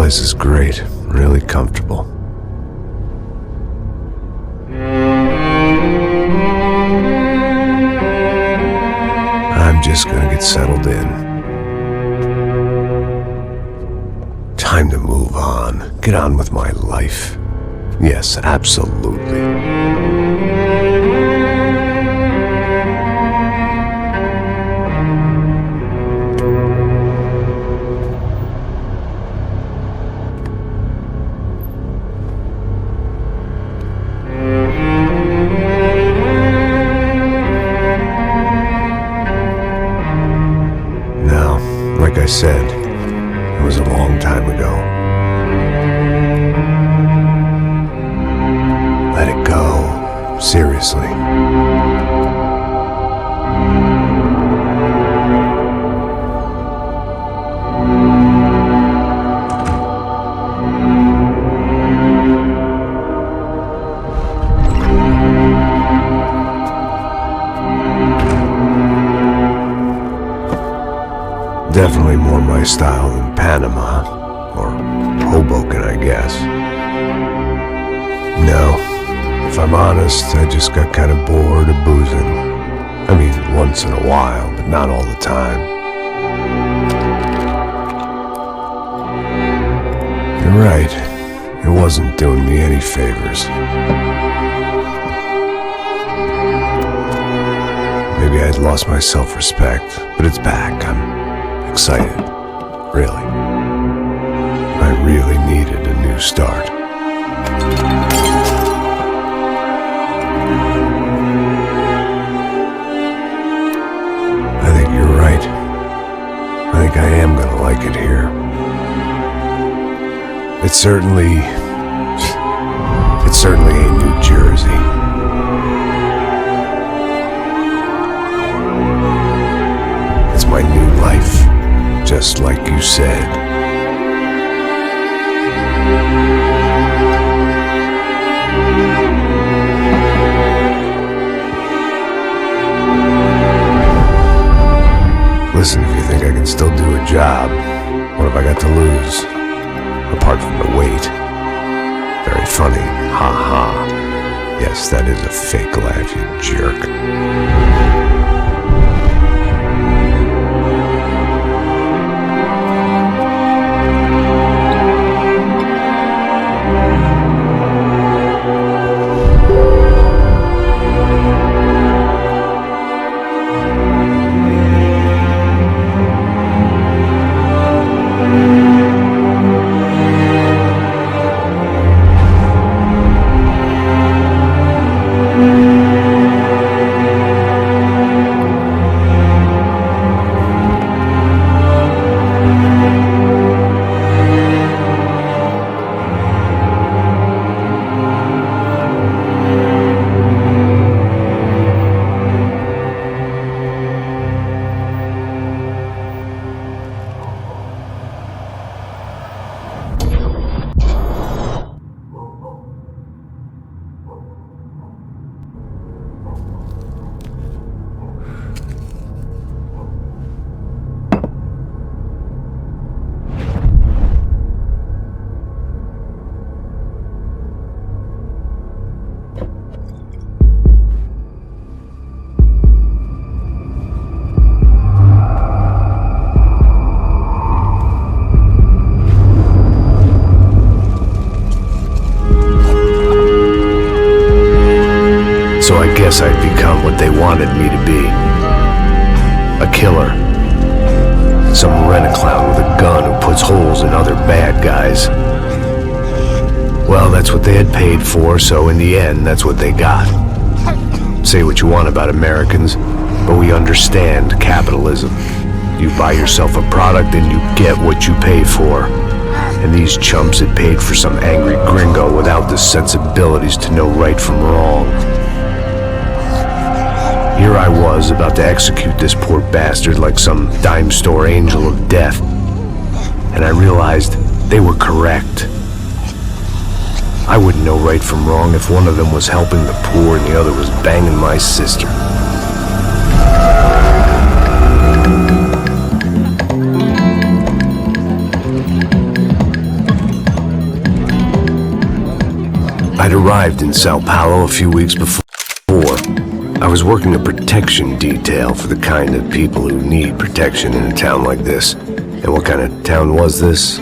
place is great, really comfortable. I'm just gonna get settled in. Time to move on, get on with my life. Yes, absolutely. Like I said, it was a long time ago. Let it go. Seriously. Definitely more my style than Panama, or Hoboken, I guess. No, if I'm honest, I just got kind of bored of boozing. I mean, once in a while, but not all the time. You're right, it wasn't doing me any favors. Maybe I'd lost my self-respect, but it's back. I'm excited, really. I really needed a new start. I think you're right. I think I am gonna like it here. It's certainly ain't New Jersey. It's my new life. Just like you said. Listen, if you think I can still do a job, what have I got to lose? Apart from the weight. Very funny. Ha ha. Yes, that is a fake laugh, you jerk. So I guess I'd become what they wanted me to be. A killer. Some rent-a-clown with a gun who puts holes in other bad guys. Well, that's what they had paid for, so in the end, that's what they got. Say what you want about Americans, but we understand capitalism. You buy yourself a product and you get what you pay for. And these chumps had paid for some angry gringo without the sensibilities to know right from wrong. Here I was, about to execute this poor bastard like some dime store angel of death. And I realized they were correct. I wouldn't know right from wrong if one of them was helping the poor and the other was banging my sister. I'd arrived in São Paulo a few weeks before. I was working a protection detail for the kind of people who need protection in a town like this. And what kind of town was this?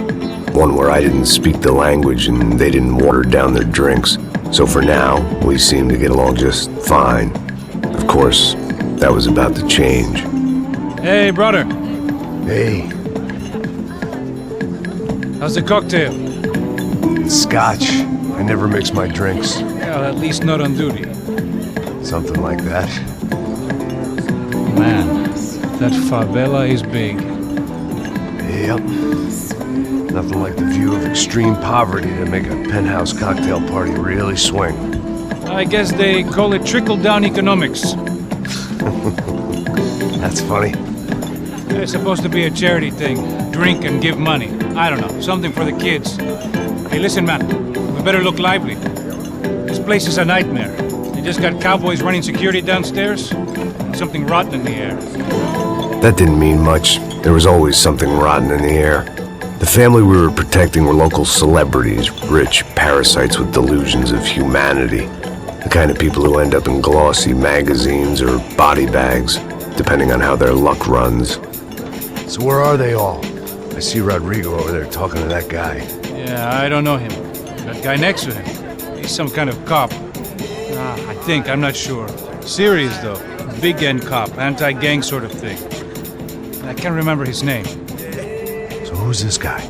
One where I didn't speak the language and they didn't water down their drinks. So for now, we seemed to get along just fine. Of course, that was about to change. Hey, brother. Hey. How's the cocktail? Scotch. I never mix my drinks. Well, at least not on duty. Something like that. Man, that favela is big. Yep. Nothing like the view of extreme poverty to make a penthouse cocktail party really swing. I guess they call it trickle-down economics. That's funny. It's supposed to be a charity thing. Drink and give money. I don't know, something for the kids. Hey, listen, man. We better look lively. This place is a nightmare. They just got cowboys running security downstairs. Something rotten in the air. That didn't mean much. There was always something rotten in the air. The family we were protecting were local celebrities, rich parasites with delusions of humanity. The kind of people who end up in glossy magazines or body bags, depending on how their luck runs. So where are they all? I see Rodrigo over there talking to that guy. Yeah, I don't know him. That guy next to him. He's some kind of cop. I think, I'm not sure. Serious, though. Big end cop, anti-gang sort of thing. I can't remember his name. So who's this guy?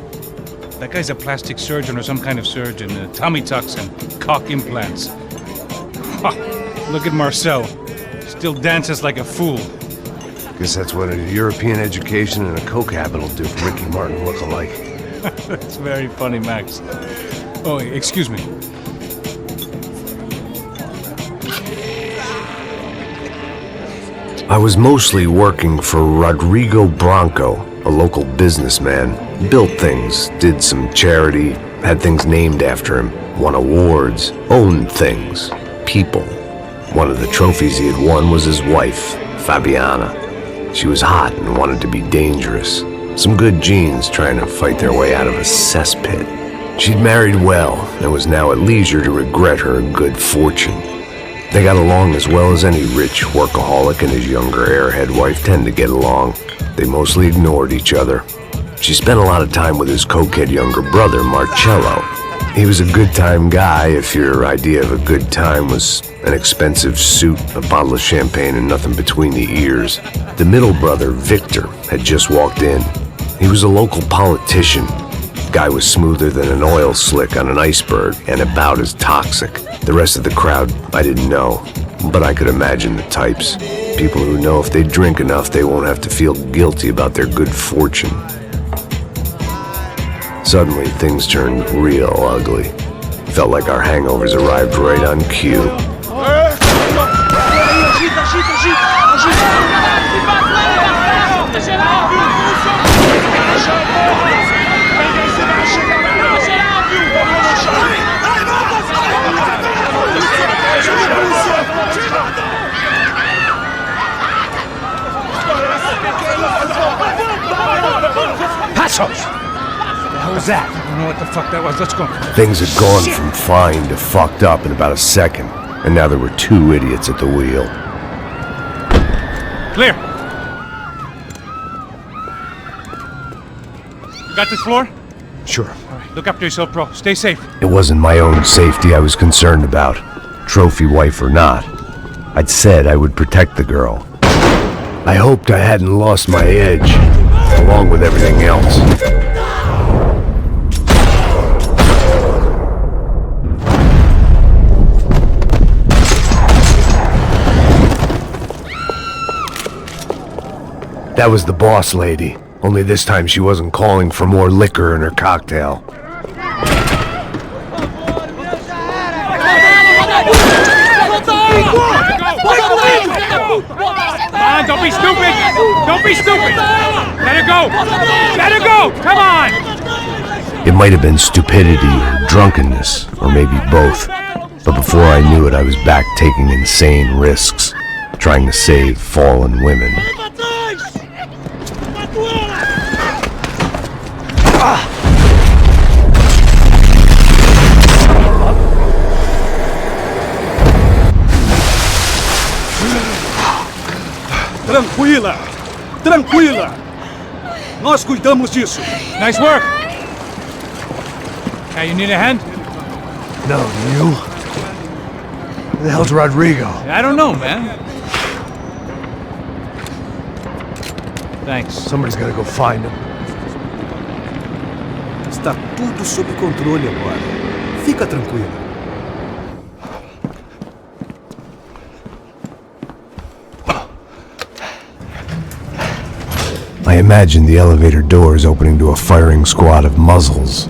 That guy's a plastic surgeon or some kind of surgeon. Tummy tucks and cock implants. Look at Marcel. Still dances like a fool. Guess that's what a European education and a coke habit will do for Ricky Martin look alike. That's very funny, Max. Oh, excuse me. I was mostly working for Rodrigo Branco, a local businessman. Built things, did some charity, had things named after him, won awards, owned things, people. One of the trophies he had won was his wife, Fabiana. She was hot and wanted to be dangerous. Some good genes trying to fight their way out of a cesspit. She'd married well and was now at leisure to regret her good fortune. They got along as well as any rich workaholic and his younger airhead wife tend to get along. They mostly ignored each other. She spent a lot of time with his cokehead younger brother, Marcello. He was a good-time guy if your idea of a good time was an expensive suit, a bottle of champagne, and nothing between the ears. The middle brother, Victor, had just walked in. He was a local politician. Guy was smoother than an oil slick on an iceberg and about as toxic. The rest of the crowd, I didn't know, but I could imagine the types. People who know if they drink enough, they won't have to feel guilty about their good fortune. Suddenly, things turned real ugly. Felt like our hangovers arrived right on cue. Passos! What was that? I don't know what the fuck that was. Let's go. Things had gone from fine to fucked up in about a second, and now there were two idiots at the wheel. Clear! You got this floor? Sure. All right, look after yourself, bro. Stay safe. It wasn't my own safety I was concerned about, trophy wife or not. I'd said I would protect the girl. I hoped I hadn't lost my edge, along with everything else. That was the boss lady, only this time she wasn't calling for more liquor in her cocktail. Come on, don't be stupid! Don't be stupid! Let her go! Let her go! Come on! It might have been stupidity or drunkenness, or maybe both. But before I knew it, I was back taking insane risks, trying to save fallen women. Tranquila! Tranquila! Nós cuidamos disso! Nice work! Hey, you need a hand? No, you? Who the hell's Rodrigo? I don't know, man. Thanks. Somebody's gotta go find him. Está tudo sob controle agora. Fica tranquilo. I imagined the elevator doors opening to a firing squad of muzzles.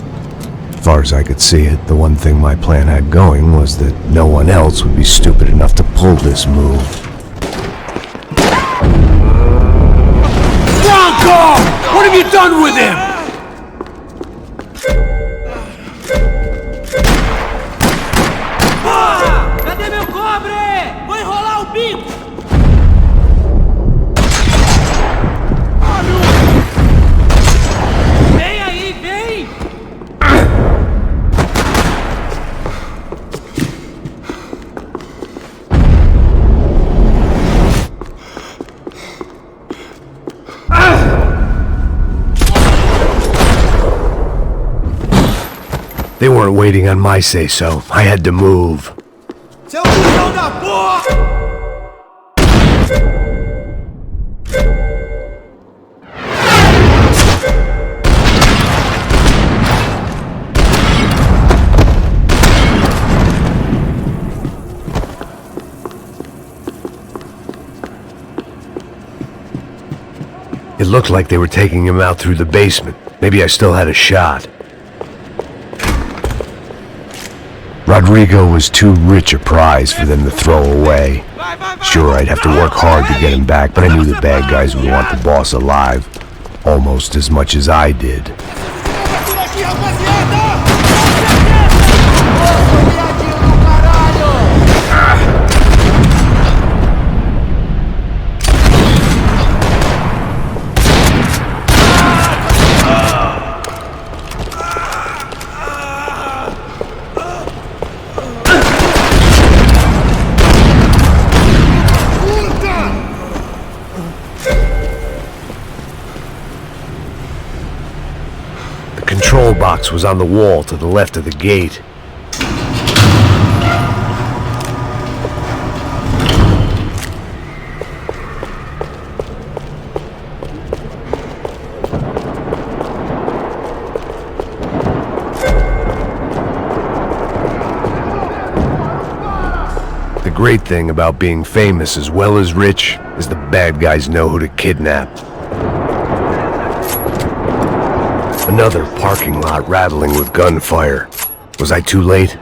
As far as I could see it, the one thing my plan had going was that no one else would be stupid enough to pull this move. Bronco! What have you done with him? Cadê meu cobre? Vou enrolar o bico! Vem aí, vem! They weren't waiting on my say-so. I had to move. Seu filho da porra! It looked like they were taking him out through the basement. Maybe I still had a shot. Rodrigo was too rich a prize for them to throw away. Sure, I'd have to work hard to get him back, but I knew the bad guys would want the boss alive. Almost as much as I did. The control box was on the wall to the left of the gate. The great thing about being famous as well as rich is the bad guys know who to kidnap. Another parking lot rattling with gunfire. Was I too late?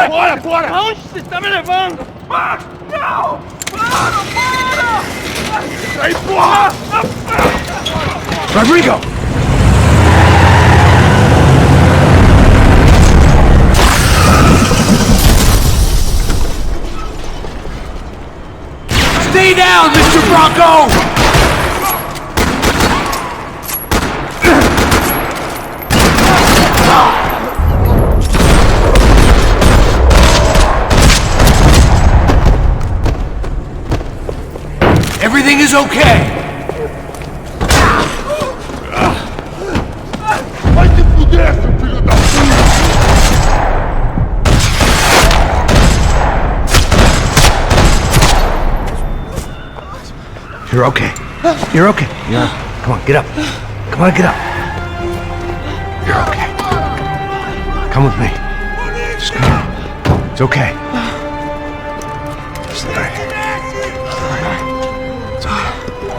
Bora, bora! Aonde você está me levando? Max, não! Para! Aí, porra! Rodrigo! Stay down, Mr. Bronco! Everything is okay. Vai te fuder, seu filho da puta! You're okay. You're okay. Yeah. Come on, get up. Come on, get up. You're okay. Come with me. Just come on. It's okay. Just all right. It's okay.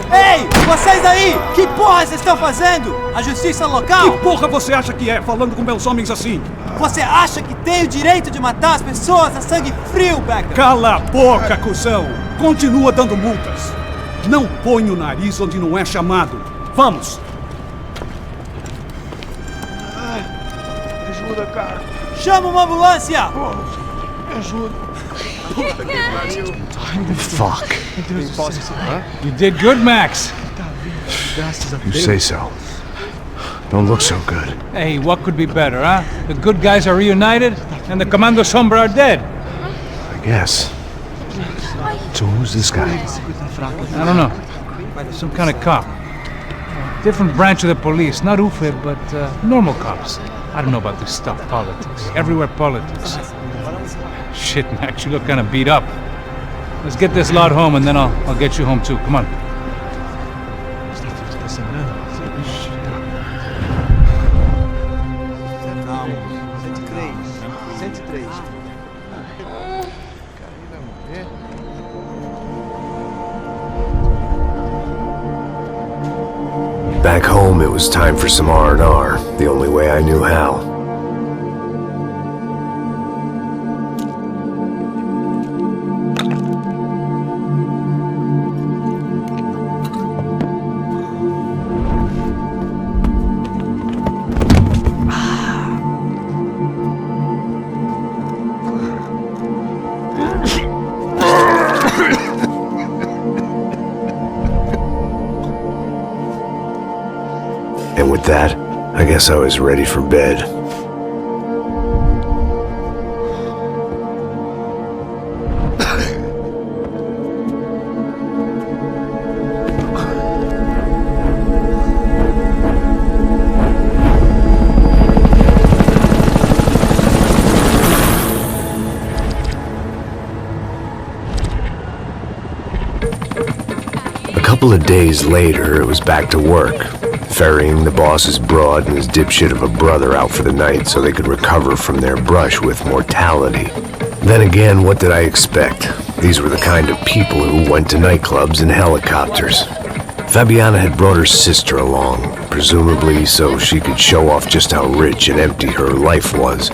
Hey! Vocês aí! Que porra vocês estão fazendo? A justiça local? Que porra você acha que é, falando com meus homens assim? Você acha que tem o direito de matar as pessoas a sangue frio, Becker? Cala a boca, cuzão! Continua dando multas. Não põe o nariz onde não é chamado. Vamos! Me ajuda, cara. Chama uma ambulância! Me ajuda. Fuck. You did good, Max. You say so. Don't look so good. Hey, what could be better, huh? The good guys are reunited, and the Commando Sombra are dead. I guess. So who's this guy? I don't know. Some kind of cop. Different branch of the police. Not UFE, but normal cops. I don't know about this stuff, politics. Everywhere politics. Shit, Max, you look kind of beat up. Let's get this lot home, and then I'll get you home too. Come on. Back home, it was time for some R&R, the only way I knew how. And with that, I guess I was ready for bed. A couple of days later, it was back to work. Ferrying the boss's broad and his dipshit of a brother out for the night so they could recover from their brush with mortality. Then again, what did I expect? These were the kind of people who went to nightclubs in helicopters. Fabiana had brought her sister along, presumably so she could show off just how rich and empty her life was.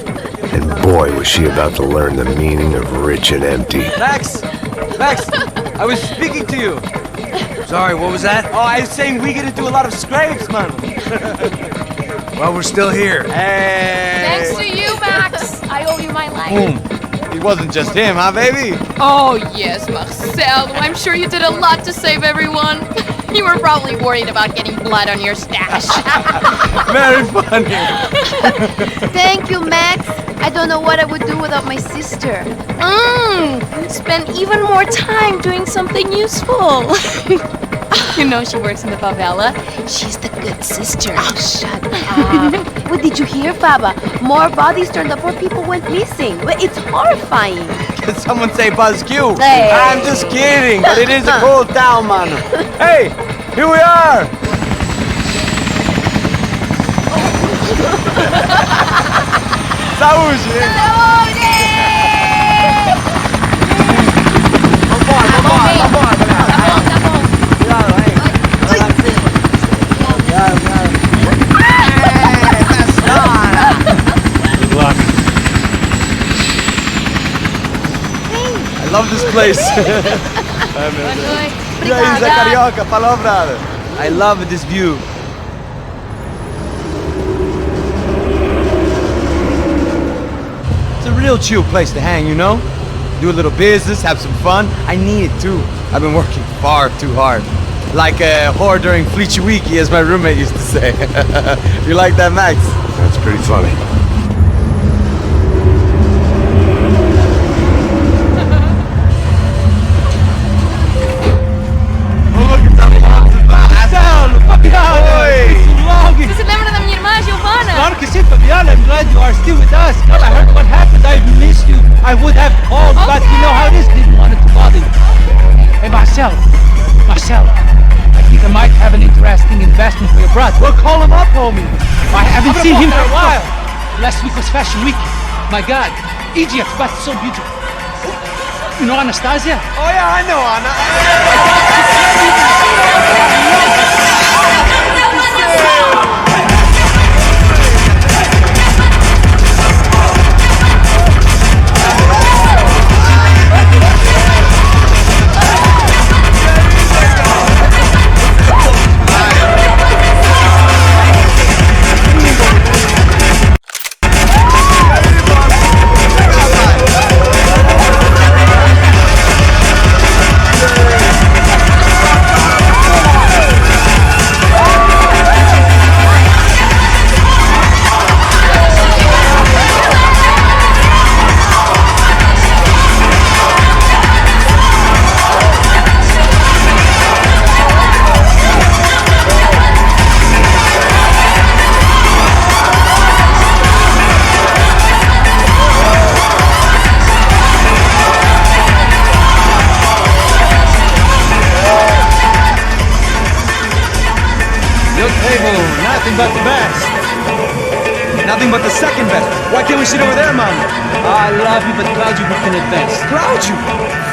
And boy, was she about to learn the meaning of rich and empty. Max! Max! I was speaking to you! Sorry, what was that? Oh, I was saying we get to do a lot of scrapes, man. Well, we're still here. Hey! Thanks to you, Max. I owe you my life. Boom. It wasn't just him, huh, baby? Oh, yes, Marcel. I'm sure you did a lot to save everyone. You were probably worried about getting blood on your stash. Very funny. Thank you, Max. I don't know what I would do without my sister. Spend even more time doing something useful. You know she works in the favela. She's the good sister. Oh, shut up. What did you hear, Baba? More bodies turned up where people went missing. It's horrifying. Can someone say Buzz Q? Hey. I'm just kidding, but it is a cool town, man. Hey, here we are. Saúde! Vambora, Cuidado aí. Good luck. I love this place. E aí, Zé Carioca, falou, brother. I love this view. It's a real chill place to hang, you know? Do a little business, have some fun. I need it too. I've been working far too hard. Like a whore during Fleechy Weeky, as my roommate used to say. You like that, Max? That's pretty funny. Você se lembra da minha irmã, Giovanna? Claro que sim, Fabiana. I'm glad you are still with us. Well, I heard what happened. I missed you. I would have called, but you know how it is. Didn't want to bother you. Hey, Marcel. I think I might have an interesting investment for your brother. Well, call him up, homie. I haven't seen him for a while. Last week was Fashion Week. My God, Egypt, but so beautiful. You know Anastasia? Oh yeah, I know Anna. Nothing but the best. Nothing but the second best. Why can't we sit over there, Mama? I love you, but Claudio looking at best. Claudio?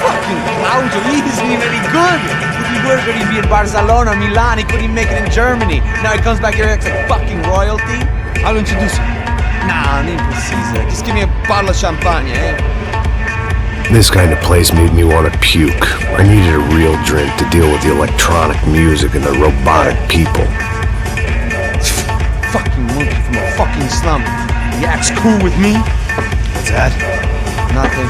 Fucking Claudio, he isn't even any good. If he were going to be in Barcelona, Milan, he couldn't make it in Germany. Now he comes back here and acts like fucking royalty. I'll introduce you. Nah, name Caesar. Just give me a bottle of champagne, eh? This kind of place made me want to puke. I needed a real drink to deal with the electronic music and the robotic people. Fucking monkey from a fucking slum. He acts cool with me. What's that? Nothing.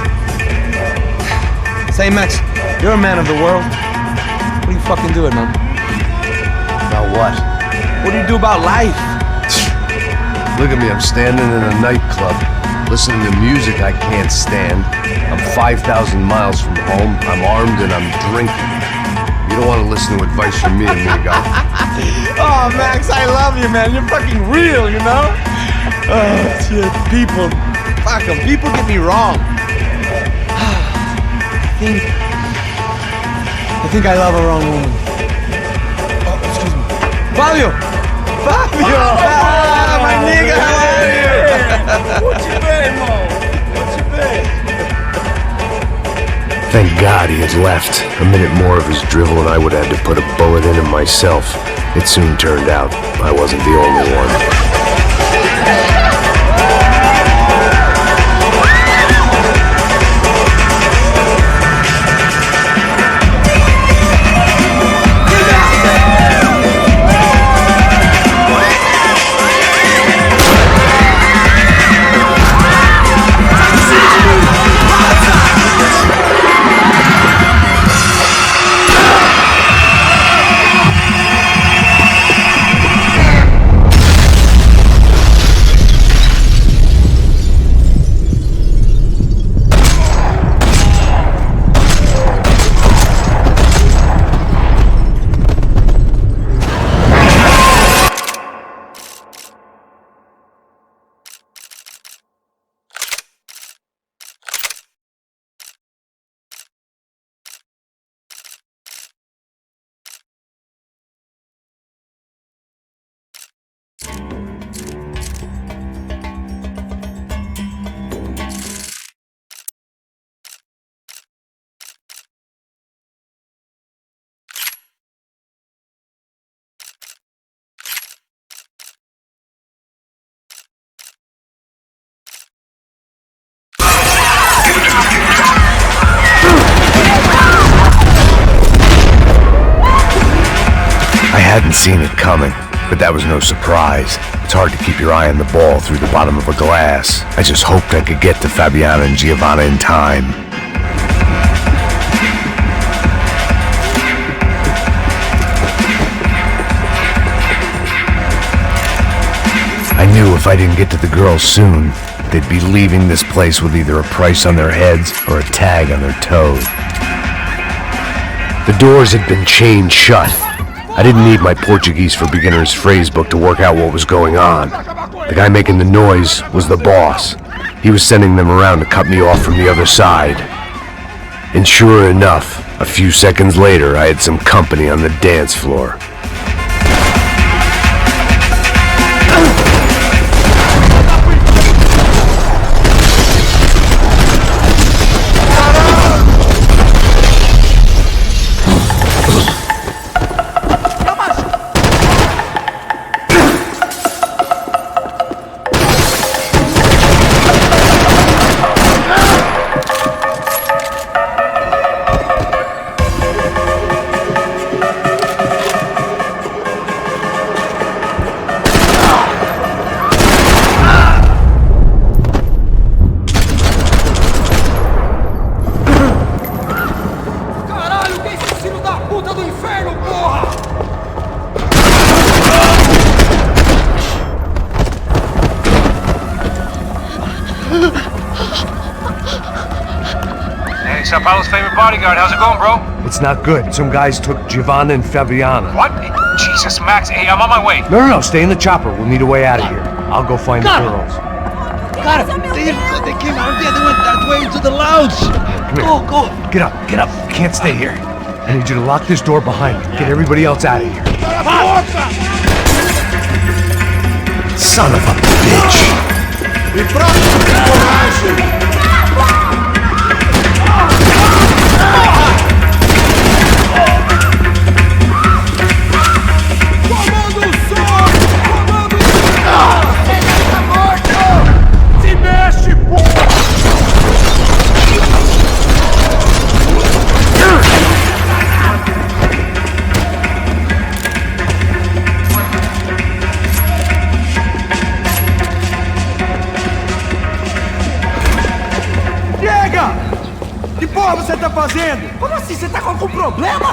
Say, Max, you're a man of the world. What do you fucking do it, man? About what? What do you do about life? Look at me, I'm standing in a nightclub, listening to music I can't stand. I'm 5,000 miles from home, I'm armed and I'm drinking. You don't want to listen to advice from me, amigo. Oh, Max, I love you, man. You're fucking real, you know? Oh, shit. People. Fuck them. People get me wrong. I think I love a wrong woman. Oh, excuse me. Fabio! Fabio! Ah, my nigga, how are you? What you been, Mo? What you been? Thank God he had left. A minute more of his drivel and I would have had to put a bullet in him myself. It soon turned out I wasn't the only one. I hadnhadn't seen it coming, but that was no surprise. It's hard to keep your eye on the ball through the bottom of a glass. I just hoped I could get to Fabiana and Giovanna in time. I knew if I didn't get to the girls soon, they'd be leaving this place with either a price on their heads or a tag on their toes. The doors had been chained shut. I didn't need my Portuguese for Beginners phrase book to work out what was going on. The guy making the noise was the boss. He was sending them around to cut me off from the other side. And sure enough, a few seconds later, I had some company on the dance floor. Sao Paulo's favorite bodyguard. How's it going, bro? It's not good. Some guys took Giovanna and Fabiana. What? Jesus, Max. Hey, I'm on my way. No, stay in the chopper. We'll need a way out of here. I'll go find the girls. Got him! They came out there, they went that way into the lounge! Go! Get up. Can't stay here. I need you to lock this door behind me. Get everybody else out of here. Son of a bitch!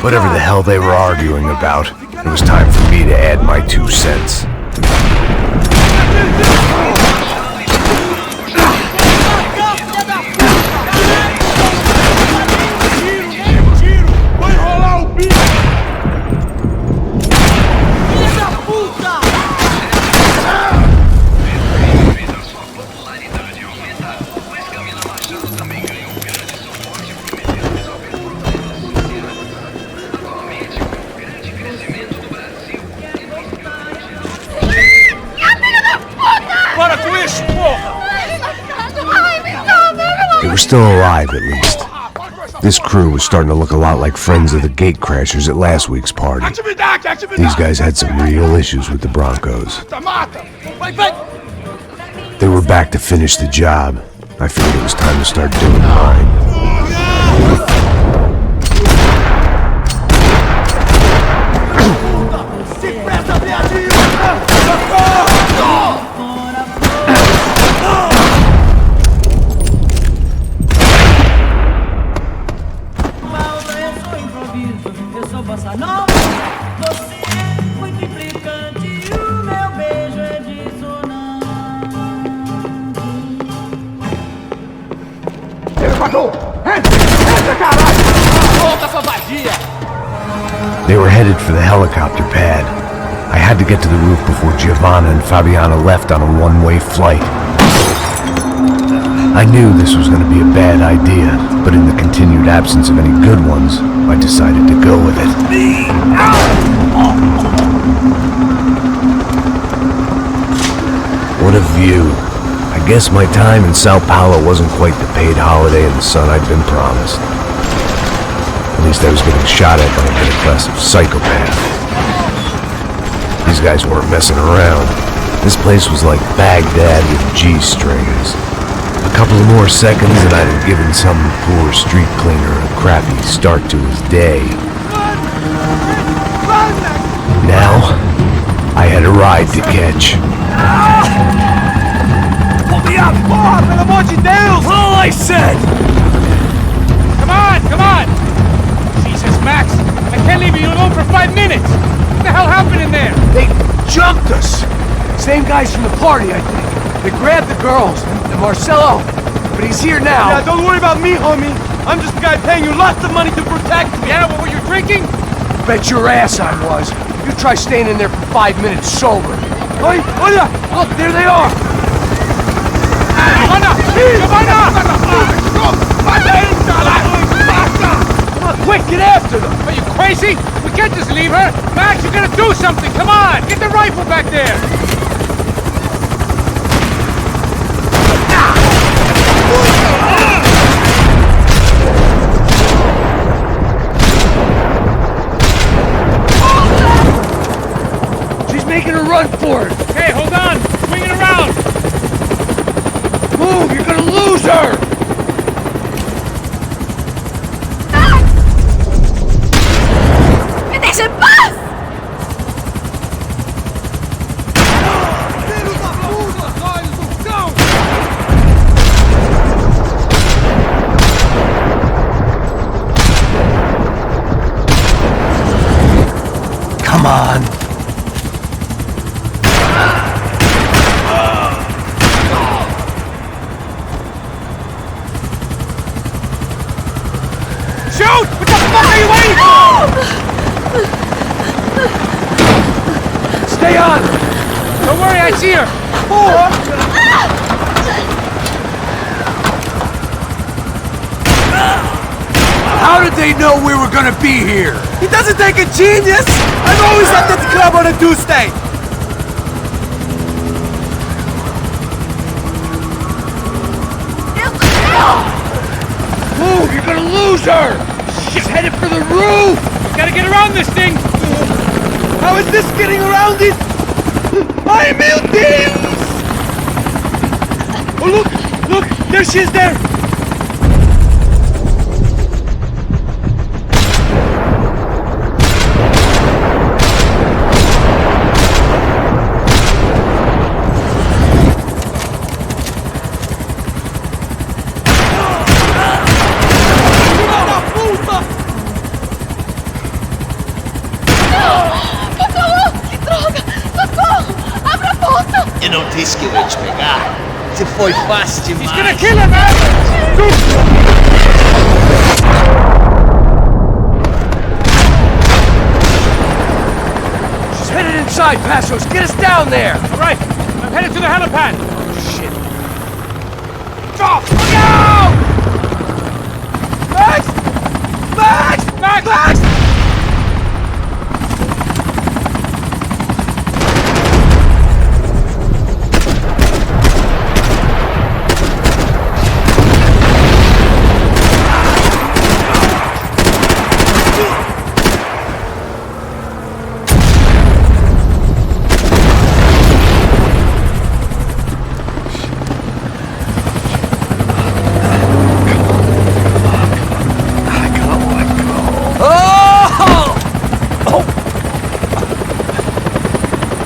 Whatever the hell they were arguing about, it was time for me to add my 2 cents. They were still alive, at least. This crew was starting to look a lot like friends of the gatecrashers at last week's party. These guys had some real issues with the Broncos. They were back to finish the job. I figured it was time to start doing mine. They were headed for the helicopter pad. I had to get to the roof before Giovanna and Fabiana left on a one-way flight. I knew this was going to be a bad idea, but in the continued absence of any good ones, I decided to go with it. What a view. I guess my time in Sao Paulo wasn't quite the paid holiday in the sun I'd been promised. At least I was getting shot at by a middle-class psychopath. These guys weren't messing around. This place was like Baghdad with G-strings. A couple of more seconds and I'd have given some poor street cleaner a crappy start to his day. Now, I had a ride to catch. Pull me up! Porra, pelo amor de Deus! All I said! Come on! Jesus, Max! I can't leave you alone for 5 minutes! What the hell happened in there? They jumped us! Same guys from the party, I think. They grabbed the girls, and Marcelo, but he's here now. Yeah, don't worry about me, homie. I'm just the guy paying you lots of money to protect me. Yeah, what were you drinking? Bet your ass I was. You try staying in there for 5 minutes sober. Oi, olha! Look, there they are! Giovanna! Come on, quick, get after them! Are you crazy? We can't just leave her! Max, you gotta do something! Come on! Get the rifle back there! She's making a run for it! Hey, hold on! Swing it around! Move, you're gonna lose her! ¡Me dejes en paz! Come on! Stay on! Don't worry, I see her! How did they know we were gonna be here? It doesn't take a genius! I've always left at the club on a Tuesday! Move, you're gonna lose her! She's headed for the roof! Gotta get around this thing! How is this getting around it? Ai, meu Deus! Oh, look! Look! There she is there! Eu não disse que eu ia te pegar. Você foi fácil demais. He's gonna kill her, man! She's headed inside, Passos. Get us down there! All right, I'm headed to the helipad. Shit. Drop! No! Max! Max! Max! Max!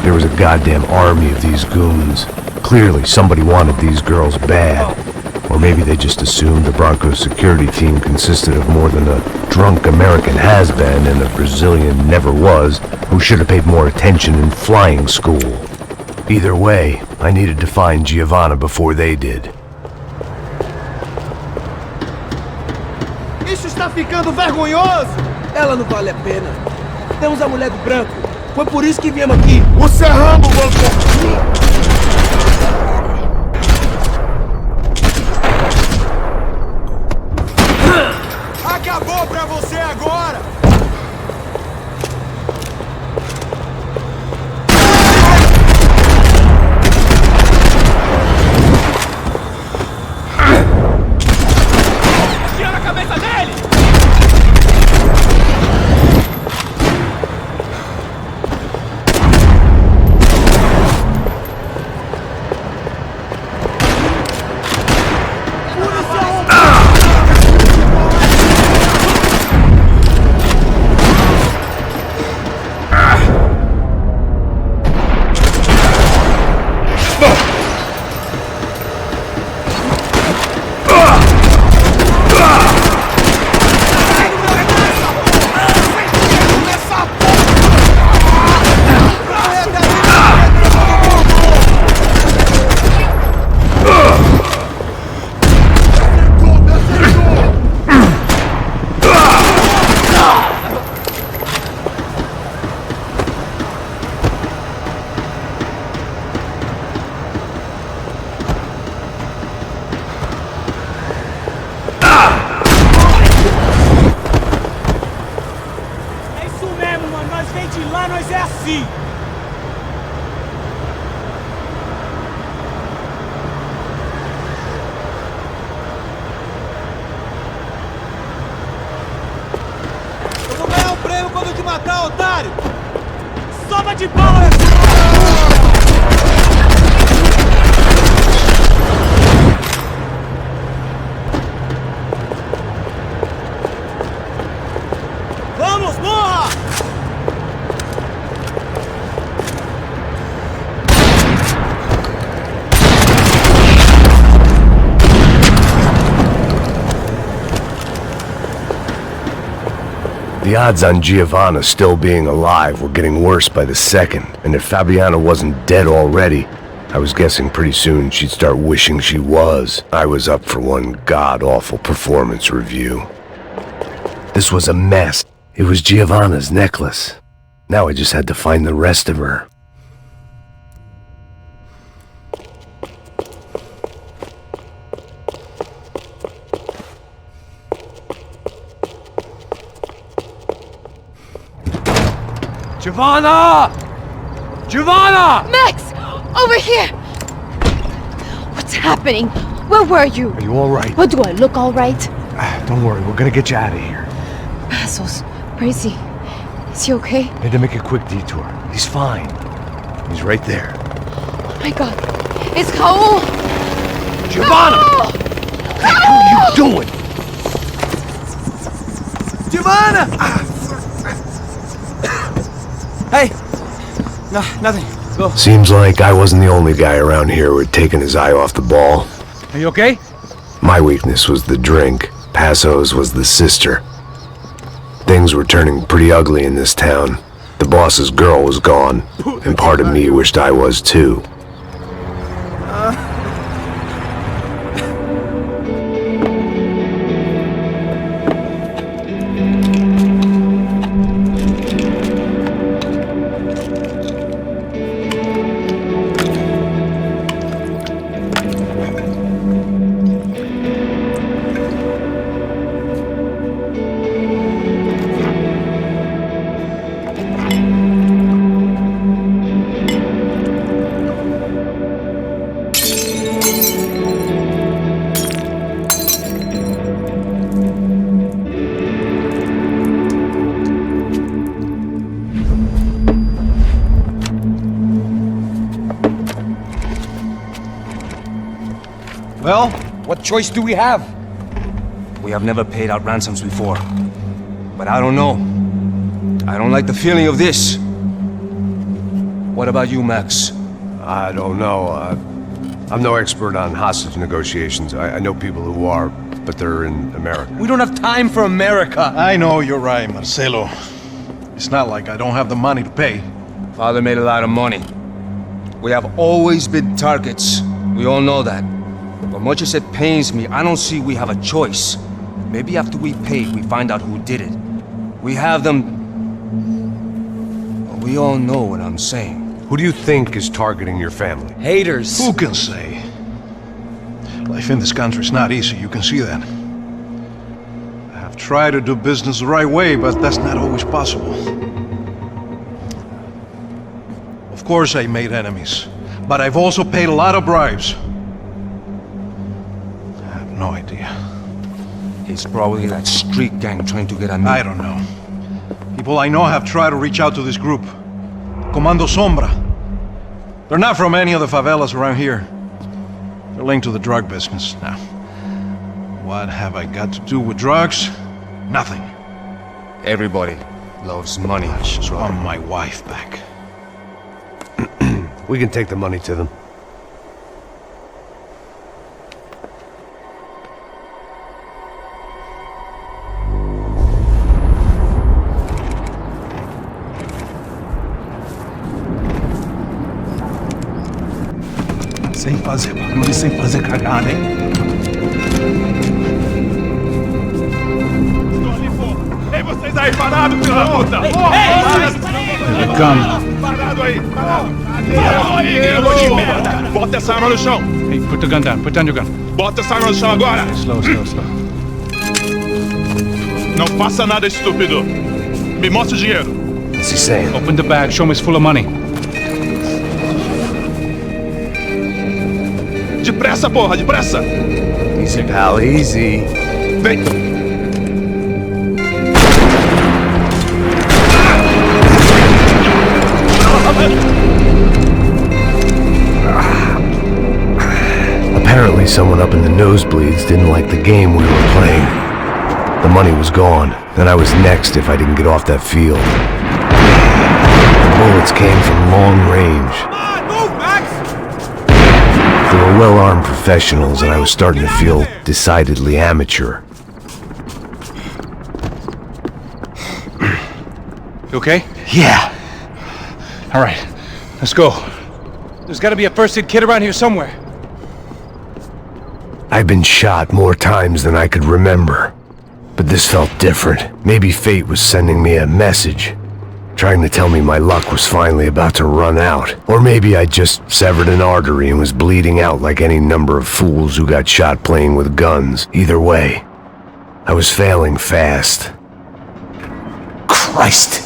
There was a goddamn army of these goons. Clearly, somebody wanted these girls bad. Or maybe they just assumed the Broncos security team consisted of more than a drunk American has-been and a Brazilian never-was who should have paid more attention in flying school. Either way, I needed to find Giovanna before they did. Isso está ficando vergonhoso! Ela não vale a pena. Temos a mulher do branco. Foi por isso que viemos aqui. O Serrano, Banco! Acabou pra você agora! Tira a cabeça dele! The odds on Giovanna still being alive were getting worse by the second, and if Fabiana wasn't dead already, I was guessing pretty soon she'd start wishing she was. I was up for one god-awful performance review. This was a mess. It was Giovanna's necklace. Now I just had to find the rest of her. Giovanna! Giovanna! Max! Over here! What's happening? Where were you? Are you all right? What, do I look all right? Don't worry, we're gonna get you out of here. Passos, where is he? Is he okay? Need to make a quick detour. He's fine. He's right there. Oh my god. It's Raul! Giovanna! Raul! What are you doing? Giovanna! Hey! No, nothing. Go. Seems like I wasn't the only guy around here who had taken his eye off the ball. Are you okay? My weakness was the drink. Passo's was the sister. Things were turning pretty ugly in this town. The boss's girl was gone, and part of me wished I was too. Well, what choice do we have? We have never paid out ransoms before. But I don't know. I don't like the feeling of this. What about you, Max? I don't know. I'm no expert on hostage negotiations. I know people who are, but they're in America. We don't have time for America. I know you're right, Marcelo. It's not like I don't have the money to pay. Father made a lot of money. We have always been targets. We all know that. But much as it pains me, I don't see we have a choice. Maybe after we pay, we find out who did it. We have them... Well, we all know what I'm saying. Who do you think is targeting your family? Haters. Who can say? Life in this country is not easy, you can see that. I have tried to do business the right way, but that's not always possible. Of course I made enemies, but I've also paid a lot of bribes. I have no idea. It's probably that street gang trying to get at me. I don't know. People I know have tried to reach out to this group. Comando Sombra. They're not from any of the favelas around here. They're linked to the drug business. Now, what have I got to do with drugs? Nothing. Everybody loves money. I just want my wife back. We can take the money to them. Sem fazer cagada, hein? Ei, vocês aí parados, filha da puta! Parado aí! Bota essa arma no chão! Hey, put the gun down. Put down your gun. Bota essa arma no chão agora! Slow. Não faça nada, estúpido! Me mostra o dinheiro! What's he saying? Open the bag. Show me it's full of money. Depressa, porra, depressa! Easy, pal, easy. Vem! Apparently someone up in the nosebleeds didn't like the game we were playing. The money was gone, and I was next if I didn't get off that field. The bullets came from long range. They were well-armed professionals, and I was starting to feel decidedly amateur. You okay? Yeah. All right, let's go. There's got to be a first-aid kit around here somewhere. I've been shot more times than I could remember. But this felt different. Maybe fate was sending me a message, trying to tell me my luck was finally about to run out. Or maybe I just severed an artery and was bleeding out like any number of fools who got shot playing with guns. Either way, I was failing fast. Christ!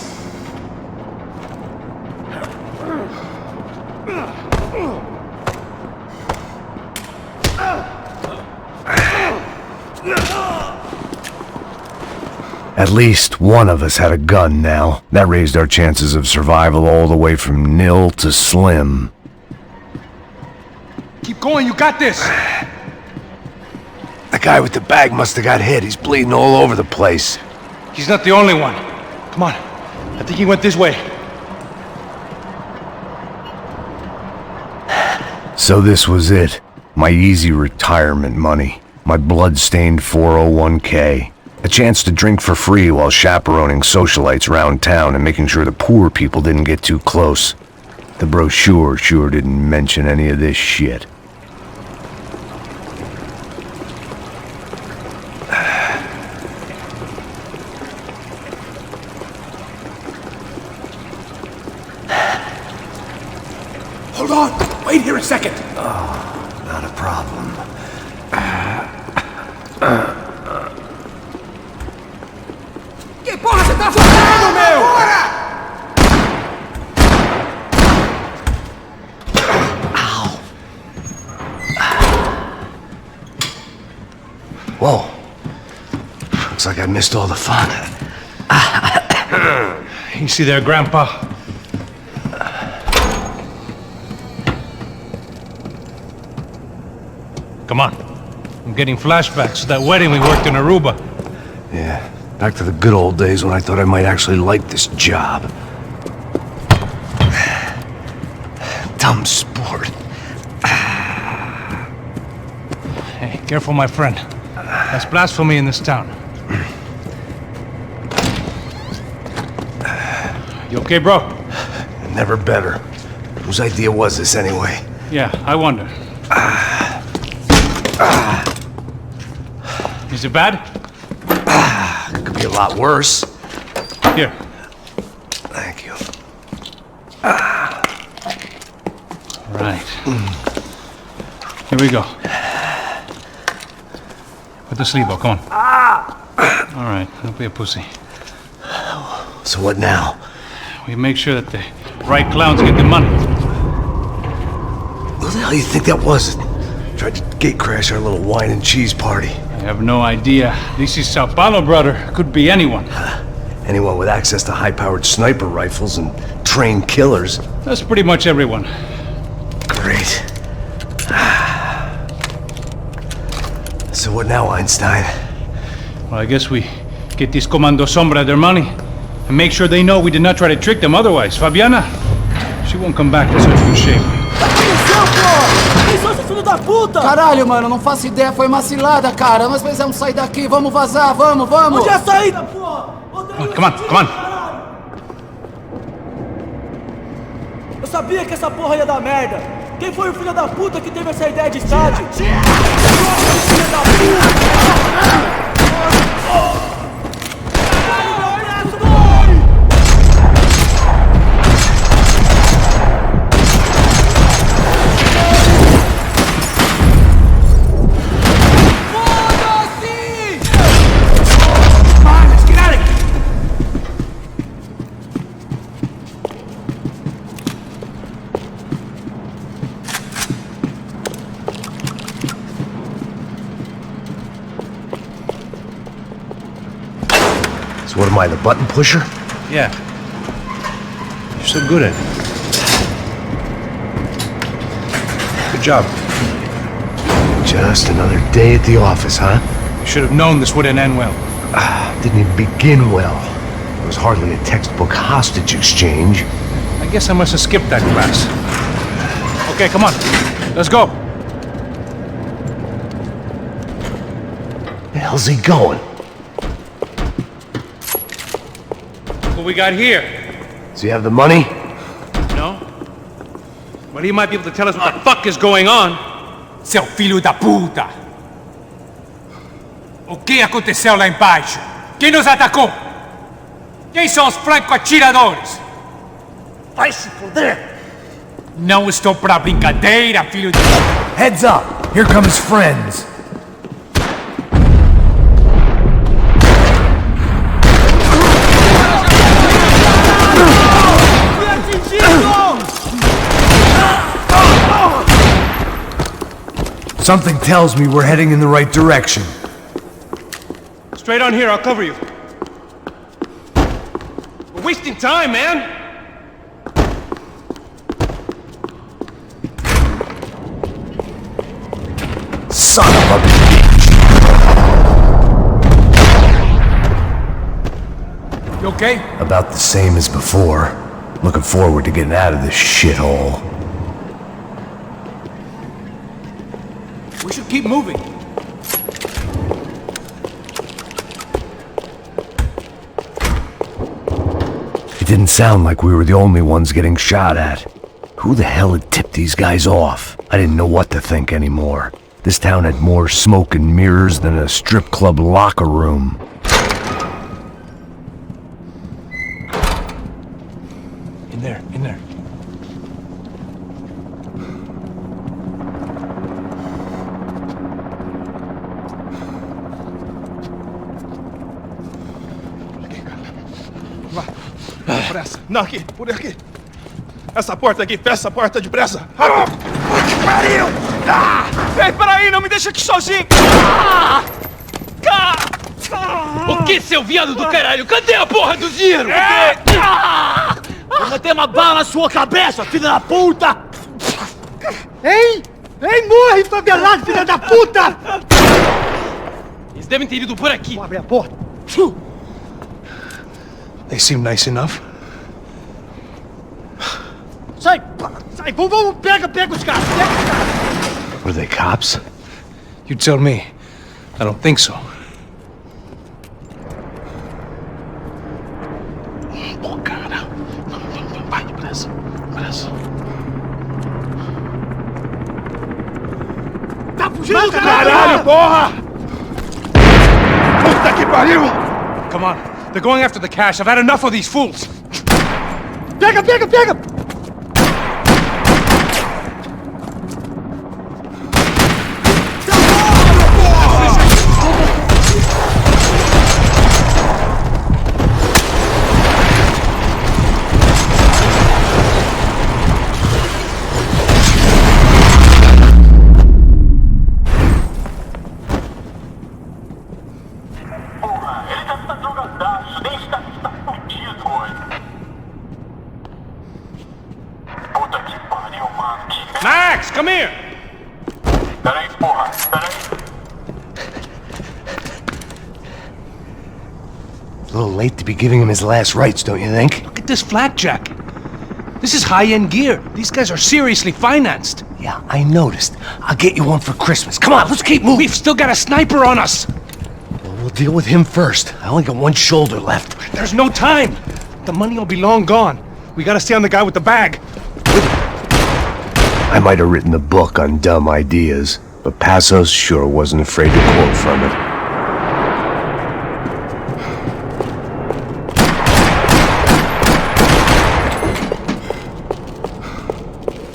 At least one of us had a gun now. That raised our chances of survival all the way from nil to slim. Keep going, you got this! The guy with the bag must have got hit. He's bleeding all over the place. He's not the only one. Come on. I think he went this way. So this was it. My easy retirement money. My blood-stained 401k. A chance to drink for free while chaperoning socialites around town and making sure the poor people didn't get too close. The brochure sure didn't mention any of this shit. Hold on! Wait here a second! Oh, not a problem. Que porra você tá fazendo, meu? Whoa. Looks like I missed all the fun. Easy there, Grandpa. Come on. I'm getting flashbacks to that wedding we worked in Aruba. Yeah, back to the good old days when I thought I might actually like this job. Dumb sport. Hey, careful, my friend. That's blasphemy in this town. You okay, bro? Never better. Whose idea was this anyway? Yeah, I wonder. Is it bad? It could be a lot worse. Here. Thank you. Right. Here we go. Put the sleeve on, come on. All right, don't be a pussy. So what now? We make sure that the right clowns get the money. Who the hell do you think that was? Tried to gate crash our little wine and cheese party. I have no idea. This is São Paulo, brother. Could be anyone. Anyone with access to high-powered sniper rifles and trained killers. That's pretty much everyone. Great. So what now, Einstein? Well, I guess we get these Comando Sombra their money and make sure they know we did not try to trick them otherwise. Fabiana, she won't come back in such good shape. Filho da puta! Caralho, mano, não faço ideia, foi uma cilada, cara. Nós precisamos sair daqui, vamos vazar, vamos! Onde é a saída, porra? Come on, come on! Eu sabia que essa porra ia dar merda. Quem foi o filho da puta que teve essa ideia de estádio? Filho da puta! So what am I, the button pusher? Yeah. You're so good at it. Good job. Just another day at the office, huh? You should have known this wouldn't end well. Didn't even begin well. It was hardly a textbook hostage exchange. I guess I must have skipped that class. Okay, come on. Let's go. Where the hell's he going? What we got here? Does he have the money? No. But he might be able to tell us what the fuck is going on. Seu filho da puta! O que aconteceu lá embaixo? Quem nos atacou? Quem são os franco-atiradores? Vai se fuder! Não estou pra brincadeira, filho de... Heads up! Here come his friends! Something tells me we're heading in the right direction. Straight on here, I'll cover you. We're wasting time, man! Son of a bitch! You okay? About the same as before. Looking forward to getting out of this shithole. We should keep moving. It didn't sound like we were the only ones getting shot at. Who the hell had tipped these guys off? I didn't know what to think anymore. This town had more smoke and mirrors than a strip club locker room. In there, in there. Pressa. Não, aqui, por aqui. Essa porta aqui, fecha essa porta depressa. Rápido. Que pariu! Ei, peraí, não me deixa aqui sozinho! O que, seu viado do caralho? Cadê a porra do giro? Vou meter uma bala na sua cabeça, filha da puta! Ei! Ei, morre, favelado, filha da puta! Eles devem ter ido por aqui. Vou abrir a porta. They seem nice enough. Sai! Sai! Vamos! Pega os caras! Pega os caras! Were they cops? You tell me. I don't think so. Pô, cara. Vai, depressa. Depressa. Tá fugindo, caralho, porra! Puta que pariu! Come on. They're going after the cash. I've had enough of these fools. Pega! Max, come here! Peraí, porra, peraí. A little late to be giving him his last rites, don't you think? Look at this flak jacket. This is high-end gear. These guys are seriously financed. Yeah, I noticed. I'll get you one for Christmas. Come on, let's keep moving. We've still got a sniper on us. Well, we'll deal with him first. I only got one shoulder left. There's no time. The money will be long gone. We gotta stay on the guy with the bag. I might have written the book on dumb ideas, but Passos sure wasn't afraid to quote from it.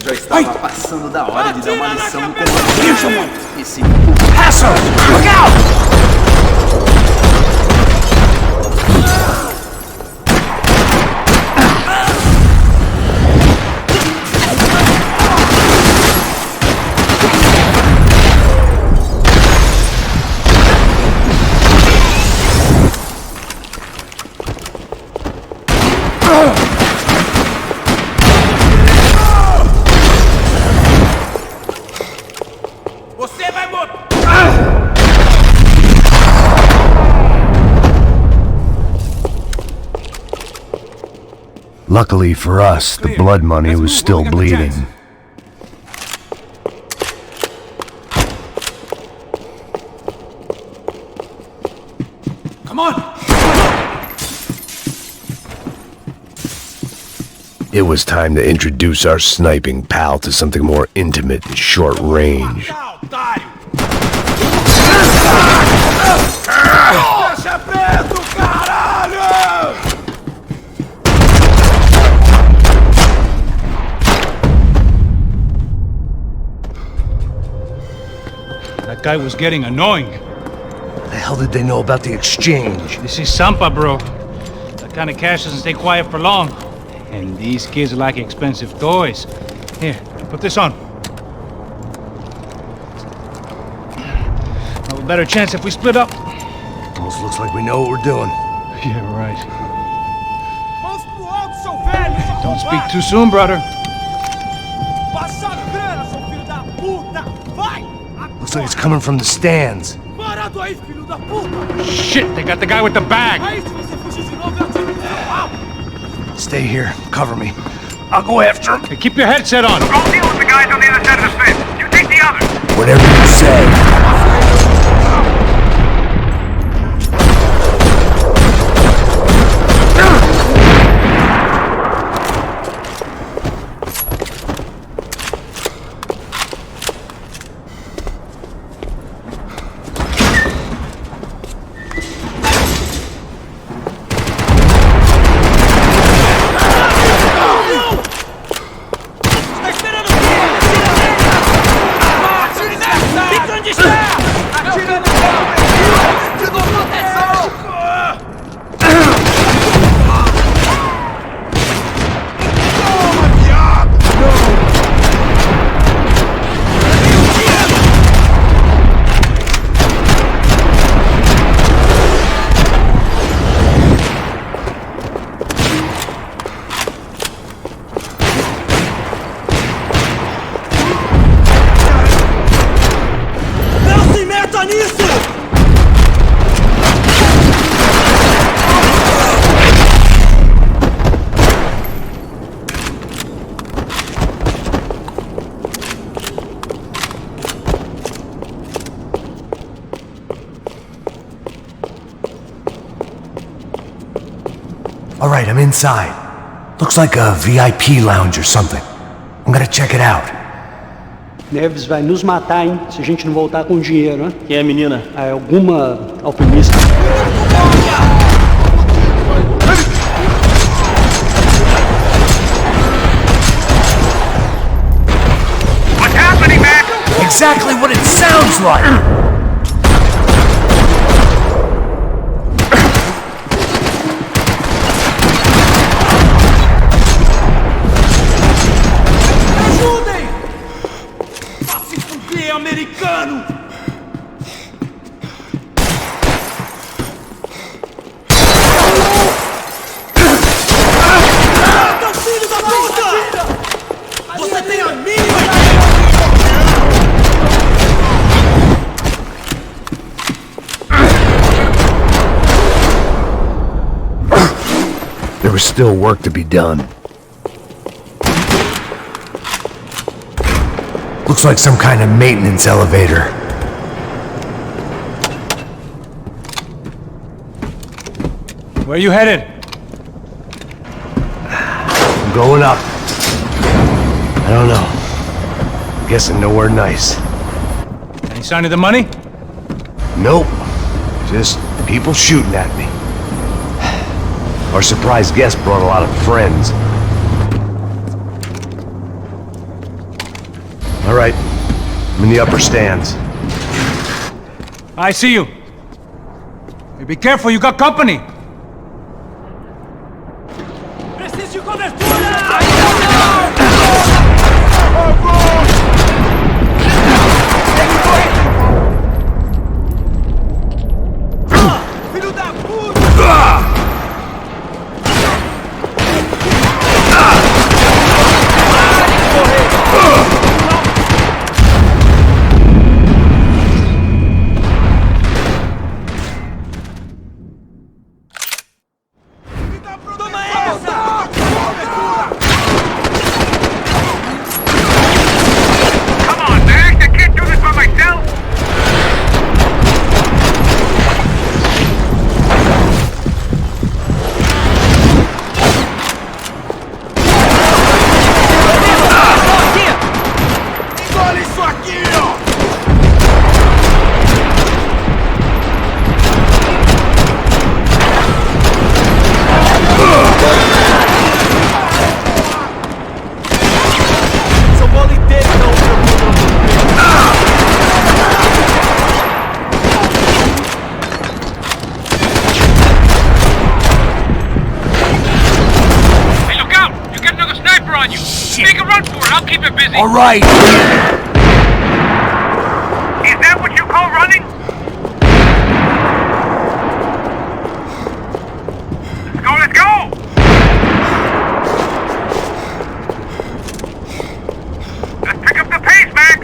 Já estava passando da hora de dar uma lição no comando. Esse Passos! Look out! Você vai morrer! Luckily for us, the blood money was still bleeding. Come on! It was time to introduce our sniping pal to something more intimate and short range. guy was getting annoying. The hell did they know about the exchange? This is Sampa, bro. That kind of cash doesn't stay quiet for long. And these kids like expensive toys. Here, put this on. Have a better chance if we split up. Almost looks like we know what we're doing. Yeah, right. Don't speak too soon, brother. Looks like it's coming from the stands. Shit, they got the guy with the bag. Stay here. Cover me. I'll go after him. Hey, keep your headset on. Go deal with the guys on the other side of the fence. You take the others. Whatever you say. All right, I'm inside. Looks like a VIP lounge or something. I'm gonna check it out. Neves vai nos matar, hein? Se a gente não voltar com dinheiro, hein? Quem é a menina? É alguma alpinista. What's happening, Max? Exactly what it sounds like! There was still work to be done. Looks like some kind of maintenance elevator. Where you headed? I'm going up. I don't know. Guessing nowhere nice. Any sign of the money? Nope. Just people shooting at me. Our surprise guest brought a lot of friends. All right, I'm in the upper stands. I see you. Hey, be careful, you got company. I'll keep it busy. All right. Is that what you call running? Let's go! Let's pick up the pace, Max!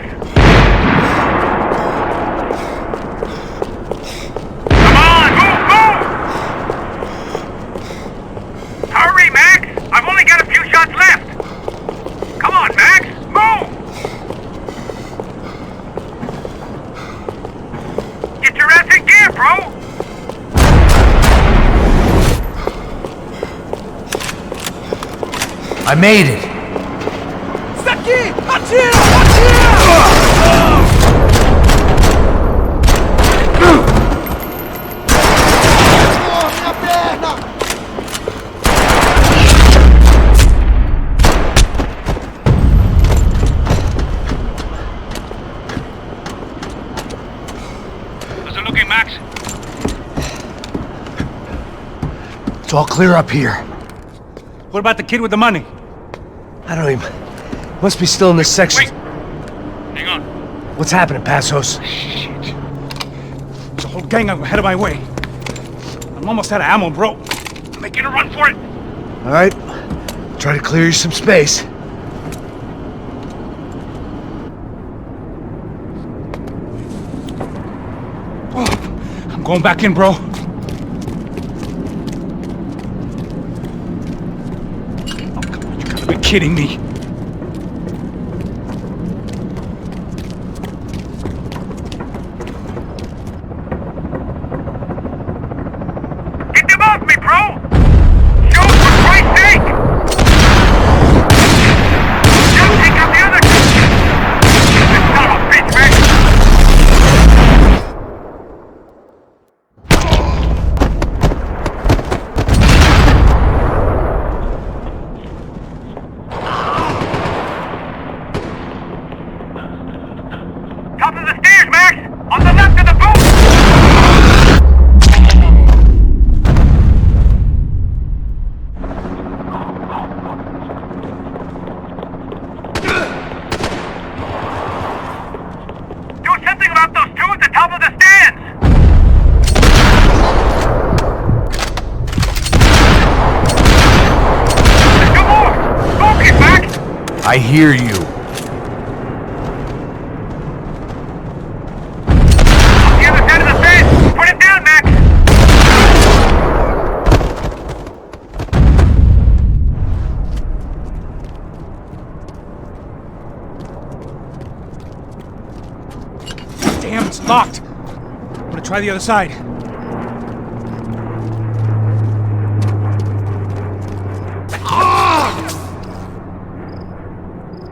Come on, move! Hurry, Max! I've only got a few shots left! Come on, Max! Move! Get your ass in gear, bro! I made it. Isso aqui! Atira! Atira! Minha perna! How's it looking, Max? It's all clear up here. What about the kid with the money? I don't even... Must be still in this section. Wait! Hang on. What's happening, Passos? Shit. There's a whole gang ahead of my way. I'm almost out of ammo, bro. I'm making a run for it! All right. Try to clear you some space. Oh, I'm going back in, bro. Kidding me? Get them off me, bro! Shoot, for Christ's sake! Now take out the other two! This son of a bitch, Max! Top of the stairs, Max! On the left of the boat! Do something about those two at the top of the stands! There's two more! Focus, Max! I hear you. The other side of the fence! Put it down, Max! Damn, it's locked. I'm gonna try the other side.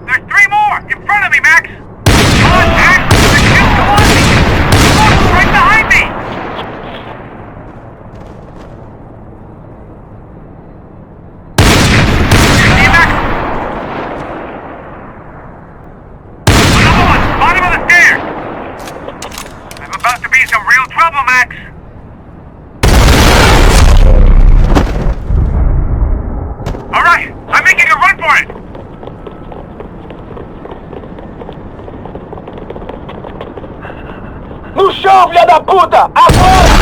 There's three more! In front of me, Max! Come on, Max! The kids come on me! Look, right behind me! See you, Max? Another one! Bottom of the stairs! I'm about to be in some real trouble, Max! Alright! I'm making a run for it! No chão, filha da puta! Agora!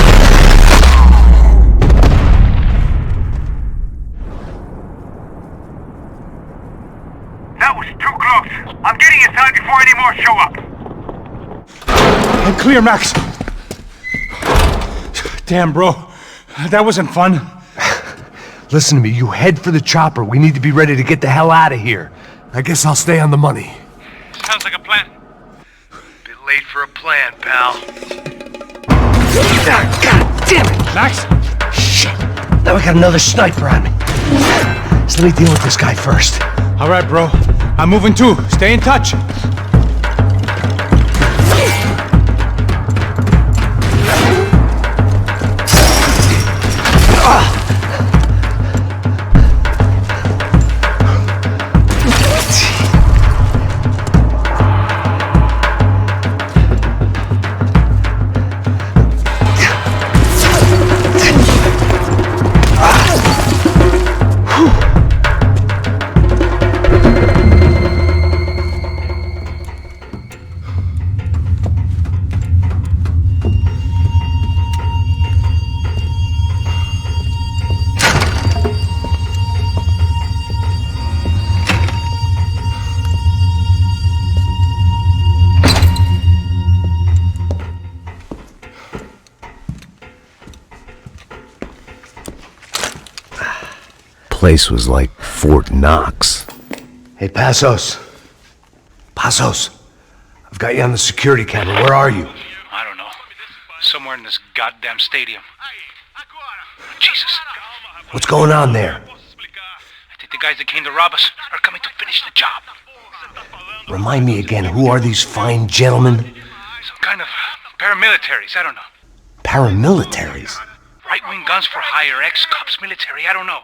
That was too close. I'm getting inside before any more show up. I'm clear, Max. Damn, bro. That wasn't fun. Listen to me, you head for the chopper. We need to be ready to get the hell out of here. I guess I'll stay on the money. Sounds like a plan. Bit late for a plan, pal. God damn it! Max? Shit. Now we got another sniper on me. So let me deal with this guy first. All right, bro. I'm moving too. Stay in touch. place was like Fort Knox. Hey, Passos. Passos. I've got you on the security camera. Where are you? I don't know. Somewhere in this goddamn stadium. Jesus. What's going on there? I think the guys that came to rob us are coming to finish the job. Remind me again, who are these fine gentlemen? Some kind of paramilitaries, I don't know. Paramilitaries? Right-wing guns for hire, ex-cops, military, I don't know.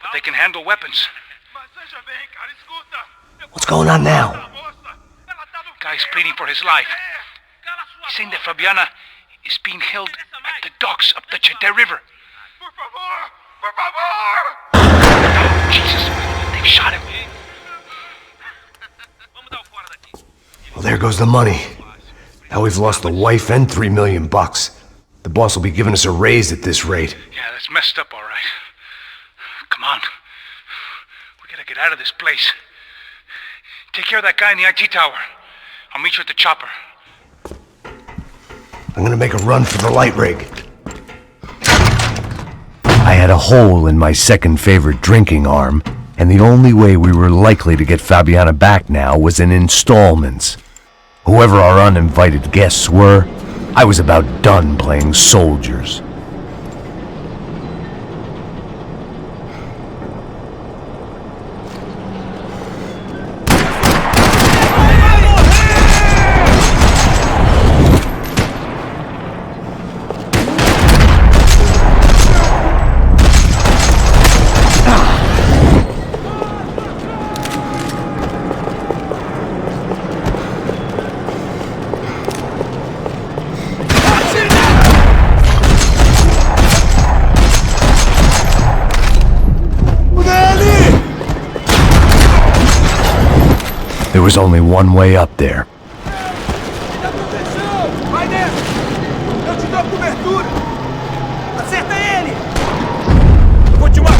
But they can handle weapons. What's going on now? Guy's pleading for his life. He's saying that Fabiana is being held at the docks up the Chete River. Oh, Jesus, they've shot him. Well, there goes the money. Now we've lost the wife and $3 million. The boss will be giving us a raise at this rate. Yeah, that's messed up, all right. Come on. We gotta get out of this place. Take care of that guy in the IT tower. I'll meet you at the chopper. I'm gonna make a run for the light rig. I had a hole in my second favorite drinking arm, and the only way we were likely to get Fabiana back now was in installments. Whoever our uninvited guests were, I was about done playing soldiers. There was only one way up there. Vai dentro! Eu te dou cobertura! Acerta ele! Eu vou te matar!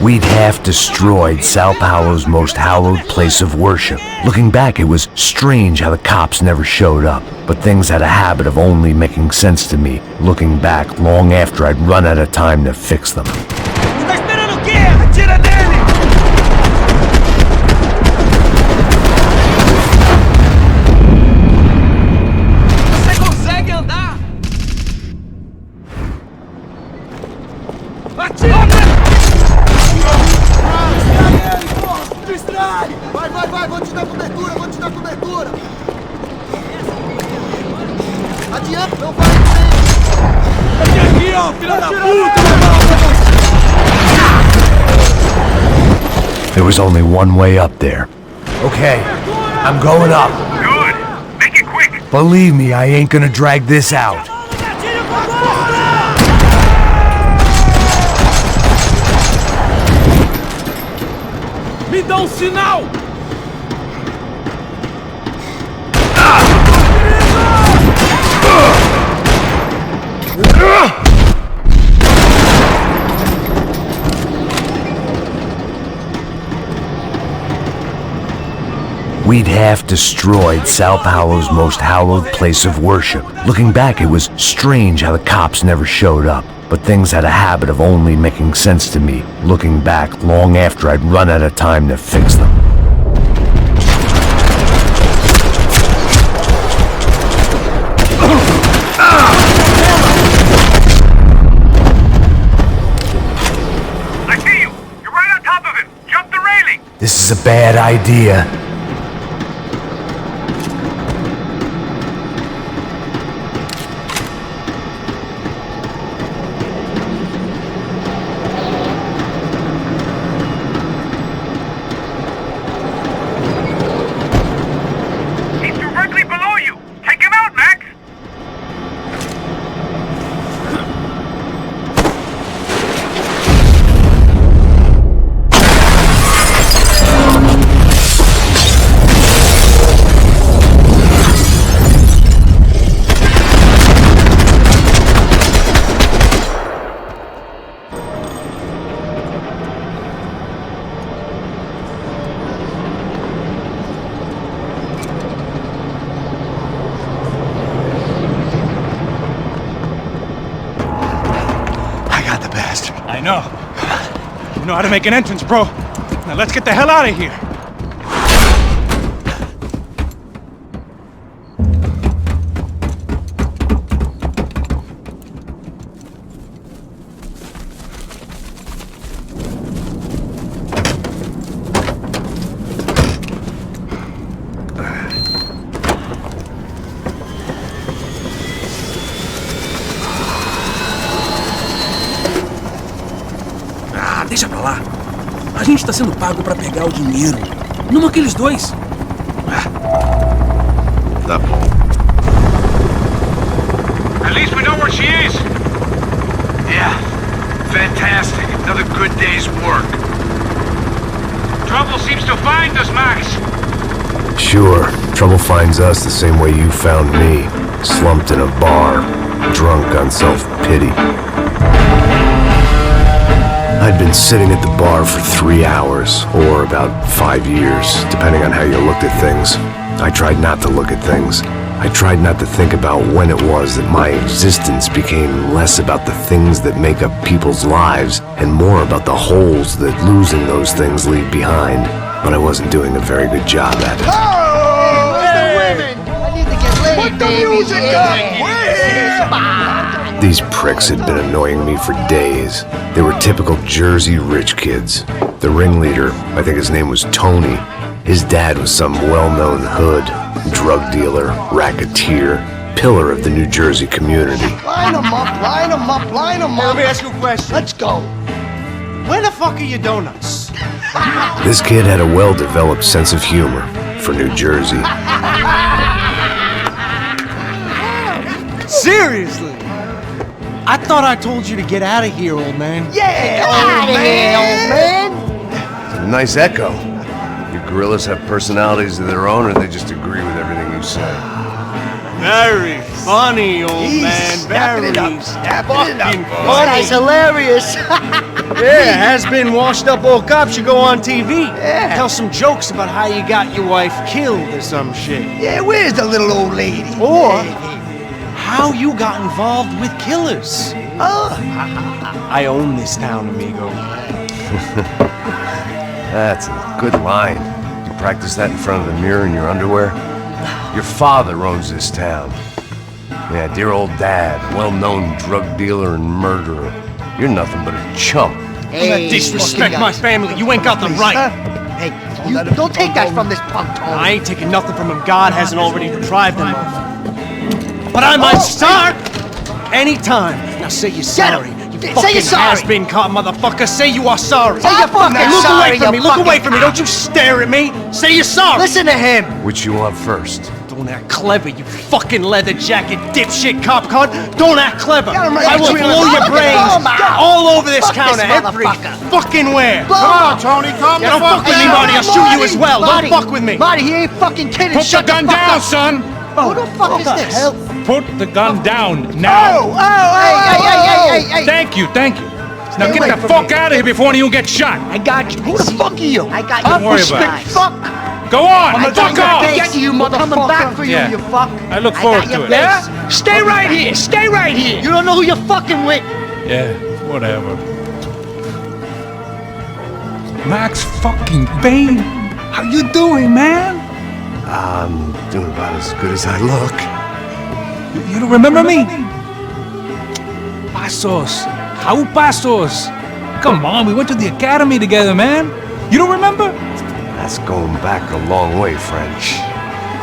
We'd half destroyed Sao Paulo's most hallowed place of worship. Looking back, it was strange how the cops never showed up, but things had a habit of only making sense to me, looking back long after I'd run out of time to fix them. Tá esperando o quê? Atira nele! Você consegue andar? Atira! Vai, vou te dar cobertura, Adianta, não vai! Aqui, ó, filha da puta, There was only one way up there. Okay, I'm going up. Good. Make it quick. Believe me, I ain't gonna drag this out. Me dá sinal! We'd half destroyed Sao Paulo's most hallowed place of worship. Looking back, it was strange how the cops never showed up, but things had a habit of only making sense to me, looking back long after I'd run out of time to fix them. I see you. You're right on top of him. Jump the railing. This is a bad idea. I know. You know how to make an entrance, bro. Now let's get the hell out of here. Deixa pra lá. A gente tá sendo pago pra pegar o dinheiro. Não aqueles dois. Tá bom. At least we know where she is. Yeah. Fantastic. Another good day's work. Trouble seems to find us, Max. Sure, trouble finds us the same way you found me. Slumped in a bar, drunk on self-pity. I'd been sitting at the bar for 3 hours, or about 5 years, depending on how you looked at things. I tried not to look at things. I tried not to think about when it was that my existence became less about the things that make up people's lives, and more about the holes that losing those things leave behind. But I wasn't doing a very good job at it. Oh, the women! I need to get laid, Put the music up! These pricks had been annoying me for days. They were typical Jersey rich kids. The ringleader, I think his name was Tony. His dad was some well-known hood, drug dealer, racketeer, pillar of the New Jersey community. Line them up, line them up, line them up. Let me ask you a question. Let's go. Where the fuck are your donuts? This kid had a well-developed sense of humor for New Jersey. Seriously? I thought I told you to get out of here, old man. Yeah, old man. It's a nice echo. Your gorillas have personalities of their own, or they just agree with everything you say? Very funny, old man. Very Snapping it up. This funny. guy's hilarious. Yeah, has-been washed-up old cop should go on TV. Yeah. Tell some jokes about how you got your wife killed or some shit. Yeah, where's the little old lady? Or how you got involved with killers. I own this town, amigo. That's a good line. You practice that in front of the mirror in your underwear? Your father owns this town. Yeah, dear old dad, well-known drug dealer and murderer. You're nothing but a chump. Hey, disrespect my family. You ain't got the right. Hey, you don't take that from this punk, Tony. I ain't taking nothing from him God hasn't already deprived him of. But I might start anytime. Now say you're sorry. You Say fucking you're sorry. has-been caught, motherfucker. Say you are sorry. Say you're fucking Now look sorry, away from me. you Look away fucking from me. Don't you stare at me. Say you're sorry. Listen to him. Which you want first? Don't act clever, you fucking leather jacket dipshit cop cunt. Don't act clever. Get him right I will between blow the- your Look at brains him. all over this Fuck this counter every motherfucker. fucking where. Come on, Tony, calm Yeah, don't fuck with me, Marty. I'll shoot you as well. Don't fuck with me. Marty, he ain't fucking kidding. Put the Shut gun fuck down, up. son! Who the fuck is this? Hell? Put the gun down now! Hey. Thank you, thank you. Now Stay get away the from fuck me. out of here before you get shot! I got you. Who the fuck are you? I got you. Don't worry about it. Fuck. Go on! I got Fuck your off! base. You motherfucker. I'm coming back for you, Yeah. you fuck. I look got forward your to it. base. Yeah? Stay right here. Stay right here. You don't know who you're fucking with. Yeah, whatever. Max fucking Payne! How you doing, man? I'm doing about as good as I look. You don't remember me? Pasos. How Pasos? Come on, we went to the academy together, man. You don't remember? That's going back a long way, French.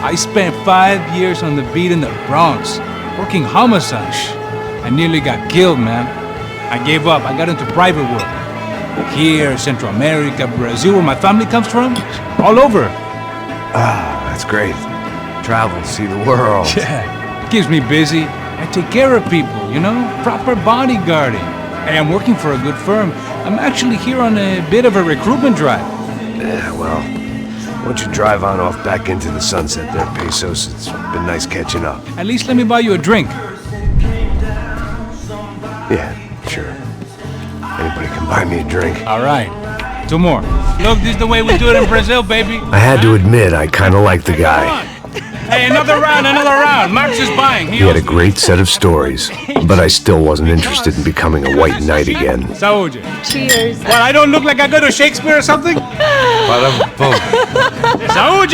I spent 5 years on the beat in the Bronx, working homicide. I nearly got killed, man. I gave up. I got into private work. Here, Central America, Brazil, where my family comes from. All over. Ah, that's great. Travel, see the world. Yeah, it keeps me busy. I take care of people, you know? Proper bodyguarding. Hey, I'm working for a good firm. I'm actually here on a bit of a recruitment drive. Yeah, well, why don't you drive on off back into the sunset there, Pesos? It's been nice catching up. At least let me buy you a drink. Yeah, sure. Anybody can buy me a drink. All right. 2 more. Look, this is the way we do it in Brazil, baby. I had to admit, I kind of liked the guy. Hey, another round, Max is buying. He had a great set of stories, but I still wasn't interested in becoming a white knight again. Saúde. Cheers. What, I don't look like I go to Shakespeare or something? Saúde! Saúde!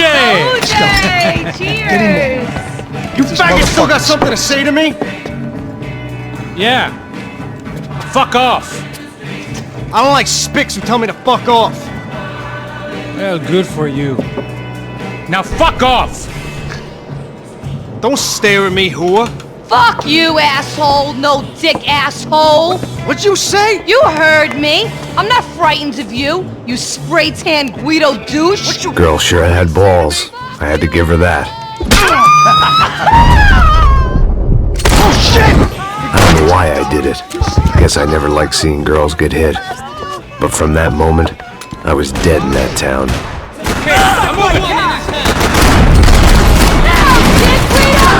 Cheers! You faggot still got something to say to me? Yeah. Fuck off. I don't like spicks who tell me to fuck off. Well, good for you. Now fuck off! Don't stare at me, whore. Fuck you, asshole! No dick asshole! What'd you say? You heard me! I'm not frightened of you, you spray-tan Guido douche! Girl sure had balls. I had to give her that. Oh shit! I don't know why I did it. Guess I never liked seeing girls get hit. But from that moment, I was dead in that town.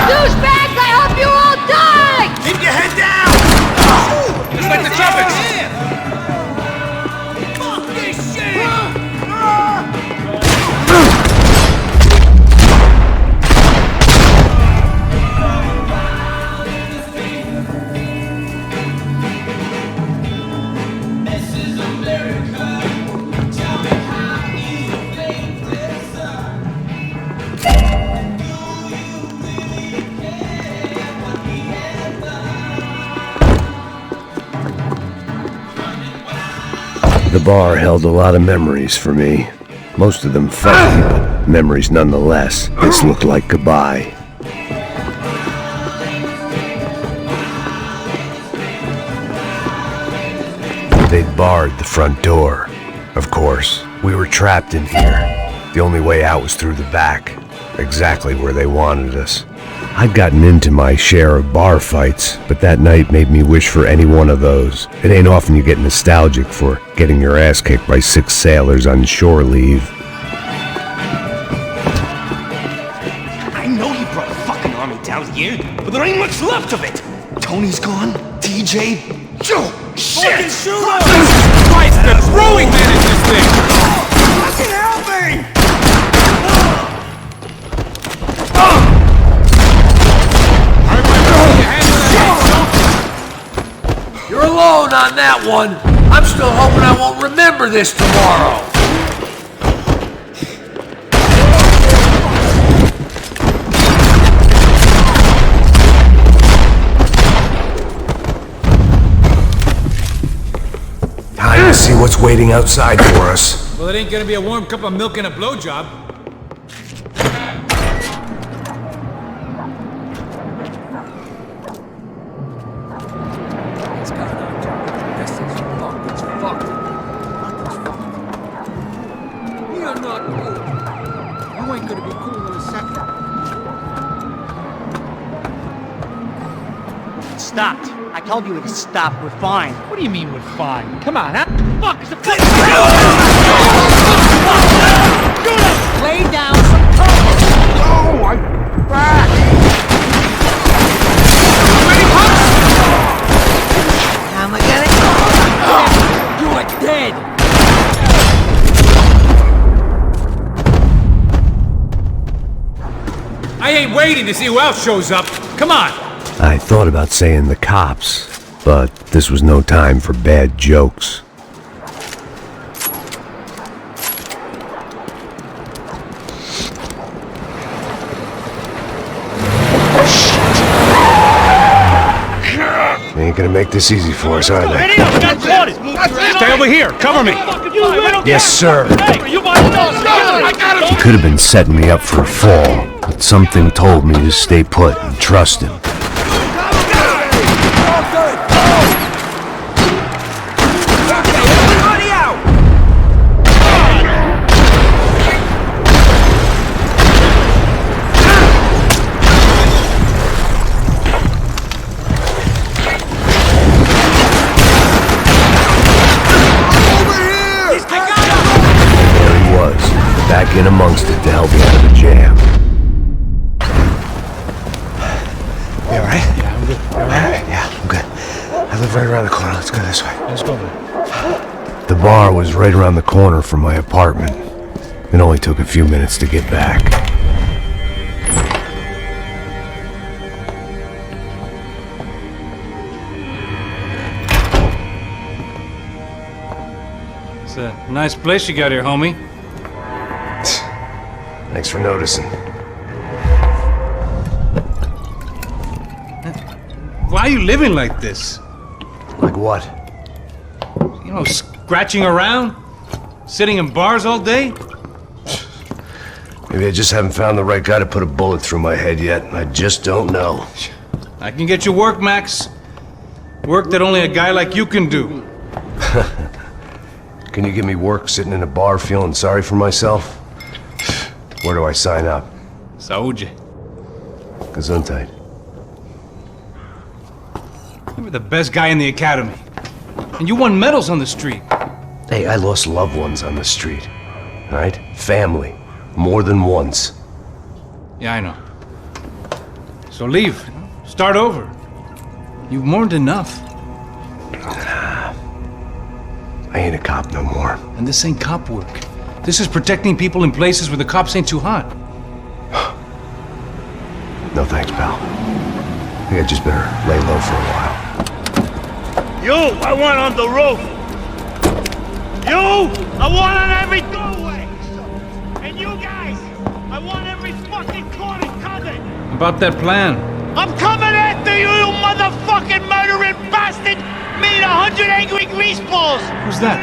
Douchebags, I hope you all die! Keep your head down! Just like the trumpets! Fuck this shit! The bar held a lot of memories for me. Most of them funny, but memories nonetheless. This looked like goodbye. They'd barred the front door. Of course, we were trapped in here. The only way out was through the back, exactly where they wanted us. I'd gotten into my share of bar fights, but that night made me wish for any one of those. It ain't often you get nostalgic for getting your ass kicked by 6 sailors on shore leave. I know you brought a fucking army down here, but there ain't much left of it. Tony's gone, TJ, Joe, shit! Jesus Christ, the throwing man is this thing! Fucking help me! You're alone on that one. I'm still hoping I won't remember this tomorrow. Time to see what's waiting outside for us. Well, it ain't gonna be a warm cup of milk and a blowjob. Stopped. I told you to stop. We're fine. What do you mean we're fine? Come on, huh? Fuck is the fuck? Lay down some cover. Oh my back! Am I getting? You are dead. I ain't waiting to see who else shows up. Come on! I thought about saying the cops, but this was no time for bad jokes. They ain't gonna make this easy for us, are they? Stay over here. Cover me. Yes, sir. You He could have been setting me up for a fall, but something told me to stay put and trust him. Back in amongst it to help me out of the jam. You alright? Yeah, I'm good. Alright, yeah, I'm good. I live right around the corner. Let's go this way. Let's go, man. The bar was right around the corner from my apartment. It only took a few minutes to get back. It's a nice place you got here, homie. Thanks for noticing. Why are you living like this? Like what? You know, scratching around? Sitting in bars all day? Maybe I just haven't found the right guy to put a bullet through my head yet. I just don't know. I can get you work, Max. Work that only a guy like you can do. Can you give me work sitting in a bar feeling sorry for myself? Where do I sign up? Saúde. Gesundheit. You were the best guy in the academy. And you won medals on the street. Hey, I lost loved ones on the street. All right? Family. More than once. Yeah, I know. So leave. Start over. You've mourned enough. I ain't a cop no more. And this ain't cop work. This is protecting people in places where the cops ain't too hot. No thanks, pal. I think I just better lay low for a while. You, I want on the roof. You, I want on every doorway. And you guys, I want every fucking corner covered. About that plan. I'm coming after you, you motherfucking murdering bastard! Me and 100 angry greaseballs! Who's that?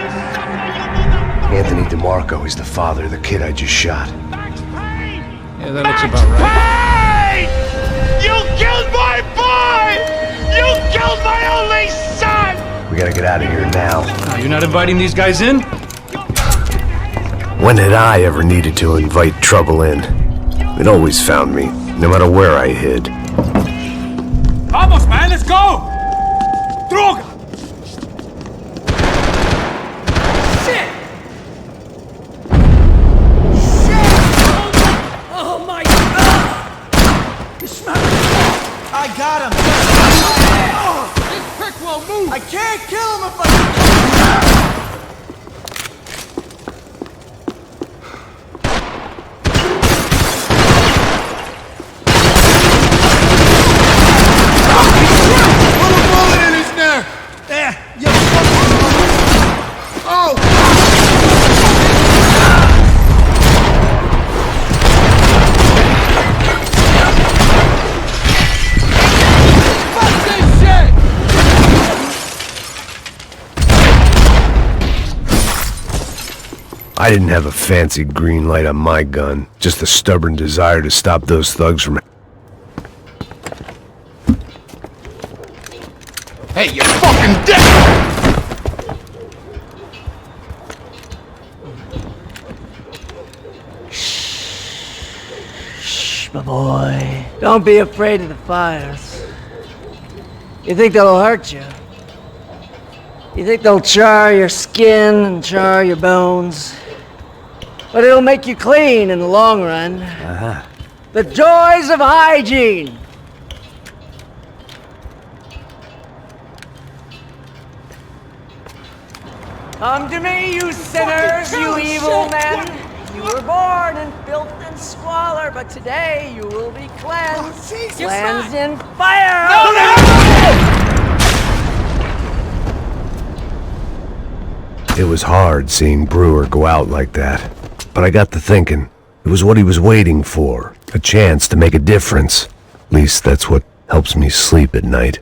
Anthony DeMarco. He's the father of the kid I just shot. Yeah, that looks about right. Payne! You killed my boy! You killed my only son! We gotta get out of here now. Oh, you're not inviting these guys in? When had I ever needed to invite trouble in? It always found me, no matter where I hid. Vamos, man, let's go! Droga! Shit! Oh my God! You smell it? I got him! This prick won't move! I can't kill him if I... I didn't have a fancy green light on my gun, just the stubborn desire to stop those thugs from... Hey, you fucking dick! Shh, my boy. Don't be afraid of the fires. You think they'll hurt you? You think they'll char your skin and char your bones? But it'll make you clean in the long run. The joys of hygiene! Come to me, you sinners, you evil men! You were born in filth and squalor, but today you will be cleansed. Cleansed in fire! It was hard seeing Brewer go out like that. But I got to thinking, it was what he was waiting for. A chance to make a difference. At least that's what helps me sleep at night.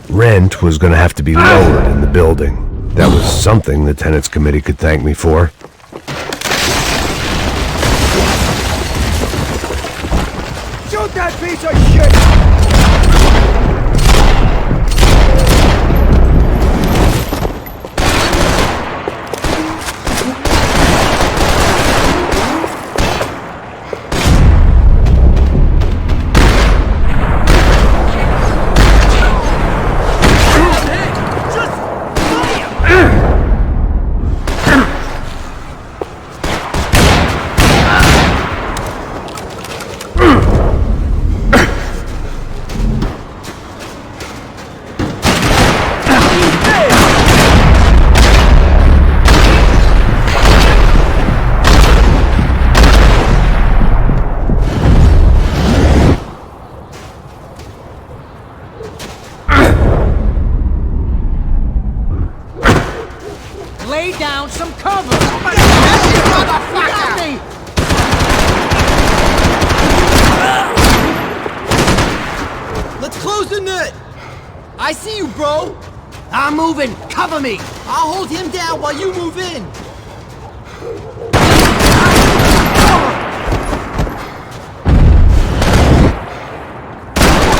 Rent was gonna have to be lowered in the building. That was something the tenants committee could thank me for. Shoot that piece of shit! found some cover! Let's close the net! I see you, bro! I'm moving! Cover me! I'll hold him down while you move in!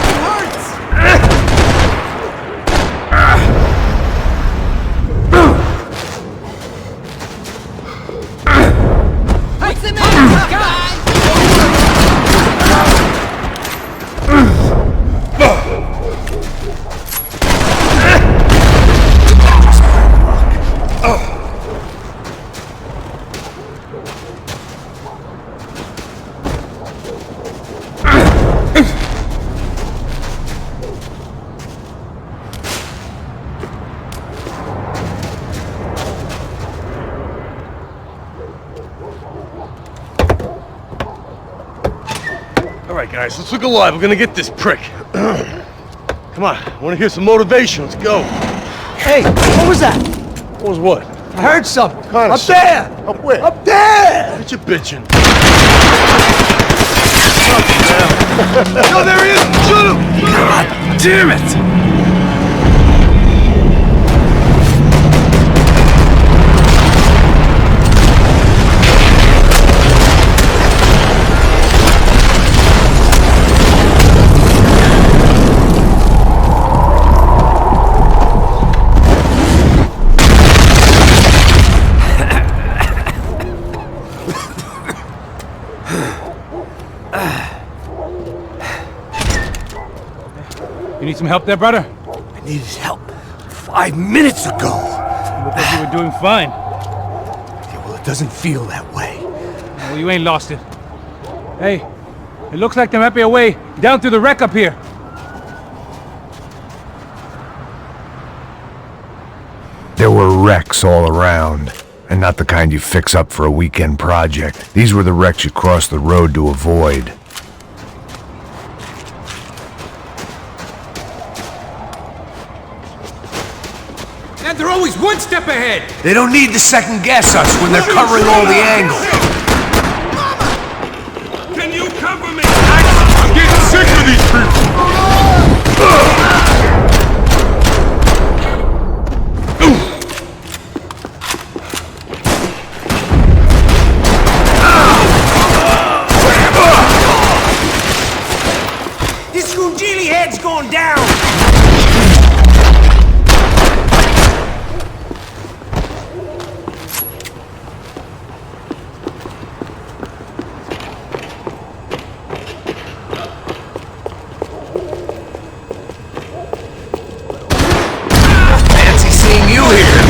It hurts! What's the matter, tough guy? Alright guys, let's look alive. We're gonna get this prick. Come on, I wanna hear some motivation. Let's go. Hey, what was that? What was what? I heard something. Kind of Up there! Up where? Up there! What you bitching? No, there he is! Shoot him! God damn it! You need some help there, brother? I needed help 5 minutes ago. You look like you were doing fine. Yeah, well, it doesn't feel that way. Well, you ain't lost it. Hey, it looks like there might be a way down through the wreck up here. There were wrecks all around, and not the kind you fix up for a weekend project. These were the wrecks you cross the road to avoid. And they're always one step ahead! They don't need to second guess us when they're covering all the angles. Can you cover me? I'm getting sick of these people! This Gungili head's going down! Fancy seeing you here.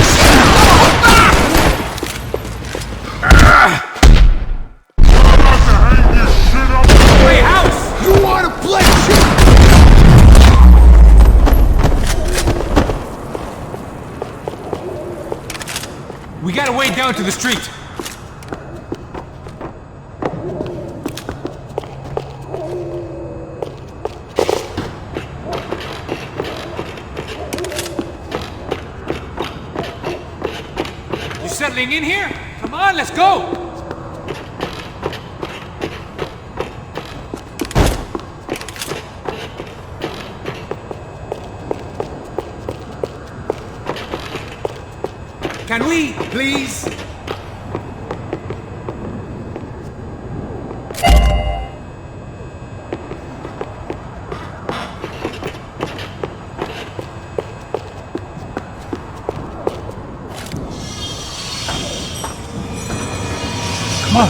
Hey, House! You wanna play shit? We got a way down to the street. You settling in here? Come on, let's go! Can we, please? Come on.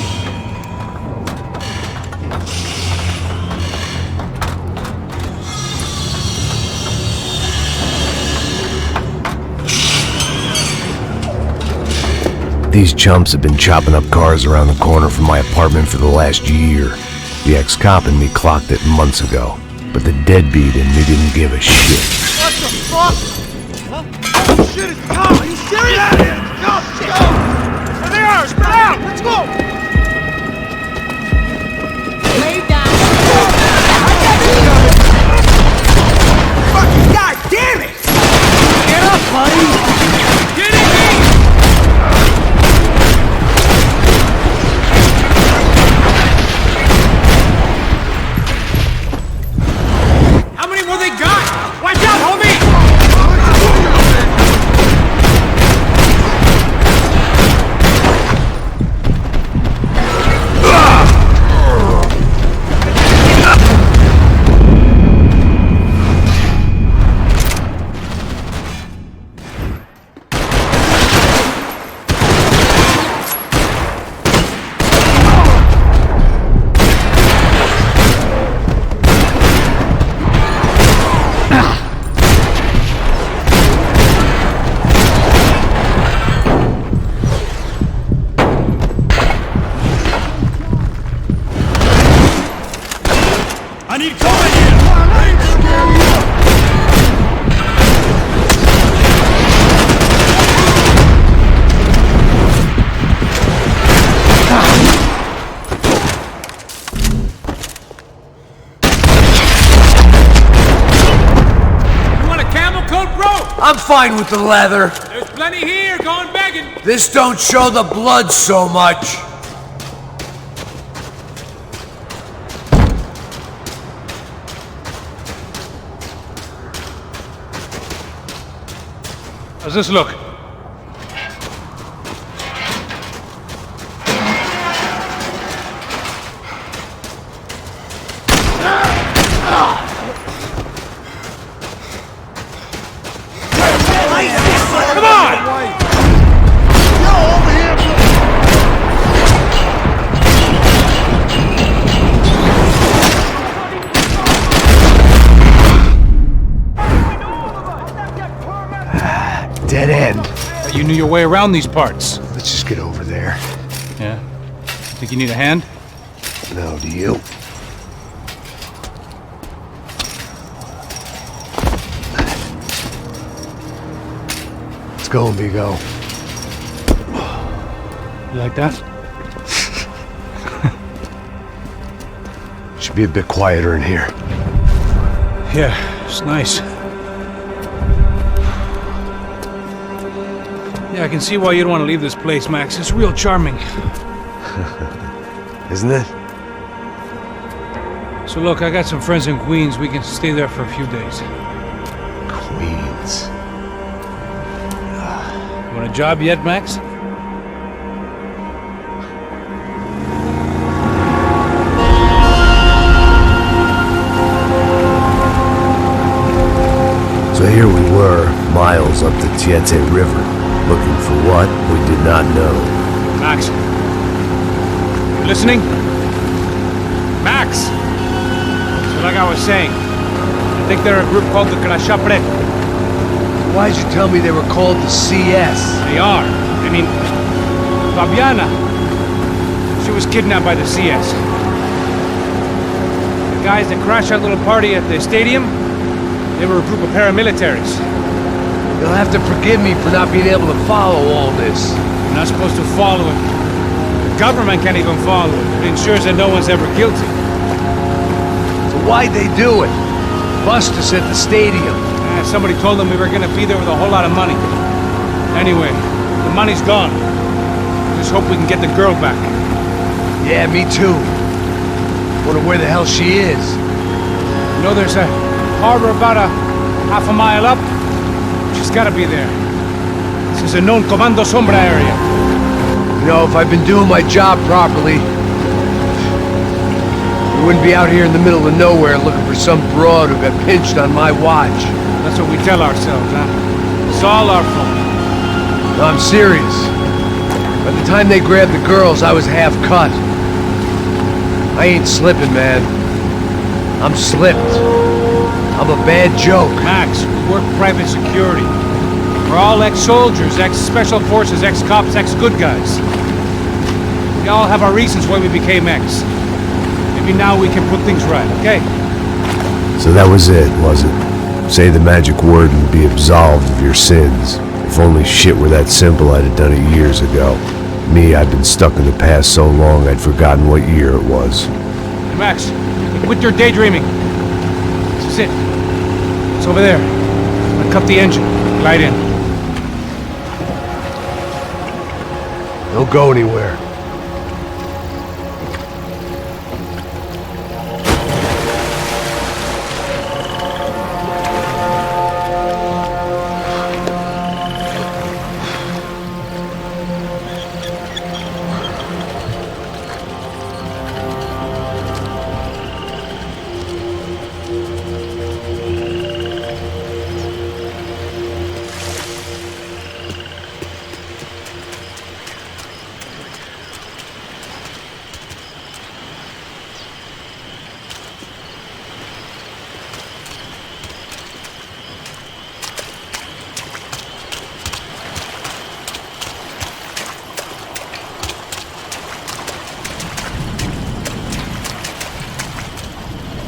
These chumps have been chopping up cars around the corner from my apartment for the last year. The ex-cop in me clocked it months ago, but the deadbeat in me didn't give a shit. What the fuck? Huh? Oh shit, it's Tom! Are you serious? Get out of here! Go! Go! There they are! Spread out! Let's go! Lay down. Fucking god damn it! Get up, buddy! Get in! fine with the leather. There's plenty here, going begging. This don't show the blood so much. How's this look? Come on! Dead end. You knew your way around these parts. Let's just get over there. Yeah? Think you need a hand? No, do you? Let's go, amigo. You like that? Should be a bit quieter in here. Yeah, it's nice. Yeah, I can see why you'd want to leave this place, Max. It's real charming. Isn't it? So look, I got some friends in Queens. We can stay there for a few days. Queens. You want a job yet, Max? So here we were, miles up the Tiete River, looking for what we did not know. Max. You listening? Max! So like I was saying, I think they're a group called the Crashapre. Why'd you tell me they were called the CS? They are. I mean, Fabiana, she was kidnapped by the CS. The guys that crashed that little party at the stadium, they were a group of paramilitaries. You'll have to forgive me for not being able to follow all this. You're not supposed to follow it. The government can't even follow it. It ensures that no one's ever guilty. So why'd they do it? Bust us at the stadium. Somebody told them we were gonna be there with a whole lot of money. Anyway, the money's gone. Just hope we can get the girl back. Yeah, me too. Wonder where the hell she is. You know, there's a harbor about a half a mile up. She's gotta be there. This is a known Comando Sombra area. You know, if I'd been doing my job properly, we wouldn't be out here in the middle of nowhere looking for some broad who got pinched on my watch. That's what we tell ourselves, huh? It's all our fault. No, I'm serious. By the time they grabbed the girls, I was half cut. I ain't slipping, man. I'm slipped. I'm a bad joke. Max, we work private security. We're all ex-soldiers, ex-special forces, ex-cops, ex-good guys. We all have our reasons why we became ex. Maybe now we can put things right, okay? So that was it, was it? Say the magic word and be absolved of your sins. If only shit were that simple, I'd have done it years ago. Me, I've been stuck in the past so long I'd forgotten what year it was. Hey, Max, quit your daydreaming. This is it. It's over there. I'm gonna cut the engine. Glide in. Don't go anywhere.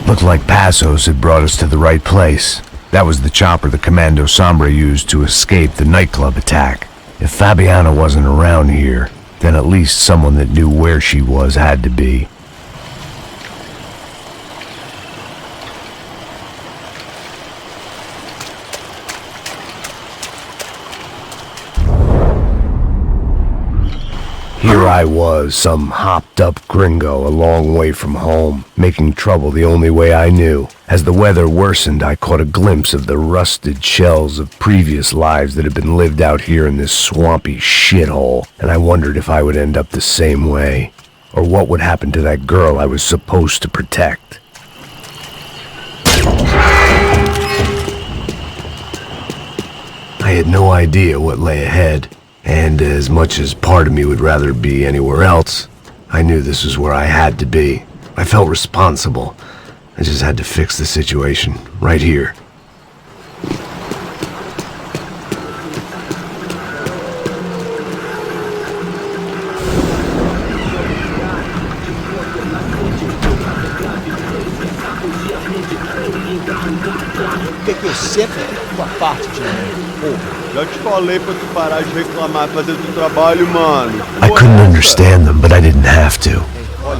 Looked like Passos had brought us to the right place. That was the chopper the Comando Sombra used to escape the nightclub attack. If Fabiana wasn't around here, then at least someone that knew where she was had to be. Here I was, some hopped-up gringo a long way from home, making trouble the only way I knew. As the weather worsened, I caught a glimpse of the rusted shells of previous lives that had been lived out here in this swampy shithole, and I wondered if I would end up the same way, or what would happen to that girl I was supposed to protect. I had no idea what lay ahead. And as much as part of me would rather be anywhere else, I knew this was where I had to be. I felt responsible. I just had to fix the situation, right here. Que eu sempre com a parte de mim, porra. Já te falei pra tu parar de reclamar e fazer o teu trabalho, mano. I couldn't understand them, but I didn't have to.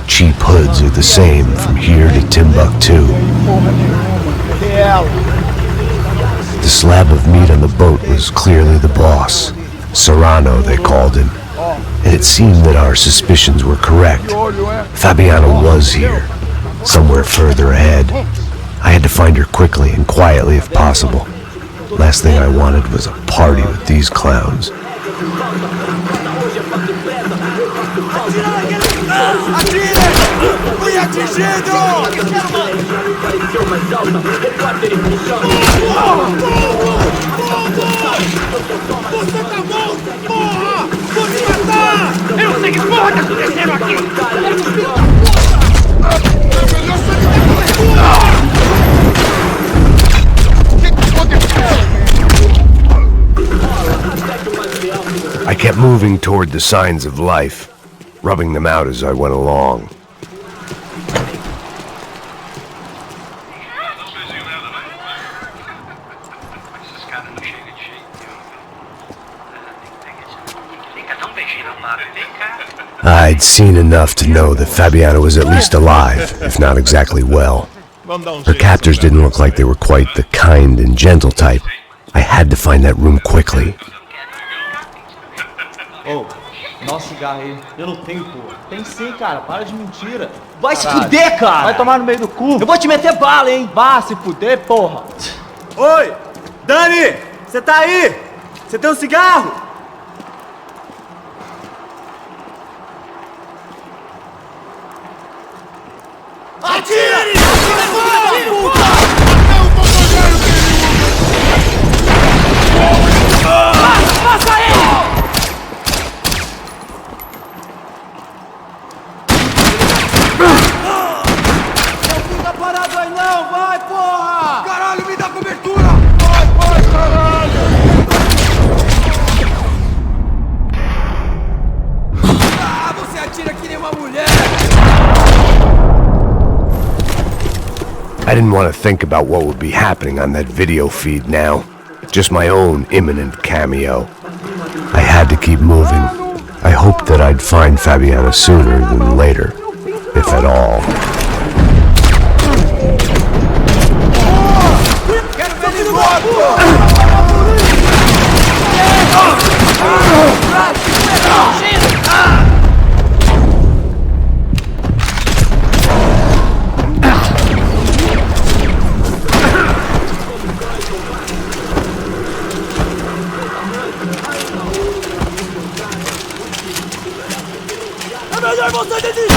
Cheap hoods are the same from here to Timbuktu. The slab of meat on the boat was clearly the boss. Serrano, they called him. And it seemed that our suspicions were correct. Fabiana was here, somewhere further ahead. I had to find her quickly and quietly if possible. Last thing I wanted was a party with these clowns. Eu não sei que porra tá acontecendo aqui! I kept moving toward the signs of life, rubbing them out as I went along. I'd seen enough to know that Fabiana was at least alive, if not exactly well. Her captors didn't look like they were quite the kind and gentle type. I had to find that room quickly. Oh, nossa cigarro aí. Eu não tenho, pô. Tem sim, cara. Para de mentira. Vai se fuder, cara! Vai tomar no meio do cu. Eu vou te meter bala, hein? Vá se fuder, porra. Oi! Dani! Você tá aí? Você tem um cigarro? Atire! Passa ele! Não fica parado aí não, vai, porra! Caralho, me dá cobertura! Vai, caralho! Ah, você atira que nem uma mulher! I didn't want to think about what would be happening on that video feed now. Just my own imminent cameo. I had to keep moving. I hoped that I'd find Fabiana sooner than later, if at all. melhor você desistir!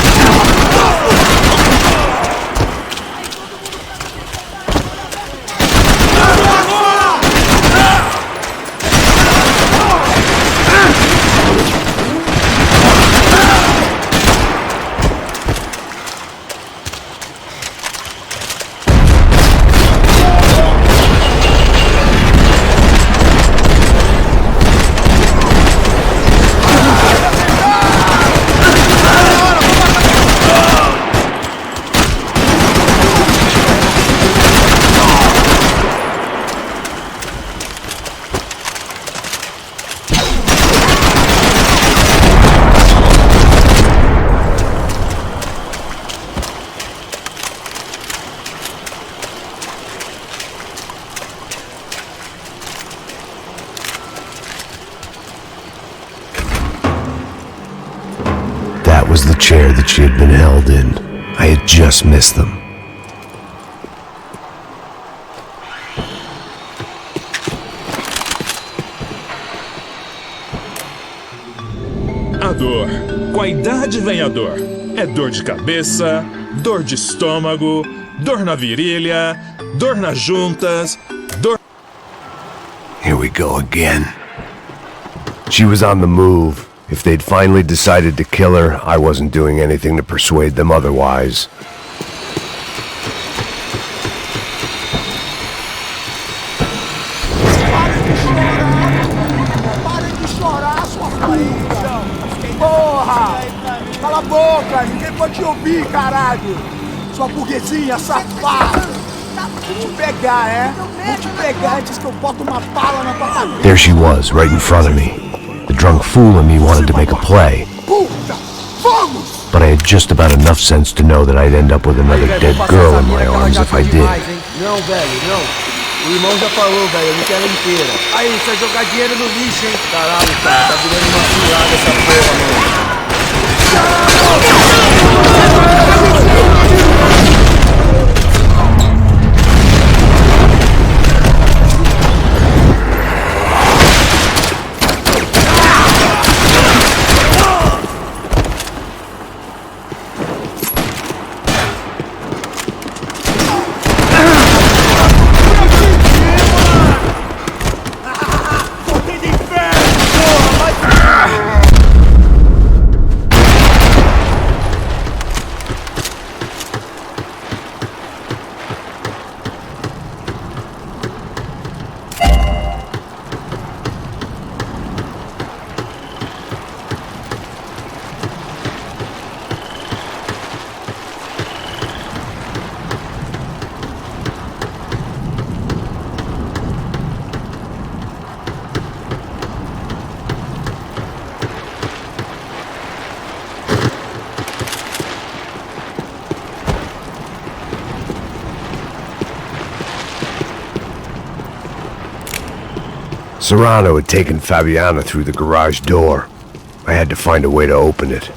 was the chair that she had been held in. I had just missed them. A dor. Com a idade vem a dor. É dor de cabeça, dor de estômago, dor na virilha, dor nas juntas, dor... Here we go again. She was on the move. If they'd finally decided to kill her, I wasn't doing anything to persuade them otherwise. Parem de chorar, sua farinha! Porra! Cala a boca! Ninguém pode te ouvir, caralho! Sua burguesinha safada! Vou te pegar, é? Vou te pegar antes que eu boto uma bala na tua cabeça! There she was, right in front of me. The drunk fool in me wanted to make a play. Puta! Vamos! But I had just about enough sense to know that I'd end up with another dead girl in my arms if I did. Não, velho, não. O irmão já falou, velho, eu não quero inteira. Aí, você vai jogar dinheiro no lixo, hein? Caralho, cara, tá virando uma cilada essa porra, mano. Serrano had taken Fabiana through the garage door. I had to find a way to open it.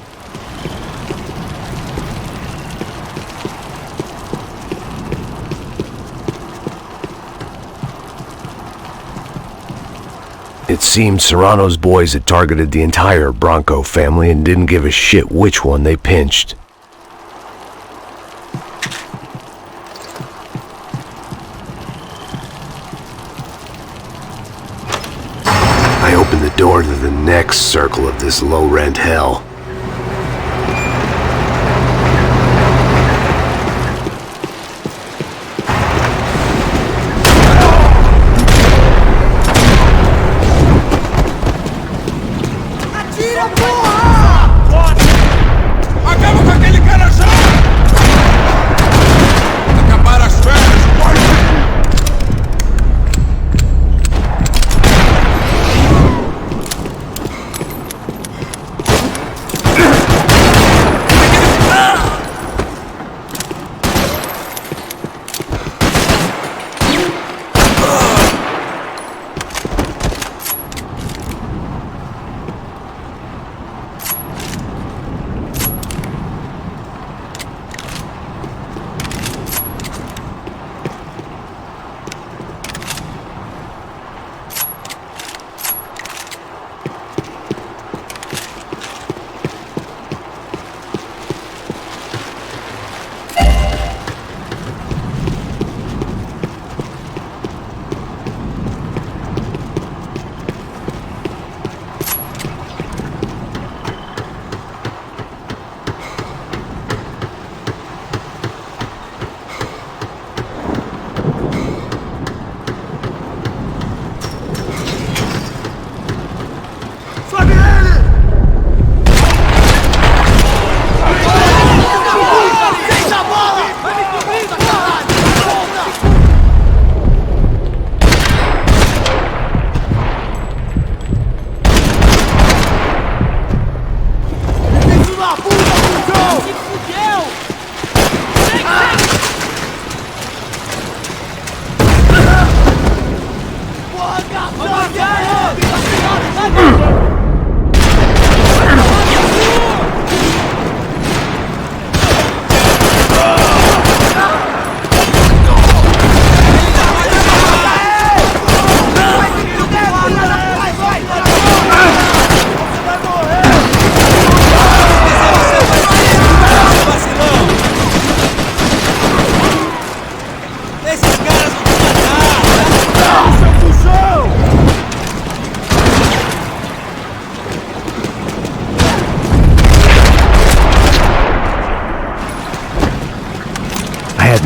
It seemed Serrano's boys had targeted the entire Bronco family and didn't give a shit which one they pinched. I opened the door to the next circle of this low-rent hell. Atira, porra! Acaba com aquele cara já! Acabar as férias, pode!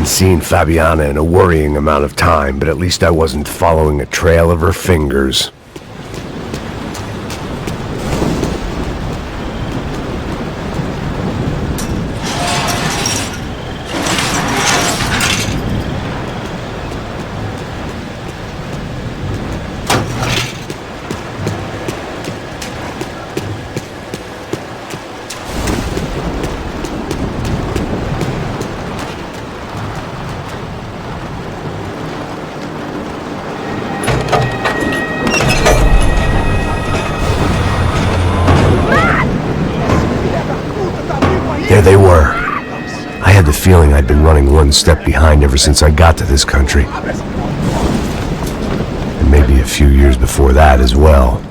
Hadn't seen Fabiana in a worrying amount of time, but at least I wasn't following a trail of her fingers. There they were. I had the feeling I'd been running one step behind ever since I got to this country. And maybe a few years before that as well.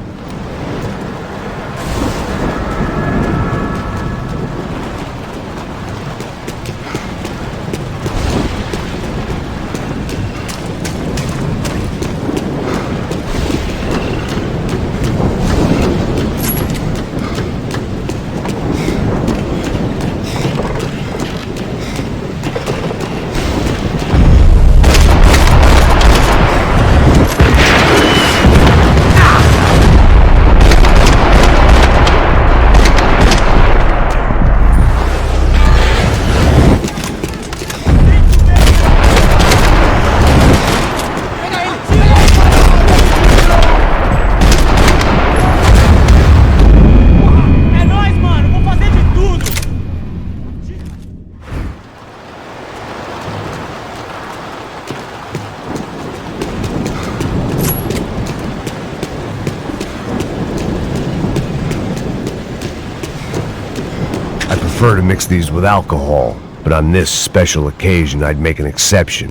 I prefer to mix these with alcohol, but on this special occasion I'd make an exception.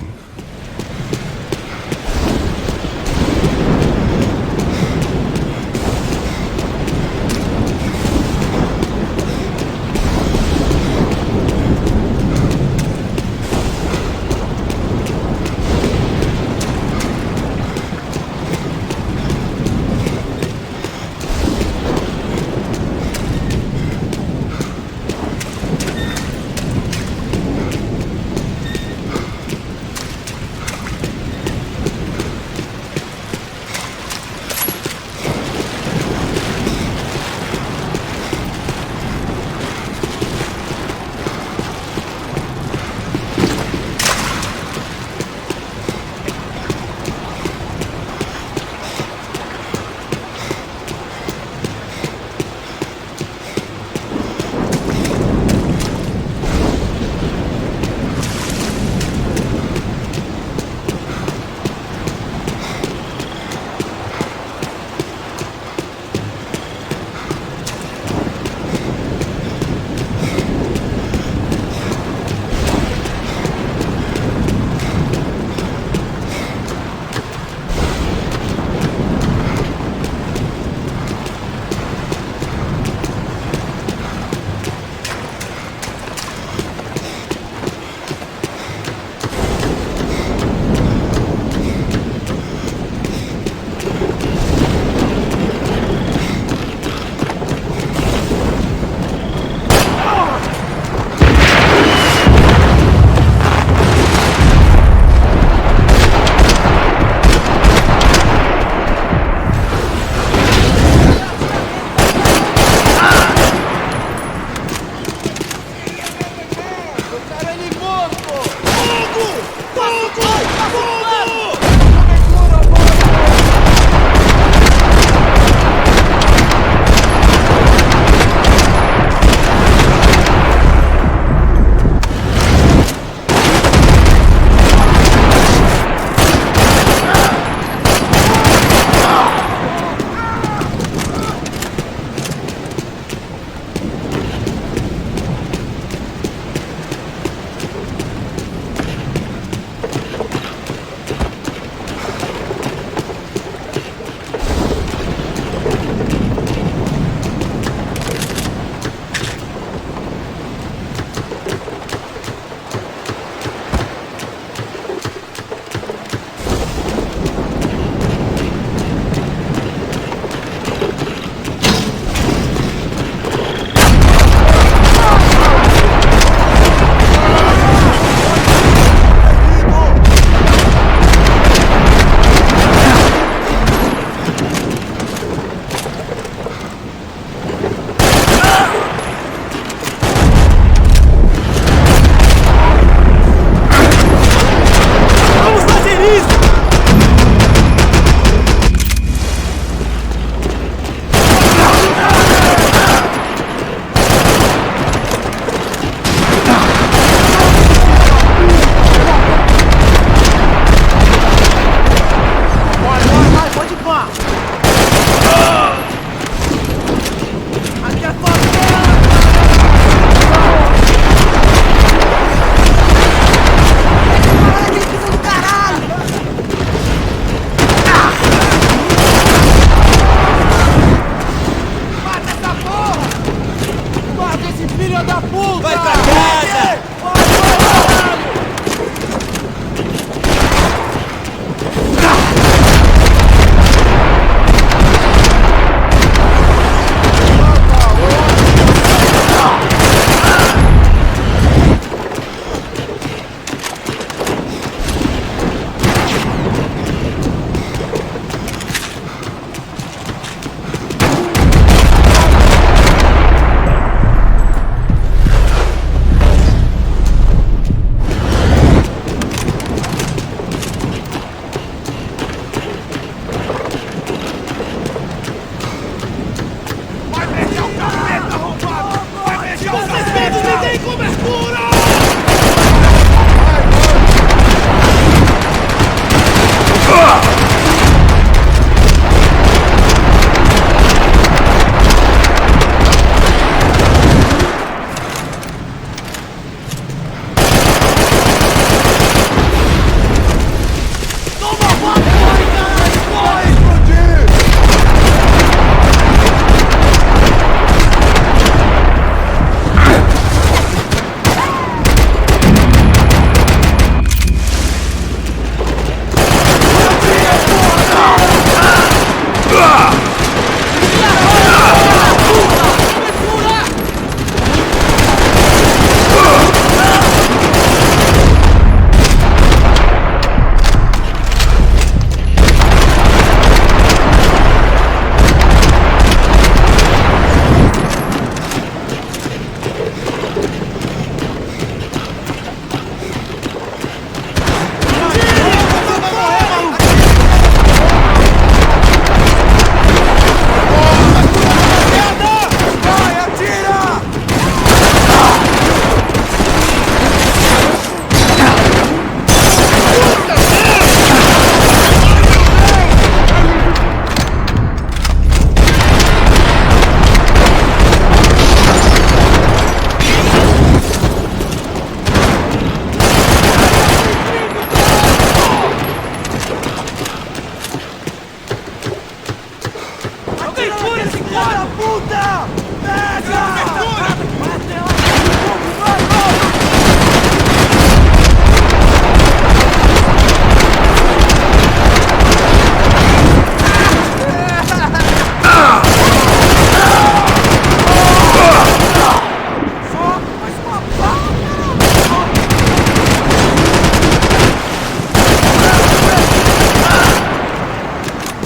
Bora, puta! Pega!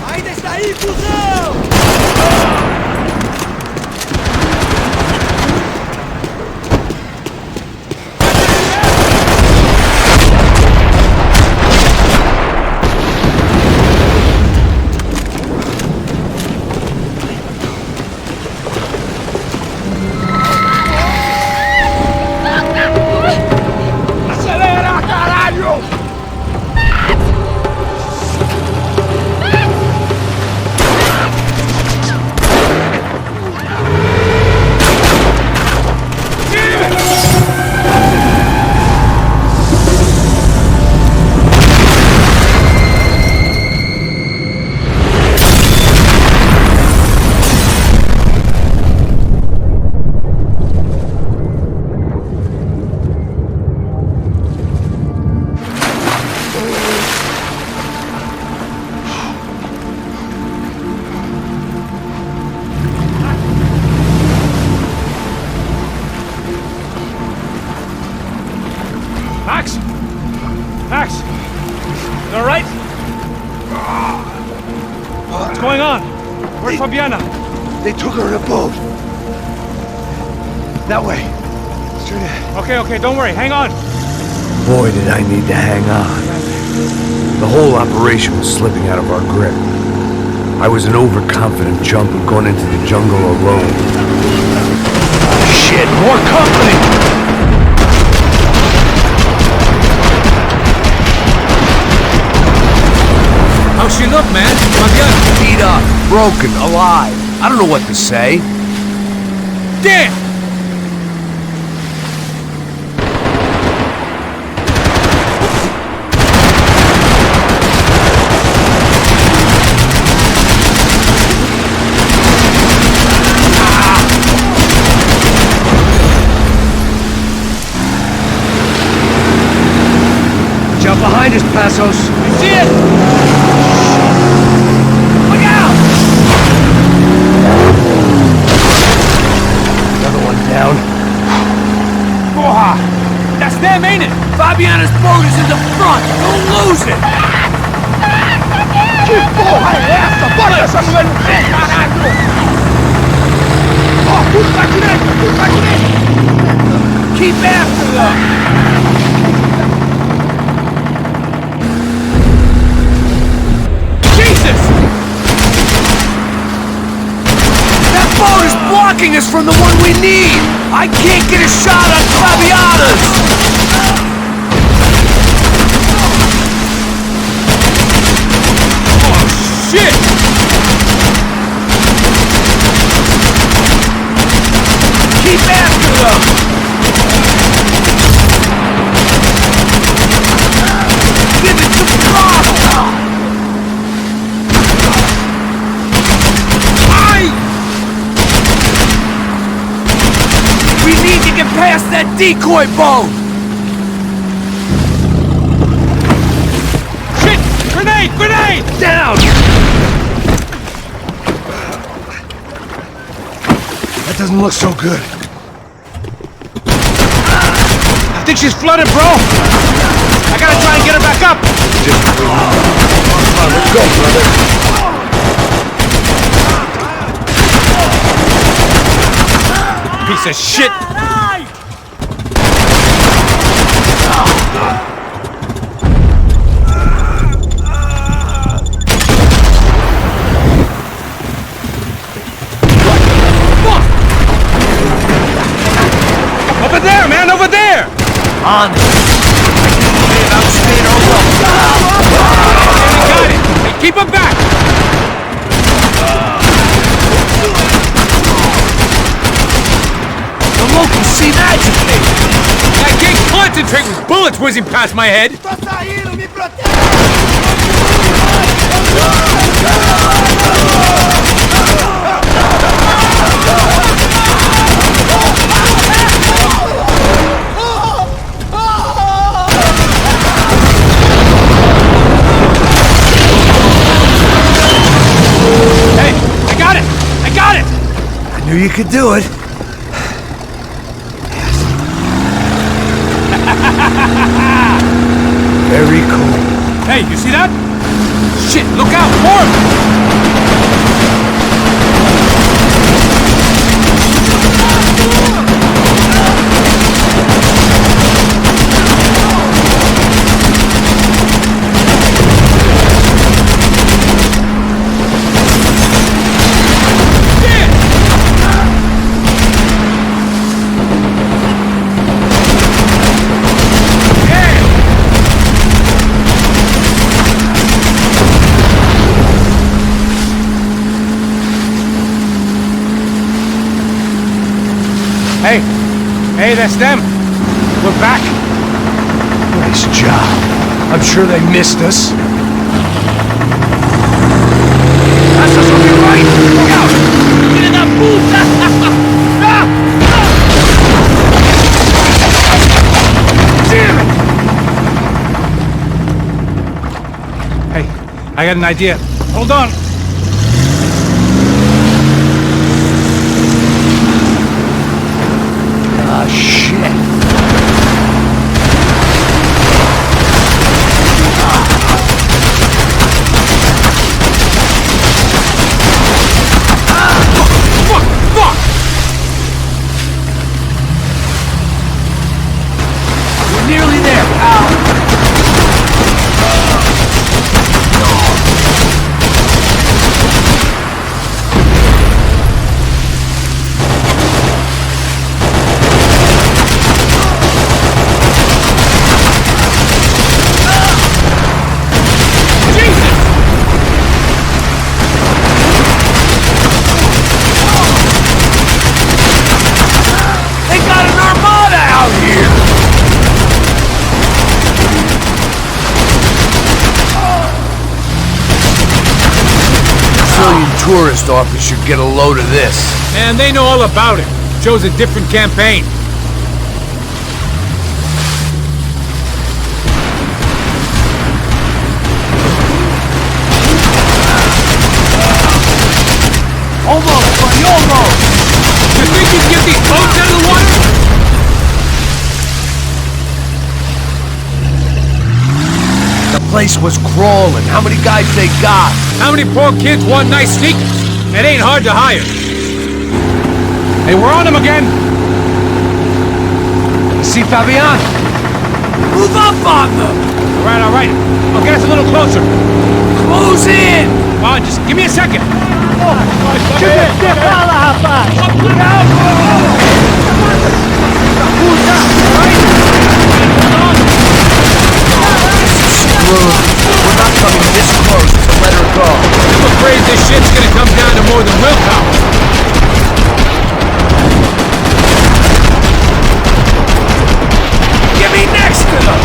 Ainda está aí, cuzão! Acelera, caralho! Max? Max? You all right? What's going on? Where's Fabiana? They took her in a boat. That way. Straight ahead. Okay, don't worry. Hang on. Boy, did I need to hang on. The whole operation was slipping out of our grip. I was an overconfident chump who'd gone into the jungle alone. Shit, more company! How's she look, man? Fabiana? Beat up, broken, alive. I don't know what to say. Damn! Jump behind us, Passos. I see it! Look out! Another one down. Porra! That's them, ain't it? Fabiana's boat is in the front! Don't lose it! Que porra é essa? Bora essa mulher no pé, caralho! Ó, tudo pra direita, tudo pra direita! Keep after them! Jesus! That boat is blocking us from the one we need! I can't get a shot on Fabiana's! Oh, shit! Keep after them! Give it some throttle! We need to get past that decoy boat! Shit! Grenade! Grenade! Down! That doesn't look so good. I think she's flooded, bro! I gotta try and get her back up! Come on, let's go, brother! Piece of shit! Over there, man! Over there! On! About staying or We got it! Hey, keep him back! The locals seem agitated! I can't concentrate with bullets whizzing past my head! Tô saindo, me protege! knew you could do it. Very cool. Hey, you see that? Shit, look out! More! Hey, that's them. We're back. Nice job. I'm sure they missed us. That's us on your right. Look out! Get in that booth! Damn it! Hey, I got an idea. Hold on. Ah, shit. Fuck! We're nearly there. Tourist office should get a load of this. And they know all about it. Chose a different campaign. Almost, buddy, almost! You think you can get these boats out of the water? The place was crawling. How many guys they got? How many poor kids want nice sneakers? It ain't hard to hire. Hey, we're on them again. See Fabian? Move up on them! All right. I'll get us a little closer. Close in! Come on, just give me a second. We're not coming this close to let her go. I'm afraid this shit's gonna come down to more than willpower. Get me next to them!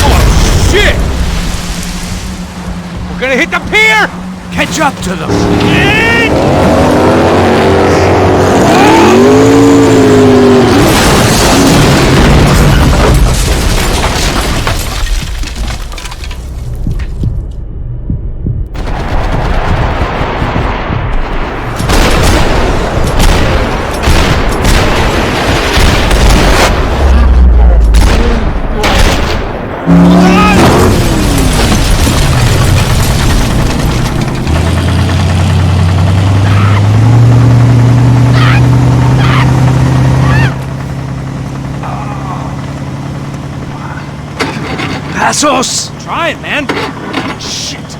Oh, shit! We're gonna hit the pier! Catch up to them! Passos! Try it, man! Shit!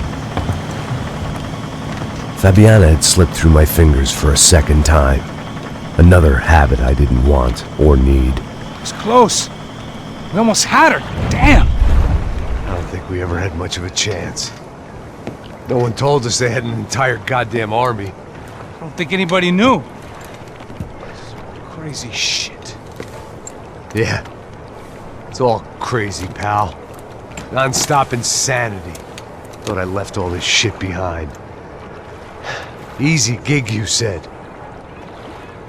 Fabiana had slipped through my fingers for a second time. Another habit I didn't want or need. It's close. We almost had her. Damn! I don't think we ever had much of a chance. No one told us they had an entire goddamn army. I don't think anybody knew. Crazy shit. Yeah. It's all crazy, pal. Non-stop insanity. Thought I left all this shit behind. Easy gig, you said.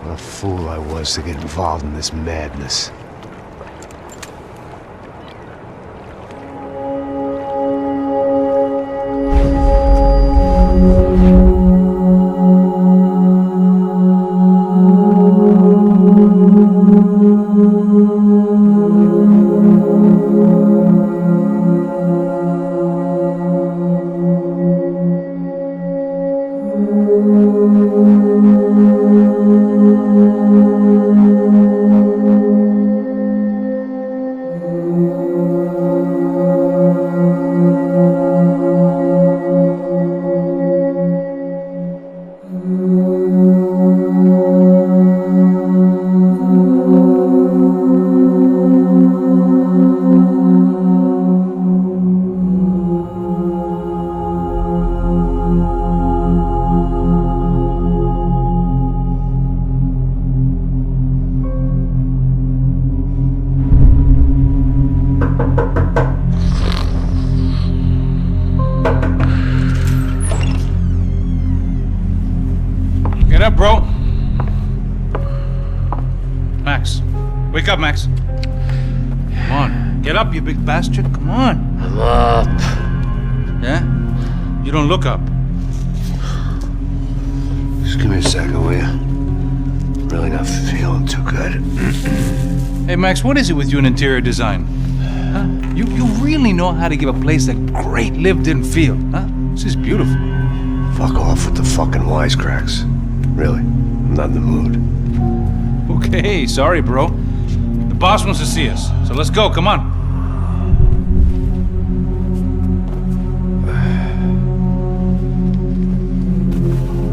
What a fool I was to get involved in this madness. bro. Max. Wake up, Max. Come on. Get up, you big bastard. Come on. I'm up. Yeah? You don't look up. Just give me a second, will you? Really not feeling too good. Hey, Max, what is it with you and interior design? Huh? You really know how to give a place that great lived-in feel, huh? This is beautiful. Fuck off with the fucking wisecracks. Really, I'm not in the mood. Okay, sorry, bro. The boss wants to see us, so let's go, come on.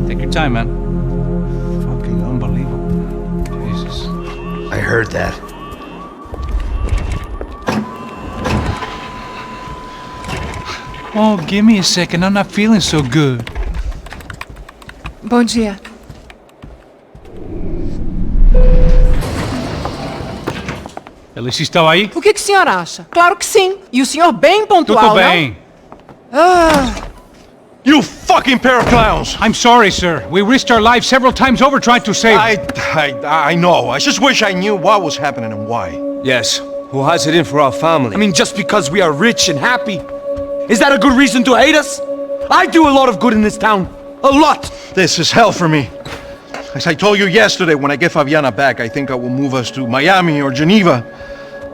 Take your time, man. Fucking unbelievable. Jesus. I heard that. Oh, give me a second. I'm not feeling so good. Bom dia. Alice estava aí? O que o senhor acha? Claro que sim. E o senhor bem pontual, Tudo bem. não? Ah. You fucking pair of clowns! I'm sorry, sir. We risked our lives several times over trying to save... I know. I just wish I knew what was happening and why. Yes, who has it in for our family? I mean, just because we are rich and happy, is that a good reason to hate us? I do a lot of good in this town. A lot! This is hell for me. As I told you yesterday, when I get Fabiana back, I think I will move us to Miami or Geneva.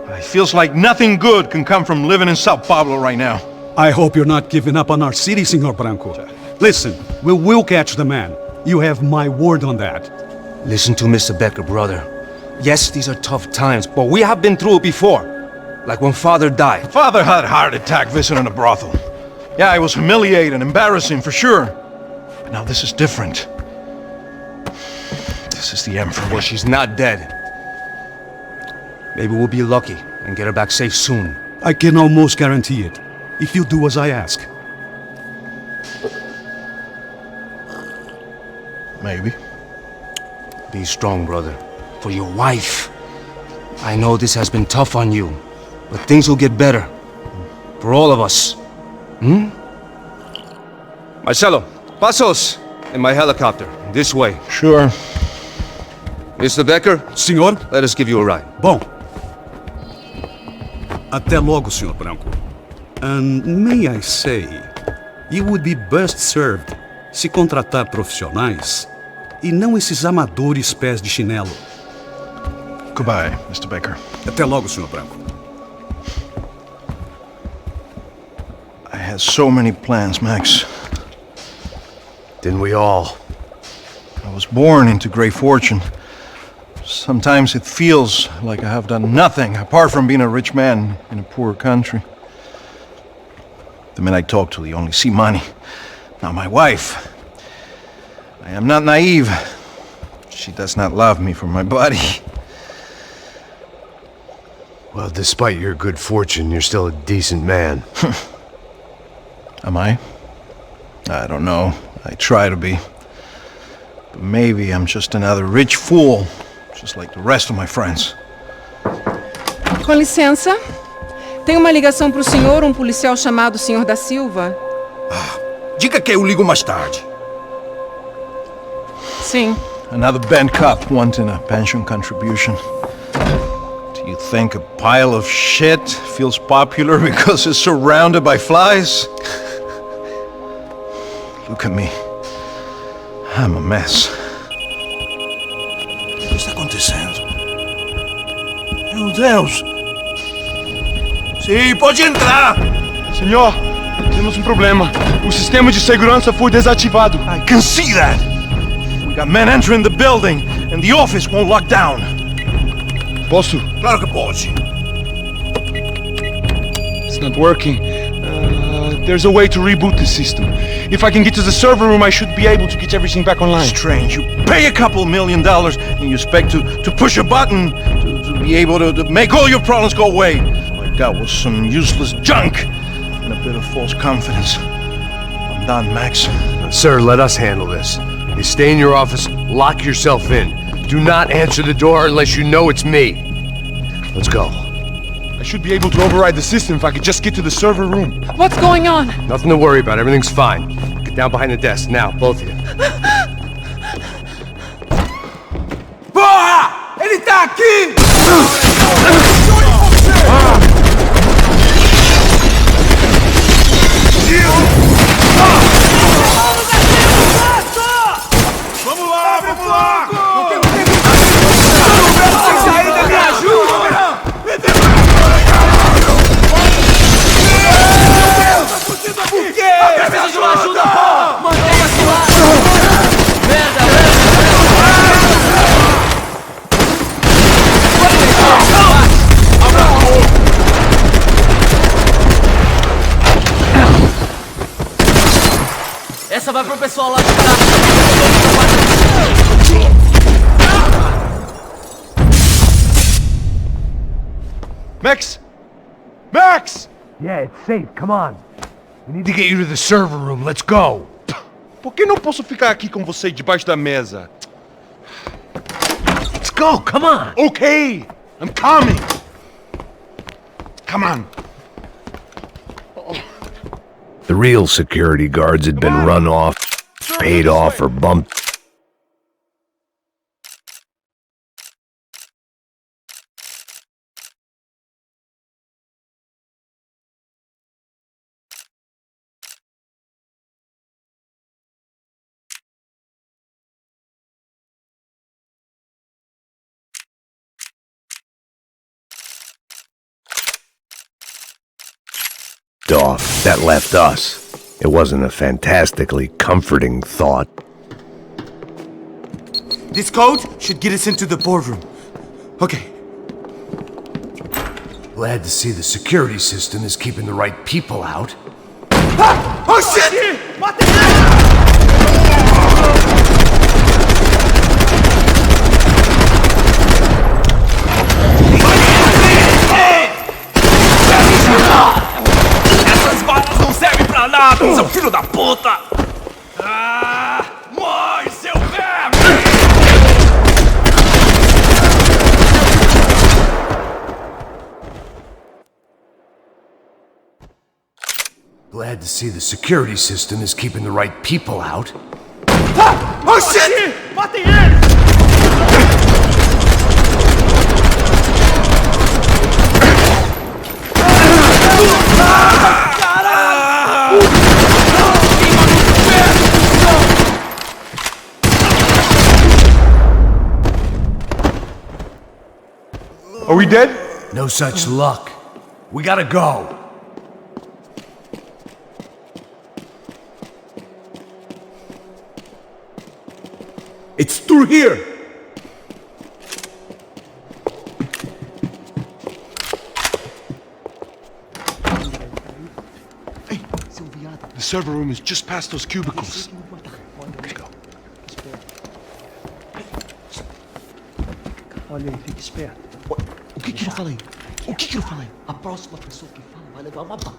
It feels like nothing good can come from living in São Paulo right now. I hope you're not giving up on our city, Senor Branco. Listen, we will catch the man. You have my word on that. Listen to Mr. Becker, brother. Yes, these are tough times, but we have been through it before. Like when Father died. Father had a heart attack visiting a brothel. Yeah, it was humiliating, embarrassing, for sure. But now this is different. This is the end for me. Well, she's not dead. Maybe we'll be lucky and get her back safe soon. I can almost guarantee it, if you do as I ask. Maybe. Be strong, brother. For your wife. I know this has been tough on you, but things will get better. For all of us. Marcelo, pasos in my helicopter. This way. Sure. Mr. Becker? Senhor? Let us give you a ride. Bom. Até logo, Senhor Branco. And may I say, you would be best served se contratar profissionais e não esses amadores pés de chinelo. Goodbye, Mr. Becker. Até logo, Senhor Branco. I had so many plans, Max. Didn't we all? I was born into great fortune. Sometimes it feels like I have done nothing apart from being a rich man in a poor country. The men I talk to, they only see money. Now my wife, I am not naive. She does not love me for my body. Well, despite your good fortune, you're still a decent man. Am I? I don't know. I try to be. But maybe I'm just another rich fool, just like the rest of my friends. Com licença. Tem uma ligação pro senhor, um policial chamado Senhor da Silva. Diga que eu ligo mais tarde. Sim. Another bent cop wanting a pension contribution. Do you think a pile of shit feels popular because it's surrounded by flies? Look at me. I'm a mess. O que está acontecendo? Meu Deus! Sim, pode entrar! Senhor, temos um problema. O sistema de segurança foi desativado. I can see that! We got men entering the building, and the office won't lock down. Posso? Claro que pode. It's not working. There's a way to reboot the system. If I can get to the server room, I should be able to get everything back online. Strange. You pay a couple $1 million and you expect to push a button to be able to make all your problems go away. All I got was some useless junk and a bit of false confidence. I'm done, Max. Sir, let us handle this. You stay in your office, lock yourself in. Do not answer the door unless you know it's me. Let's go. I should be able to override the system if I could just get to the server room. What's going on? Nothing to worry about. Everything's fine. Get down behind the desk. Now, both of you. aqui! Vamos lá, vamos lá! Não tem tempo! Sem saída, me ajuda! Por quê? Preciso de uma ajuda, pô! Mantenha-se lá! Merda, essa vai pro pessoal lá de cá. Max! Max! Yeah, it's safe. Come on. We need to get you to the server room. Let's go. Por que não posso ficar aqui com você debaixo da mesa? Let's go. Come on. Okay, I'm coming. Come on. The real security guards had been run off, paid off, or bumped. Off. That left us. It wasn't a fantastically comforting thought. This code should get us into the boardroom. Okay. Glad to see the security system is keeping the right people out. Ah! Oh shit! Essas balas não servem pra nada, seu filho da puta! Ah, morre, seu verme! Glad to see the security system is keeping the right people out. Ah! Oh shit! Matem ele! Are we dead? No such luck. We gotta go. It's through here! Hey, the server room is just past those cubicles. Let's go. Olha aí, fica esperto. O que eu falei? O que eu falei? A próxima pessoa que fala vai levar uma bala.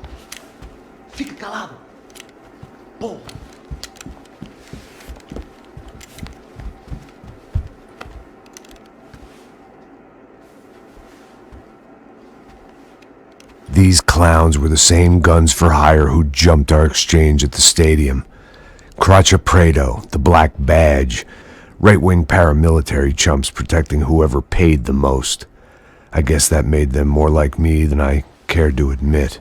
Fica calado. Porra. These clowns were the same guns for hire who jumped our exchange at the stadium. Crotcha Prado, the Black Badge, right-wing paramilitary chumps protecting whoever paid the most. I guess that made them more like me than I cared to admit.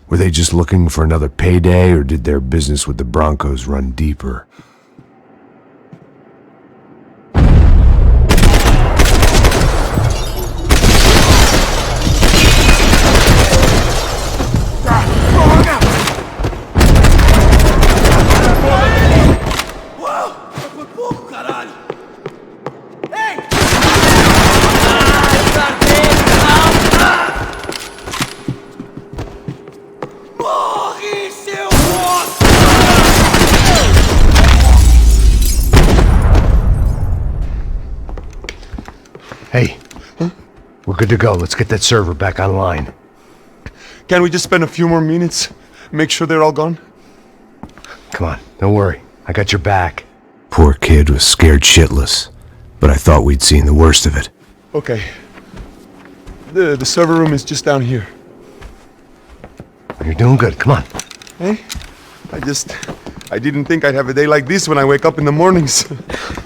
Were they just looking for another payday, or did their business with the Broncos run deeper? Hey, we're good to go. Let's get that server back online. Can't we just spend a few more minutes? Make sure they're all gone? Come on, don't worry. I got your back. Poor kid was scared shitless, but I thought we'd seen the worst of it. Okay. The server room is just down here. You're doing good. Come on. Hey, I didn't think I'd have a day like this when I wake up in the mornings.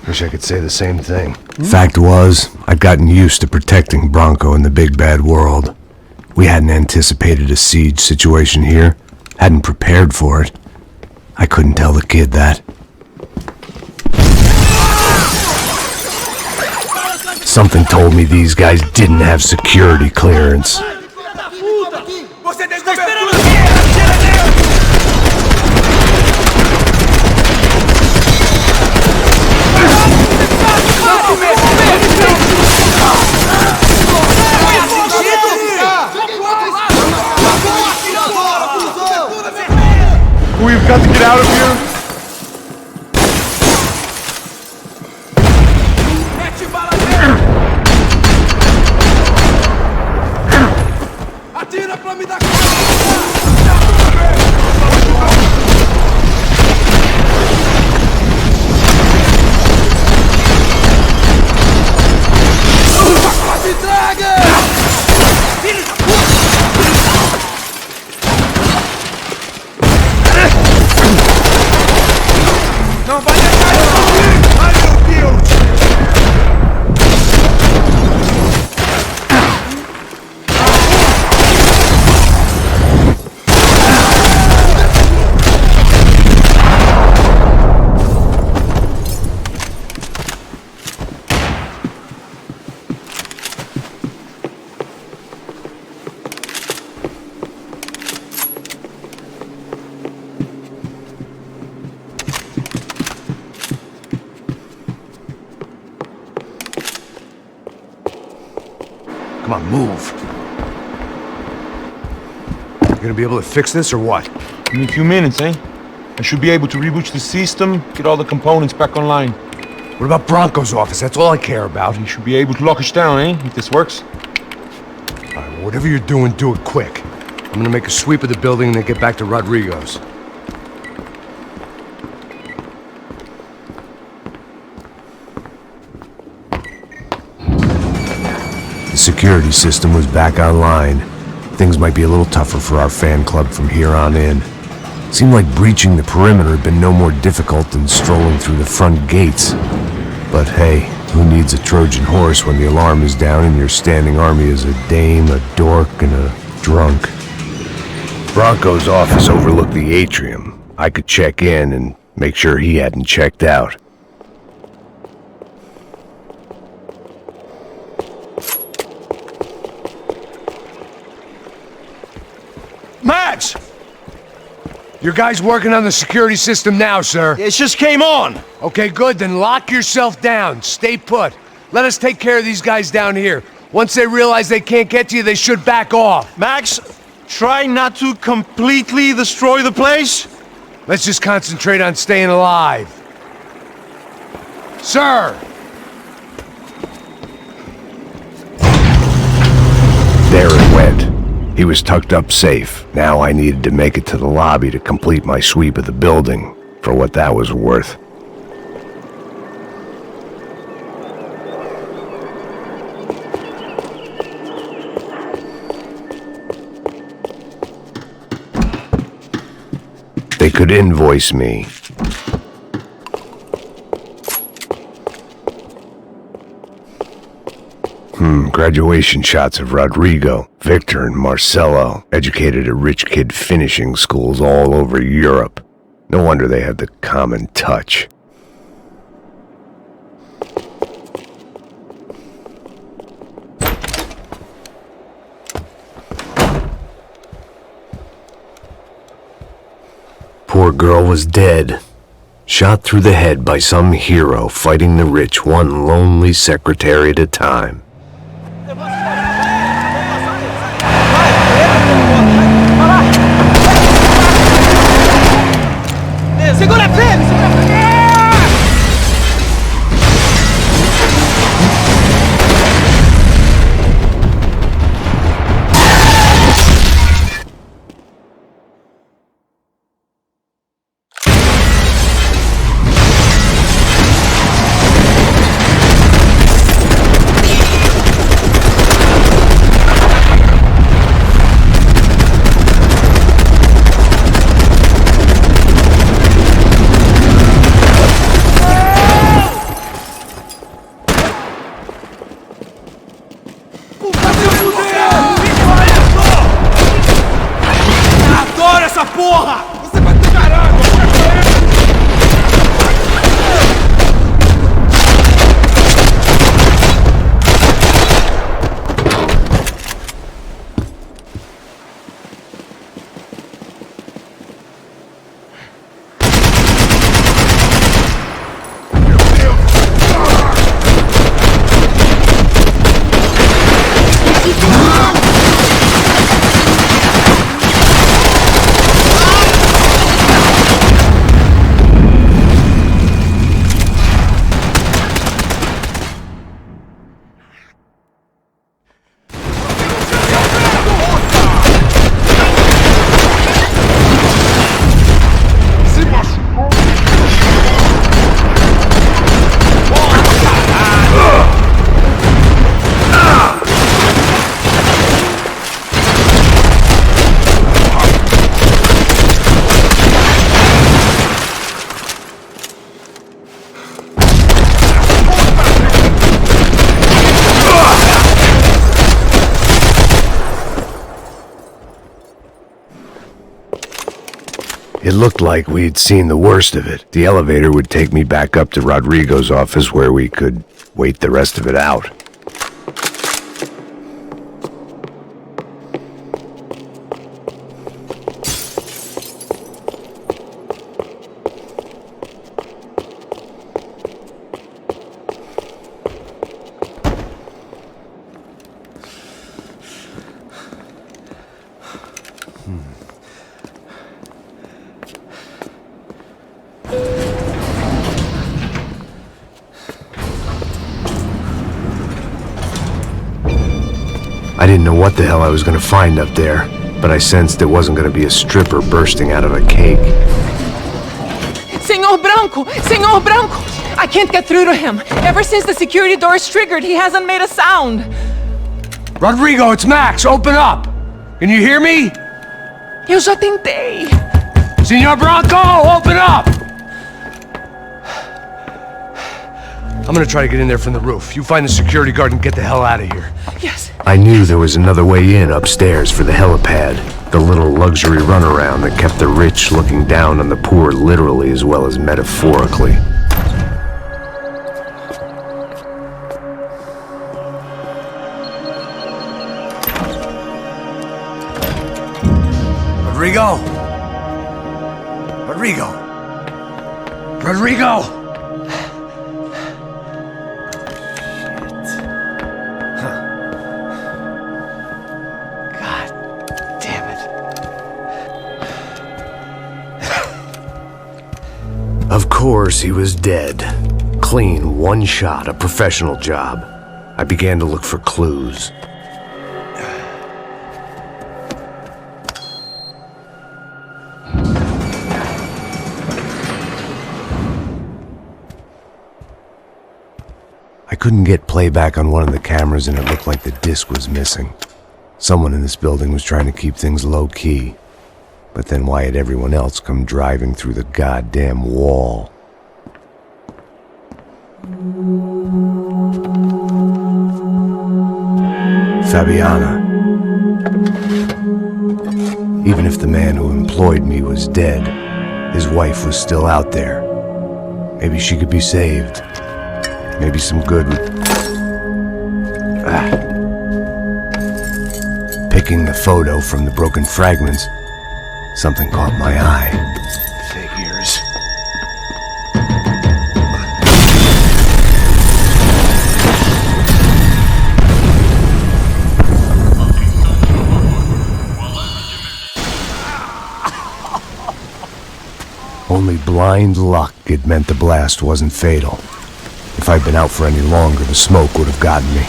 Wish I could say the same thing. Fact was, I'd gotten used to protecting Bronco in the big bad world. We hadn't anticipated a siege situation here, hadn't prepared for it. I couldn't tell the kid that. Something told me these guys didn't have security clearance. We've got to get out of here. Come on, move. You gonna be able to fix this or what? Give me a few minutes, eh? I should be able to reboot the system, get all the components back online. What about Bronco's office? That's all I care about. You should be able to lock us down, eh? If this works. All right, whatever you're doing, do it quick. I'm gonna make a sweep of the building and then get back to Rodrigo's. The security system was back online. Things might be a little tougher for our fan club from here on in. Seemed like breaching the perimeter had been no more difficult than strolling through the front gates. But hey, who needs a Trojan horse when the alarm is down and your standing army is a dame, a dork, and a drunk? Bronco's office overlooked the atrium. I could check in and make sure he hadn't checked out. Max! Your guys working on the security system now, sir? It just came on! Okay, good, then lock yourself down. Stay put. Let us take care of these guys down here. Once they realize they can't get to you, they should back off. Max, try not to completely destroy the place. Let's just concentrate on staying alive. Sir! There it went. He was tucked up safe. Now I needed to make it to the lobby to complete my sweep of the building, for what that was worth. They could invoice me. Graduation shots of Rodrigo, Victor, and Marcelo, educated at rich kid finishing schools all over Europe. No wonder they had the common touch. Poor girl was dead. Shot through the head by some hero fighting the rich one lonely secretary at a time. Segura firme, segura firme! It looked like we'd seen the worst of it. The elevator would take me back up to Rodrigo's office where we could wait the rest of it out. I didn't know what the hell I was going to find up there, but I sensed it wasn't going to be a stripper bursting out of a cake. Senor Branco! Senor Branco! I can't get through to him. Ever since the security door is triggered, he hasn't made a sound. Rodrigo, it's Max! Open up! Can you hear me? Eu já tentei. Senor Branco, open up! I'm gonna try to get in there from the roof. You find the security guard and get the hell out of here. Yes. I knew there was another way in upstairs for the helipad. The little luxury runaround that kept the rich looking down on the poor literally as well as metaphorically. Rodrigo! Rodrigo! Rodrigo! Of course, he was dead. Clean, one shot, a professional job. I began to look for clues. I couldn't get playback on one of the cameras and it looked like the disc was missing. Someone in this building was trying to keep things low-key. But then why had everyone else come driving through the goddamn wall? Fabiana. Even if the man who employed me was dead, his wife was still out there. Maybe she could be saved. Maybe some good would... Picking the photo from the broken fragments, something caught my eye. Figures. Only blind luck it meant the blast wasn't fatal. If I'd been out for any longer, the smoke would have gotten me.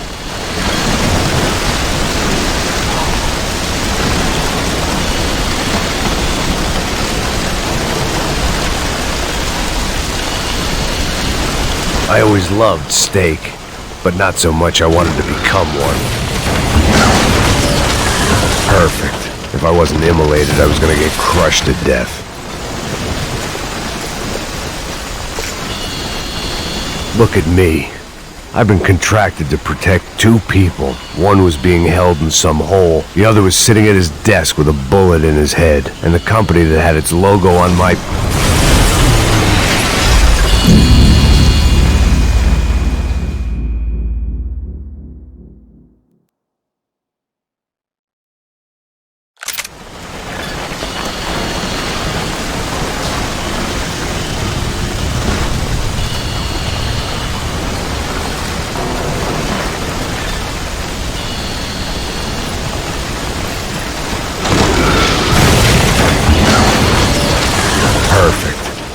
I always loved steak, but not so much I wanted to become one. Perfect. If I wasn't immolated, I was gonna get crushed to death. Look at me. I've been contracted to protect two people. One was being held in some hole. The other was sitting at his desk with a bullet in his head. And the company that had its logo on my...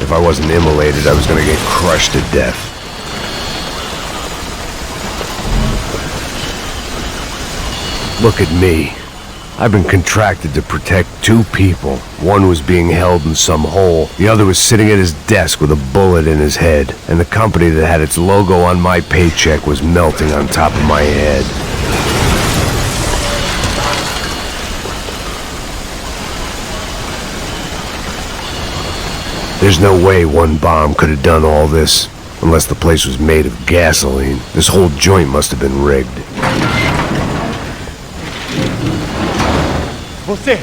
If I wasn't immolated, I was gonna get crushed to death. Look at me. I've been contracted to protect two people. One was being held in some hole. The other was sitting at his desk with a bullet in his head. And the company that had its logo on my paycheck was melting on top of my head. There's no way one bomb could have done all this, unless the place was made of gasoline. This whole joint must have been rigged. Você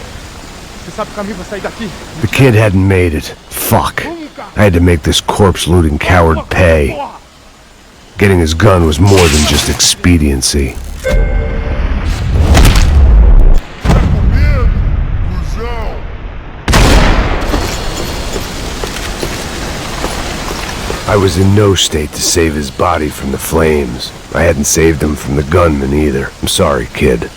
sabe o caminho pra sair daqui. The kid hadn't made it. Fuck. I had to make this corpse-looting coward pay. Getting his gun was more than just expediency. I was in no state to save his body from the flames. I hadn't saved him from the gunman either. I'm sorry, kid.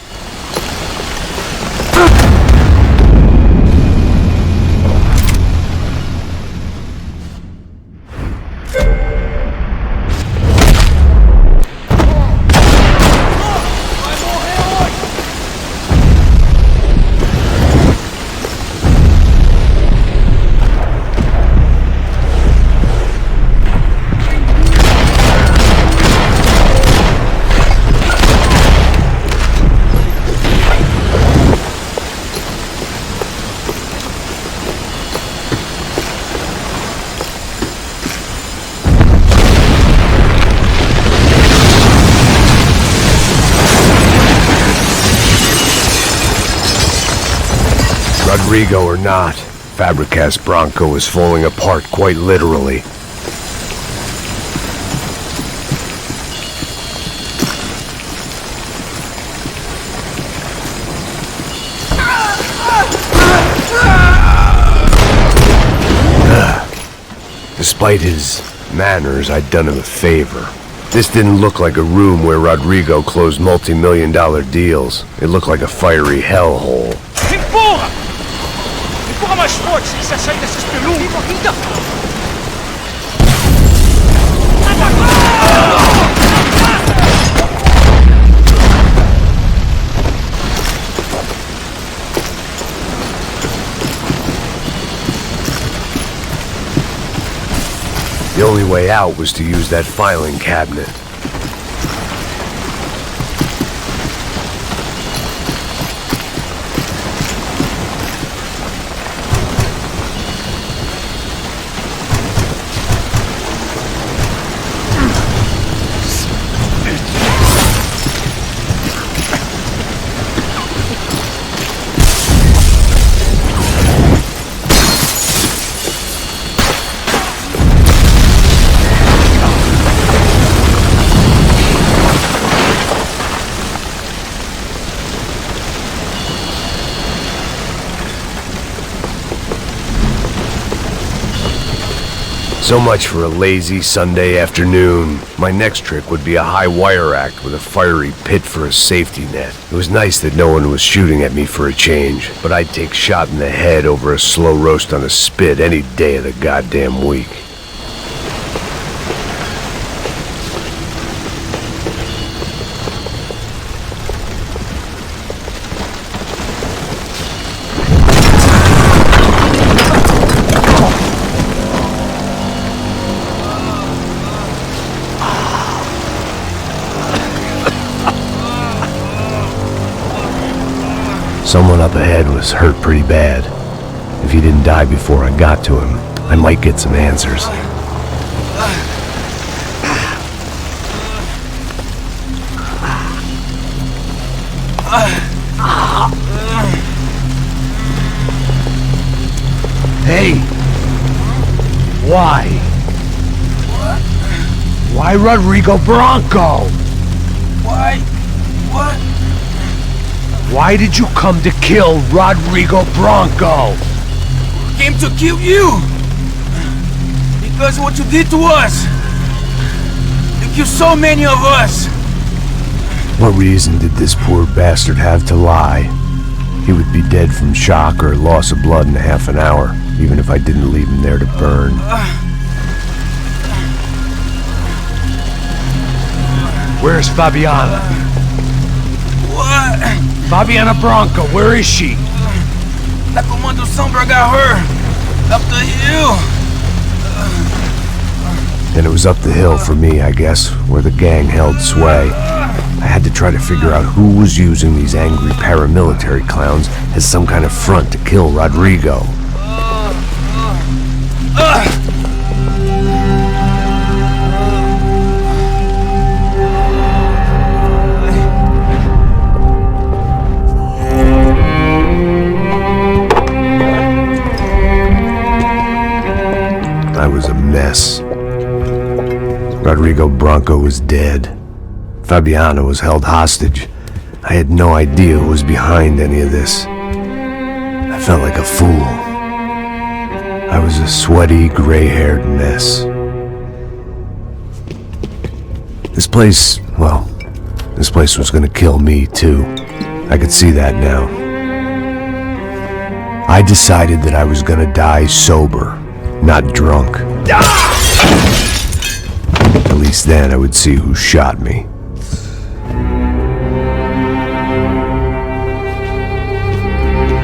Rodrigo or not, Fabregas Bronco is falling apart quite literally. Despite his manners, I'd done him a favor. This didn't look like a room where Rodrigo closed multi-million-dollar deals. It looked like a fiery hellhole. Empurra! Empurra mais forte se quiser sair dessa espelunca! The only way out was to use that filing cabinet. So much for a lazy Sunday afternoon. My next trick would be a high wire act with a fiery pit for a safety net. It was nice that no one was shooting at me for a change, but I'd take shot in the head over a slow roast on a spit any day of the goddamn week. Someone up ahead was hurt pretty bad. If he didn't die before I got to him, I might get some answers. Hey! Why? Why Rodrigo Bronco? Why? What? Why did you come to kill Rodrigo Bronco? Came to kill you! Because of what you did to us! You killed so many of us! What reason did this poor bastard have to lie? He would be dead from shock or loss of blood in half an hour, even if I didn't leave him there to burn. Where's Fabiana? What? Fabiana Bronco, where is she? That Commando Sombra got her! Up the hill! And it was up the hill for me, I guess, where the gang held sway. I had to try to figure out who was using these angry paramilitary clowns as some kind of front to kill Rodrigo. I was a mess. Rodrigo Branco was dead. Fabiana was held hostage. I had no idea who was behind any of this. I felt like a fool. I was a sweaty, gray-haired mess. This place was gonna kill me too. I could see that now. I decided that I was gonna die sober, not drunk. At least then I would see who shot me.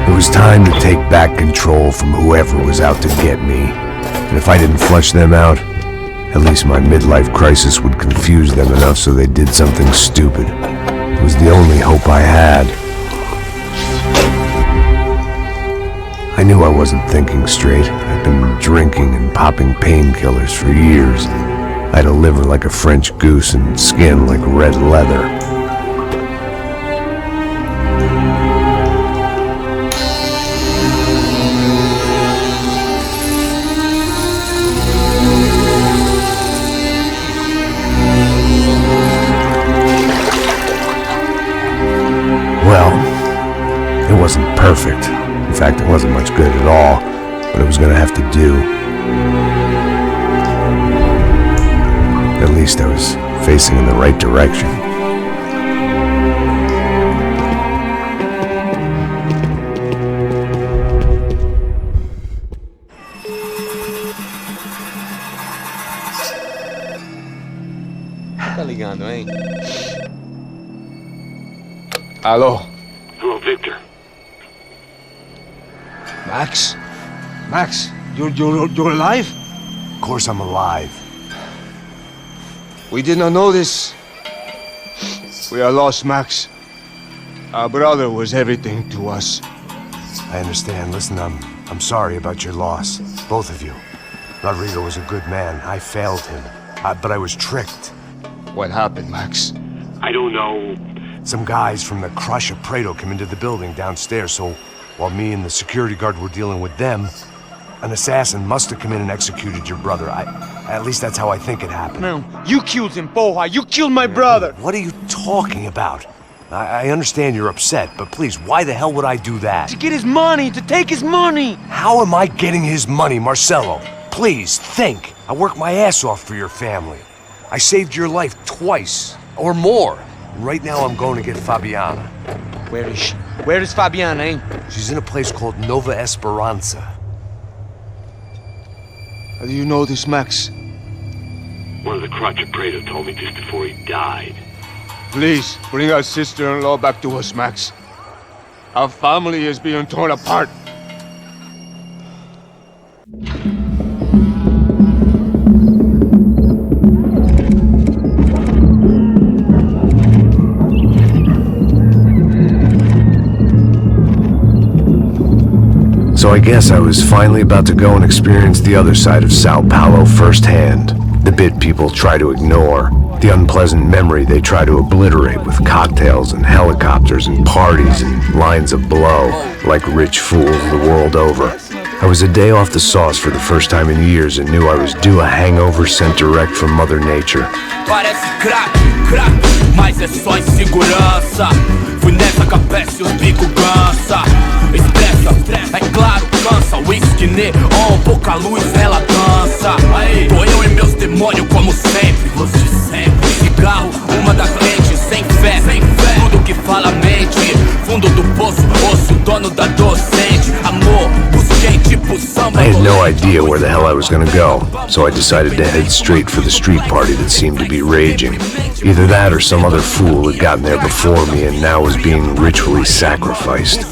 It was time to take back control from whoever was out to get me. And if I didn't flush them out, at least my midlife crisis would confuse them enough so they did something stupid. It was the only hope I had. I knew I wasn't thinking straight. I'd been drinking and popping painkillers for years. I had a liver like a French goose and skin like red leather. Well, it wasn't perfect. In fact, it wasn't much good at all, but it was gonna have to do. At least I was facing in the right direction. Tá ligando, hein? Alô? Hello, Victor. Max? Max, you're alive? Of course I'm alive. We did not know this. We are lost, Max. Our brother was everything to us. I understand. Listen, I'm sorry about your loss. Both of you. Rodrigo was a good man. I failed him. But I was tricked. What happened, Max? I don't know. Some guys from the Crush of Prado came into the building downstairs, so while me and the security guard were dealing with them, an assassin must have come in and executed your brother. At least that's how I think it happened. No, you killed him, porra! You killed my brother! What are you talking about? I understand you're upset, but please, why the hell would I do that? To get his money, to take his money! How am I getting his money, Marcelo? Please, think. I worked my ass off for your family. I saved your life twice, or more. And right now I'm going to get Fabiana. Where is she? Where is Fabiana, eh? She's in a place called Nova Esperanza. How do you know this, Max? One of the Crotch of Prado told me just before he died. Please, bring our sister-in-law back to us, Max. Our family is being torn apart. So I guess I was finally about to go and experience the other side of Sao Paulo firsthand. The bit people try to ignore. The unpleasant memory they try to obliterate with cocktails and helicopters and parties and lines of blow, like rich fools the world over. I was a day off the sauce for the first time in years and knew I was due a hangover sent direct from Mother Nature. Parece crack, mas é só insegurança. Fui nessa capeste, os bico cansa. Estressa, é claro, cansa. Whisky neon, pouca luz, ela dança. Tô eu e meus demônios como sempre. Você sempre. Cigarro, uma das lentes, sem fé. Tudo que fala mente. Fundo do poço, osso, dono da docente. Amor, busquei tipo samba. I had no idea where the hell I was gonna go, so I decided to head straight for the street party that seemed to be raging. Either that or some other fool had gotten there before me and now was being ritually sacrificed.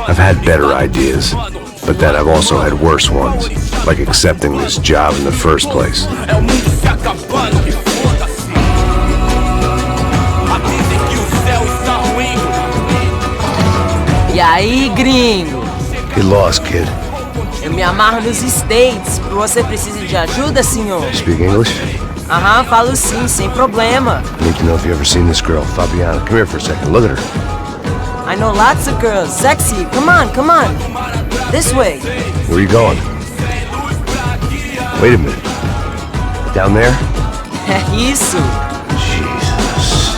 I've had better ideas, but then I've also had worse ones, like accepting this job in the first place. E aí, gringo? Get lost, kid. Eu me amarro nos States. Você precisa de ajuda, senhor? Speak English? Aham, falo sim, sem problema. I need to know if you've ever seen this girl, Fabiana. Come here for a second. Look at her. I know lots of girls. Sexy. Come on, come on. This way. Where are you going? Wait a minute. Down there? É isso. Jesus.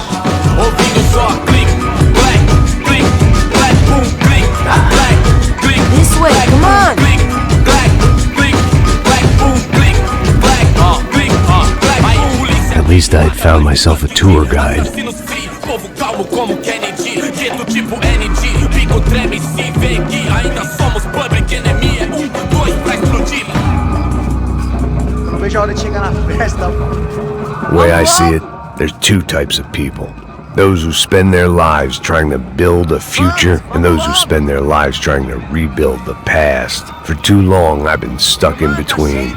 Ouvindo só click, black, click, black, boom, click, black, click. This way, come on. Click, black, click, black, boom, click, black, click, black. Aí polícia. At least I'd found myself a tour guide. Povo calmo como Kennedy, jeito tipo ND. Pico treme se vê que ainda somos public enemy. É 1, 2 pra explodir. Não vejo a hora de chegar na festa. The way I see it, there's two types of people. Those who spend their lives trying to build a future, and those who spend their lives trying to rebuild the past. For too long, I've been stuck in between,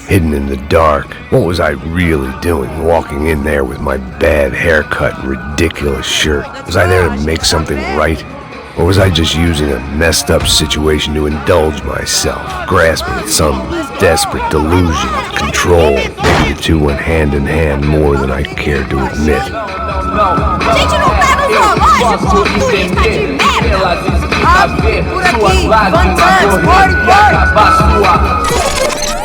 hidden in the dark. What was I really doing, walking in there with my bad haircut and ridiculous shirt? Was I there to make something right? Or was I just using a messed up situation to indulge myself, grasping at some desperate delusion of control? Maybe the two went hand in hand more than I cared to admit. A gente não tá no zoológico, turista de merda! Por aqui, vantantes,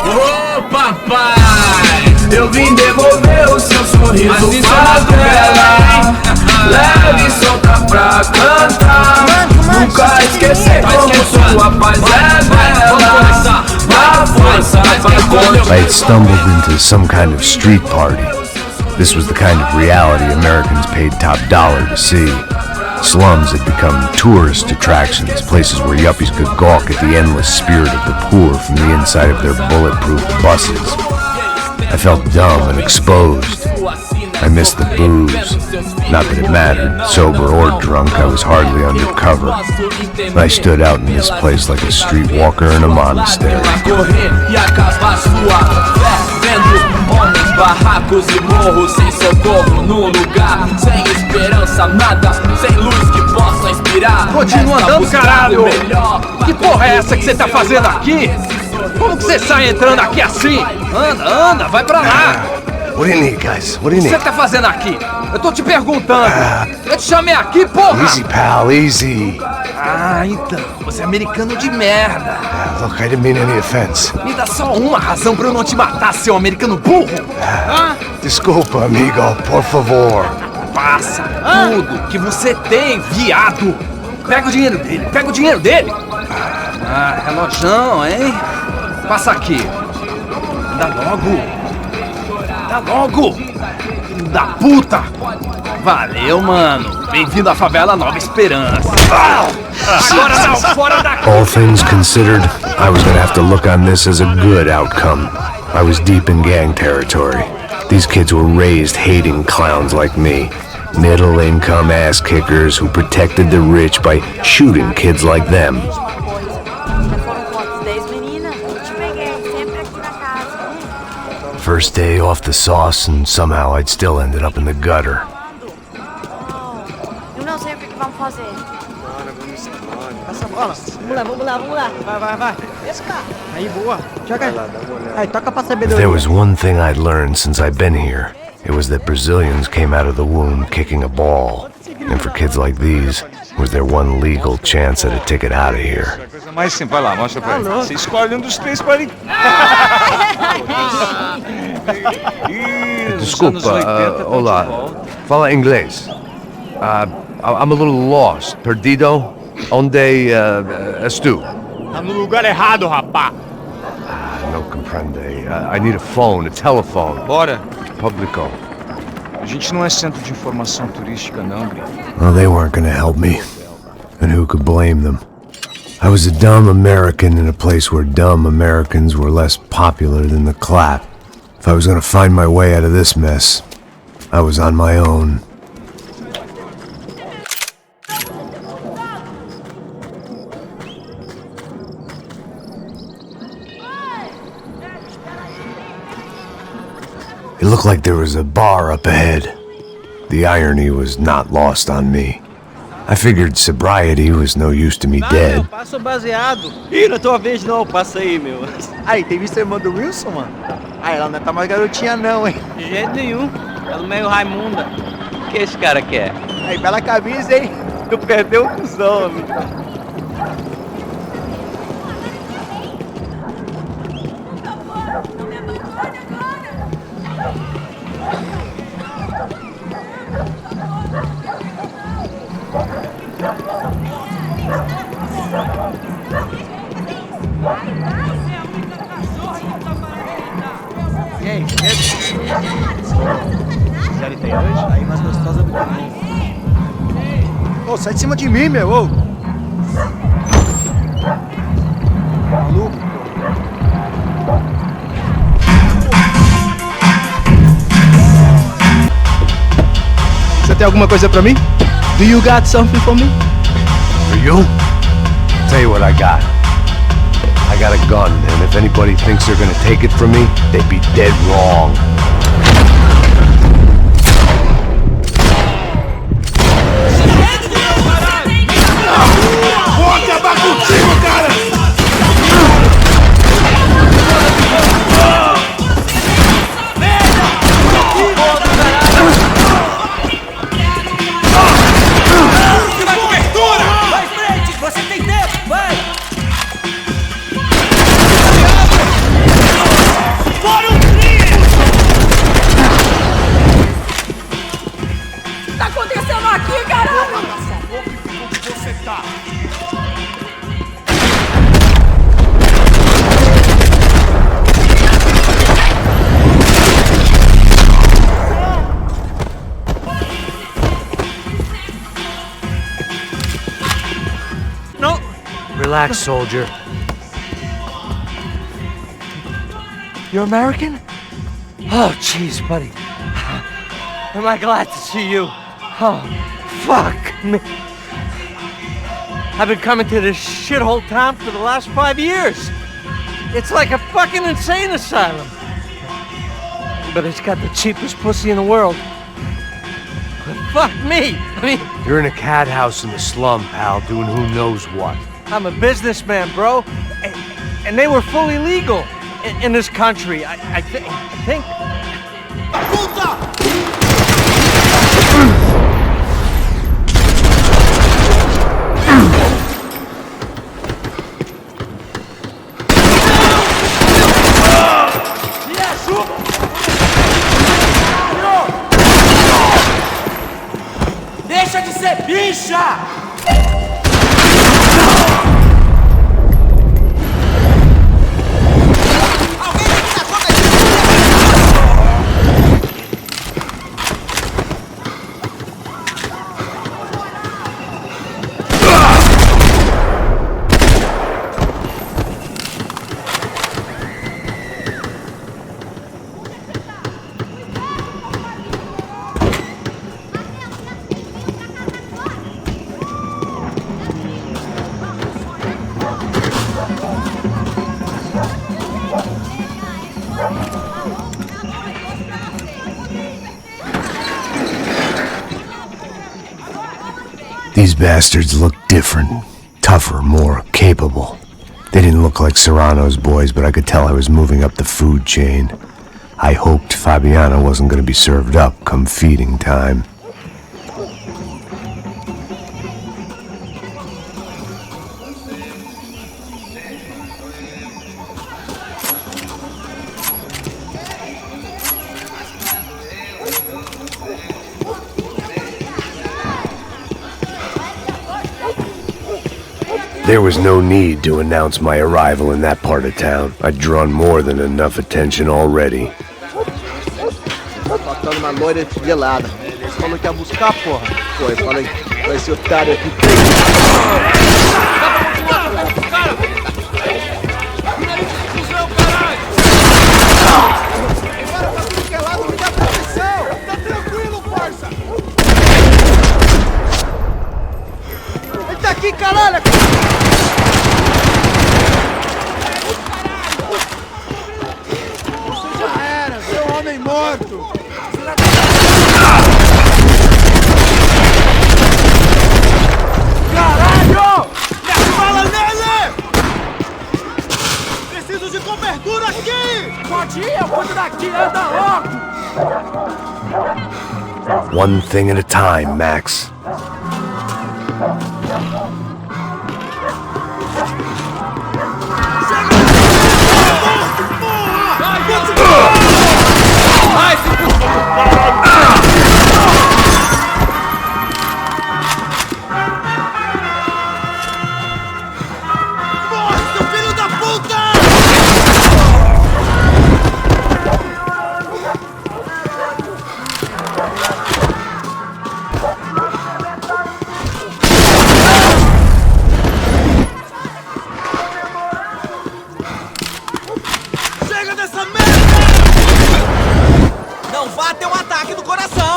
Ô papai, eu vim devolver o seu sorriso favela. Leve e solta pra cantar. Nunca esquecer como sua paz é bela. Na força I had stumbled into some kind of street party. This was the kind of reality Americans paid top dollar to see. Slums had become tourist attractions, places where yuppies could gawk at the endless spirit of the poor from the inside of their bulletproof buses. I felt dumb and exposed. I missed the booze. Not that it mattered, sober or drunk, I was hardly undercover. I stood out in this place like a streetwalker in a monastery. Barracos e morros sem socorro num lugar sem esperança, nada, sem luz que possa inspirar. Continua andando, caralho! Que porra é essa que você tá fazendo aqui? Como que você sai entrando aqui assim? Anda, vai pra lá! What do you need, guys? What do you O que need? você tá fazendo aqui? Eu tô te perguntando! Eu te chamei aqui, porra! Easy, pal, easy. Ah, então, você é americano de merda! Look, I didn't mean any offense. Me dá só uma razão pra eu não te matar, seu americano burro! Desculpa, amigo, por favor. Passa tudo que você tem, viado! Pega o dinheiro dele! Ah, relojão, hein? Passa aqui! Dá logo! Filho da puta! Valeu, mano! Bem-vindo à favela Nova Esperança! Agora não, fora daqui! All things considered, I was gonna have to look on this as a good outcome. I was deep in gang territory. These kids were raised hating clowns like me. Middle-income ass-kickers who protected the rich by shooting kids like them. First day off the sauce, and somehow I'd still ended up in the gutter. Eu não sei o que vamos fazer. Passa a bola. Vamos lá. Vai. Esse cara. Aí, boa. Joga aí. Aí, toca pra If sabedoria. there was one thing I'd learned since I've been here, it was that Brazilians came out of the womb kicking a ball. And for kids like these, was their one legal chance at a ticket out of here. Coisa mais simples, vai lá, mostra pra ele. Você escolhe um dos três para ele. Desculpa, olá. Fala inglês. I'm a little lost. Perdido? Onde estou? Tá no lugar errado, rapá. Não compreende. I need a phone, a telephone. Bora. Publico. A gente não é centro de informação turística, não, Brito. Well, they weren't gonna help me. And who could blame them? I was a dumb American in a place where dumb Americans were less popular than the clap. If I was gonna find my way out of this mess, I was on my own. It looked like there was a bar up ahead. The irony was not lost on me. I figured sobriety was no use to me dead. Passa o baseado. Ih, não é tua vez não, passa aí, meu. Aí, tem visto a irmã do Wilson, mano? Aí, ela não tá mais garotinha não, hein? De jeito nenhum. Ela meio Raimunda. O que esse cara quer? Aí, bela camisa, hein? Tu perdeu o cuzão, amigo. série tem hoje? Aí mais gostosa do que não. Ô, sai de cima de mim, meu, ô! Maluco, pô. Você tem alguma coisa pra mim? Do you got something for me? For you? Tell you what I got. I got a gun, and if anybody thinks they're gonna take it from me, they'd be dead wrong. Vou acabar contigo, cara! Vai frente, você tem tempo, vai! Fora um trio! Tá acontecendo aqui, caralho? Onde você tá? No! Relax, soldier. You're American? Oh, jeez, buddy. Am I glad to see you? Oh, fuck me. I've been coming to this shithole town for the last 5 years. It's like a fucking insane asylum. But it's got the cheapest pussy in the world. But fuck me. I mean, You're in a cat house in the slum, pal, doing who knows what. I'm a businessman, bro. And they were fully legal in this country. I think. Deixa de ser bicha! These bastards look different, tougher, more capable. They didn't look like Serrano's boys, but I could tell I was moving up the food chain. I hoped Fabiana wasn't going to be served up come feeding time. There was no need to announce my arrival in that part of town. I'd drawn more than enough attention already. Faltando uma loira gelada. Você falou que ia buscar, porra? Pô, eu falei, vai esse otário aqui. Ele tá aqui, caralho! Você já era, seu homem morto! Caralho! Mete bala nele! Preciso de cobertura aqui! Pode ir, eu cuido daqui, anda logo! One thing at a time, Max. Nossa, filho da puta! essa merda! Não vá ter um ataque do coração!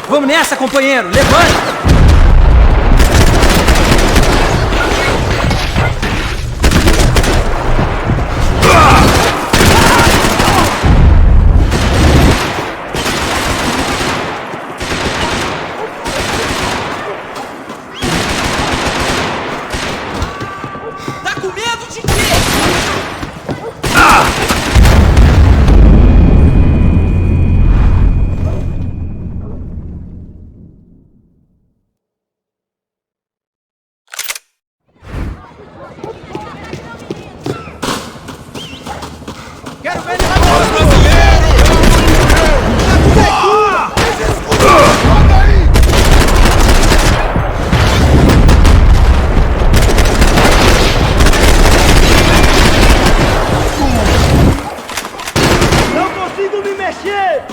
Vamos nessa, companheiro! Levante! Tá com medo de quê? Quero ver ele agora, brasileiro! Joga aí! Não consigo me mexer!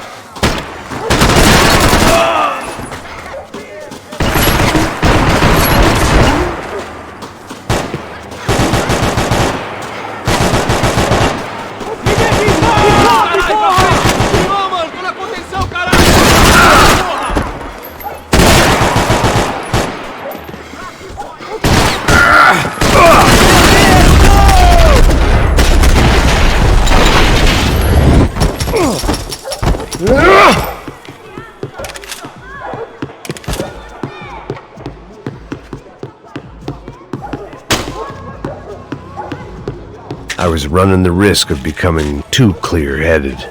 I was running the risk of becoming too clear-headed.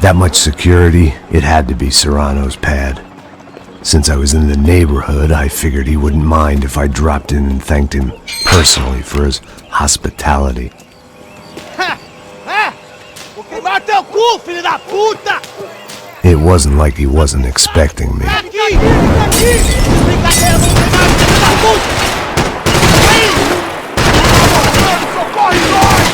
That much security, it had to be Serrano's pad. Since I was in the neighborhood, I figured he wouldn't mind if I dropped in and thanked him personally for his hospitality. Vou queimar teu cu, filho da puta! It wasn't like he wasn't expecting me. Aqui! Aqui! Brincadeira, vou queimar, filho da puta! Vem! Socorre, nós!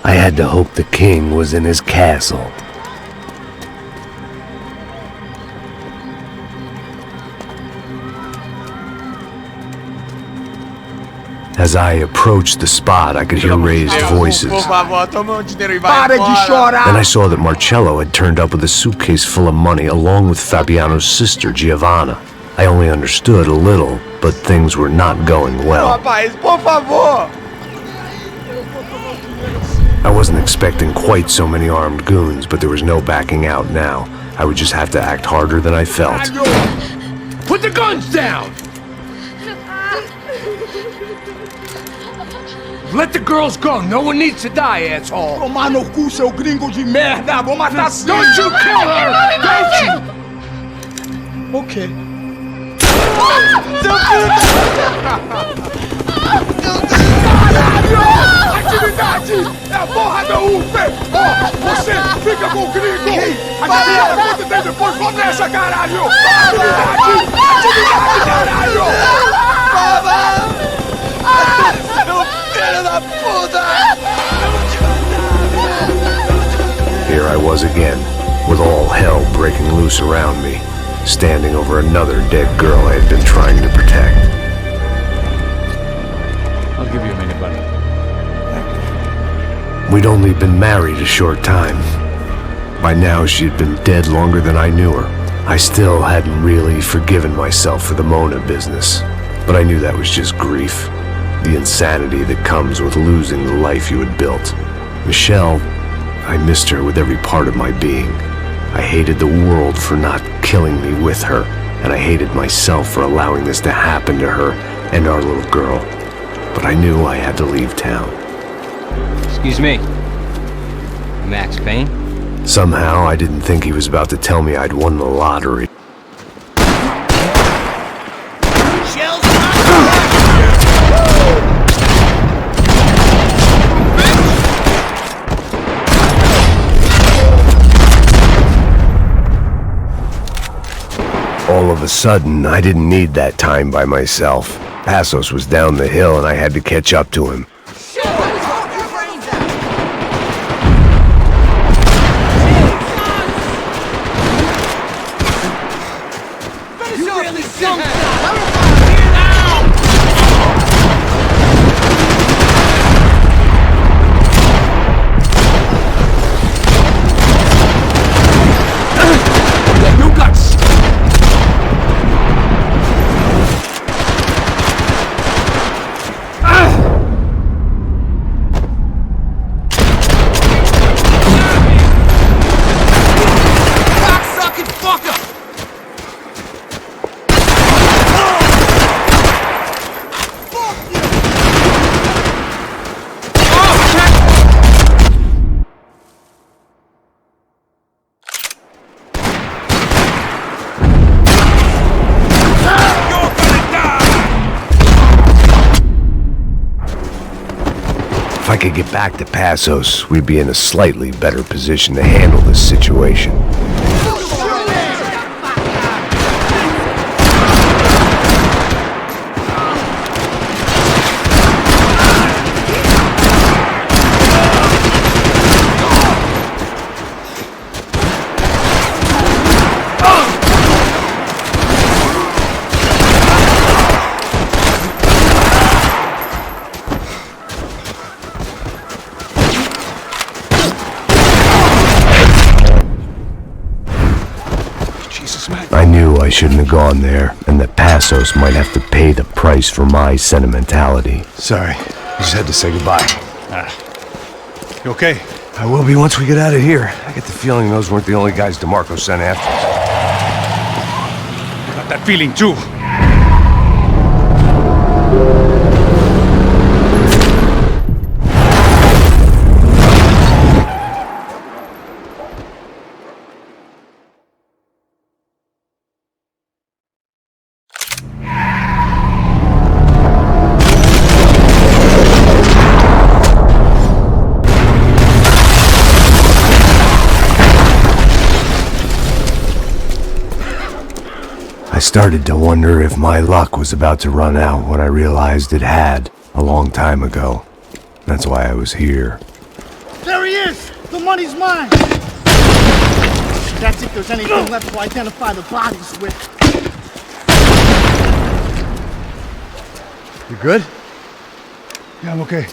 I had to hope the king was in his castle. As I approached the spot, I could hear raised voices. Pare de chorar! Then I saw that Marcello had turned up with a suitcase full of money along with Fabiano's sister, Giovanna. I only understood a little, but things were not going well. Rapaz, por favor! I wasn't expecting quite so many armed goons, but there was no backing out now. I would just have to act harder than I felt. Put the guns down! Let the girls go. No one needs to die, asshole. Tomar no cu, seu gringo de merda! Vou matar sim! Don't you kill her! Don't you! Ok. Caralho! Atividade! É a porra da UP! Ó, você fica com o gringo! A galera conta tem depois começa, caralho! Atividade! Atividade, caralho! Here I was again, with all hell breaking loose around me, standing over another dead girl I had been trying to protect. I'll give you a minute, buddy. We'd only been married a short time. By now, she'd been dead longer than I knew her. I still hadn't really forgiven myself for the Mona business, but I knew that was just grief. The insanity that comes with losing the life you had built. Michelle, I missed her with every part of my being. I hated the world for not killing me with her, and I hated myself for allowing this to happen to her and our little girl. But I knew I had to leave town. Excuse me. Max Payne? Somehow, I didn't think he was about to tell me I'd won the lottery. All of a sudden, I didn't need that time by myself. Passos was down the hill and I had to catch up to him. If I could get back to Passos, we'd be in a slightly better position to handle this situation. I knew I shouldn't have gone there, and that Passos might have to pay the price for my sentimentality. Sorry, I just had to say goodbye. You okay? I will be once we get out of here. I get the feeling those weren't the only guys DeMarco sent after us. Got that feeling too. I started to wonder if my luck was about to run out when I realized it had a long time ago. That's why I was here. There he is! The money's mine! That's if there's anything left to identify the bodies with. You good? Yeah, I'm okay.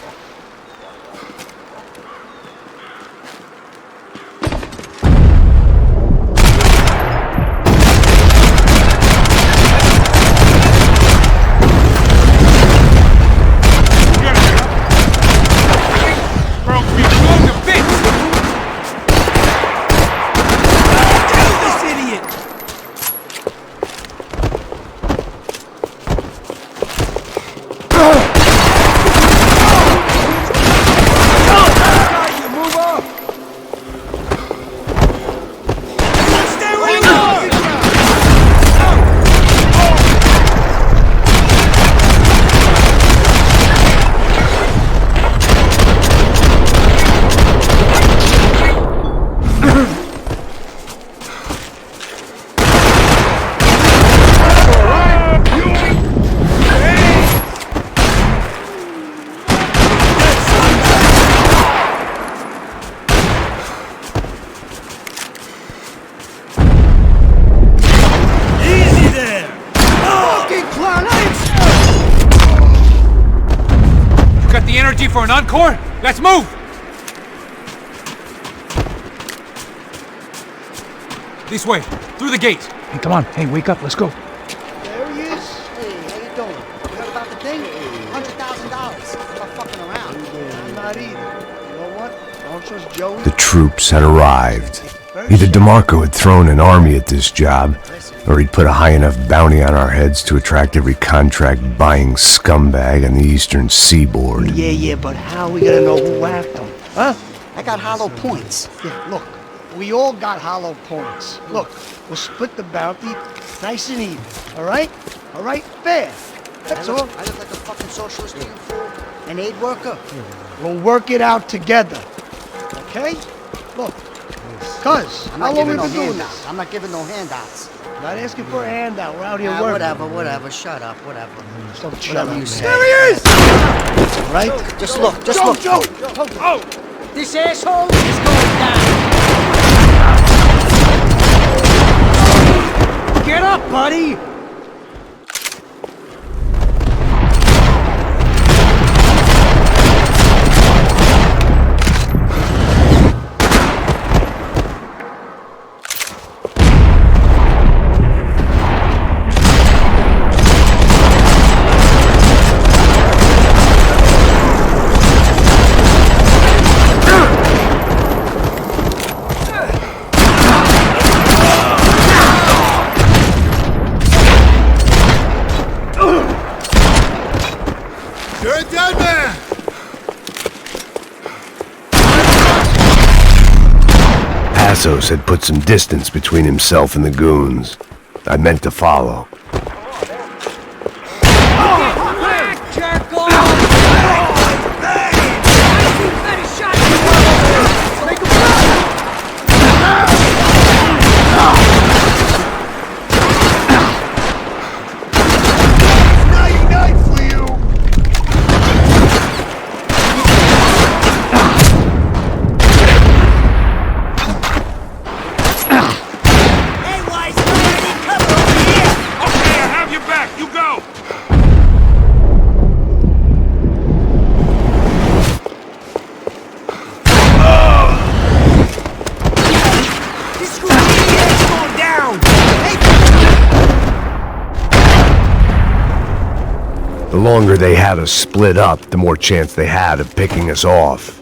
For an encore? Let's move! This way, through the gate. Hey, come on. Hey, wake up. Let's go. There he is. Hey, how you doing? You heard about the thing? $100,000. I'm not fucking around. I'm not either. You know what? I don't trust Joey. The troops had arrived. Either DeMarco had thrown an army at this job, or he'd put a high enough bounty on our heads to attract every contract-buying scumbag on the eastern seaboard. Yeah, but how are we gonna know who whacked them? Huh? I got hollow points. Yeah, look, we all got hollow points. Look, we'll split the bounty nice and even, all right? All right? Fair. That's all. I look like a fucking socialist to you, fool. An aid worker. We'll work it out together, okay? Look, cuz, how long have we been doing this? I'm not giving no handouts. Not asking for a handout. We're out here working. Whatever. Shut up. Whatever. Shut up. You say. There he is! Right? Just look. Joe! Oh! This asshole is going down. Get up, buddy! Passos had put some distance between himself and the goons. I meant to follow. The longer they had us split up, the more chance they had of picking us off.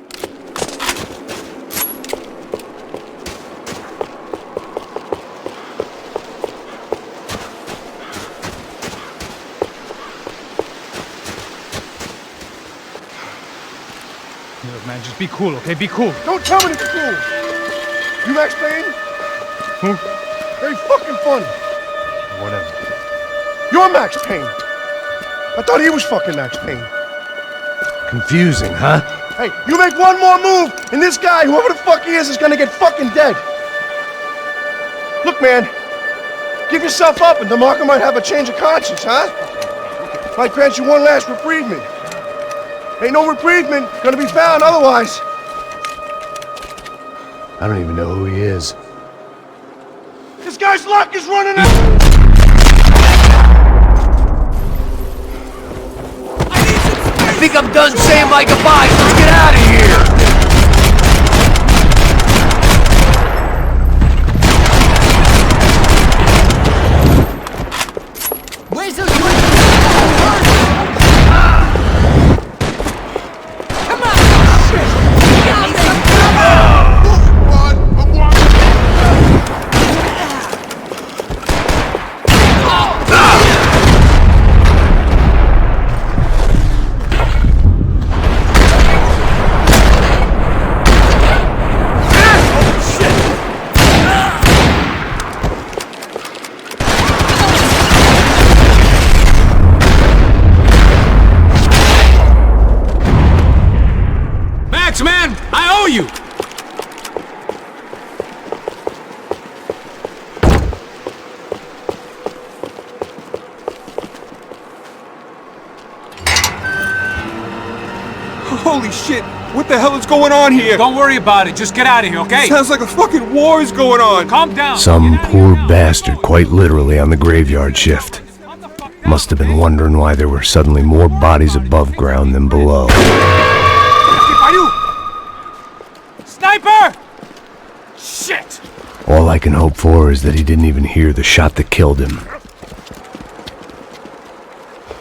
Look, man, just be cool, okay? Be cool. Don't tell me to be cool. You Max Payne? Who? Very fucking funny. Whatever. You're Max Payne. I thought he was fucking Max Payne. Confusing, huh? Hey, you make one more move, and this guy, whoever the fuck he is gonna get fucking dead. Look, man, give yourself up, and DeMarco might have a change of conscience, huh? Might grant you one last reprievement. Ain't no reprievement gonna be found otherwise. I don't even know who he is. This guy's luck is running out! I think I'm done saying my goodbyes. Let's get out of here! Where's those Come on! Man, I owe you! Holy shit! What the hell is going on here? Don't worry about it. Just get out of here, okay? Sounds like a fucking war is going on. Calm down. Some poor bastard, quite literally, on the graveyard shift. Must have been wondering why there were suddenly more bodies above ground than below. Sniper! Shit! All I can hope for is that he didn't even hear the shot that killed him.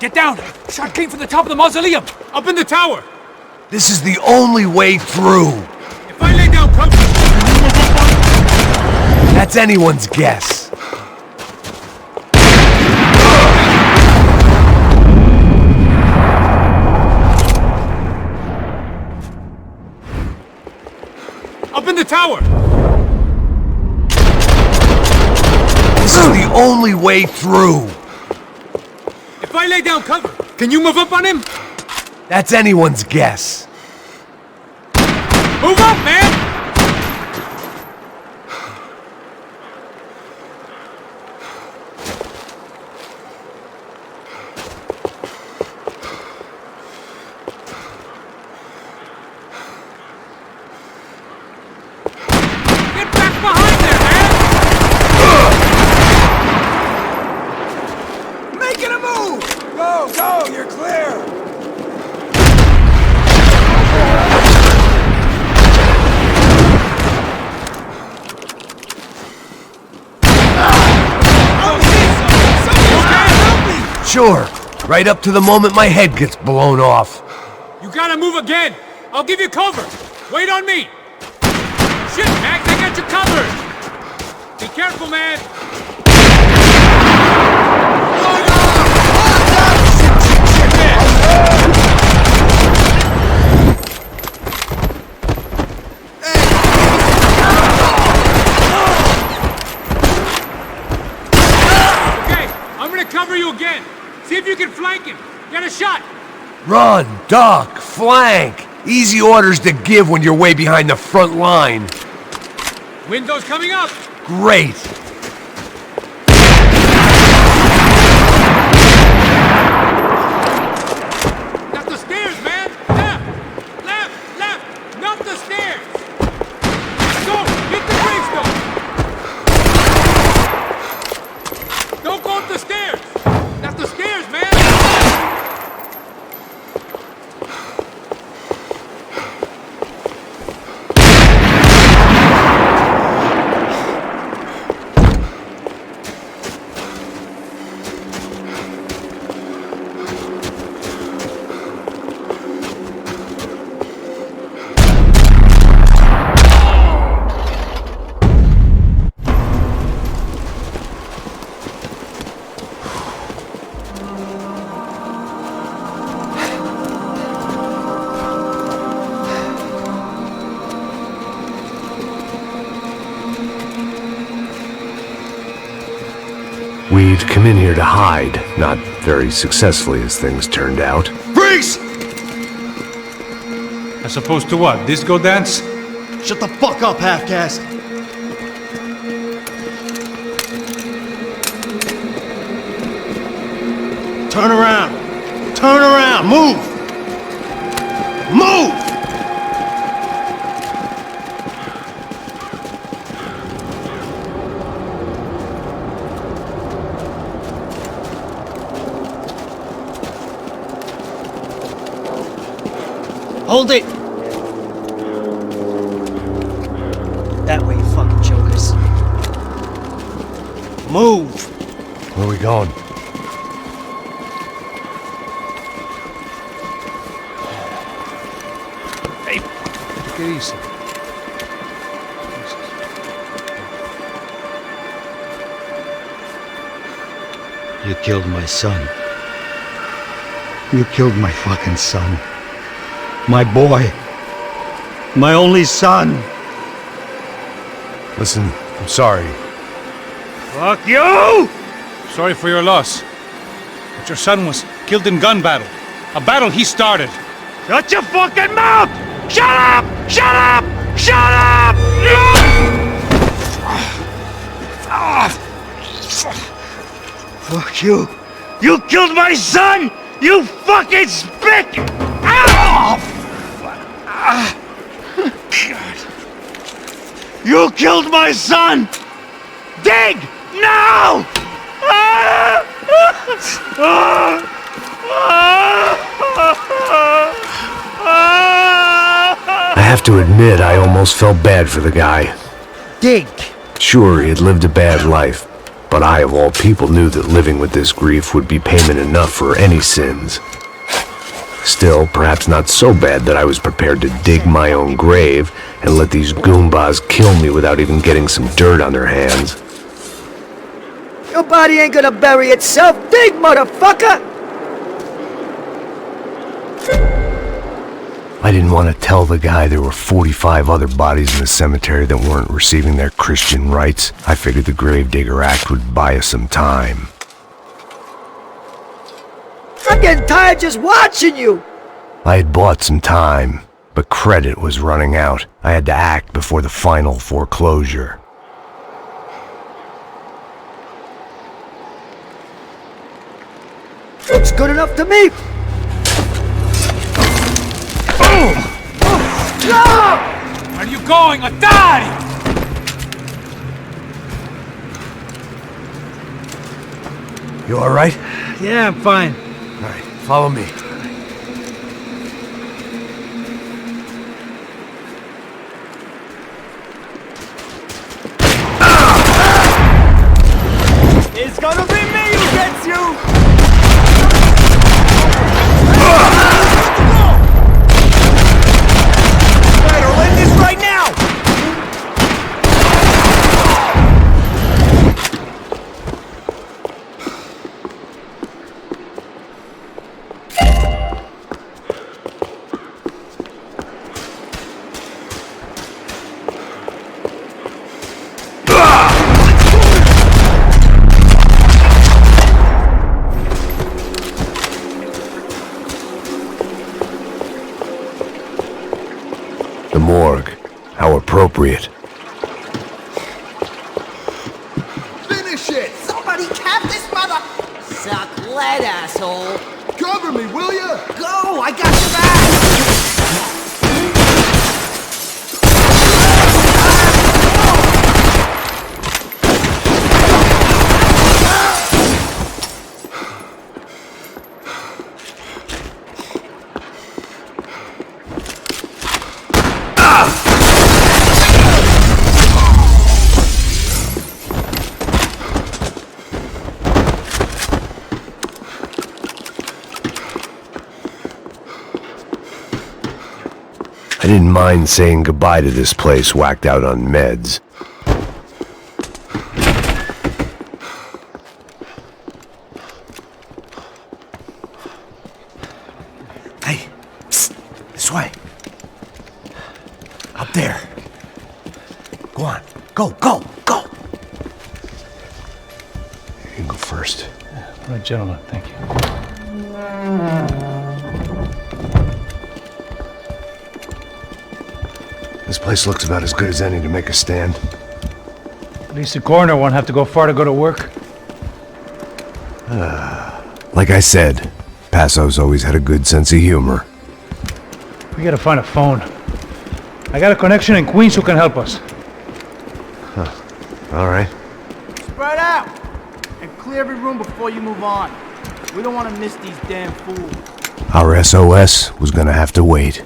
Get down! Shot came from the top of the mausoleum! Up in the tower! This is the only way through! If I lay down cover... That's anyone's guess. Up in the tower! This is the only way through! If I lay down cover, can you move up on him? That's anyone's guess. Move up, man! Go! You're clear! Sure, right up to the moment my head gets blown off. You gotta move again! I'll give you cover! Wait on me! Shit, Max, I got you covered! Be careful, man! Cover you again. See if you can flank him. Get a shot. Run, duck, flank. Easy orders to give when you're way behind the front line. Window's coming up. Great. That's the stairs, man. Left. Not the stairs. Go, hit the gravestone. Don't go up the stairs. That's the stairs, man! We'd come in here to hide, not very successfully as things turned out. Freeze! As opposed to what? Disco dance? Shut the fuck up, half-caste! Turn around! Turn around! Move! Move! Hold it! That way, you fucking jokers. Move! Where are we going? Hey, take it easy. You killed my son. You killed my fucking son. My boy. My only son. Listen, I'm sorry. Fuck you! Sorry for your loss. But your son was killed in gun battle. A battle he started. Shut your fucking mouth! Shut up! Shut up! Shut up! Fuck you. You killed my son! You fucking spick! Ow! You killed my son! Dig! Now! I have to admit, I almost felt bad for the guy. Dig! Sure, he had lived a bad life, but I, of all people, knew that living with this grief would be payment enough for any sins. Still, perhaps not so bad that I was prepared to dig my own grave and let these goombas kill me without even getting some dirt on their hands. Your body ain't gonna bury itself! Dig, motherfucker! I didn't want to tell the guy there were 45 other bodies in the cemetery that weren't receiving their Christian rites. I figured the Gravedigger Act would buy us some time. I'm getting tired just watching you! I had bought some time, but credit was running out. I had to act before the final foreclosure. Looks good enough to me! No! Where are you going? Or die! You alright? Yeah, I'm fine. Alright, follow me. It's gonna be me who gets you! Better win this right now! The morgue. How appropriate. Finish it! Somebody cap this mother... Suck lead, asshole. Cover me, will ya? Go! I got your back! I didn't mind saying goodbye to this place whacked out on meds. Hey, psst, this way. Up there. Go on. Go, go, go. You can go first. All right, gentlemen, thank you. This place looks about as good as any to make a stand. At least the coroner won't have to go far to go to work. Like I said, Passo's always had a good sense of humor. We gotta find a phone. I got a connection in Queens who can help us. All right. Spread out! And clear every room before you move on. We don't want to miss these damn fools. Our SOS was gonna have to wait.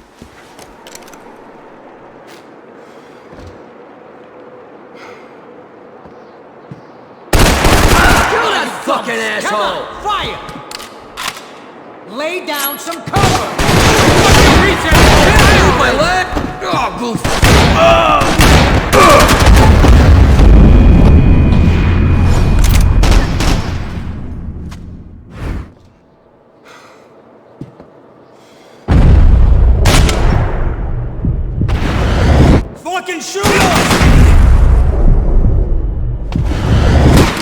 asshole! Fire! Lay down some cover! My leg! Oh, goof! Fucking shoot us!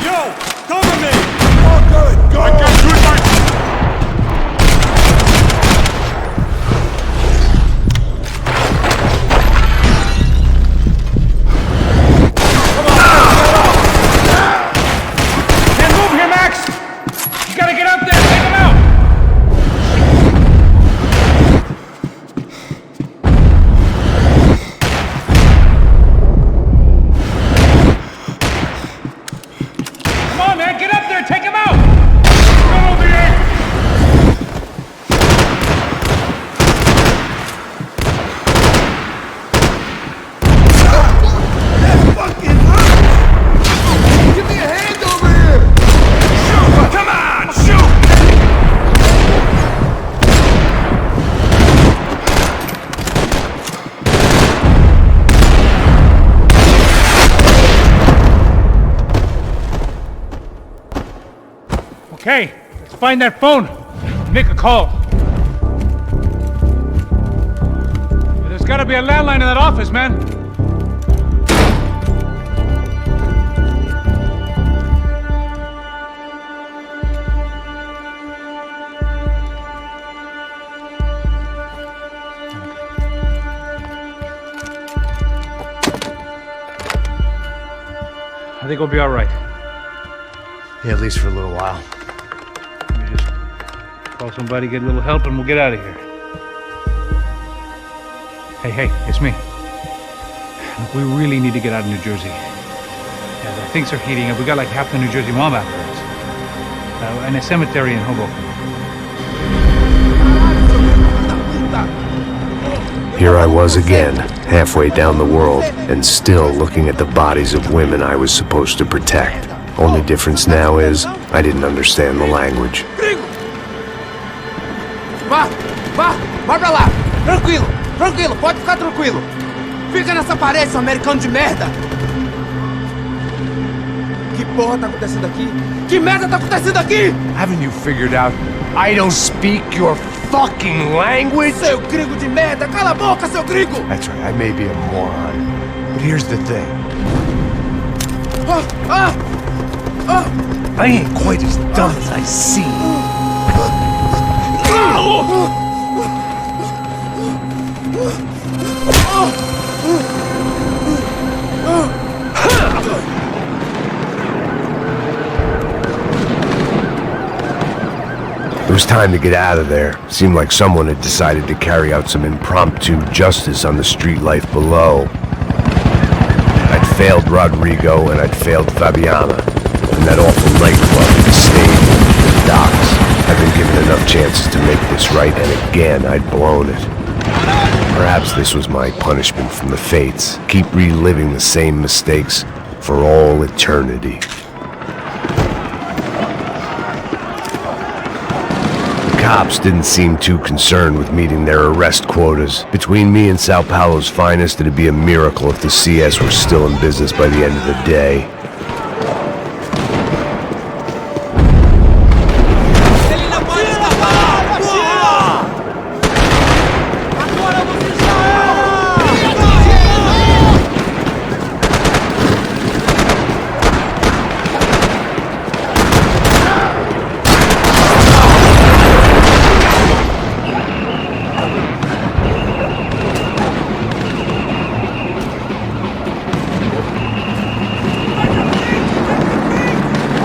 Yo, cover me! All good, go! I got you in my... Can't move here, Max! You gotta get up there, take him out! Come on, man, get up there, take him out! Go over here! Give me a hand over here! Shoot! Come on, shoot! Okay, let's find that phone. Make a call. There's gotta be a landline in that office, man. I think we'll be all right. Yeah, at least for a little while. We just call somebody, get a little help, and we'll get out of here. Hey, it's me. Look, we really need to get out of New Jersey. Yeah, things are heating up. We got like half the New Jersey mob after us. And a cemetery in Hoboken. Here I was again, halfway down the world, and still looking at the bodies of women I was supposed to protect. Only difference now is, I didn't understand the language. Vai pra lá! Tranquilo, pode ficar tranquilo! Fica nessa parede, seu americano de merda! Que porra tá acontecendo aqui? Que merda tá acontecendo aqui? Haven't you figured out I don't speak your fucking language? Seu gringo de merda! Cala a boca, seu gringo! That's right, I may be a moron, but here's the thing. I ain't quite as dumb as I seem. It was time to get out of there. Seemed like someone had decided to carry out some impromptu justice on the street life below. I'd failed Rodrigo and I'd failed Fabiana. And that awful nightclub, the stable, the docks. I'd been given enough chances to make this right, and again I'd blown it. Perhaps this was my punishment from the fates. Keep reliving the same mistakes for all eternity. Cops didn't seem too concerned with meeting their arrest quotas. Between me and Sao Paulo's finest, it'd be a miracle if the CS were still in business by the end of the day.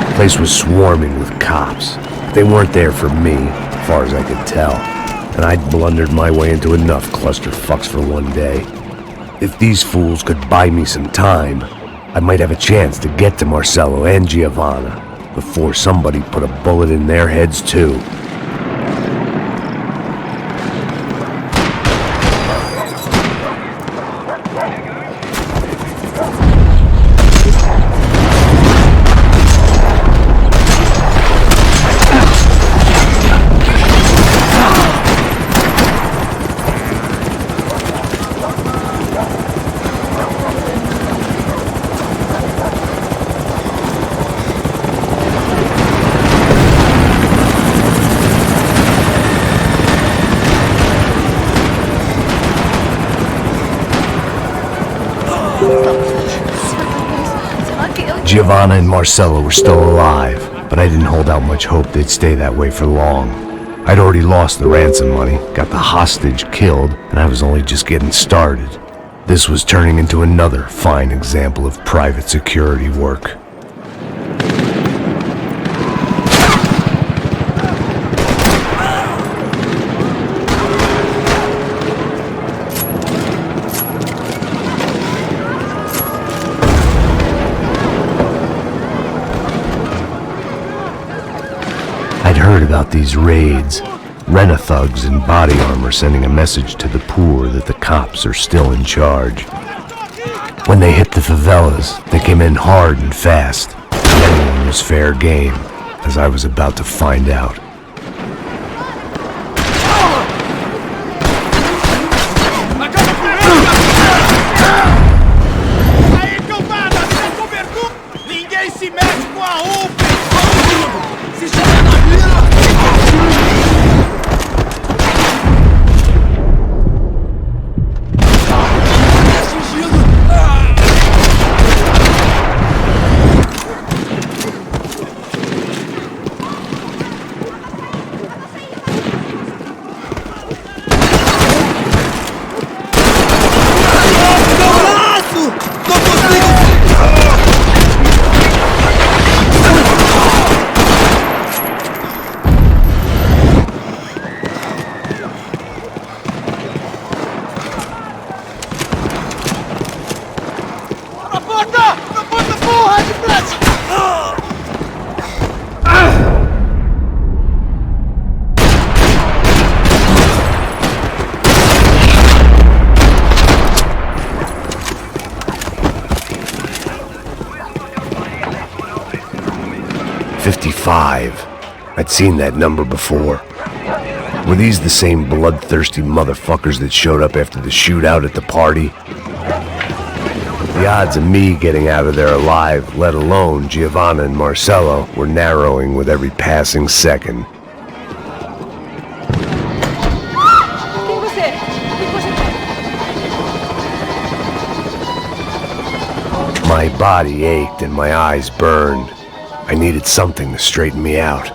The place was swarming with cops. They weren't there for me, as far as I could tell, and I'd blundered my way into enough clusterfucks for one day. If these fools could buy me some time, I might have a chance to get to Marcello and Giovanna before somebody put a bullet in their heads too. Giovanna and Marcello were still alive, but I didn't hold out much hope they'd stay that way for long. I'd already lost the ransom money, got the hostage killed, and I was only just getting started. This was turning into another fine example of private security work. I'd heard about these raids, rent-a-thugs in body armor sending a message to the poor that the cops are still in charge. When they hit the favelas, they came in hard and fast, and anyone was fair game, as I was about to find out. I'd seen that number before. Were these the same bloodthirsty motherfuckers that showed up after the shootout at the party? The odds of me getting out of there alive, let alone Giovanna and Marcello, were narrowing with every passing second. My body ached and my eyes burned. I needed something to straighten me out.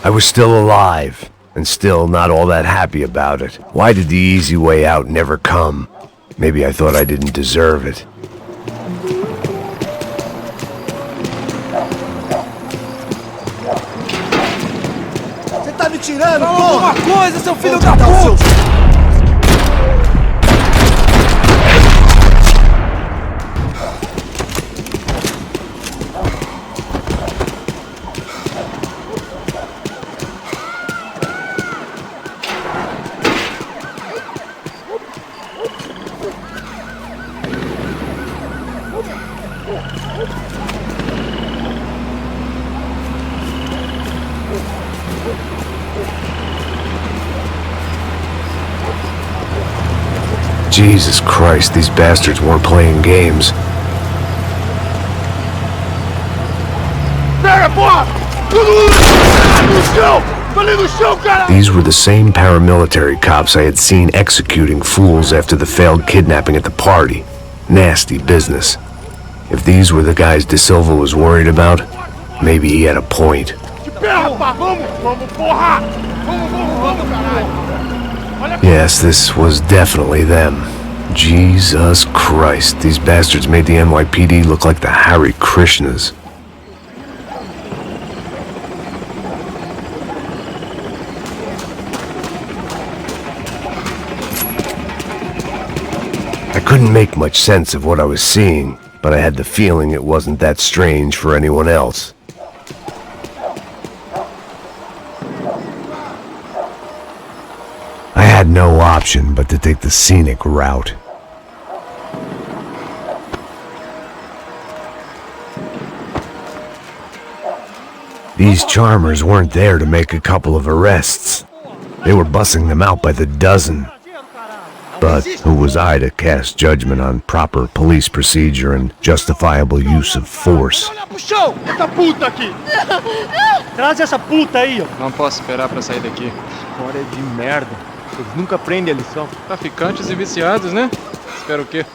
I was still alive, and still not all that happy about it. Why did the easy way out never come? Maybe I thought I didn't deserve it. Você tá me tirando, porra! Alguma coisa, seu filho da puta! Jesus Christ, these bastards weren't playing games. Cara, porra! No chão! Falei no chão, cara! These were the same paramilitary cops I had seen executing fools after the failed kidnapping at the party. Nasty business. If these were the guys De Silva was worried about, maybe he had a point. Yes, this was definitely them. Jesus Christ, these bastards made the NYPD look like the Hare Krishnas. I couldn't make much sense of what I was seeing, but I had the feeling it wasn't that strange for anyone else. I had no option but to take the scenic route. These charmers weren't there to make a couple of arrests. They were bussing them out by the dozen. But who was I to cast judgment on proper police procedure and justifiable use of force? Essa puta aqui! Traz essa puta aí, ó. Não posso esperar pra sair daqui. História de merda. Eles nunca aprendem a lição. Traficantes e viciados, né? Espero o quê?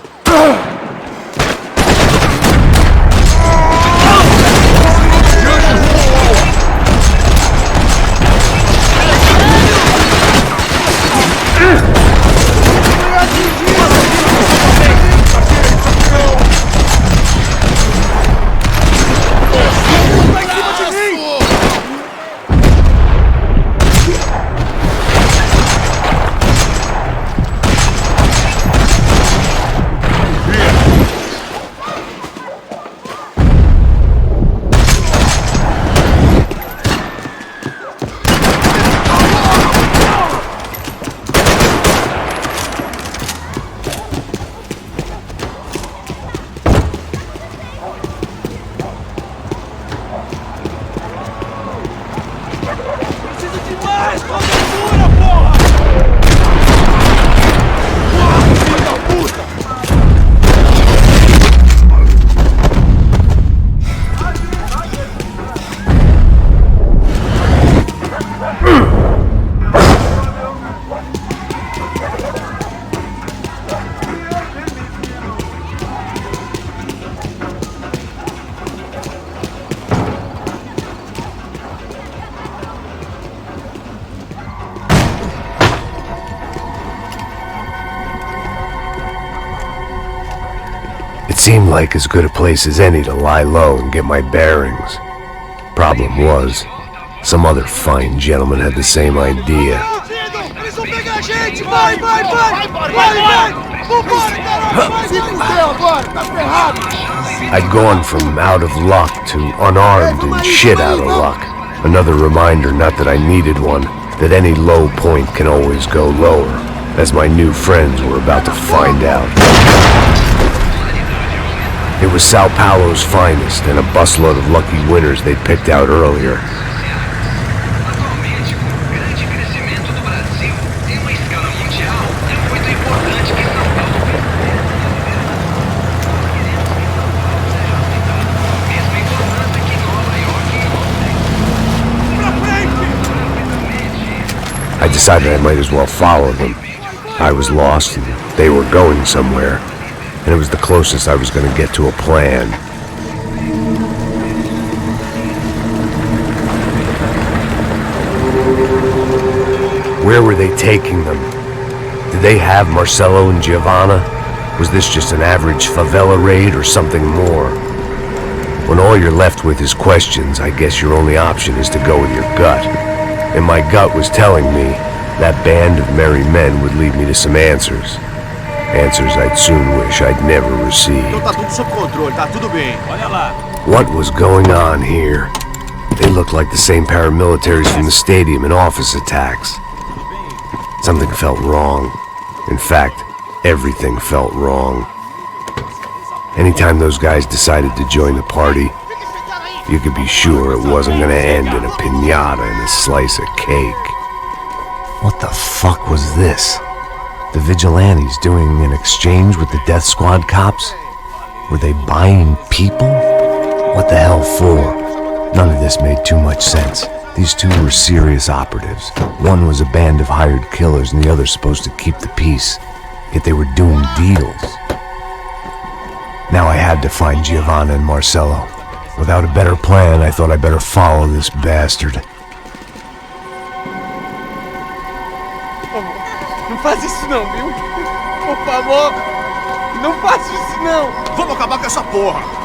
Seemed like as good a place as any to lie low and get my bearings. Problem was, some other fine gentleman had the same idea. I'd gone from out of luck to unarmed and shit out of luck. Another reminder, not that I needed one, that any low point can always go lower, as my new friends were about to find out. It was Sao Paulo's finest and a busload of lucky winners they'd picked out earlier. I decided I might as well follow them. I was lost and they were going somewhere. And it was the closest I was going to get to a plan. Where were they taking them? Did they have Marcelo and Giovanna? Was this just an average favela raid or something more? When all you're left with is questions, I guess your only option is to go with your gut. And my gut was telling me that band of merry men would lead me to some answers. Answers I'd soon wish I'd never received. Tá tudo sob controle, tá tudo bem. Olha lá. What was going on here? They looked like the same paramilitaries from the stadium in office attacks. Something felt wrong. In fact, everything felt wrong. Anytime those guys decided to join the party, you could be sure it wasn't gonna end in a piñata and a slice of cake. What the fuck was this? The vigilantes doing an exchange with the death squad cops? Were they buying people? What the hell for? None of this made too much sense. These two were serious operatives. One was a band of hired killers and the other supposed to keep the peace. Yet they were doing deals. Now I had to find Giovanna and Marcello. Without a better plan, I thought I'd better follow this bastard. Não faz isso não, viu? Por favor, não faça isso não. Vamos acabar com essa porra.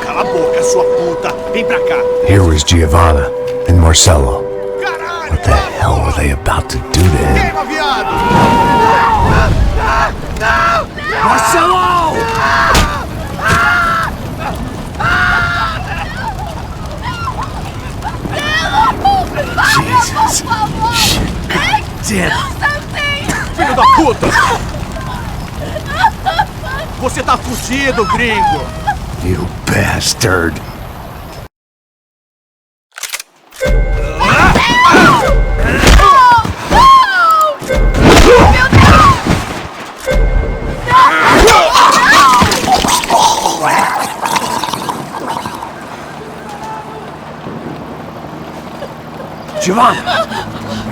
Cala a boca, sua puta. Vem pra cá. Here was Giovanna and Marcello. What the hell were they about to do to him? Queima, viado! Não! Marcello! Jesus! Shit! Filho da puta! Você tá fudido, gringo! You bastard! Giovanna!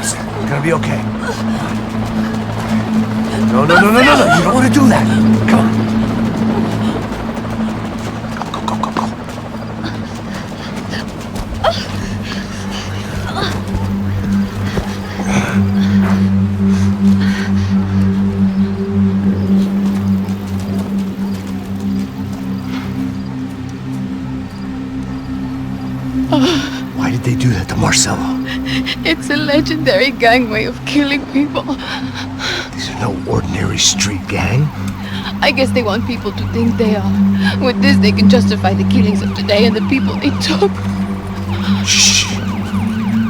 It's gonna be okay. No. You don't want to do that. Come on. Go. Why did they do that to Marcello? It's a legendary gang way of killing people. These are no ordinary street gang. I guess they want people to think they are. With this, they can justify the killings of today and the people they took. Shh!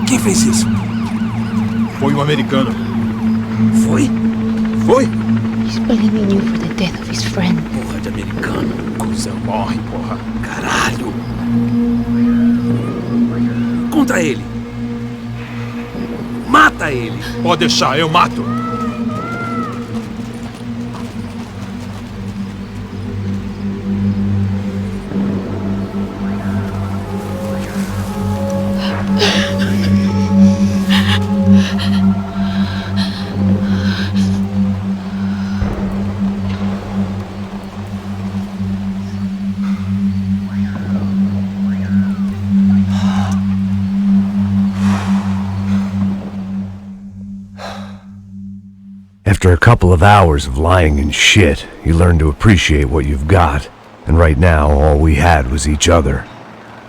Quem fez isso? Foi um americano. Foi? He's blaming you for the death of his friend. Porra de americano. Cusão morre, porra. Caralho! Contra ele! Mata ele! Pode deixar, eu mato! After a couple of hours of lying in shit, you learn to appreciate what you've got. And right now, all we had was each other.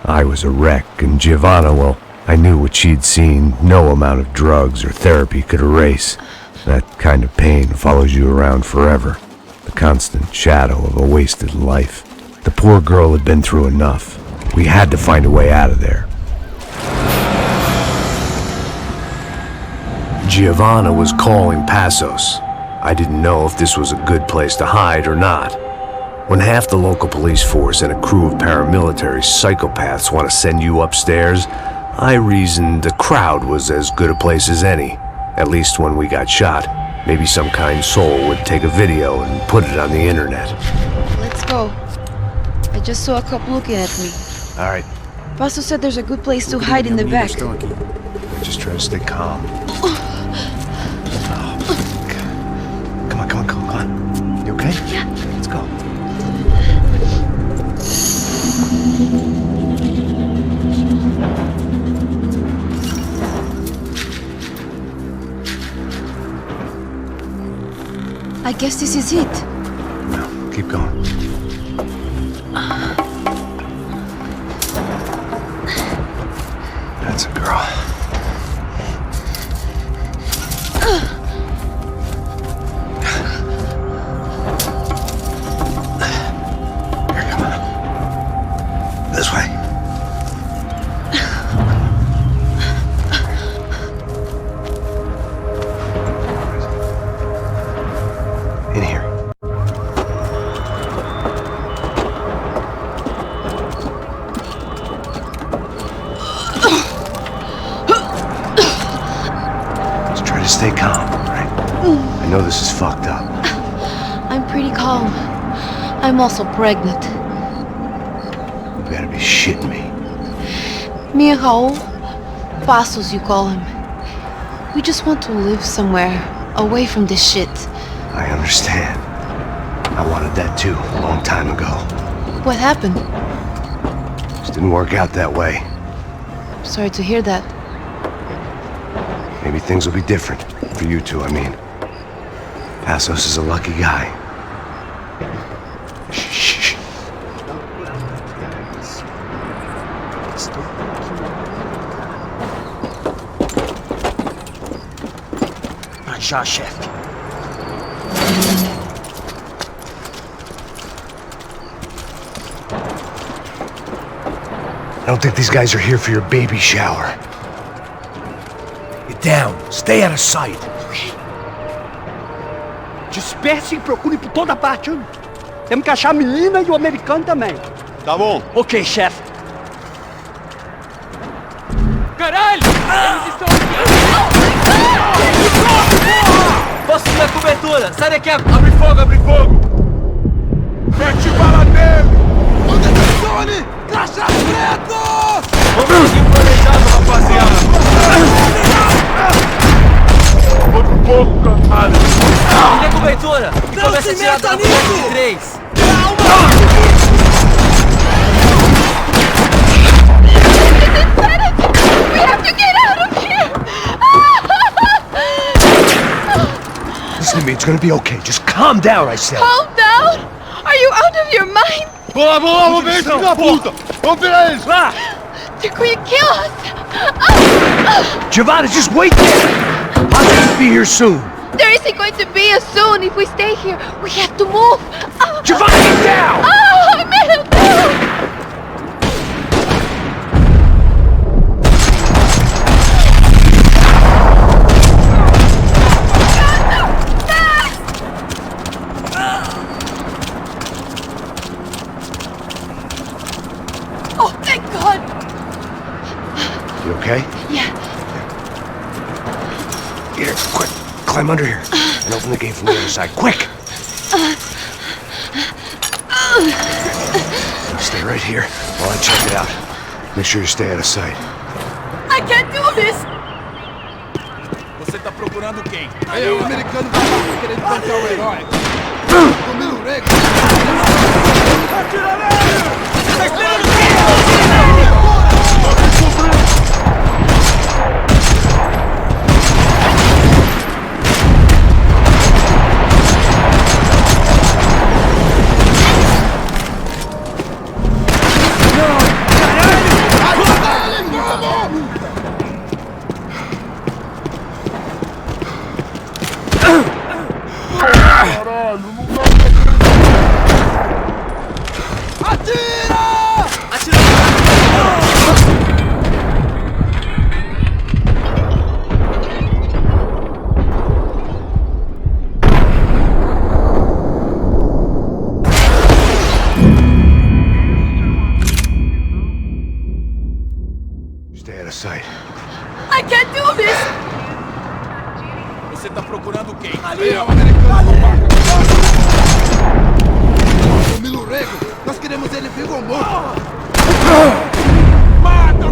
I was a wreck, and Giovanna, well, I knew what she'd seen no amount of drugs or therapy could erase. That kind of pain follows you around forever. The constant shadow of a wasted life. The poor girl had been through enough. We had to find a way out of there. Giovanna was calling Passos. I didn't know if this was a good place to hide or not. When half the local police force and a crew of paramilitary psychopaths want to send you upstairs, I reasoned the crowd was as good a place as any. At least when we got shot. Maybe some kind soul would take a video and put it on the internet. Let's go. I just saw a couple looking at me. All right. Pasto said there's a good place to hide in the back. Just try to stay calm. Come on. You okay? Yeah. Let's go. I guess this is it. No, keep going. That's a girl. This way. In here. Just try to stay calm, right? I know this is fucked up. I'm pretty calm. I'm also pregnant. You better be shitting me. Me and Raul, Passos you call him. We just want to live somewhere, away from this shit. I understand. I wanted that too, a long time ago. What happened? Just didn't work out that way. Sorry to hear that. Maybe things will be different. For you two, I mean. Passos is a lucky guy. Shh. Já, chefe. I don't think these guys are here for your baby shower. Get down. Stay out of sight. Disperse e procure por toda parte. Temos que achar a menina e o americano também. Tá bom. Ok, chefe. Caralho! Eles estão Posso ir na cobertura! Sai daqui! Abre fogo, abre fogo! Mete bala nele! Onde é Sony? Caixa preto! Vamos seguir planejado, rapaziada! Outro pouco, caralho! Me dê cobertura! E começa a tirar da boca de 3! We have to get out of here! Listen to me, it's gonna be okay. Just calm down, I said. Calm down? Are you out of your mind? Boa, vamos ver esse filho da puta! Vamos virar eles! Lá! They're going to kill us! Giovanna, just wait there! I'll just be here soon. There isn't going to be a soon if we stay here. We have to move! Giovanna, get down! Oh, oh, thank God! You okay? Yeah. Here, quick. Climb under here. And open the gate from the other side. Quick! Stay right here while I check it out. Make sure you stay out of sight. I can't do this! Você tá procurando quem? É o americano vai lá querendo encontrar o herói. Tomando rego. Atira nele! Tá esperando o quê? Stay out of sight. I can't do this! Você tá procurando quem? Ali é o americano. O Milo Rego. Nós queremos ele vivo ou morto. Mata!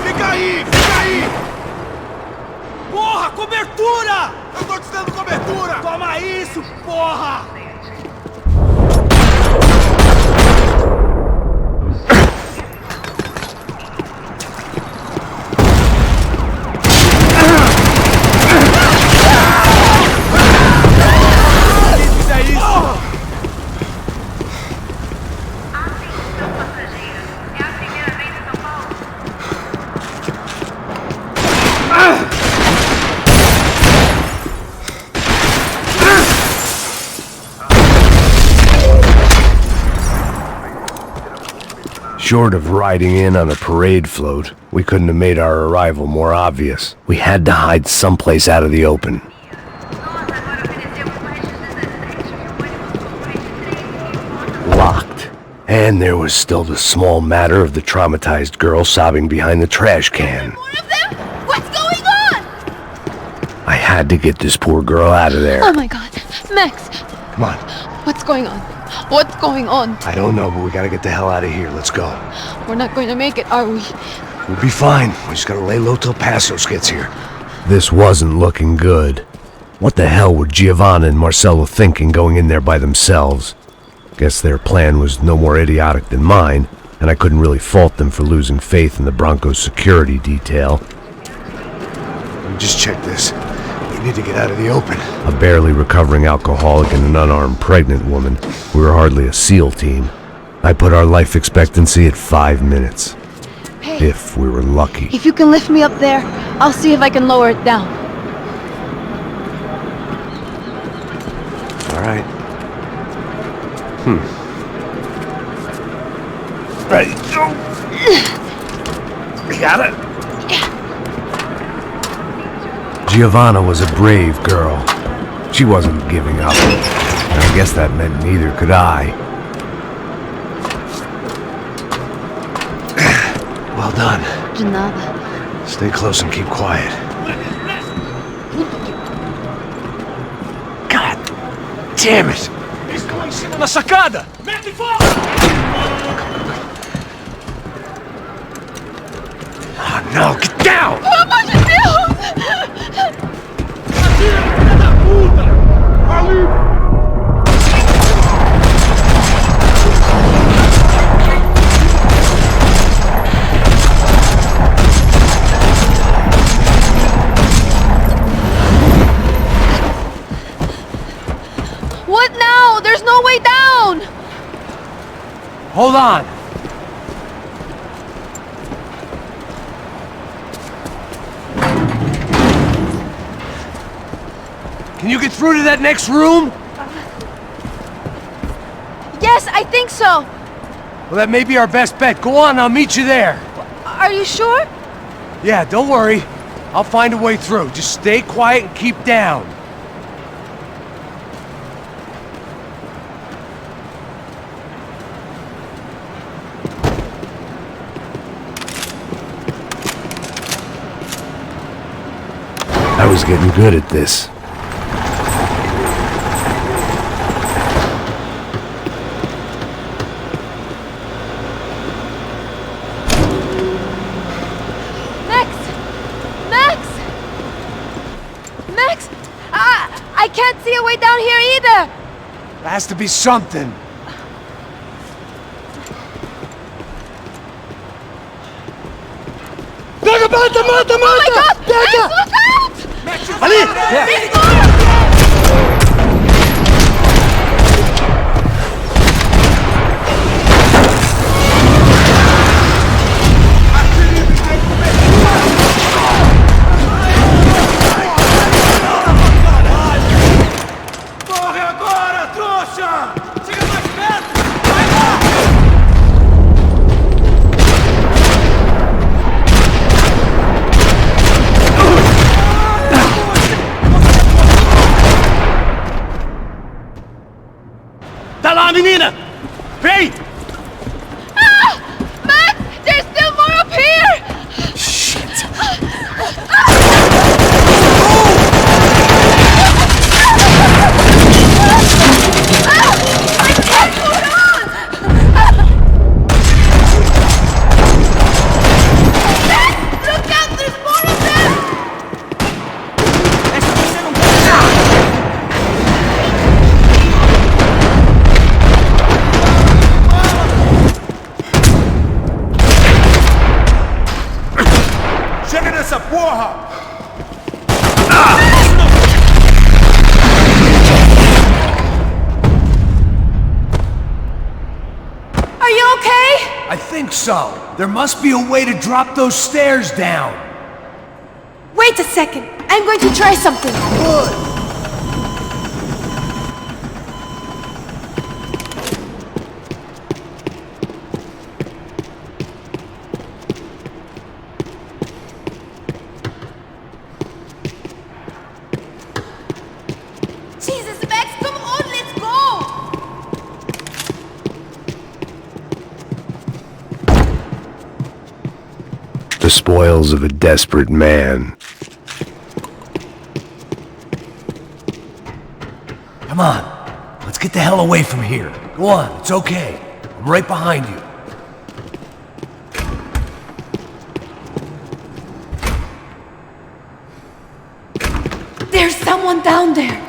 Fica aí! Porra, cobertura! Eu tô te dando cobertura! Toma isso, porra! Isso é isso! É a primeira vez em São Paulo? Short of riding in on a parade float, we couldn't have made our arrival more obvious. We had to hide someplace out of the open. Locked. And there was still the small matter of the traumatized girl sobbing behind the trash can. More of them? What's going on? I had to get this poor girl out of there. Oh my god. Max! Come on. What's going on? What's going on? I don't know, but we gotta get the hell out of here. Let's go. We're not going to make it, are we? We'll be fine. We just gotta lay low till Passos gets here. This wasn't looking good. What the hell were Giovanna and Marcello thinking going in there by themselves? Guess their plan was no more idiotic than mine, and I couldn't really fault them for losing faith in the Broncos security detail. Let me just check this. We need to get out of the open. A barely recovering alcoholic and an unarmed pregnant woman. We were hardly a SEAL team. I put our life expectancy at 5 minutes. Hey. If we were lucky. If you can lift me up there, I'll see if I can lower it down. All right. Ready, go! You got it? Giovanna was a brave girl. She wasn't giving up. And I guess that meant neither could I. Well done. De nada. Stay close and keep quiet. God damn it! Estou em cima na sacada! Mete fogo! Oh no, get down! Pelo amor de Deus! Atira, filha da puta! Ali! What now? There's no way down! Hold on! Can you get through to that next room? Yes, I think so. Well, that may be our best bet. Go on, I'll meet you there. Are you sure? Yeah, don't worry. I'll find a way through. Just stay quiet and keep down. I was getting good at this. Max! I can't see a way down here either! There has to be something. Pega, mata, mata, mata! Oh my God! Pega! Max, look out! Ali! Corre agora, trouxa! Chega mais perto! Vai lá! Tá lá, menina! Vem! Ah! Max! There's still more up here! Shit! Look out! There's more of them! Chega nessa porra! Are you okay? I think so. There must be a way to drop those stairs down. Wait a second. I'm going to try something. Good. Jesus, Max, come on, let's go! The spoils of a desperate man. Come on. Let's get the hell away from here. Go on, it's okay. I'm right behind you. There's someone down there.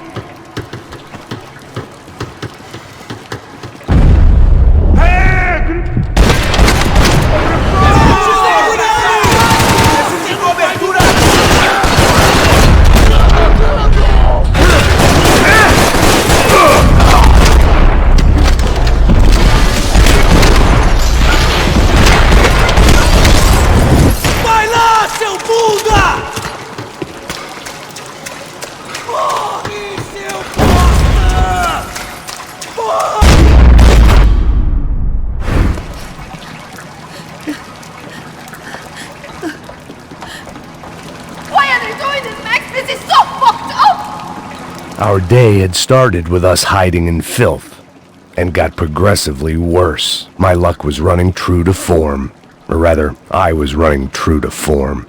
Our day had started with us hiding in filth, and got progressively worse. My luck was running true to form. Or rather, I was running true to form.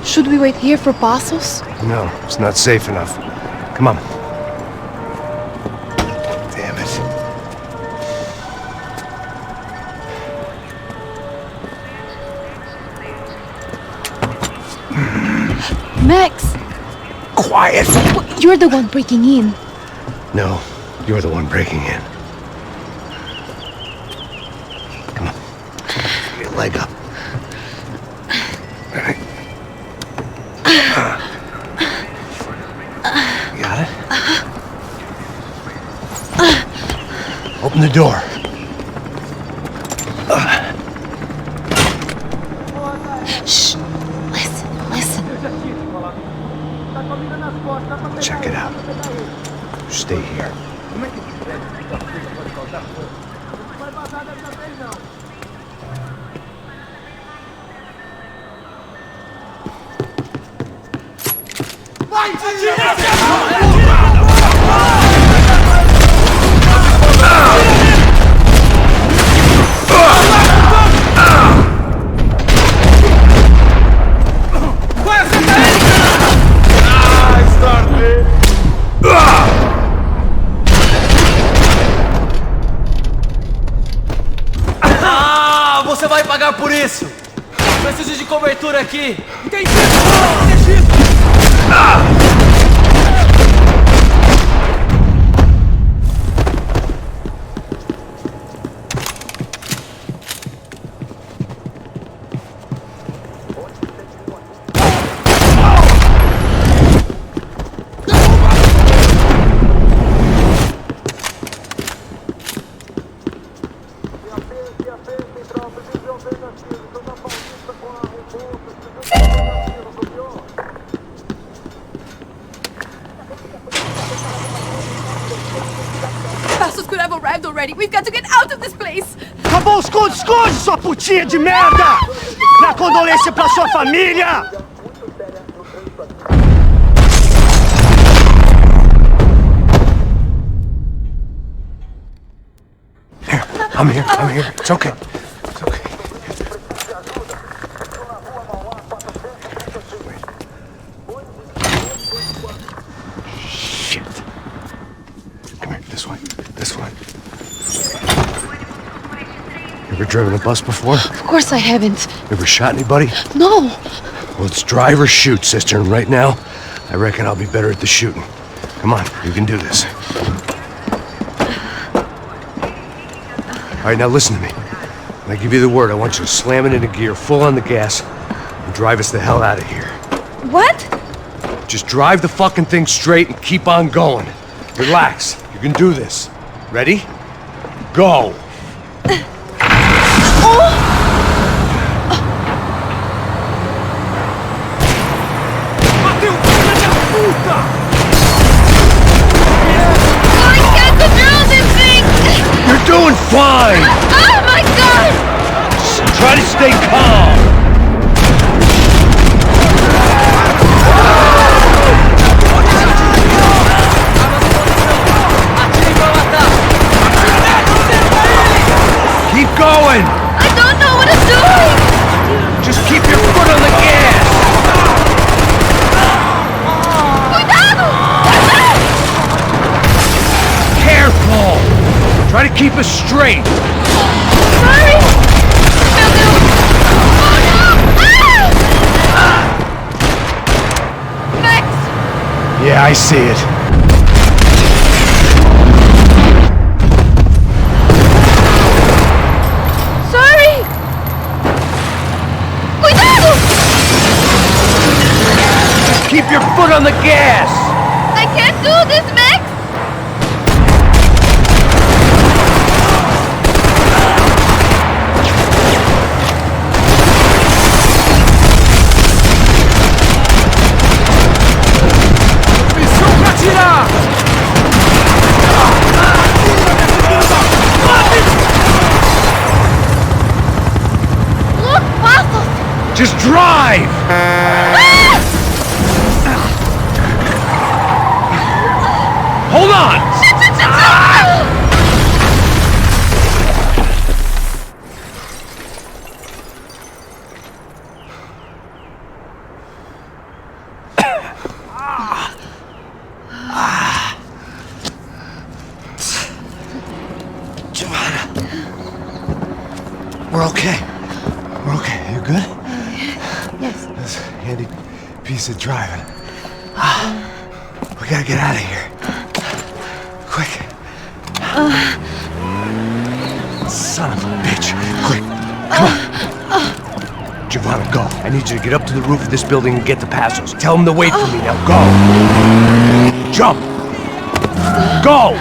Should we wait here for Passos? No, it's not safe enough. Come on. Damn it. Max! Quiet! You're the one breaking in. No, you're the one breaking in. Come on. Get your leg up. All right. Got it? Open the door. Shh. Listen. Check it out. Stay here. Você vai pagar por isso! Preciso de cobertura aqui! Entendi! Passos could have arrived already. We've got to get out of this place. Acabou, esconde, sua putinha de merda! Minha condolência pra sua família! Here, I'm here. It's okay. It's okay. Shit. Come here, this way. You ever driven a bus before? Of course I haven't. You ever shot anybody? No. Well, it's drive or shoot, sister, and right now, I reckon I'll be better at the shooting. Come on, you can do this. All right, now listen to me. When I give you the word, I want you to slam it into gear, full on the gas, and drive us the hell out of here. What? Just drive the fucking thing straight and keep on going. Relax. You can do this. Ready? Go! I can't control this thing! You're doing fine! Oh my God! Just try to stay calm! Keep going! I don't know what I'm doing! Just keep your foot on the gas! Cuidado! Careful! Try to keep us straight! Sorry! Meu Deus! Oh no! Ah! Max! Yeah, I see it. Sorry! Cuidado! Just keep your foot on the gas! I can't do this, Max! Look, Passos! Just drive! Hold on! We're okay. We're okay. You good? Yes. That's a handy piece of driving. We gotta get out of here. Quick. Son of a bitch. Quick. Come on. Giovanna, go. I need you to get up to the roof of this building and get to Passos. Tell them to wait for me. Now go. Jump. Go!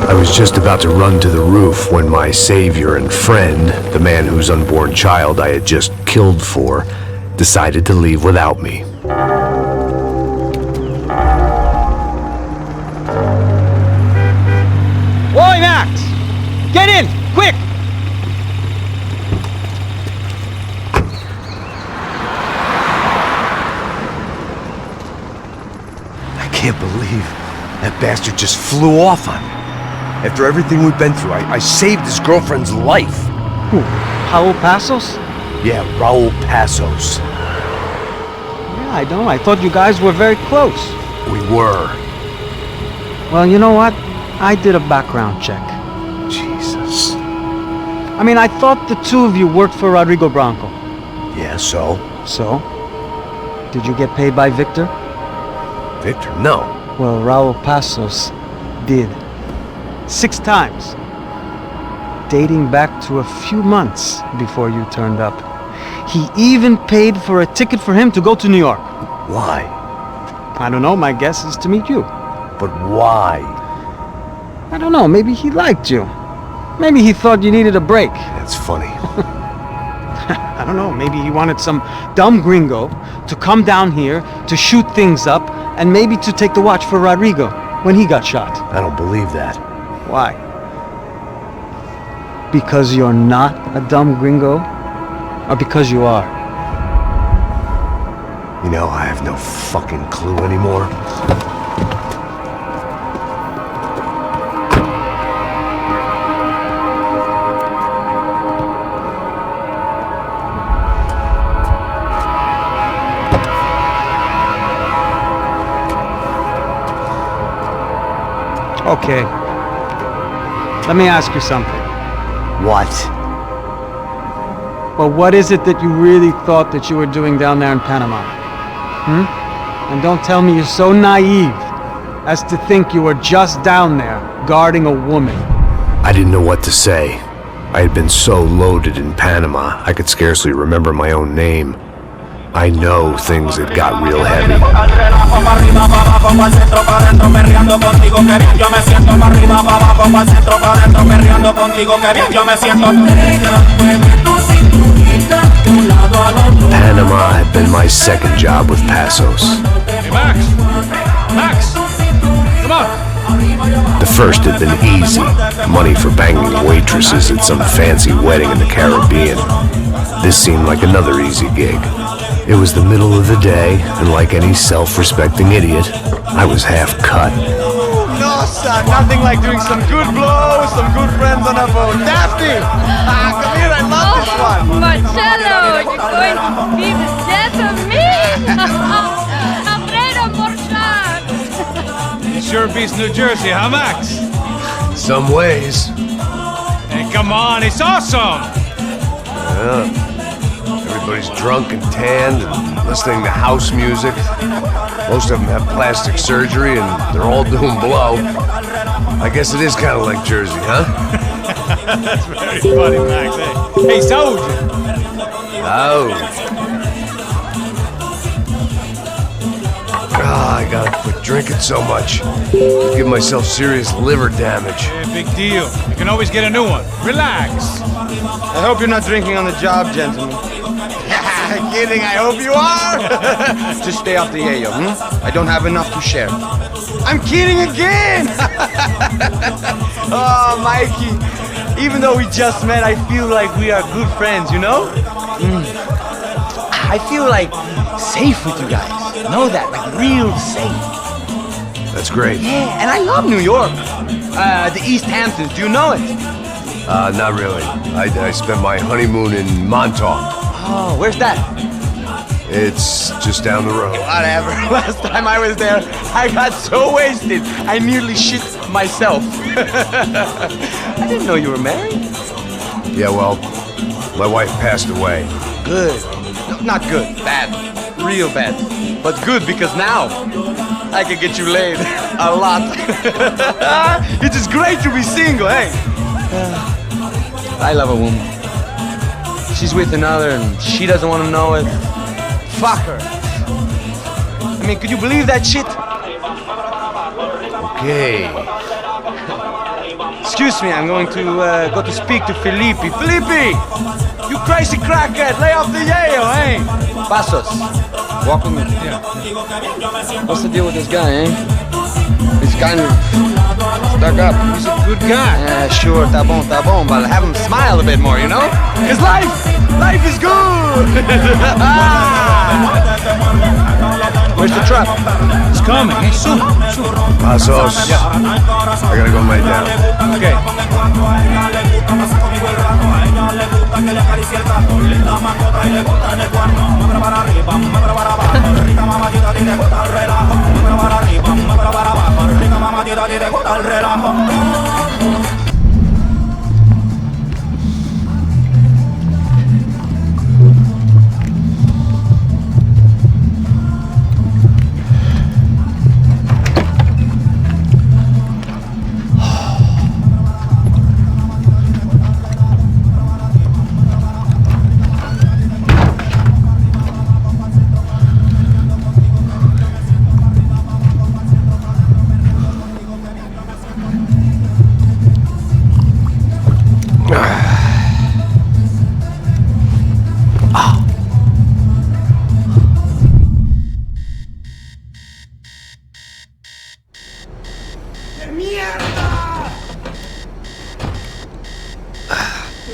I was just about to run to the roof when my savior and friend, the man whose unborn child I had just killed for, decided to leave without me. Oi, Max! Get in! Quick! I can't believe that bastard just flew off on me. After everything we've been through, I saved his girlfriend's life. Who? Raul Passos? Yeah, Raul Passos. Yeah, I don't know. I thought you guys were very close. We were. Well, you know what? I did a background check. Jesus. I mean, I thought the two of you worked for Rodrigo Branco. Yeah, so? So? Did you get paid by Victor? Victor? No. Well, Raul Passos did. 6 times. Dating back to a few months before you turned up. He even paid for a ticket for him to go to New York. Why? I don't know, my guess is to meet you. But why? I don't know, maybe he liked you. Maybe he thought you needed a break. That's funny. I don't know, maybe he wanted some dumb gringo to come down here to shoot things up and maybe to take the watch for Rodrigo when he got shot. I don't believe that. Why? because you're not a dumb gringo, or because you are? You know, I have no fucking clue anymore. Okay. Let me ask you something. What? Well, what is it that you really thought that you were doing down there in Panama? And don't tell me you're so naive as to think you were just down there guarding a woman. I didn't know what to say. I had been so loaded in Panama, I could scarcely remember my own name. I know things had got real heavy. Panama had been my second job with Passos. Hey, Max! Max! Come on! The first had been easy. Money for banging waitresses at some fancy wedding in the Caribbean. This seemed like another easy gig. It was the middle of the day, and like any self-respecting idiot, I was half cut. No, son, nothing like doing some good blows, some good friends on a boat. Daphne! Come here, I love this one! Marcello, you're going to be the death of me! Alfredo Morchan! It sure beats New Jersey, huh, Max? Some ways. Hey, come on, it's awesome! Yeah. Everybody's drunk and tanned and listening to house music. Most of them have plastic surgery and they're all doing blow. I guess it is kind of like Jersey, huh? That's very funny, Max. Hey, soldier! I gotta quit drinking so much. I give myself serious liver damage. Yeah, big deal. You can always get a new one. Relax. I hope you're not drinking on the job, gentlemen. Kidding, I hope you are! Just stay off the yayo, I don't have enough to share. I'm kidding again! Oh, Mikey, even though we just met, I feel like we are good friends, you know? I feel like safe with you guys. Know that, like real safe. That's great. Yeah, and I love New York. The East Hamptons, do you know it? Not really. I spent my honeymoon in Montauk. Oh, where's that? It's just down the road. Whatever. Last time I was there, I got so wasted, I nearly shit myself. I didn't know you were married. Yeah, well, my wife passed away. Good. No, not good. Bad. Real bad. But good because now I can get you laid a lot. It is great to be single, hey? I love a woman. She's with another and she doesn't want to know it. Fuck her. I mean, could you believe that shit? Okay. Excuse me, I'm going to go to speak to Felipe. Felipe! You crazy crackhead, lay off the yayo, eh? Passos, walk with me. Yeah. What's the deal with this guy, eh? He's kind of stuck up. He's a good guy. Yeah, sure, tá bom, but have him smile a bit more, you know? Because life is good! Where's the truck? It's coming. Hey, soon. Passos. Yeah. I gotta go lay down. Okay.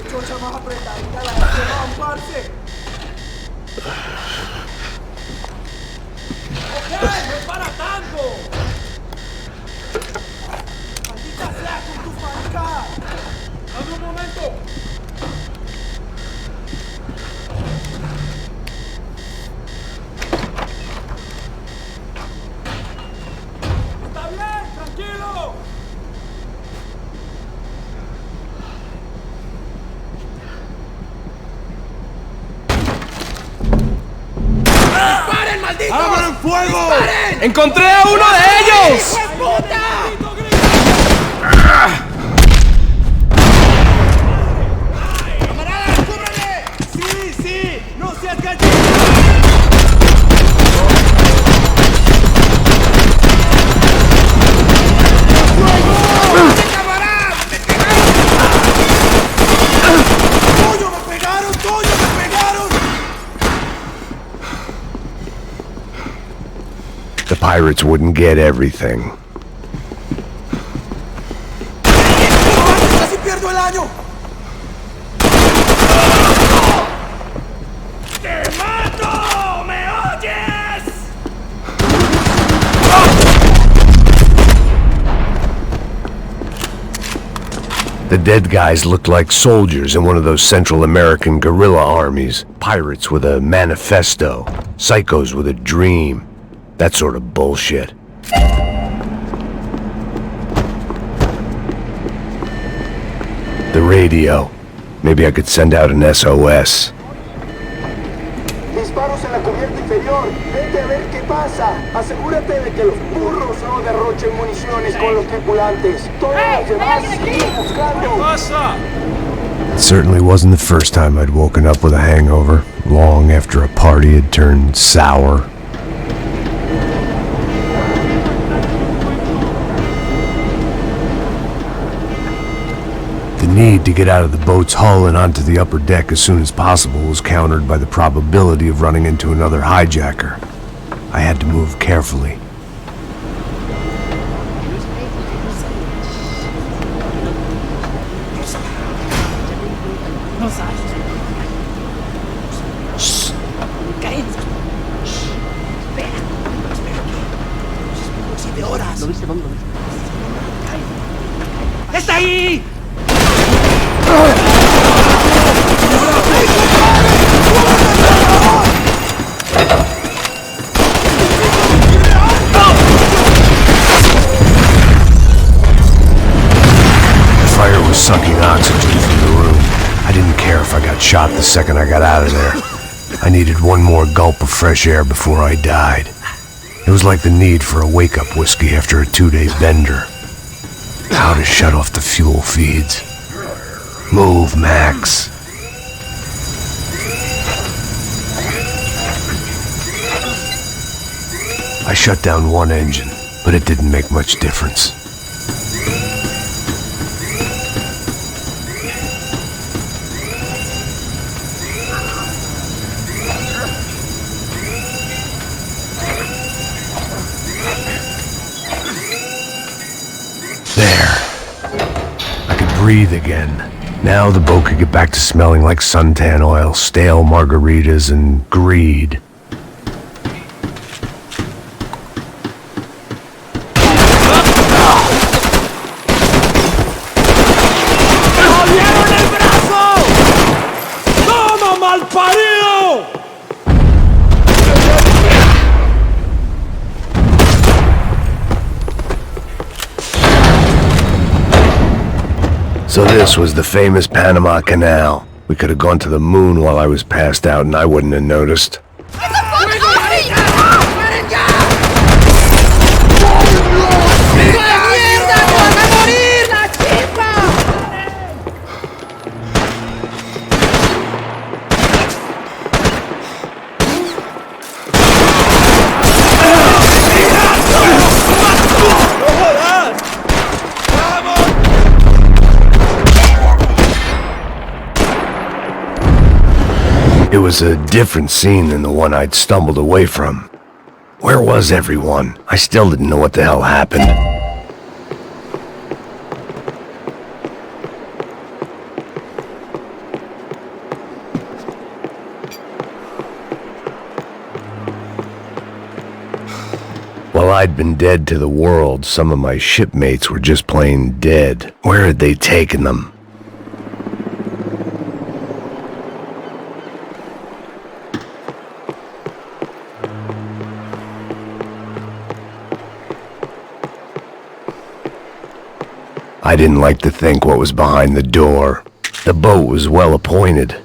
Qué chocha más apretadita la hace, vamos, parce. ¡Ok! ¡No es para tanto! ¡Maldita sea con tus maricadas! ¡Dame un momento! ¡Está bien! ¡Tranquilo! ¡Disparen, malditos! ¡Abran fuego! ¡Disparen! ¡Encontré a uno de ellos! ¡Hijo de puta! ¡Camaradas, cúbrale! ¡Sí, sí! ¡No seas gallina! ¡Tuyo, me pegaron! ¡Tuyo, me pegaron! The pirates wouldn't get everything. ¡Casi pierdo el año! ¡Te mato! ¿Me oyes? The dead guys looked like soldiers in one of those Central American guerrilla armies. Pirates with a manifesto. Psychos with a dream. That sort of bullshit. The radio. Maybe I could send out an SOS. Disparos en la cubierta inferior. Vete a ver qué pasa. Asegúrate de que los burros no derrochen municiones con los tripulantes. Todos los demás siguen buscando. It certainly wasn't the first time I'd woken up with a hangover, long after a party had turned sour. The need to get out of the boat's hull and onto the upper deck as soon as possible was countered by the probability of running into another hijacker. I had to move carefully. ¡Está ahí! The fire was sucking oxygen from the room. I didn't care if I got shot the second I got out of there. I needed one more gulp of fresh air before I died. It was like the need for a wake-up whiskey after a 2-day bender. How to shut off the fuel feeds. Move, Max. I shut down one engine, but it didn't make much difference. There. I could breathe again. Now the boat could get back to smelling like suntan oil, stale margaritas, and greed. ¡Abrieron el brazo! ¡Toma, malparido! So this was the famous Panama Canal. We could have gone to the moon while I was passed out and I wouldn't have noticed. It was a different scene than the one I'd stumbled away from. Where was everyone? I still didn't know what the hell happened. I'd been dead to the world, some of my shipmates were just plain dead. Where had they taken them? I didn't like to think what was behind the door. The boat was well appointed.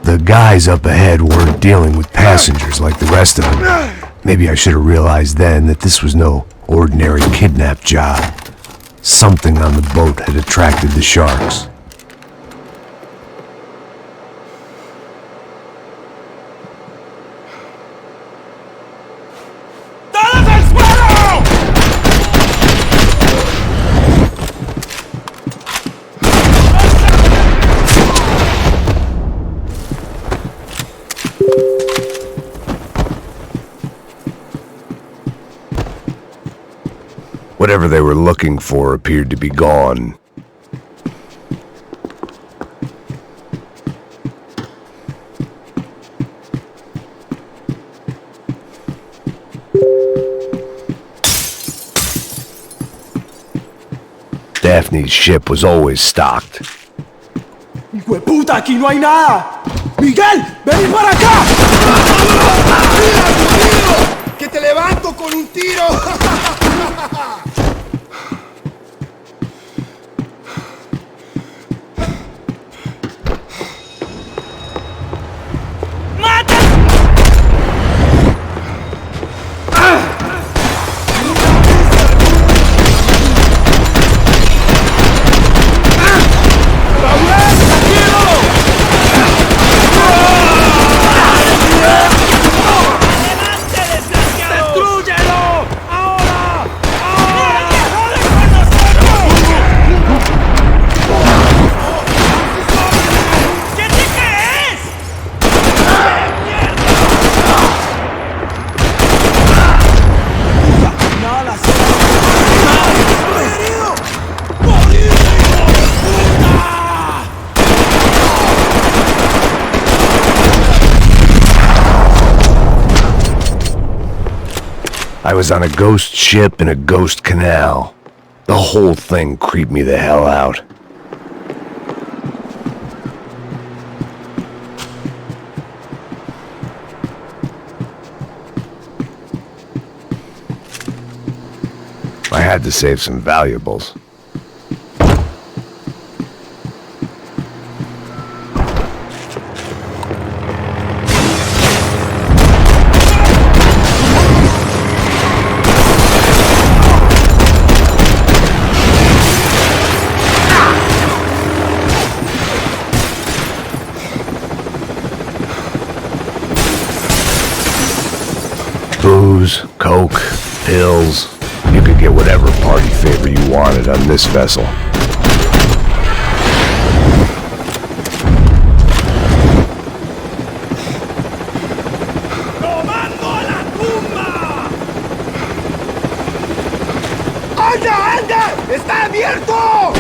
The guys up ahead weren't dealing with passengers like the rest of them. Maybe I should have realized then that this was no ordinary kidnap job. Something on the boat had attracted the sharks. Whatever they were looking for appeared to be gone. Daphne's ship was always stocked. ¡Hijo de puta! ¡Aquí no hay nada! ¡Miguel! ¡Vení para acá! ¡Tira, ¡que te levanto con un tiro! I was on a ghost ship in a ghost canal. The whole thing creeped me the hell out. I had to save some valuables. Booze, coke, pills. You could get whatever party favor you wanted on this vessel. ¡Anda, anda! ¡Está abierto!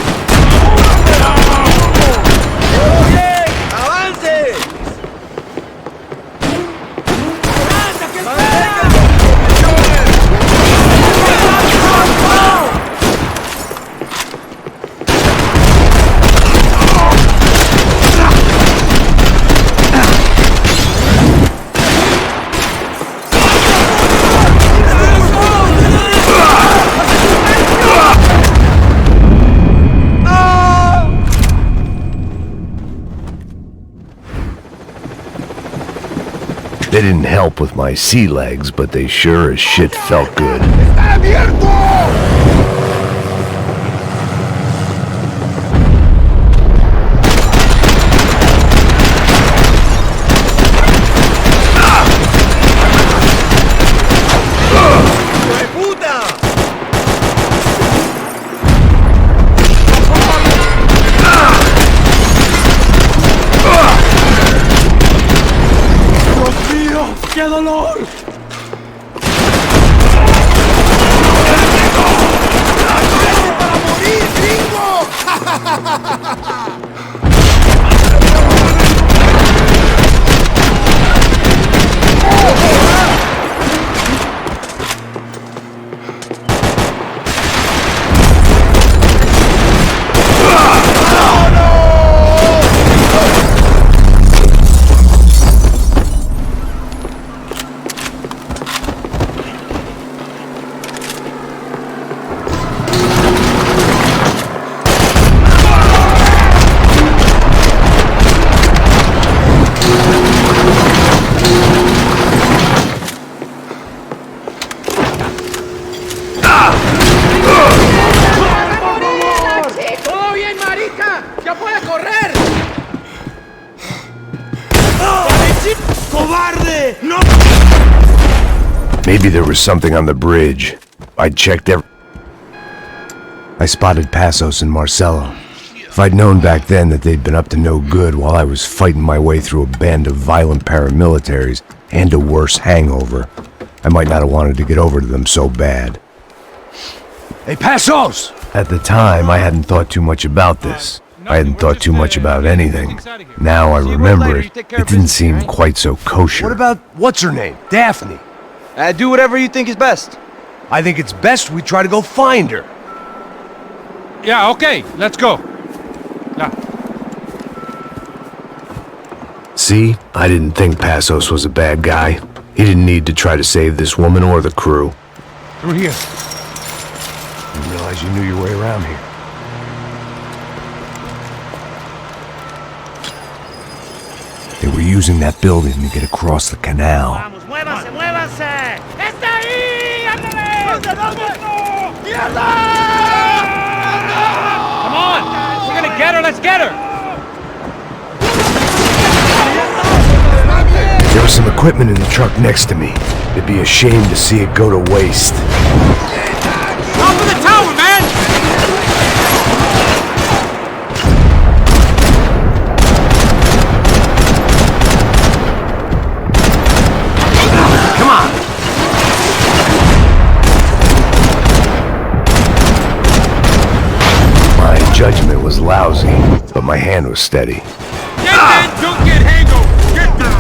¡Avance! They didn't help with my sea legs, but they sure as shit felt good. ¡Está abierto! ¡Dios mío! favor! Maybe there was something on the bridge. I checked I spotted Passos and Marcelo. If I'd known back then that they'd been up to no good while I was fighting my way through a band of violent paramilitaries and a worse hangover, I might not have wanted to get over to them so bad. Hey, Passos! At the time, I hadn't thought too much about this. I hadn't thought too much about anything. Now I remember it, it didn't seem quite so kosher. What about what's-her-name? Daphne? Do whatever you think is best. I think it's best we try to go find her. Yeah, okay, let's go. Now. See? I didn't think Passos was a bad guy. He didn't need to try to save this woman or the crew. Through here. Didn't realize you knew your way around here. They were using that building to get across the canal. Vamos, muévanse, muévanse. ¡Está ahí! ¡Ándale! ¡Mierda! Come on! We're gonna get her, let's get her! There was some equipment in the truck next to me. It'd be a shame to see it go to waste. Top of the tower, man! Come on! My judgment was lousy, but my hand was steady. Get that, don't get hangover! Get down!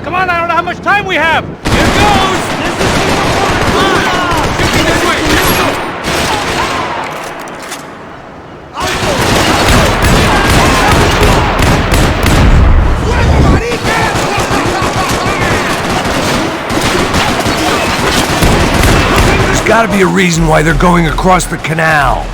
Come on, I don't know how much time we have! Here goes! This way! There's gotta be a reason why they're going across the canal.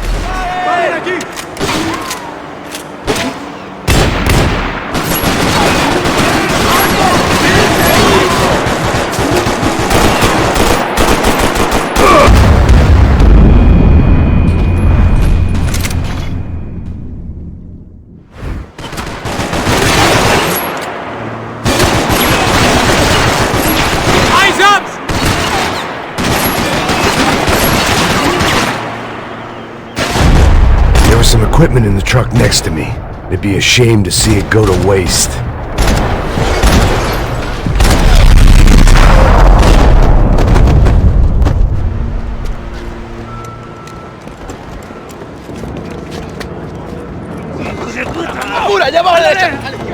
Some equipment in the truck next to me. It'd be a shame to see it go to waste.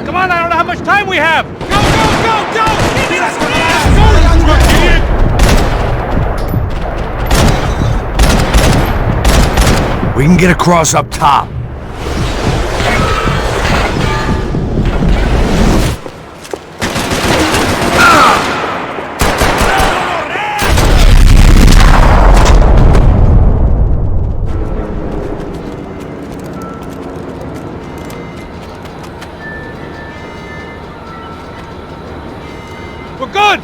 Come on, I don't know how much time we have! Go, go, go, go! We can get across up top. We're good!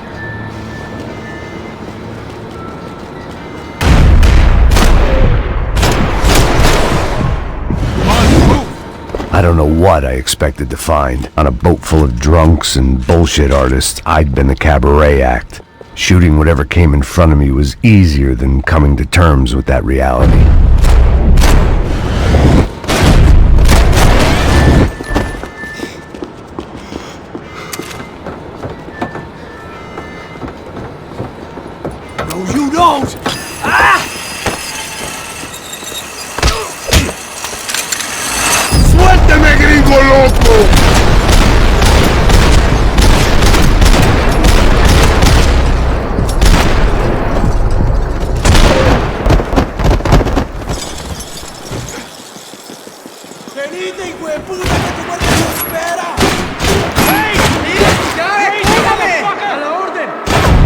I don't know what I expected to find. On a boat full of drunks and bullshit artists, I'd been the cabaret act. Shooting whatever came in front of me was easier than coming to terms with that reality. No, you don't! Ah! ¡Suélteme, gringo loco! ¡Venite, hijo de puta, que tu muerte no espera! ¡Hey! ¡Mira, ya! ¡Hey, déjame! ¡A la orden!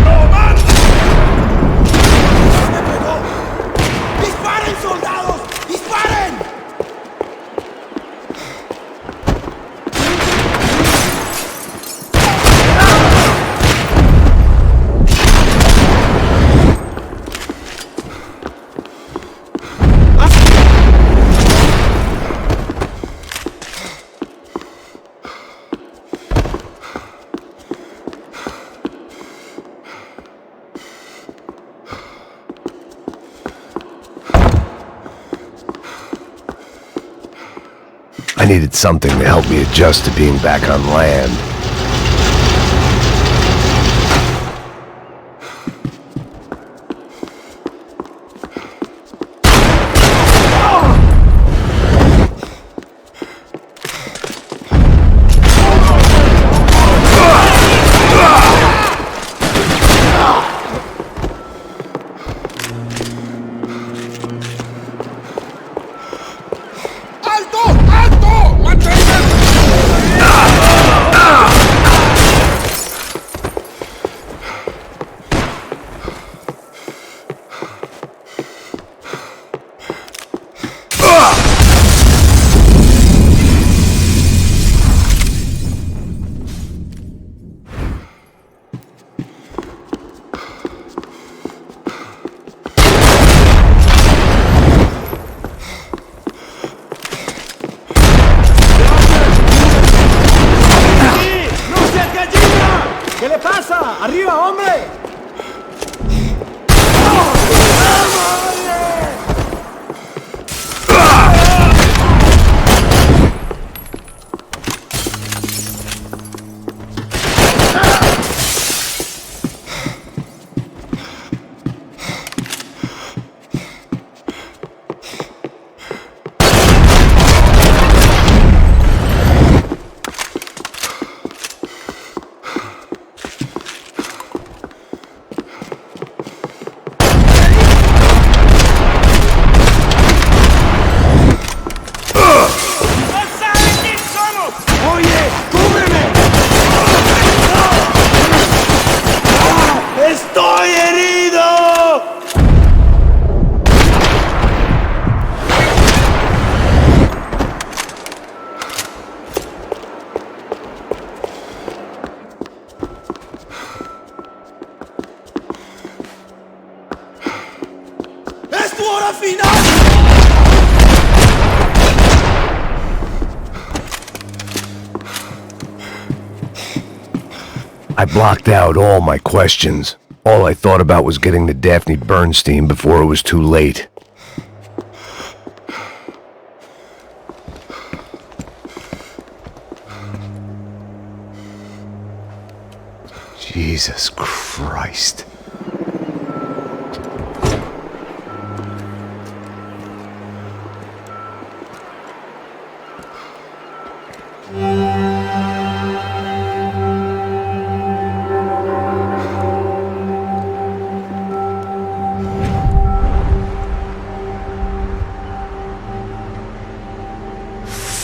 ¡No, man! ¡Me pegó! ¡Disparen, soldados! ¡Disparen! I needed something to help me adjust to being back on land. ¡Arriba, hombre! I blocked out all my questions. All I thought about was getting to Daphne Bernstein before it was too late. Jesus Christ.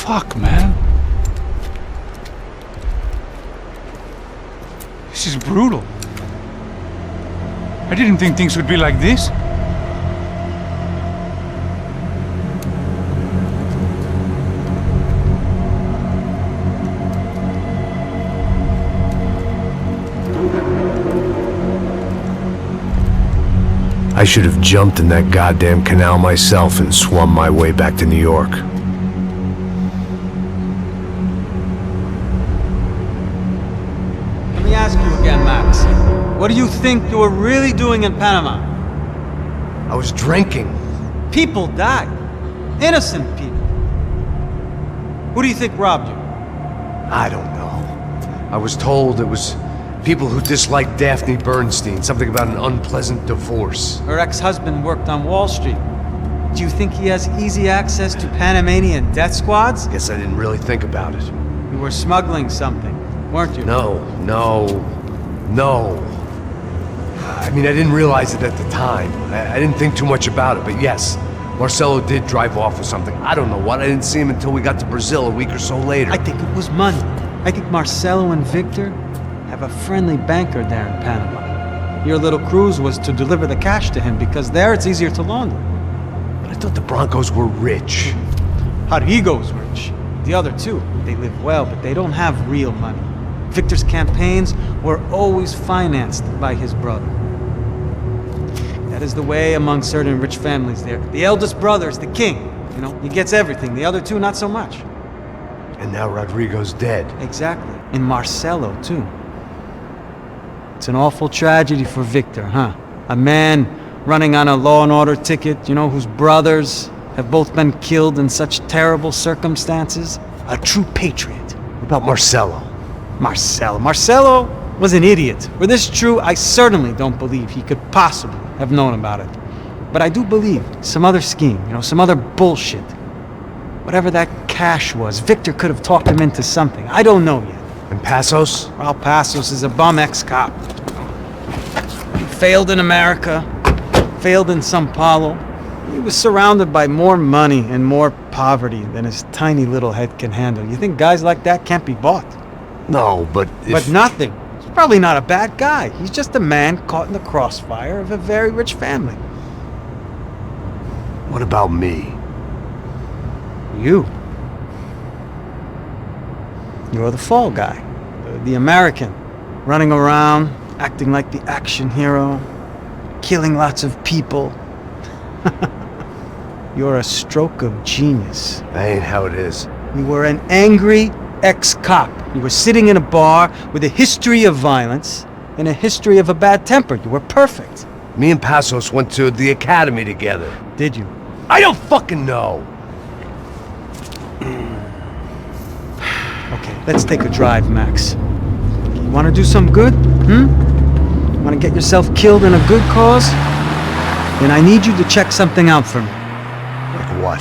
Fuck, man. This is brutal. I didn't think things would be like this. I should have jumped in that goddamn canal myself and swum my way back to New York. Let me ask you again, Max. What do you think you were really doing in Panama? I was drinking. People died. Innocent people. Who do you think robbed you? I don't know. I was told it was people who disliked Daphne Bernstein, something about an unpleasant divorce. Her ex-husband worked on Wall Street. Do you think he has easy access to Panamanian death squads? Guess I didn't really think about it. You were smuggling something, weren't you? No. I mean, I didn't realize it at the time. I didn't think too much about it, but yes, Marcelo did drive off with something. I don't know what. I didn't see him until we got to Brazil a week or so later. I think it was money. I think Marcelo and Victor have a friendly banker there in Panama. Your little cruise was to deliver the cash to him because there it's easier to launder. But I thought the Broncos were rich. Rodrigo's rich. The other two, they live well, but they don't have real money. Victor's campaigns were always financed by his brother. That is the way among certain rich families there. The eldest brother is the king. You know, he gets everything. The other two, not so much. And now Rodrigo's dead. Exactly. And Marcelo, too. It's an awful tragedy for Victor, huh? A man running on a law and order ticket, you know, whose brothers have both been killed in such terrible circumstances. A true patriot. What about Marcelo? Marcelo was an idiot. Were this true, I certainly don't believe he could possibly have known about it. But I do believe some other scheme, you know, some other bullshit. Whatever that cash was, Victor could have talked him into something. I don't know yet. And Passos? Well, Passos is a bum ex-cop. He failed in America, failed in São Paulo. He was surrounded by more money and more poverty than his tiny little head can handle. You think guys like that can't be bought? No, but But nothing. He's probably not a bad guy. He's just a man caught in the crossfire of a very rich family. What about me? You. You're the fall guy. The American. Running around, acting like the action hero. Killing lots of people. You're a stroke of genius. That ain't how it is. You were an angry ex-cop. You were sitting in a bar with a history of violence and a history of a bad temper. You were perfect. Me and Passos went to the academy together. Did you? I don't fucking know. Okay, let's take a drive, Max. You want to do some good? Want to get yourself killed in a good cause? Then I need you to check something out for me. Like what?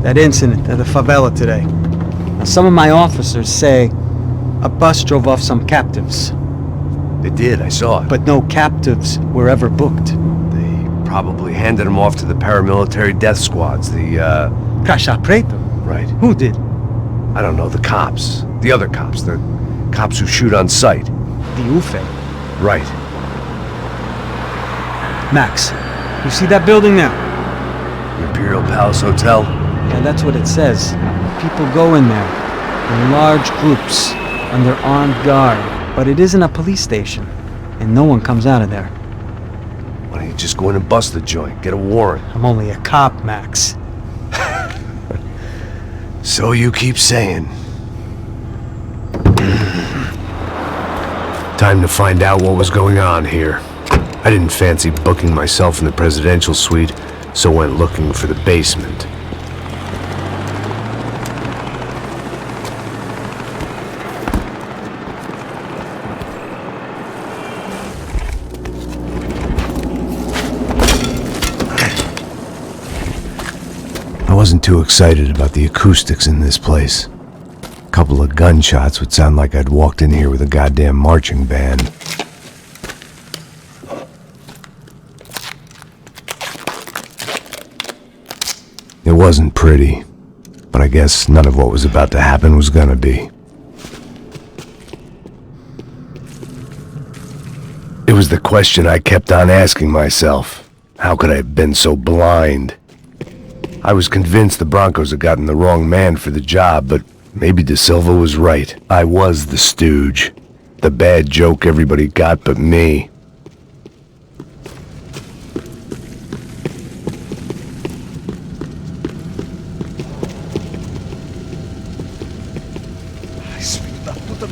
That incident at the favela today. Now, some of my officers say a bus drove off some captives. They did, I saw it. But no captives were ever booked. They probably handed them off to the paramilitary death squads, the, Caixa Preta? Right. Who did? I don't know, the cops. The other cops. The cops who shoot on sight. The UFE. Right. Max, you see that building now? The Imperial Palace Hotel? Yeah, that's what it says. People go in there, in large groups, under armed guard. But it isn't a police station, and no one comes out of there. Why don't you just go in and bust the joint, get a warrant? I'm only a cop, Max. So you keep saying. Time to find out what was going on here. I didn't fancy booking myself in the presidential suite, so went looking for the basement. I wasn't too excited about the acoustics in this place. A couple of gunshots would sound like I'd walked in here with a goddamn marching band. It wasn't pretty, but I guess none of what was about to happen was gonna be. It was the question I kept on asking myself. How could I have been so blind? I was convinced the Broncos had gotten the wrong man for the job, but maybe De Silva was right. I was the stooge. The bad joke everybody got but me.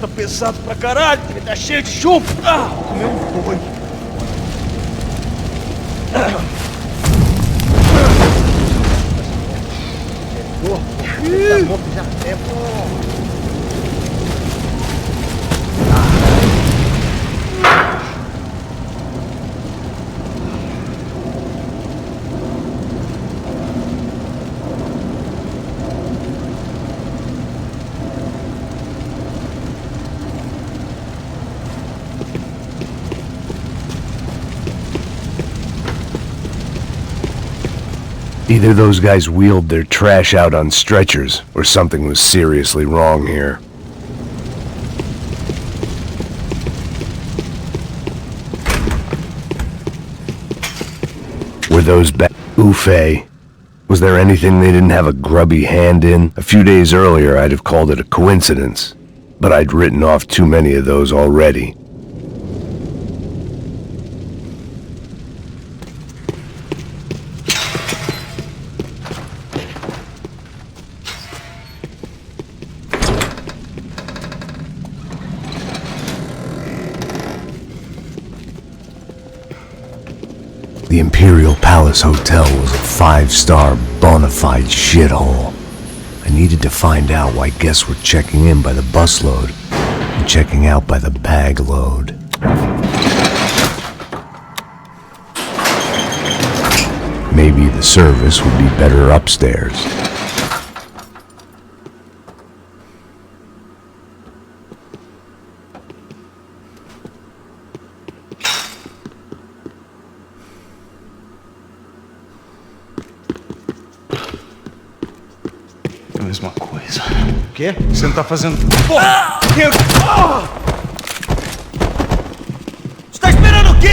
tá pesado pra caralho, ele tá cheio de chumbo. Ah, comeu um boi. Já é bom. Either those guys wheeled their trash out on stretchers, or something was seriously wrong here. Were those Oofe? Was there anything they didn't have a grubby hand in? A few days earlier I'd have called it a coincidence, but I'd written off too many of those already. The Imperial Palace Hotel was a 5-star bona fide shithole. I needed to find out why guests were checking in by the busload and checking out by the bag load. Maybe the service would be better upstairs. É a mesma coisa. O quê? Você não tá fazendo... Porra! Você tá esperando o quê?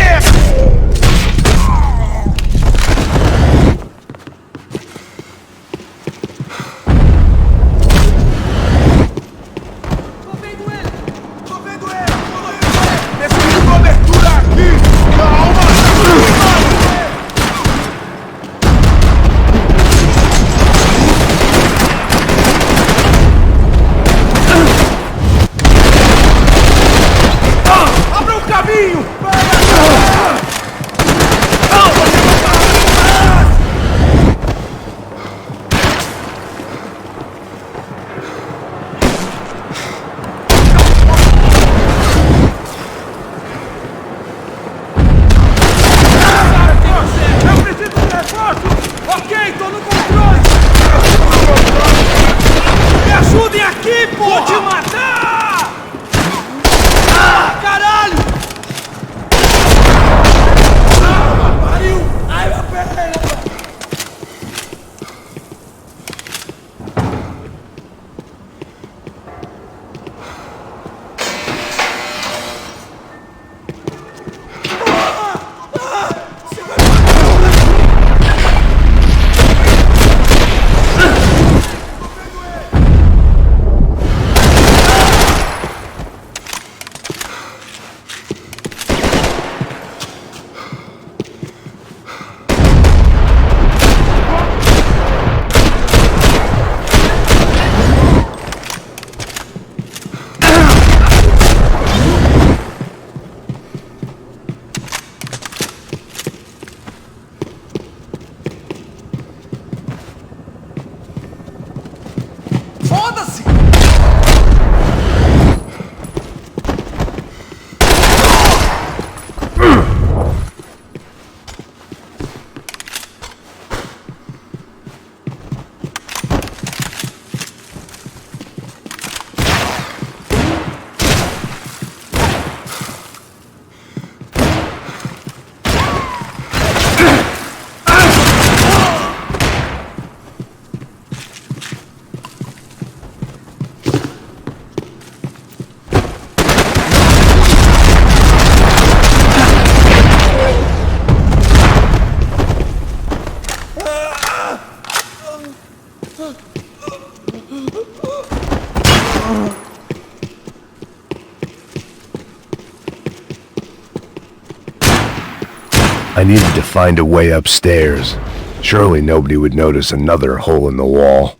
I needed to find a way upstairs. Surely nobody would notice another hole in the wall.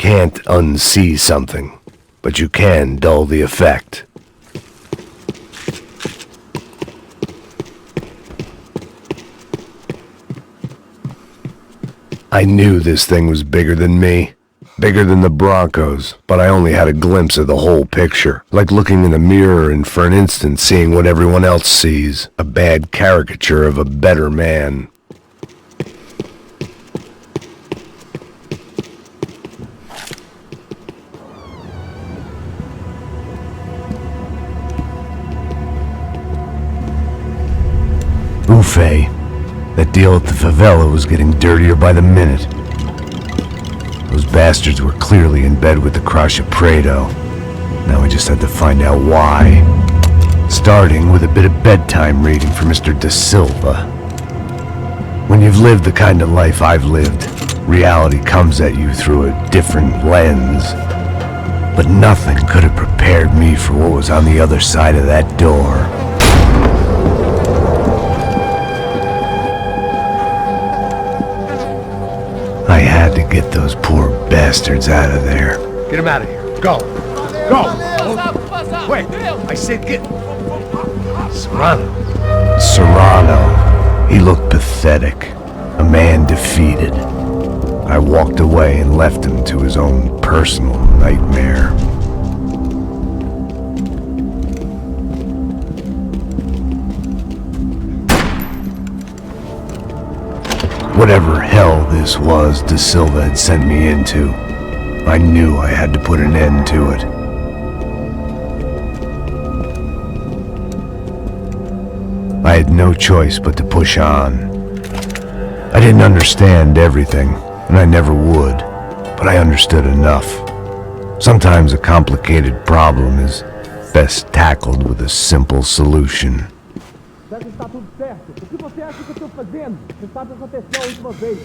can't unsee something, but you can dull the effect. I knew this thing was bigger than me, bigger than the Broncos, but I only had a glimpse of the whole picture, like looking in the mirror and for an instant seeing what everyone else sees, a bad caricature of a better man. Buffet. That deal at the favela was getting dirtier by the minute. Those bastards were clearly in bed with the Crush of Prado. Now I just had to find out why. Starting with a bit of bedtime reading for Mr. Da Silva. When you've lived the kind of life I've lived, reality comes at you through a different lens. But nothing could have prepared me for what was on the other side of that door. I had to get those poor bastards out of there. Get him out of here. Go. Go. Wait, I said get... Serrano. Serrano. He looked pathetic. A man defeated. I walked away and left him to his own personal nightmare. Whatever hell this was Da Silva had sent me into, I knew I had to put an end to it. I had no choice but to push on. I didn't understand everything, and I never would, but I understood enough. Sometimes a complicated problem is best tackled with a simple solution. Está tudo certo. O que você acha que eu estou fazendo? Você sabe o que aconteceu a última vez.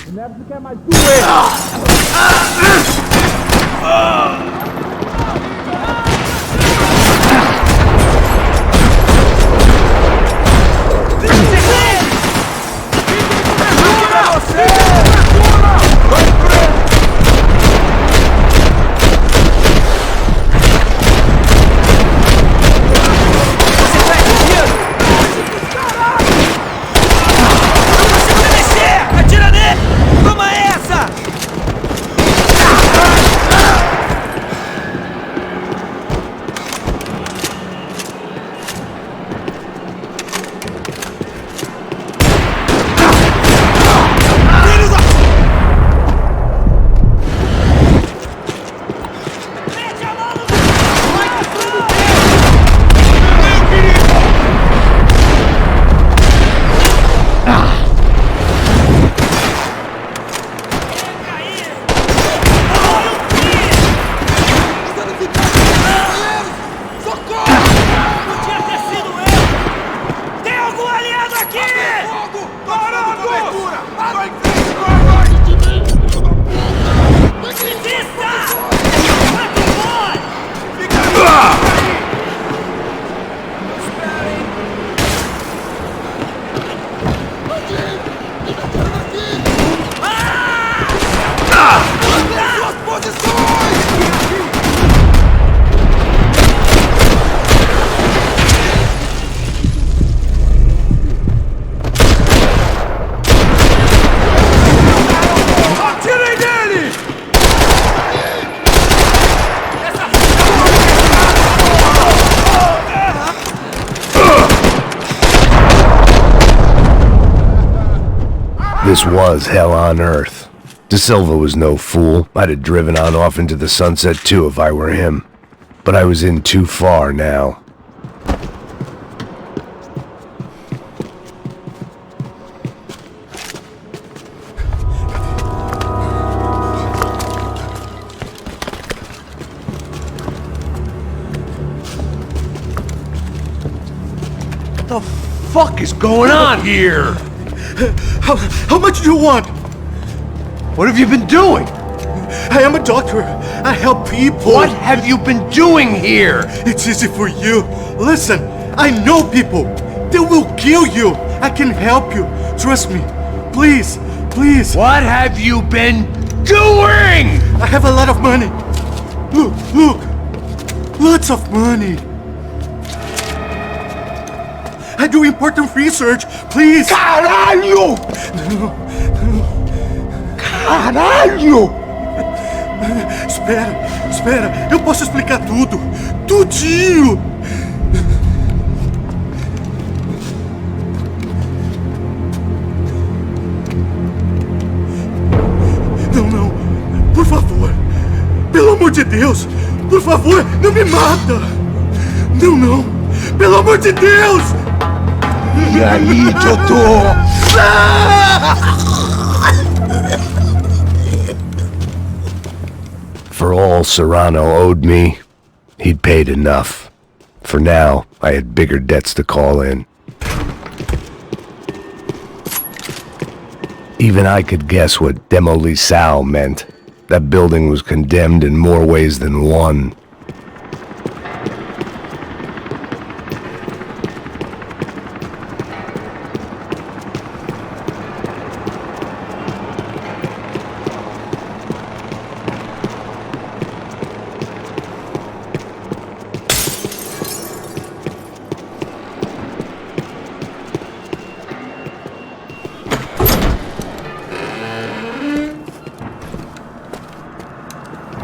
O Neves não quer mais This was hell on earth. Da Silva was no fool. I'd have driven on off into the sunset too if I were him. But I was in too far now. What the fuck is going on here? How much do you want? What have you been doing? I am a doctor. I help people. What have you been doing here? It's easy for you. Listen, I know people. They will kill you. I can help you. Trust me. Please, please. What have you been doing? I have a lot of money. Look. Lots of money. I do important research, please. Caralho! Caralho! Espera. Eu posso explicar tudo. Tudinho. Não. Por favor. Pelo amor de Deus. Por favor, não me mata. Não. Pelo amor de Deus. E aí, doutor? For all Serrano owed me, he'd paid enough. For now, I had bigger debts to call in. Even I could guess what demolissao meant. That building was condemned in more ways than one.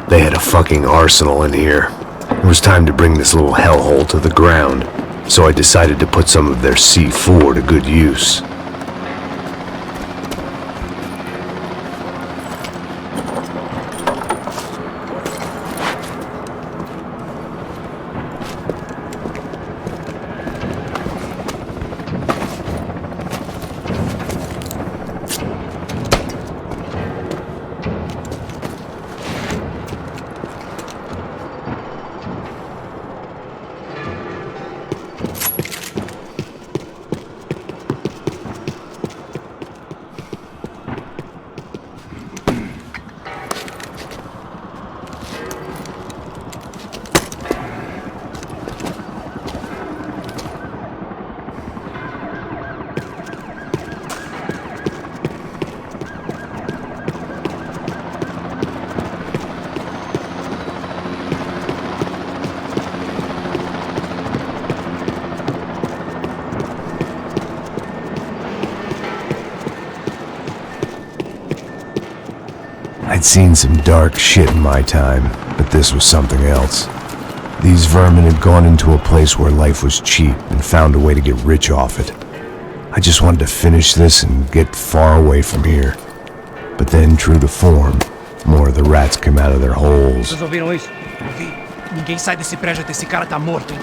They had a fucking arsenal in here. It was time to bring this little hellhole to the ground, so I decided to put some of their C4 to good use. I'd seen some dark shit in my time, but this was something else. These vermin had gone into a place where life was cheap and found a way to get rich off it. I just wanted to finish this and get far away from here. But then, true to form, more of the rats came out of their holes. Vocês ouviram isso? Ouvi. Ninguém sai desse prédio até esse cara tá morto, hein?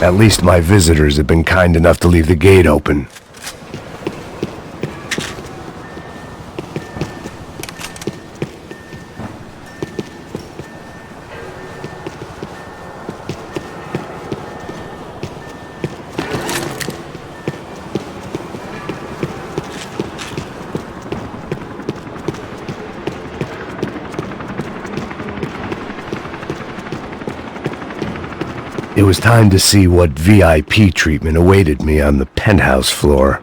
At least my visitors had been kind enough to leave the gate open. It was time to see what VIP treatment awaited me on the penthouse floor.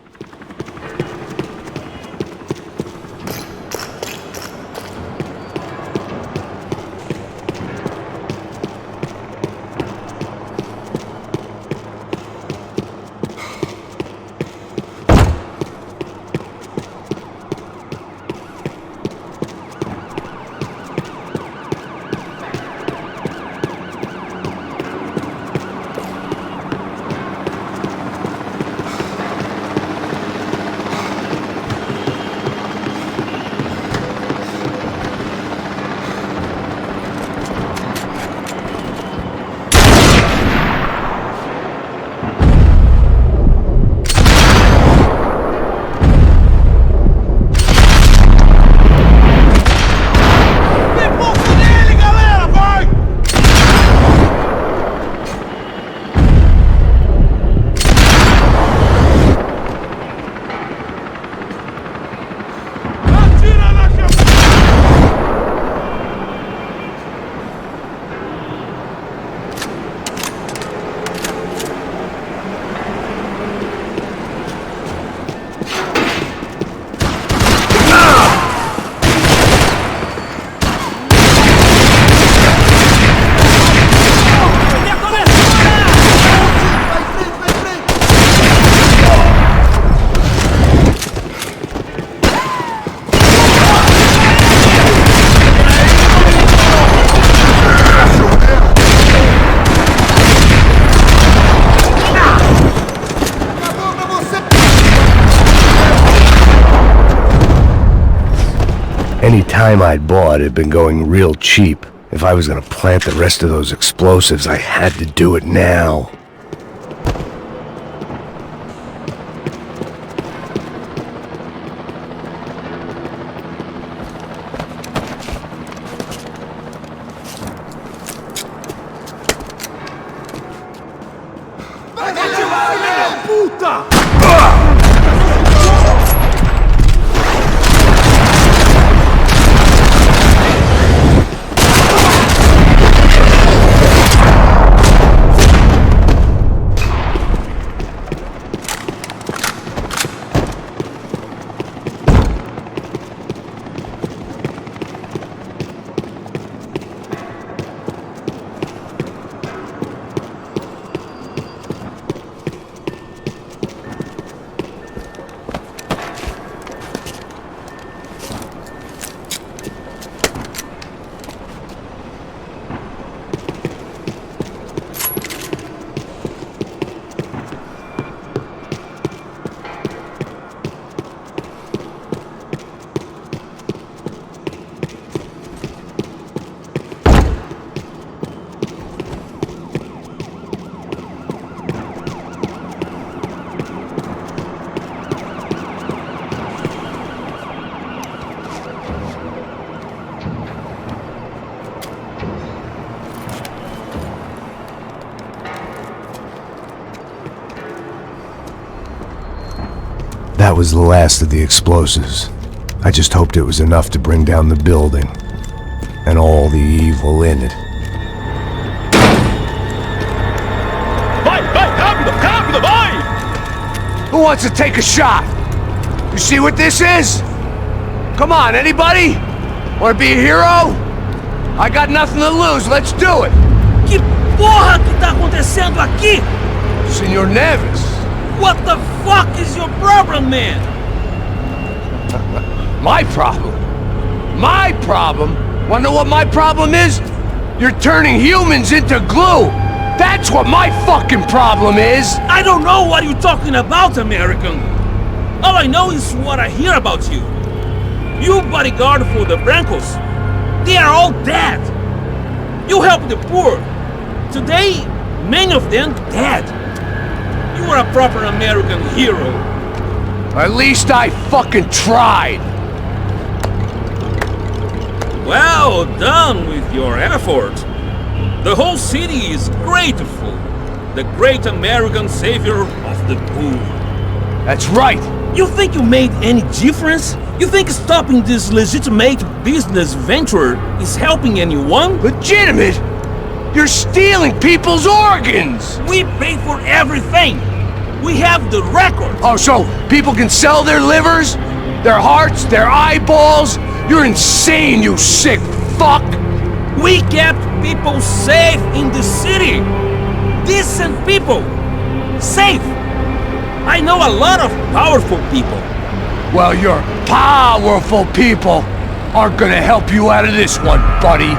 Any time I'd bought had been going real cheap. If I was gonna plant the rest of those explosives, I had to do it now. That was the last of the explosives. I just hoped it was enough to bring down the building and all the evil in it. Vai, rápido, rápido, vai! Who wants to take a shot? You see what this is? Come on, anybody? Want to be a hero? I got nothing to lose, let's do it! Que porra que tá acontecendo aqui? Senor Neves. What the fuck is your problem, man? My problem? My problem? Wanna know what my problem is? You're turning humans into glue! That's what my fucking problem is! I don't know what you're talking about, American. All I know is what I hear about you. You bodyguard for the Brancos. They are all dead. You help the poor. Today, many of them dead. You are a proper American hero. At least I fucking tried. Well done with your effort. The whole city is grateful. The great American savior of the poor. That's right. You think you made any difference? You think stopping this legitimate business venture is helping anyone? Legitimate? You're stealing people's organs! We pay for everything! We have the record! Oh, so people can sell their livers? Their hearts? Their eyeballs? You're insane, you sick fuck! We kept people safe in the city! Decent people! Safe! I know a lot of powerful people. Well, your powerful people aren't gonna help you out of this one, buddy.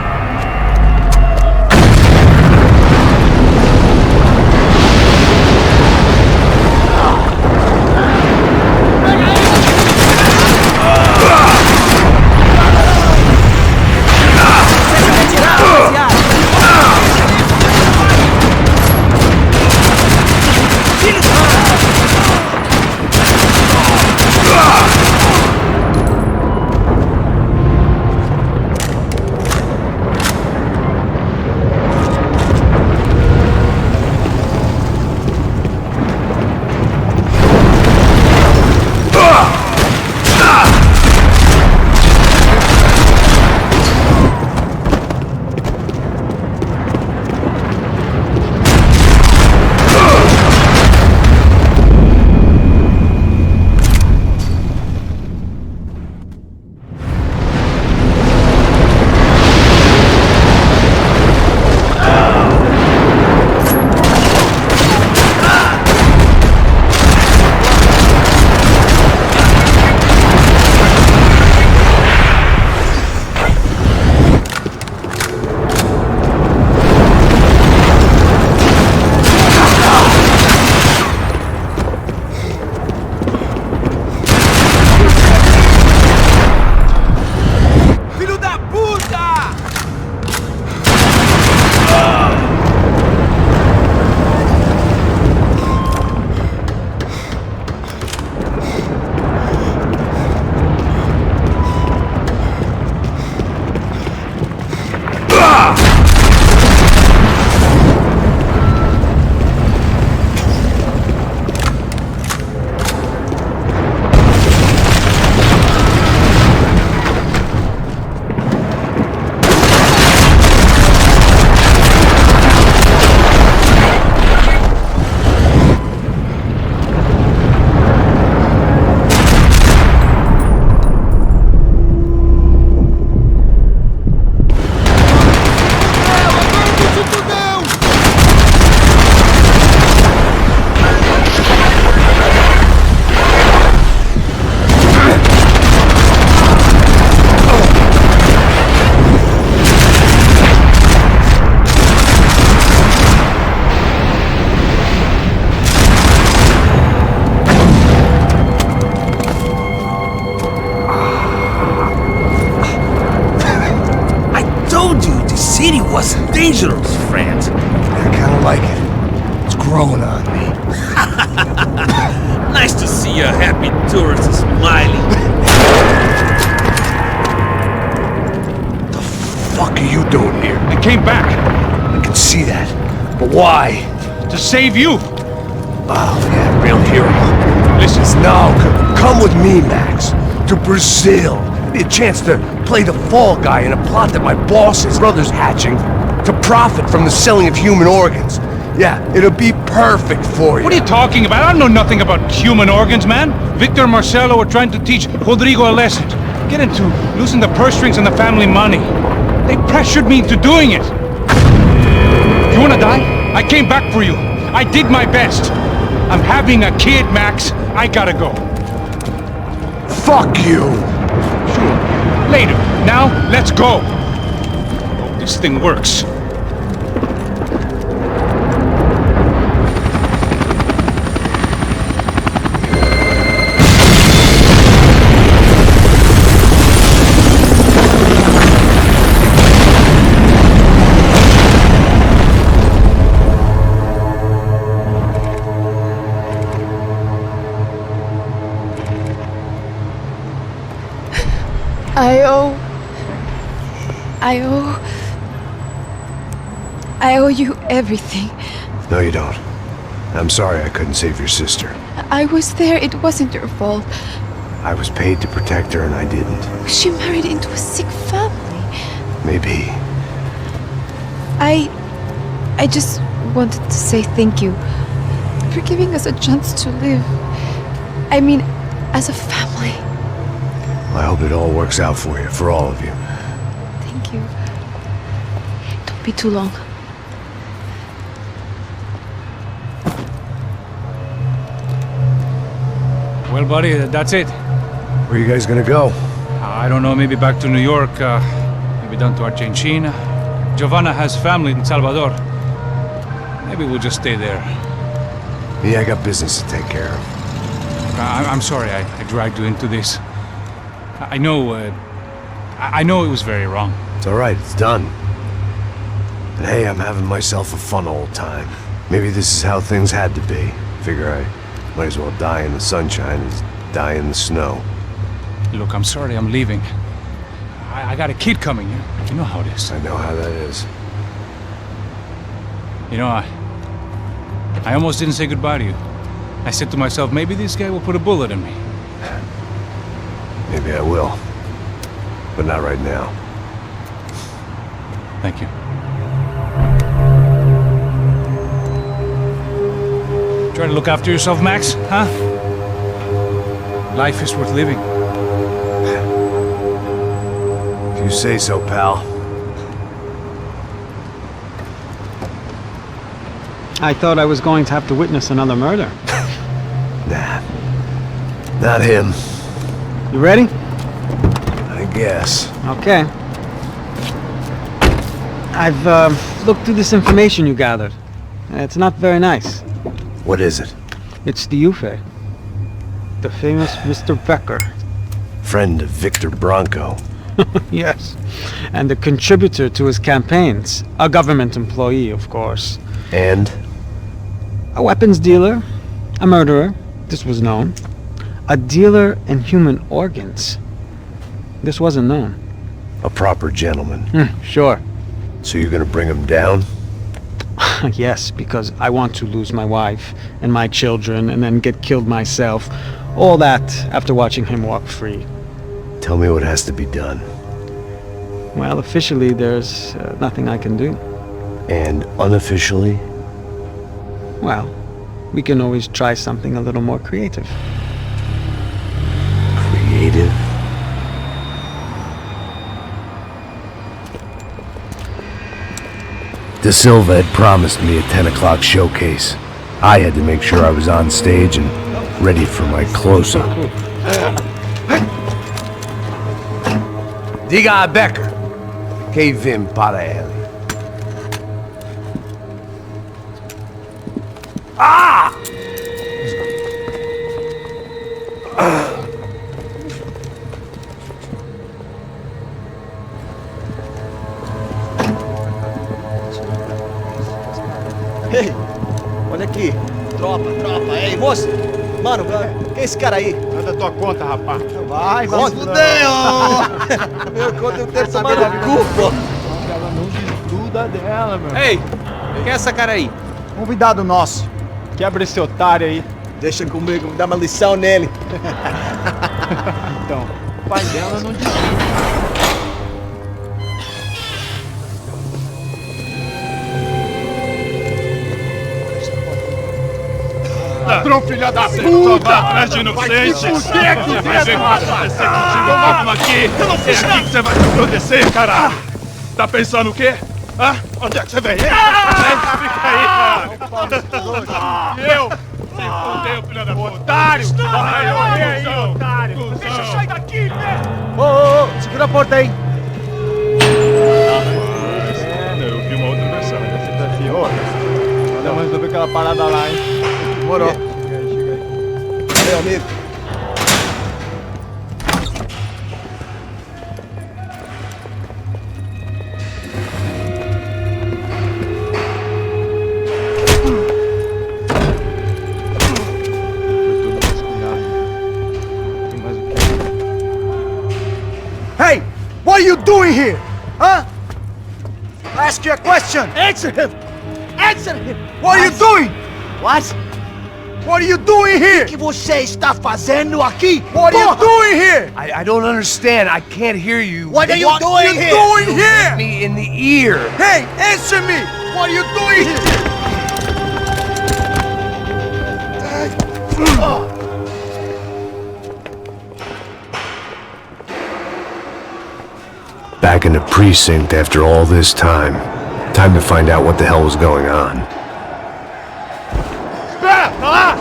growing on me. Nice to see a happy tourist smiling. The fuck are you doing here? I came back I can see that. But why? to save you. Oh, yeah, real hero. Listen. No, come with me, Max. To Brazil. Be a chance to play the fall guy in a plot that my boss's brother's hatching to profit from the selling of human organs. Yeah, it'll be perfect for you. What are you talking about? I know nothing about human organs, man. Victor and Marcelo were trying to teach Rodrigo a lesson. Get into losing the purse strings and the family money. They pressured me into doing it. You wanna die? I came back for you. I did my best. I'm having a kid, Max. I gotta go. Fuck you! Sure. Later. Now, let's go. Hope this thing works. I owe you everything. No, you don't. I'm sorry I couldn't save your sister. I was there. It wasn't your fault. I was paid to protect her and I didn't. She married into a sick family. Maybe. I just wanted to say thank you for giving us a chance to live. I mean, as a family. I hope it all works out for you, for all of you. Thank you. Don't be too long. Well, buddy, that's it. Where are you guys gonna go? I don't know, maybe back to New York, maybe down to Argentina. Giovanna has family in Salvador. Maybe we'll just stay there. Me, I got business to take care of. I'm sorry I dragged you into this. I know it was very wrong. It's alright, it's done. And hey, I'm having myself a fun old time. Maybe this is how things had to be. Figure I might as well die in the sunshine as die in the snow. Look, I'm sorry I'm leaving. I got a kid coming. You know how it is. I know how that is. You know, I almost didn't say goodbye to you. I said to myself, maybe this guy will put a bullet in me. Maybe I will. But not right now. Thank you. Try to look after yourself, Max, huh? Life is worth living. If you say so, pal. I thought I was going to have to witness another murder. Nah. Not him. You ready? I guess. Okay. I've looked through this information you gathered. It's not very nice. What is it? It's the UFE. The famous Mr. Becker. Friend of Victor Bronco. Yes. And a contributor to his campaigns. A government employee, of course. And? A weapons dealer. A murderer. This was known. A dealer in human organs. This wasn't known. A proper gentleman. Sure. So you're gonna bring him down? Yes, because I want to lose my wife and my children and then get killed myself. All that after watching him walk free. Tell me what has to be done. Well, officially there's nothing I can do. And unofficially? Well, we can always try something a little more creative. Creative? De Silva had promised me a 10 o'clock showcase. I had to make sure I was on stage and ready for my close-up. Diga a Becker. Que vim para ele. Ah! Hey, Olha aqui. Tropa. Ei, moço. Mano, quem é esse cara aí? É da tua conta, rapaz. Vai fudeu! Meu conta eu tenho saber da culpa. Ela não desgruda dela, meu. Ei, quem é essa cara aí? Convidado nosso. Quebra esse otário aí. Deixa comigo, me dá uma lição nele. Então, o pai dela não desgruda. Ladrão, filha da puta! Atrás de inocentes! Vai ver o que vai acontecer contigo mesmo aqui! É aqui que você vai se acontecer, caralho! Tá pensando o quê? Hã? Onde é que você vem? Fica aí, caralho! E eu? Se fudeu, filha da puta! Otário! Vai morrer aí, otário! Deixa eu sair daqui, né? Ô, segura a porta aí! Eu vi uma outra versão. Essa daqui, ó. Vamos resolver aquela parada lá, hein? Demorou. Chega aí. Valeu, amigo. Hey! What are you doing here? Huh? I ask you a question. Answer him! Answer him! What are you doing? What? What are you doing here? O que você está fazendo aqui? What are you doing here? I don't understand. I can't hear you. What are you doing here? You hit me in the ear. Hey, answer me! What are you doing here? Back in the precinct after all this time. Time to find out what the hell was going on. Espera! Tá lá!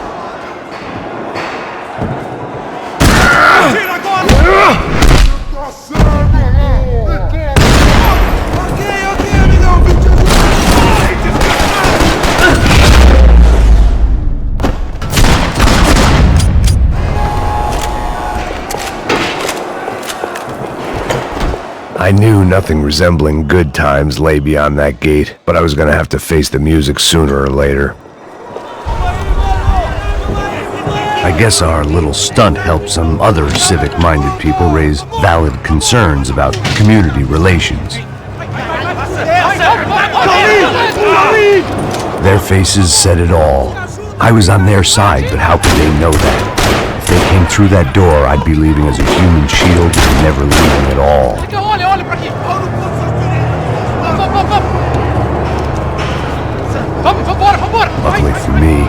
Tira agora! Ok, amigão! I knew nothing resembling good times lay beyond that gate, but I was gonna have to face the music sooner or later. I guess our little stunt helped some other civic-minded people raise valid concerns about community relations. Their faces said it all. I was on their side, but how could they know that? If they came through that door, I'd be leaving as a human shield and never leaving at all. Olha pra aqui! Vambora! Luckily for me,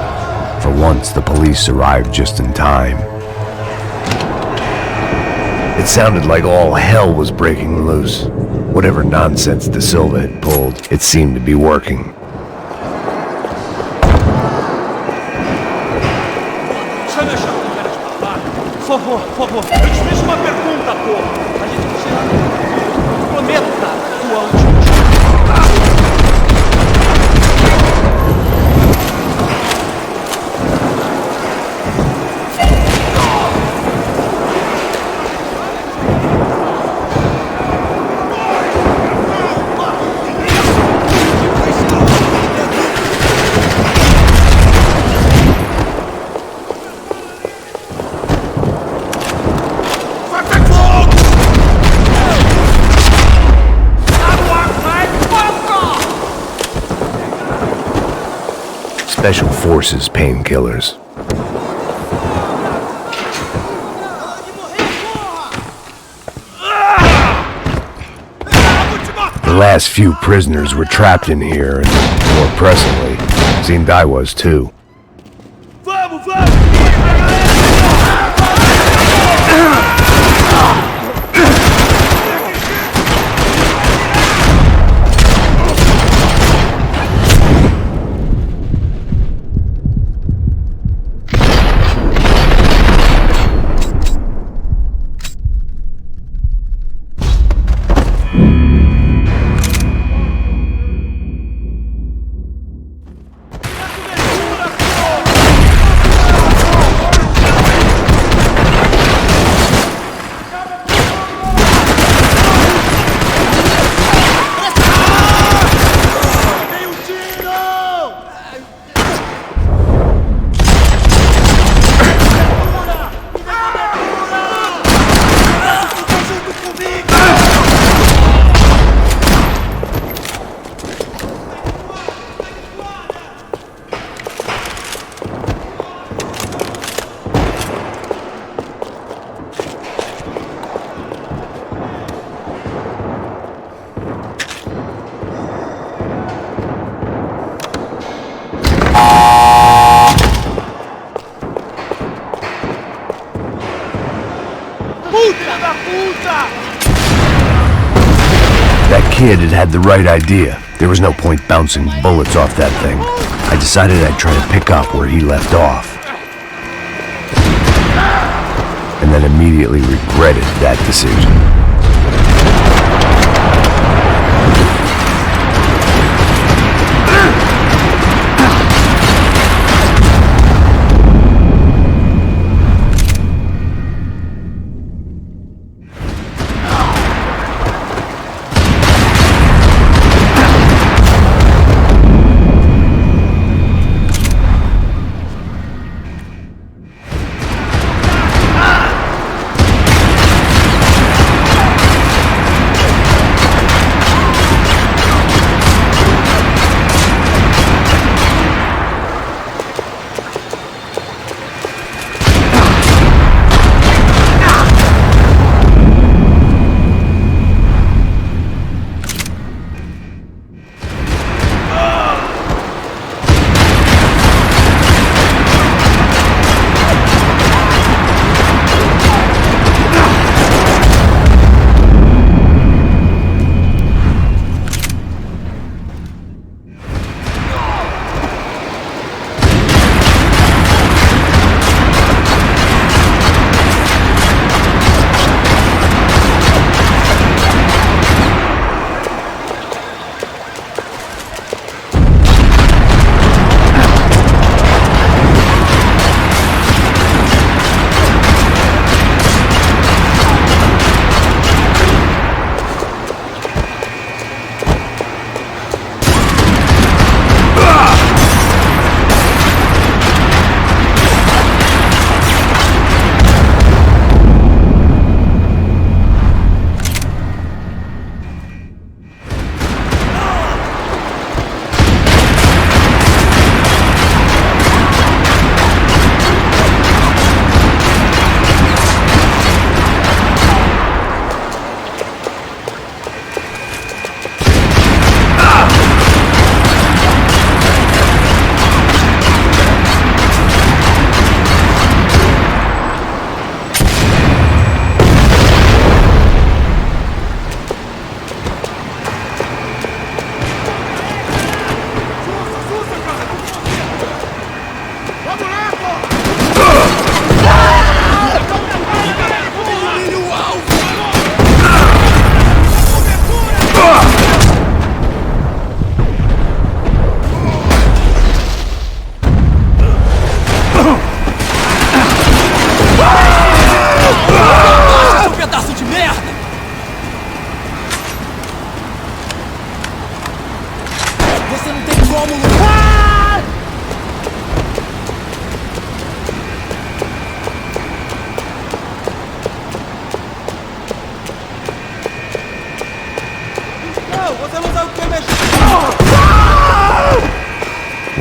for once the police arrived just in time. It sounded like all hell was breaking loose. Whatever nonsense De Silva had pulled, it seemed to be working. Por favor. Eu te fiz uma pergunta, porra. A gente precisa... Prometo, cara. Tua última. Special Forces painkillers. The last few prisoners were trapped in here, and more pressingly, seemed I was too. kid had had the right idea. There was no point bouncing bullets off that thing. I decided I'd try to pick up where he left off. And then immediately regretted that decision.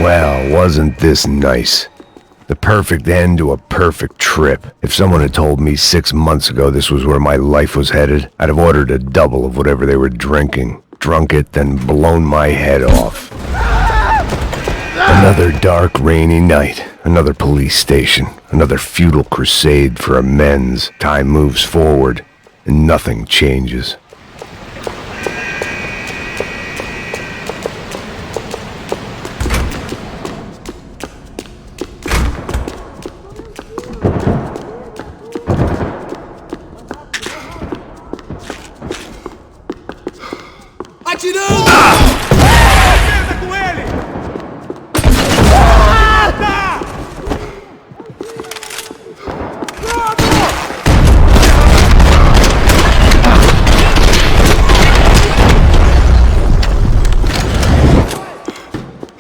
Well, wasn't this nice? The perfect end to a perfect trip. If someone had told me 6 months ago this was where my life was headed, I'd have ordered a double of whatever they were drinking, drunk it, then blown my head off. Another dark, rainy night. Another police station. Another futile crusade for amends. Time moves forward, and nothing changes.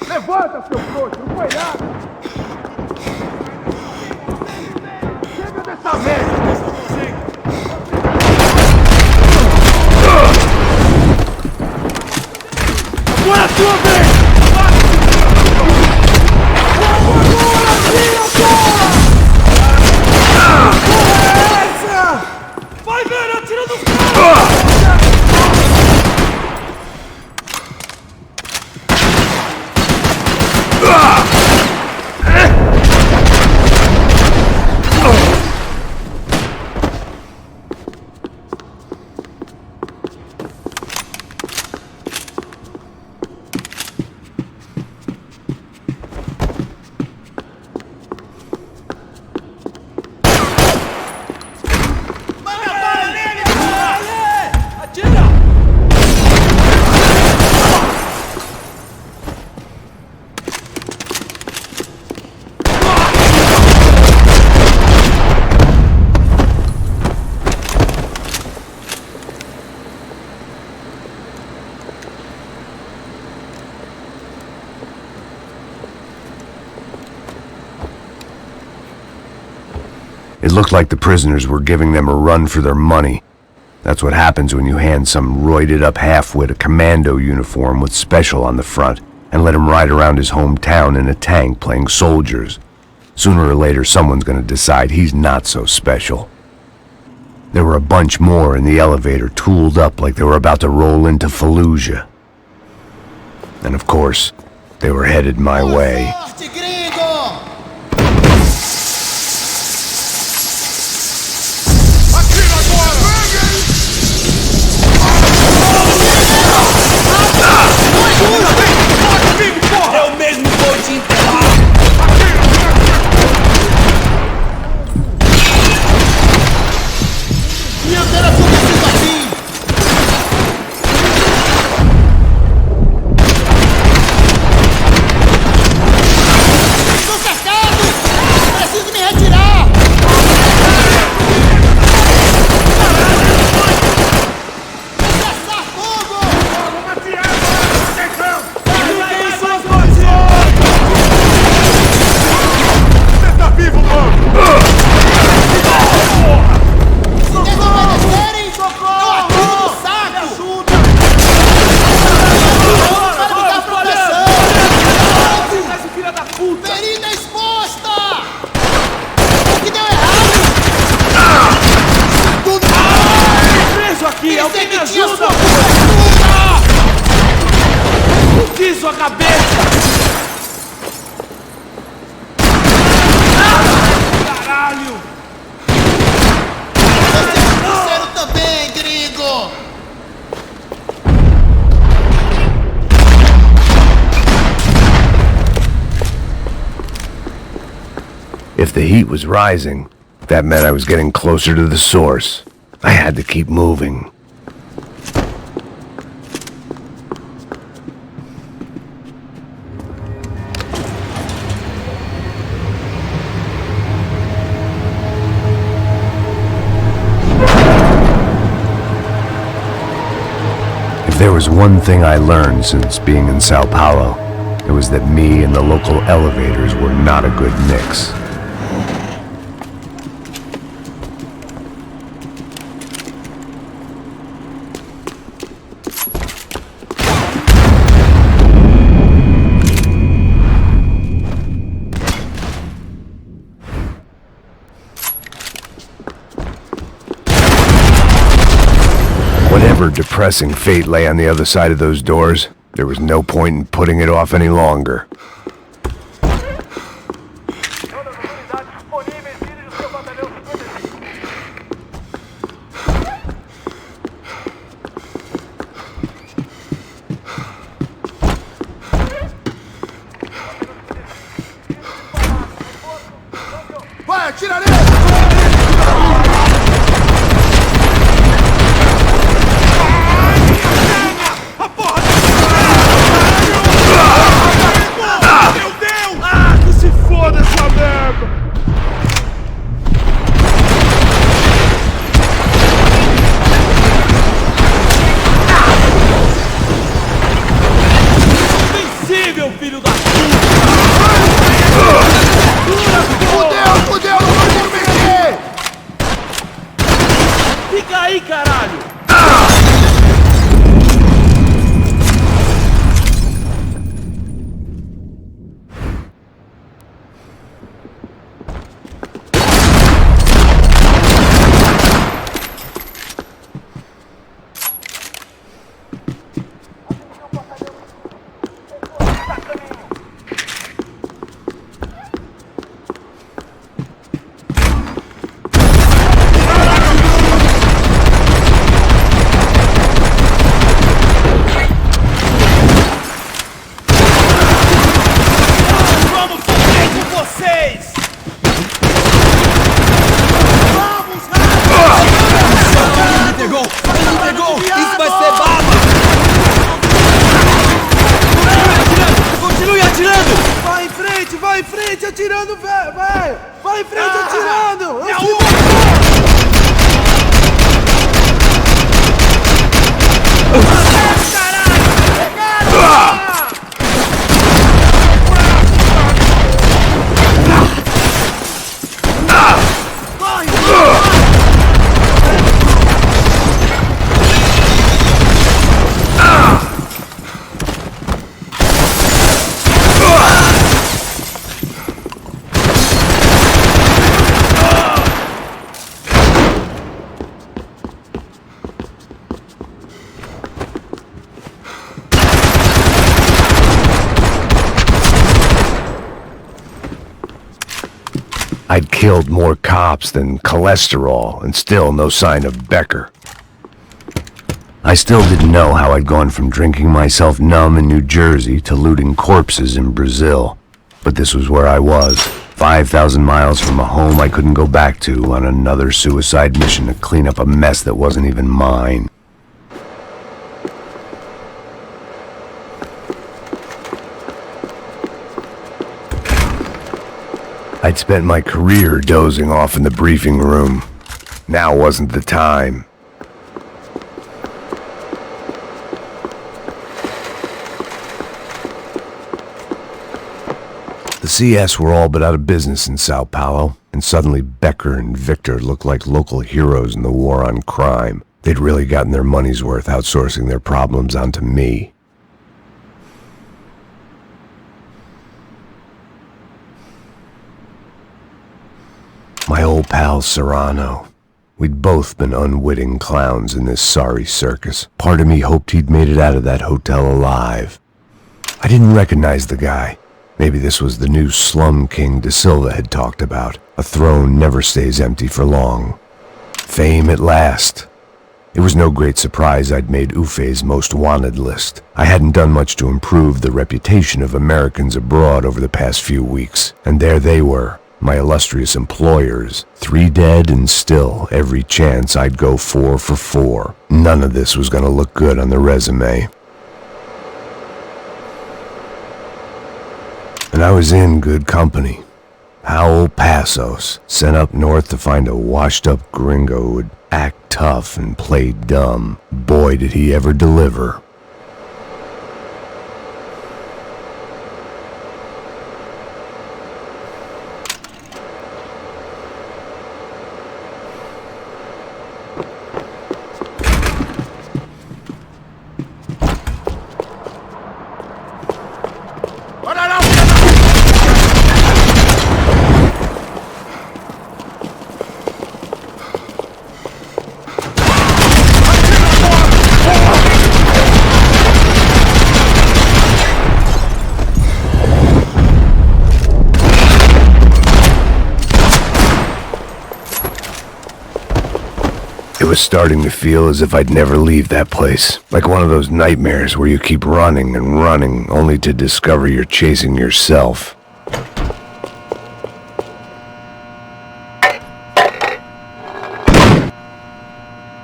Levanta, seu frouxo, não foi nada! Chega dessa merda! Agora a tua vez! Porra é essa? Vai ver, atira dos caras! It looked like the prisoners were giving them a run for their money. That's what happens when you hand some roided-up halfwit a commando uniform with special on the front and let him ride around his hometown in a tank playing soldiers. Sooner or later, someone's gonna decide he's not so special. There were a bunch more in the elevator, tooled up like they were about to roll into Fallujah. And of course, they were headed my way. Eu mesmo vou te enterrar! Minha operação precisa vir! Estou cercado! Preciso me retirar! Cessar fogo! Vamos atirar! Atenção! Aí suas posições! Você tá vivo, mano! Se desobedecerem, eu atiro no saco! Me ajuda! Para me dar proteção! Esse filho da puta! Ferida exposta! O que deu errado? Tudo Preso aqui! Alguém me tinha ajuda! sua cobertura! Explodi sua cabeça! Caralho! Você é sincero também, gringo! If the heat was rising, that meant I was getting closer to the source. I had to keep moving. If there was one thing I learned since being in São Paulo, it was that me and the local elevators were not a good mix. Whatever depressing fate lay on the other side of those doors, there was no point in putting it off any longer. Vai, atira nele! Meu Deus! Ah, que se foda essa merda! Invencível, filho da puta! Fudeu, não vai me mexer! Fica aí, caralho! Vamos foder com vocês! Vamos, rápido! Pegou! Isso vai ser baba! Continue atirando! Vai em frente, atirando, velho! Vai em frente, atirando! I'd killed more cops than cholesterol, and still no sign of Becker. I still didn't know how I'd gone from drinking myself numb in New Jersey to looting corpses in Brazil. But this was where I was, 5,000 miles from a home I couldn't go back to, on another suicide mission to clean up a mess that wasn't even mine. I'd spent my career dozing off in the briefing room. Now wasn't the time. The CS were all but out of business in Sao Paulo, and suddenly Becker and Victor looked like local heroes in the war on crime. They'd really gotten their money's worth outsourcing their problems onto me. My old pal Serrano. We'd both been unwitting clowns in this sorry circus. Part of me hoped he'd made it out of that hotel alive. I didn't recognize the guy. Maybe this was the new slum king De Silva had talked about. A throne never stays empty for long. Fame at last. It was no great surprise I'd made Ufe's most wanted list. I hadn't done much to improve the reputation of Americans abroad over the past few weeks, and there they were. My illustrious employers, 3 dead and still every chance I'd go 4 for 4. None of this was going to look good on the resume. And I was in good company. Howell Passos, sent up north to find a washed-up gringo who would act tough and play dumb. Boy, did he ever deliver. It was starting to feel as if I'd never leave that place. Like one of those nightmares where you keep running and running, only to discover you're chasing yourself.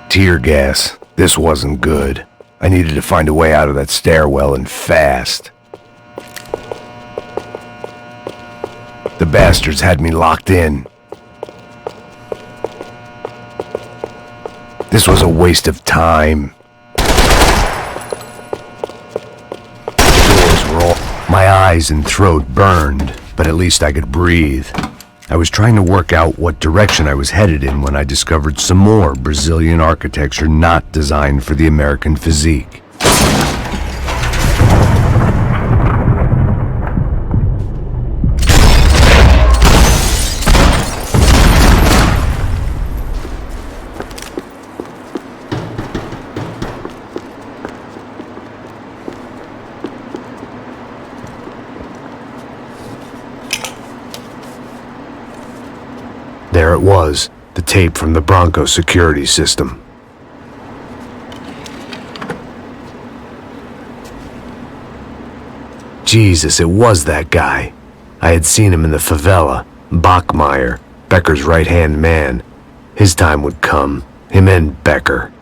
Tear gas. This wasn't good. I needed to find a way out of that stairwell, and fast. The bastards had me locked in. This was a waste of time. Doors were all... My eyes and throat burned, but at least I could breathe. I was trying to work out what direction I was headed in when I discovered some more Brazilian architecture not designed for the American physique. There it was, the tape from the Bronco security system. Jesus, it was that guy. I had seen him in the favela, Bachmeyer, Becker's right-hand man. His time would come, him and Becker.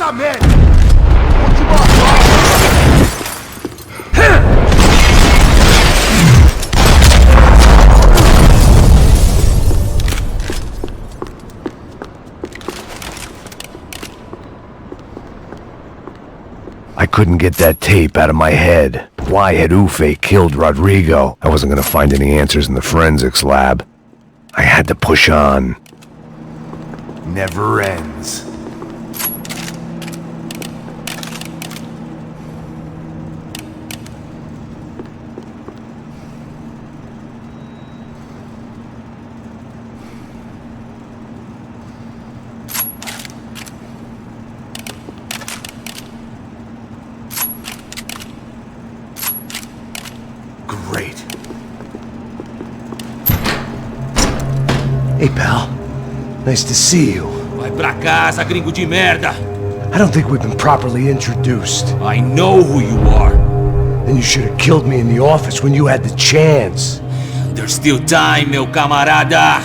Puta merda! I couldn't get that tape out of my head. Why had Ufe killed Rodrigo? I wasn't gonna find any answers in the forensics lab. I had to push on. Never ends. Great. Hey, pal. Nice to see you. Vai pra casa, gringo de merda! I don't think we've been properly introduced. I know who you are. Then you should have killed me in the office when you had the chance. There's still time, meu camarada!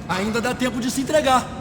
Ainda dá tempo de se entregar.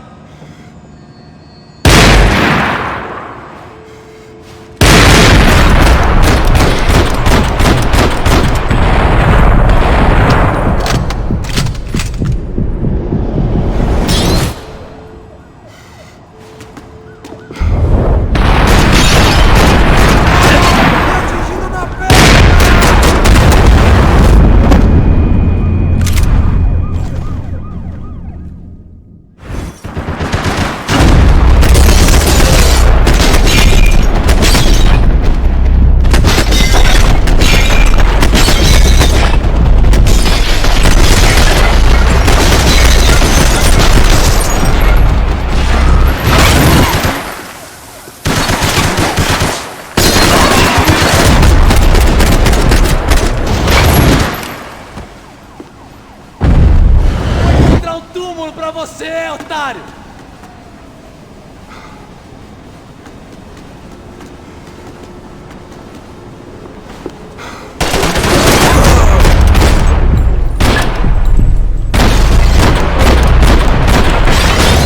Pra você, otário!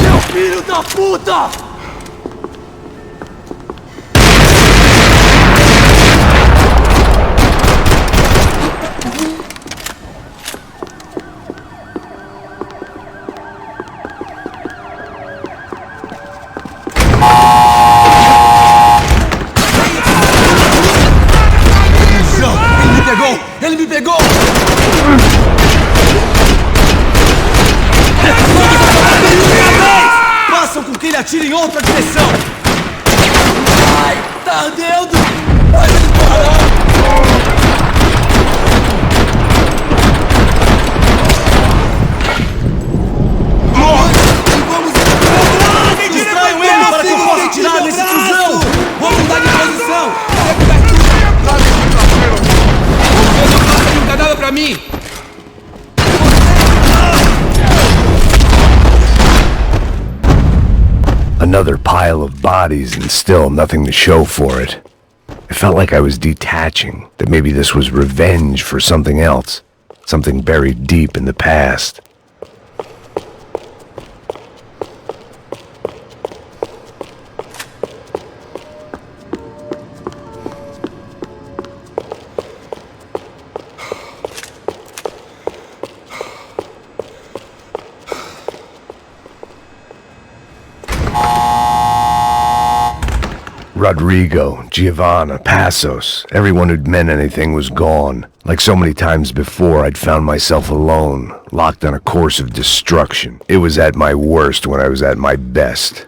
Meu filho da puta! Ele me pegou! Façam com que ele atire em outra direção! Ai, tá ardendo! Vai me parar! Distraiam ele para que eu possa atirar nesse fusão! Vou mudar de posição! Cadáver pra mim! Another pile of bodies and still nothing to show for it. It felt like I was detaching, that maybe this was revenge for something else, something buried deep in the past. Rodrigo, Giovanna, Passos, everyone who'd meant anything was gone. Like so many times before, I'd found myself alone, locked on a course of destruction. It was at my worst when I was at my best.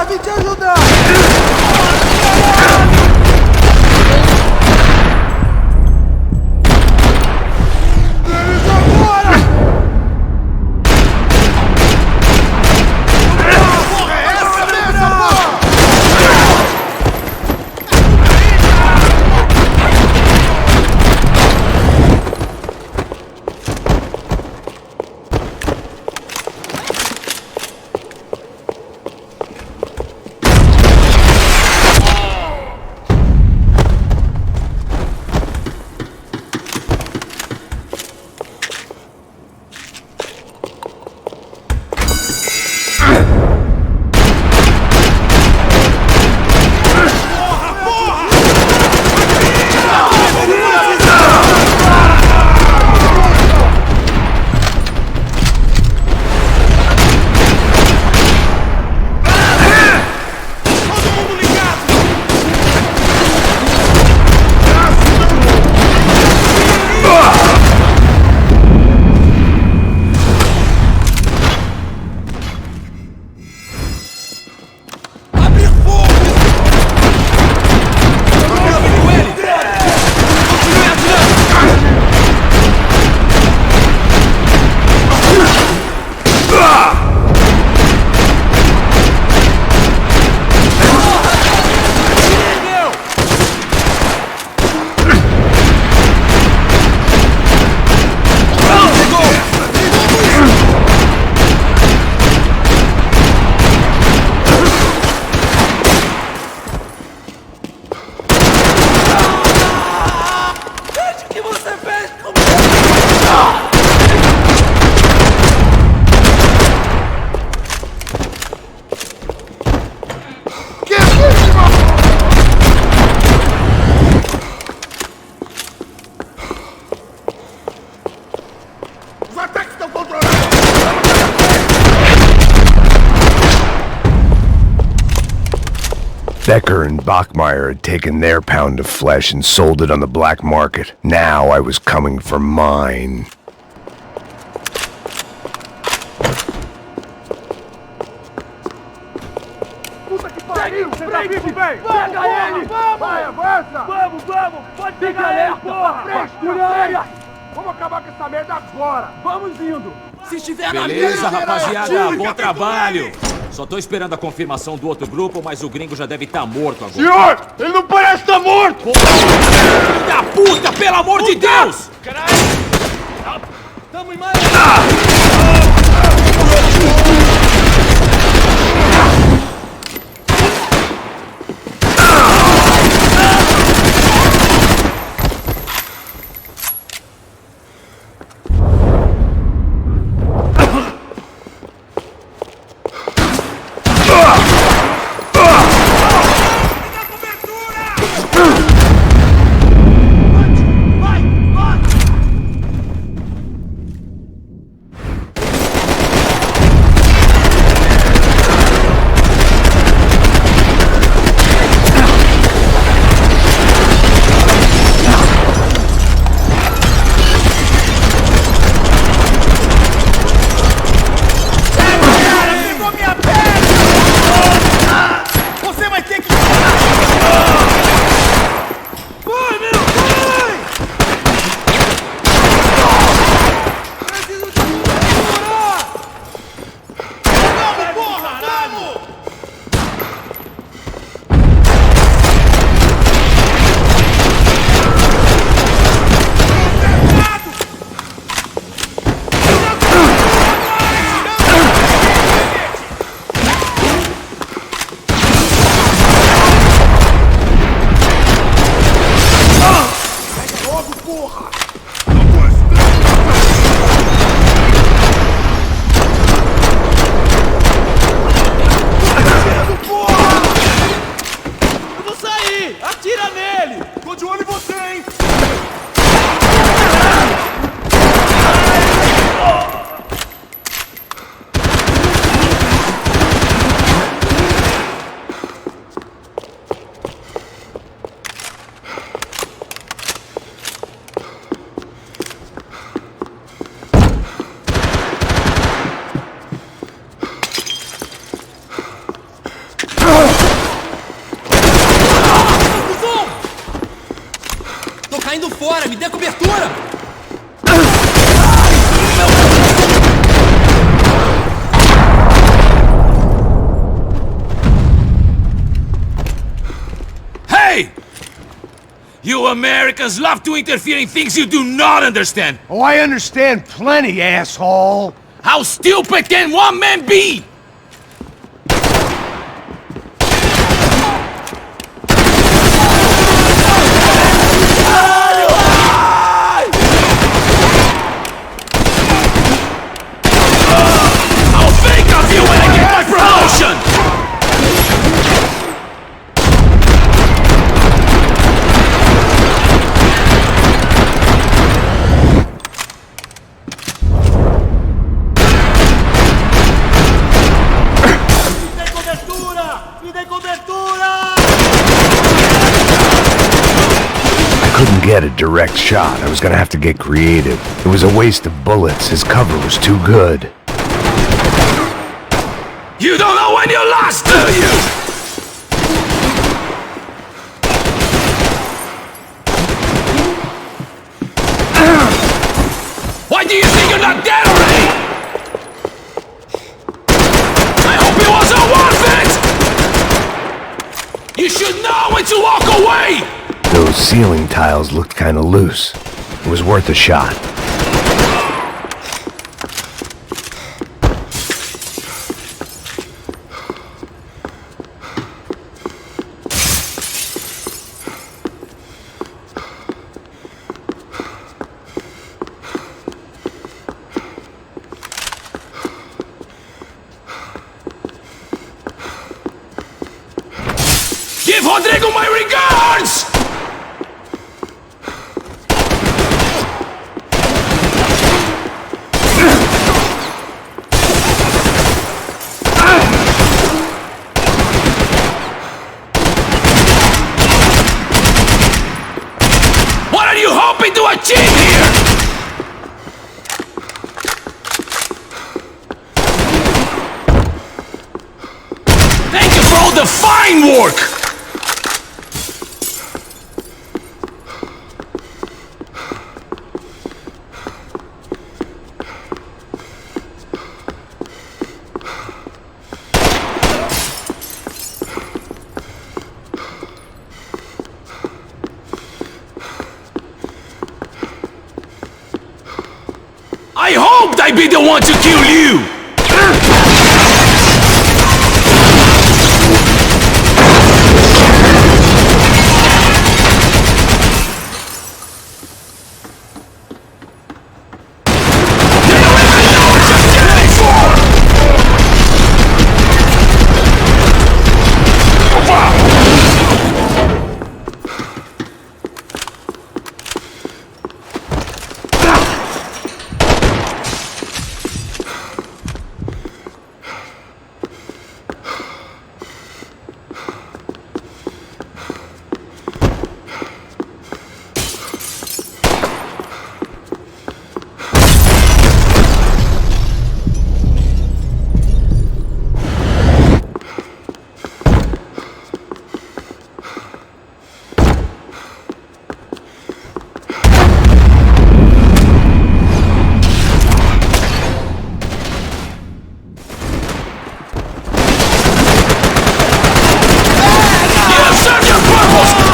Vim te ajudar! Eles agora! É essa mesmo, porra! Becker and Bachmeyer had taken their pound of flesh and sold it on the black market. Now I was coming for mine. Puta que pariu! Você vivo, velho! Pega ele! Vai, avança! Vamos! Pode pegar ele, porra! Frente! Vamos acabar com essa merda agora! Vamos indo! Se estiver na Beleza, mesa, rapaziada, bom trabalho! Só tô esperando a confirmação do outro grupo, mas o gringo já deve estar morto agora. Senhor! Ele não parece estar morto! Filho da puta, pelo amor de Deus! Caralho! Tamo em mais... indo fora, me dê cobertura! Hey! You Americans love to interfere in things you do not understand! Oh, I understand plenty, asshole! How stupid can one man be? I'll think of you when I get my promotion! Couldn't get a direct shot. I was gonna have to get creative. It was a waste of bullets. His cover was too good. You don't know when you lost, do you? Why do you think you're not dead already? I hope it wasn't worth it! You should know when to walk away! Those ceiling tiles looked kinda loose. It was worth a shot. Give Rodrigo my regards! What are you hoping to achieve here? Thank you for all the fine work! I hoped I'd be the one to kill you!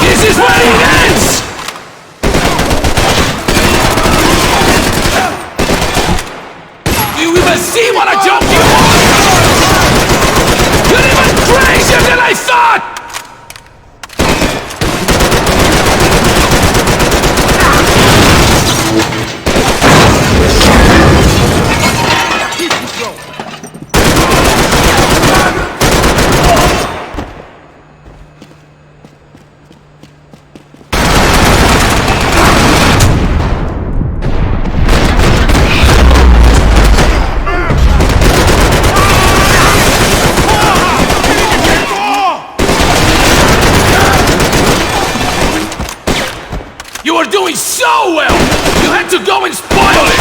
This is where it ends! Do you even see what a joke you are? You're even crazier than I thought! You were doing so well! You had to go and spoil it!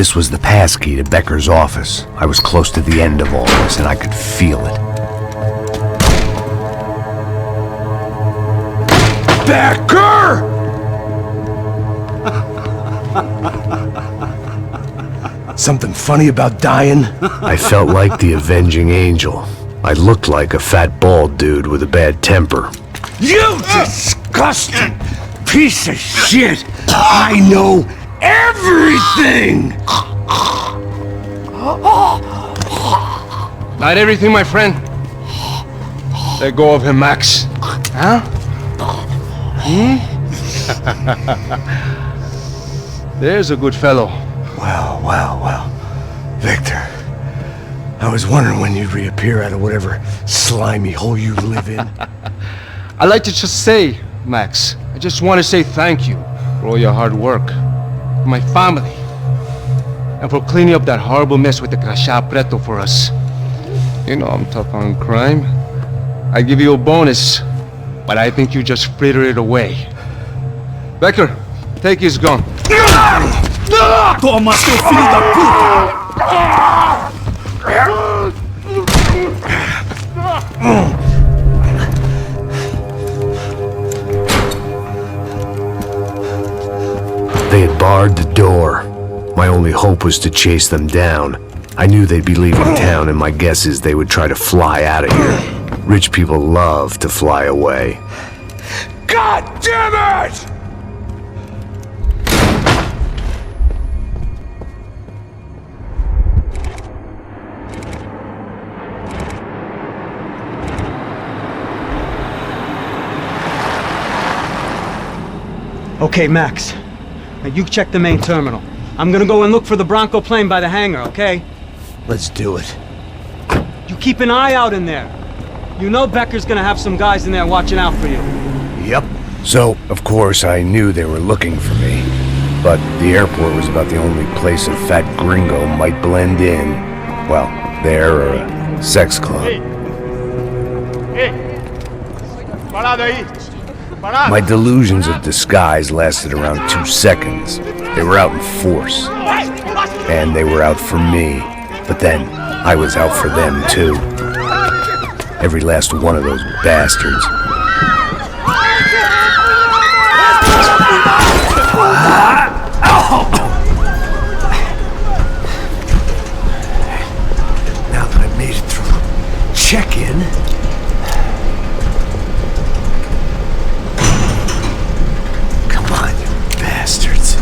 This was the passkey to Becker's office. I was close to the end of all this, and I could feel it. Becker! Something funny about dying? I felt like the avenging angel. I looked like a fat bald dude with a bad temper. You disgusting piece of shit! I know everything! Not everything, my friend. Let go of him, Max. Huh? There's a good fellow. Well. Victor, I was wondering when you'd reappear out of whatever slimy hole you live in. I'd like to just say, Max, I just want to say thank you for all your hard work, for my family, and for cleaning up that horrible mess with the Crachá Preto for us. You know I'm tough on crime. I'd give you a bonus, but I think you just fritter it away. Becker, take his gun. Toma, seu filho da puta! They had barred the door. My only hope was to chase them down. I knew they'd be leaving town, and my guess is they would try to fly out of here. Rich people love to fly away. God damn it! Okay, Max. Now you check the main terminal. I'm gonna go and look for the Bronco plane by the hangar, okay? Let's do it. You keep an eye out in there. You know Becker's gonna have some guys in there watching out for you. Yep. So, of course, I knew they were looking for me. But the airport was about the only place a fat gringo might blend in. Well, there or a sex club. Parado aí! My delusions of disguise lasted around 2 seconds. They were out in force. And they were out for me. But then, I was out for them too. Every last one of those bastards. Now that I've made it through check-in, bastards.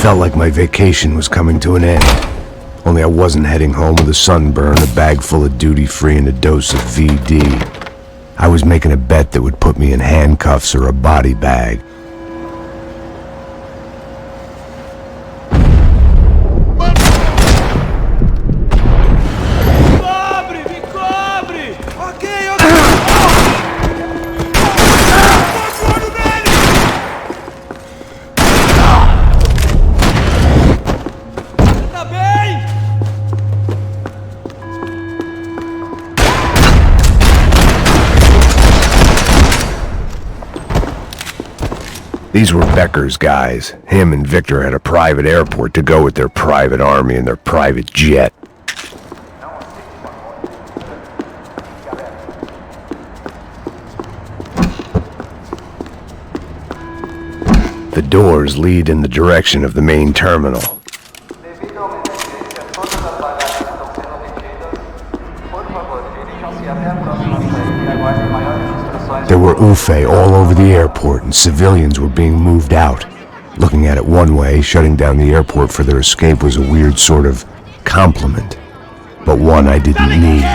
felt like my vacation was coming to an end. Only I wasn't heading home with a sunburn, a bag full of duty-free, and a dose of VD. I was making a bet that would put me in handcuffs or a body bag. These were Becker's guys. Him and Victor had a private airport to go with their private army and their private jet. The doors lead in the direction of the main terminal. There were UFE all over the airport, and civilians were being moved out. Looking at it one way, shutting down the airport for their escape was a weird sort of compliment, but one I didn't need.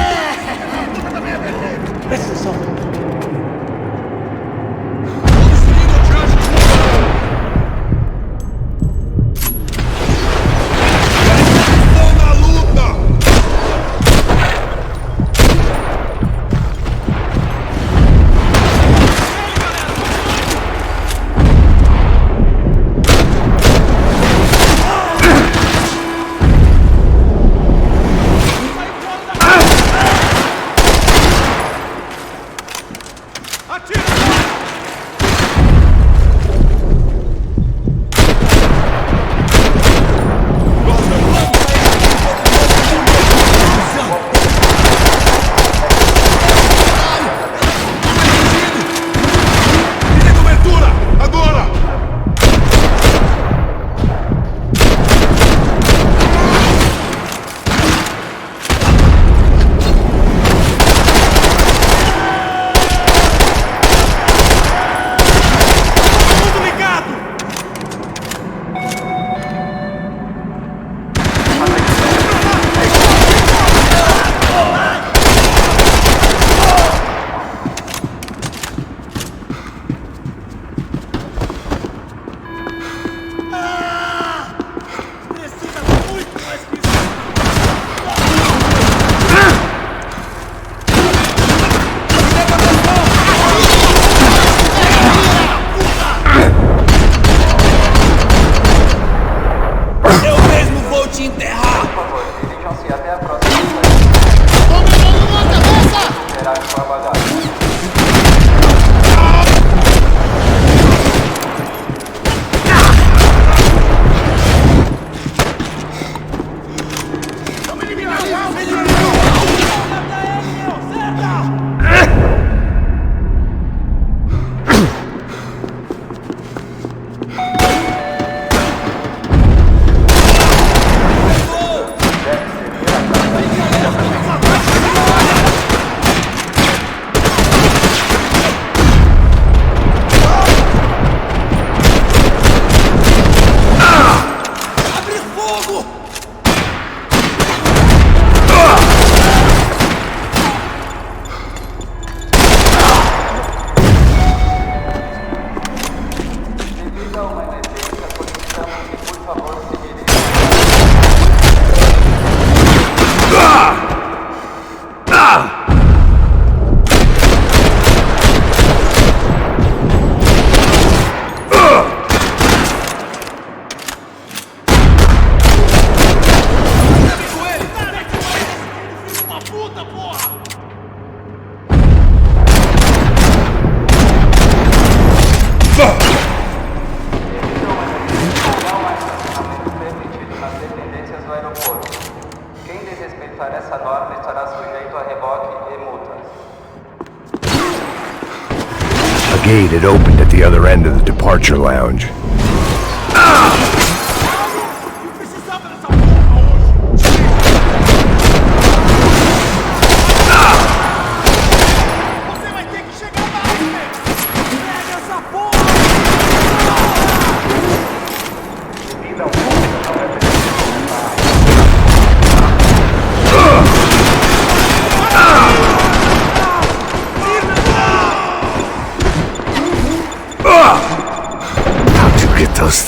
A gate had opened at the other end of the departure lounge.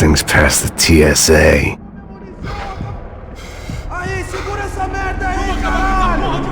things past the TSA. Aí, segura essa merda aí, caralho!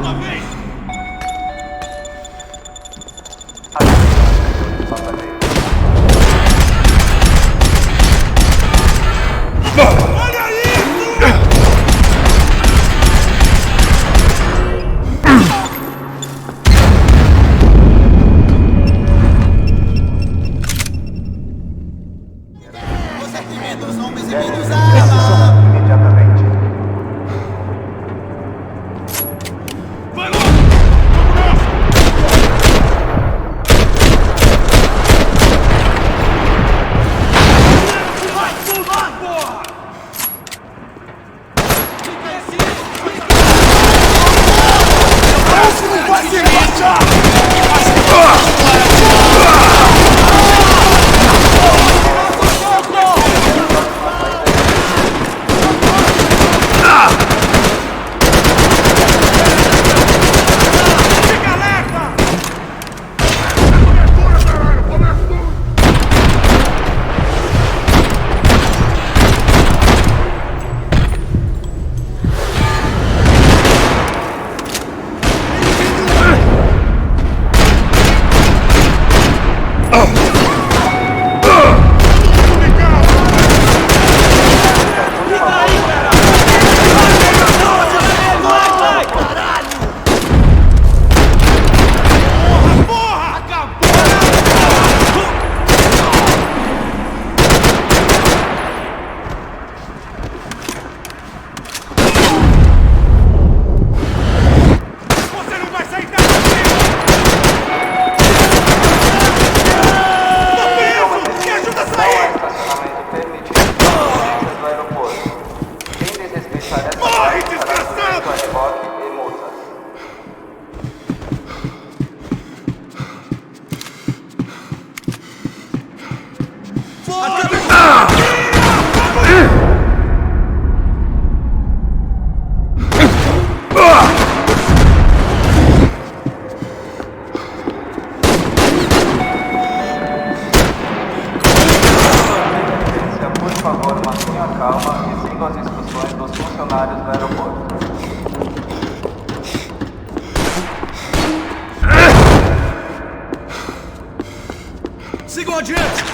Sigam adiante!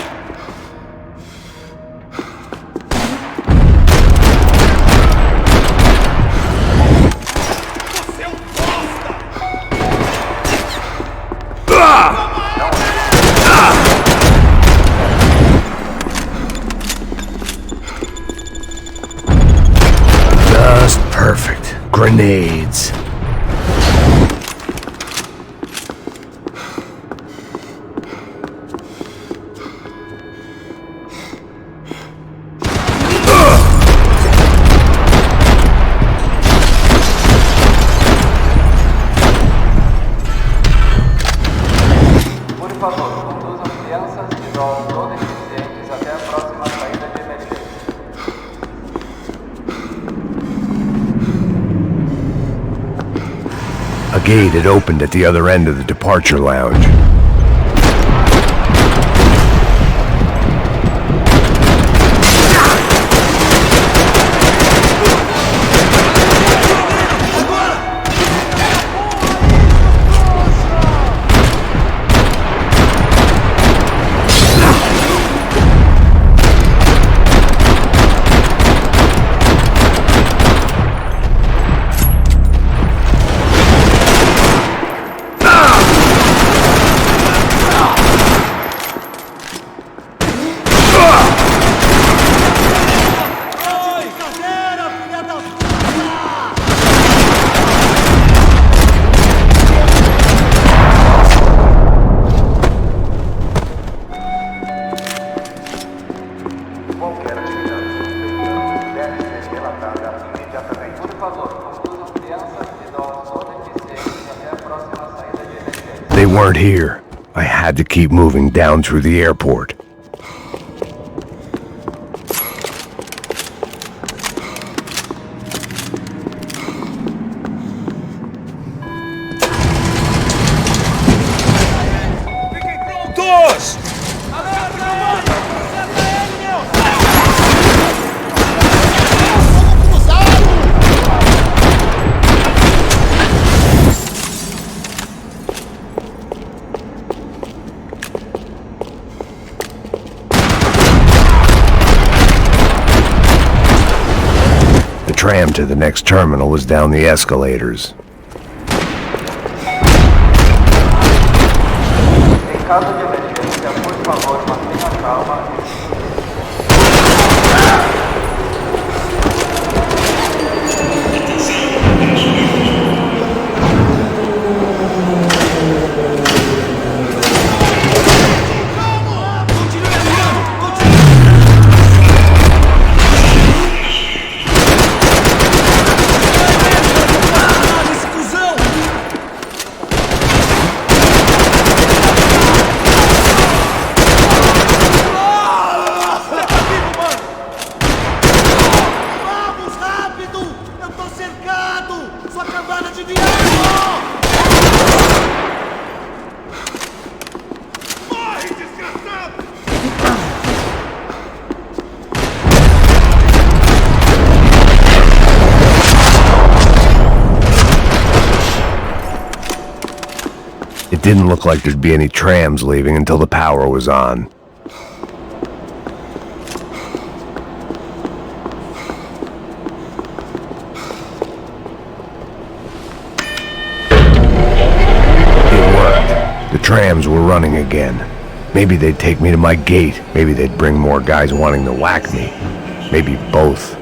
Você é um bosta! Just perfect. Grenades. A gate had opened at the other end of the departure lounge. They weren't here. I had to keep moving down through the airport. Prontos! tram to the next terminal was down the escalators. It didn't look like there'd be any trams leaving until the power was on. It worked. The trams were running again. Maybe they'd take me to my gate. Maybe they'd bring more guys wanting to whack me. Maybe both.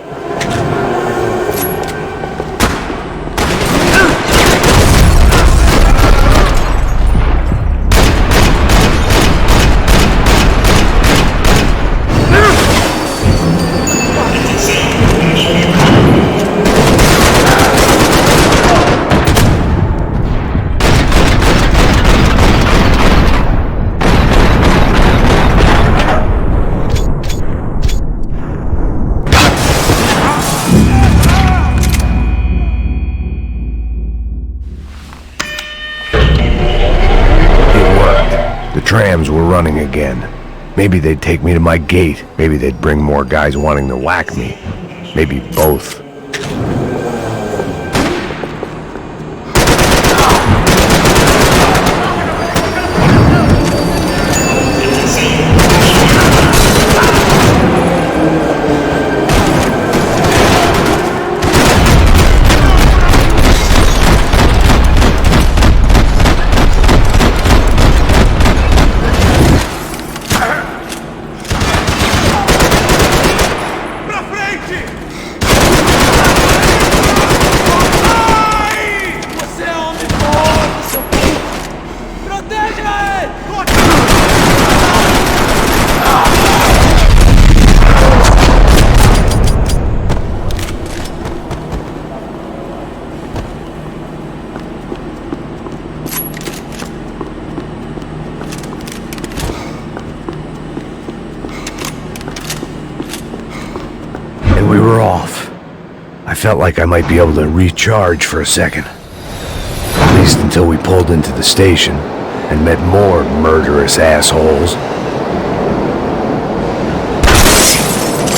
Trams were running again. Maybe they'd take me to my gate. Maybe they'd bring more guys wanting to whack me. Maybe both. We were off. I felt like I might be able to recharge for a second. At least until we pulled into the station and met more murderous assholes.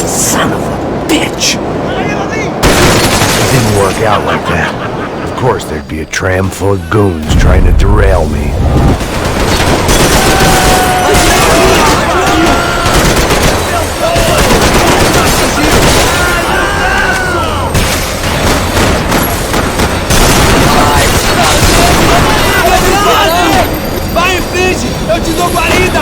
Son of a bitch! It didn't work out like that. Of course there'd be a tram full of goons trying to derail me. Vai em frente! Eu te dou guarida!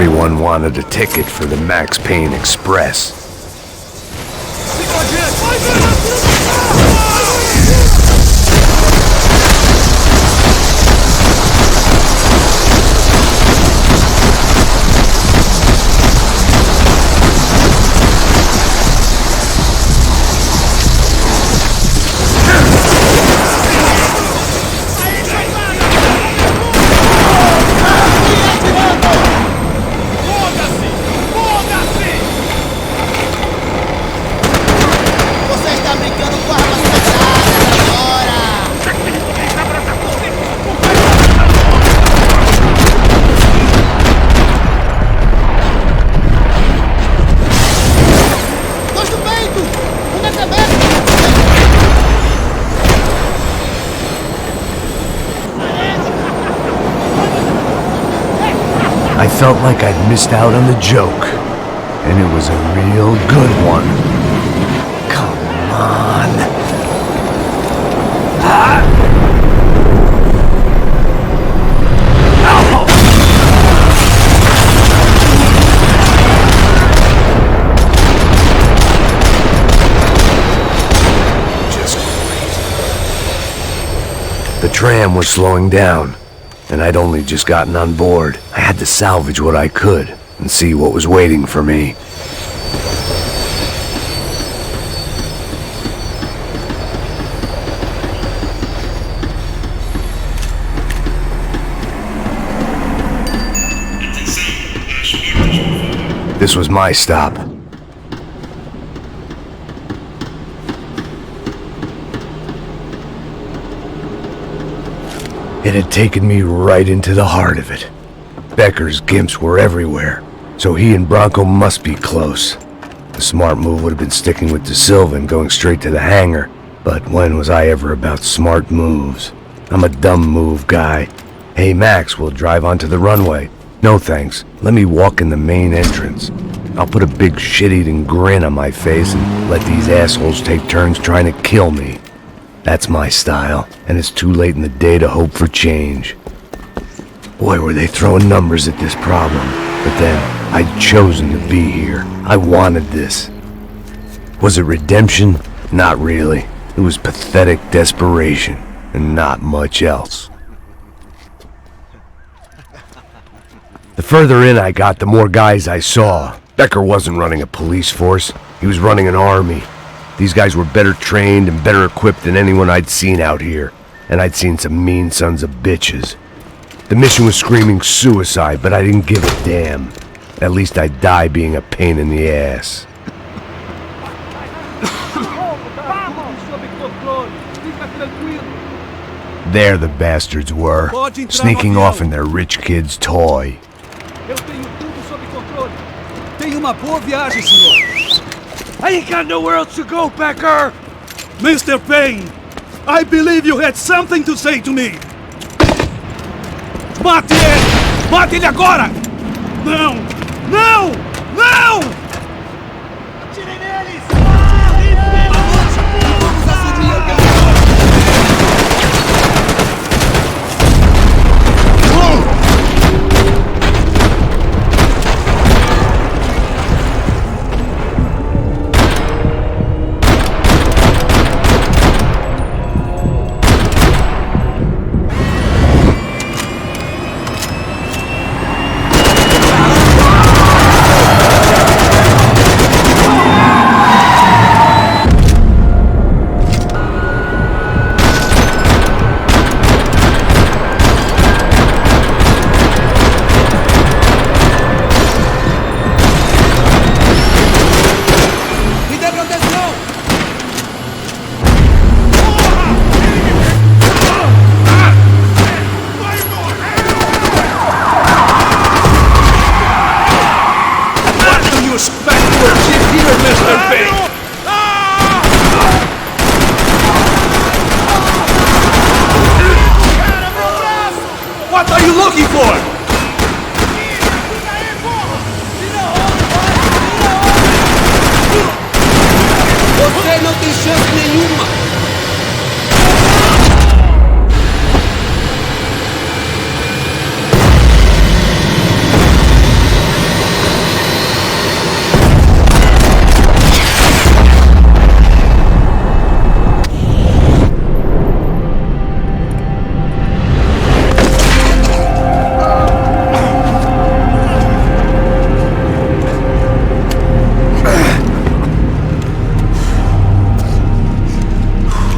Everyone wanted a ticket for the Max Payne Express. I felt like I'd missed out on the joke, and it was a real good one. Come on. Just crazy. The tram was slowing down, and I'd only just gotten on board. I had to salvage what I could and see what was waiting for me. This was my stop. It had taken me right into the heart of it. Becker's gimps were everywhere, so he and Bronco must be close. The smart move would have been sticking with De Silva and going straight to the hangar, but when was I ever about smart moves? I'm a dumb move guy. Hey Max, we'll drive onto the runway. No thanks, let me walk in the main entrance. I'll put a big shit-eating grin on my face and let these assholes take turns trying to kill me. That's my style, and it's too late in the day to hope for change. Boy, were they throwing numbers at this problem. But then, I'd chosen to be here. I wanted this. Was it redemption? Not really. It was pathetic desperation, and not much else. The further in I got, the more guys I saw. Becker wasn't running a police force. He was running an army. These guys were better trained and better equipped than anyone I'd seen out here. And I'd seen some mean sons of bitches. The mission was screaming suicide, but I didn't give a damn. At least I'd die being a pain in the ass. There the bastards were, sneaking off in their rich kid's toy. Tenha uma boa viagem, senhor. I ain't got nowhere else to go, Becker! Mr. Payne, I believe you had something to say to me. Mate ele! Mate ele agora! Não! Não! Não! Atirem neles!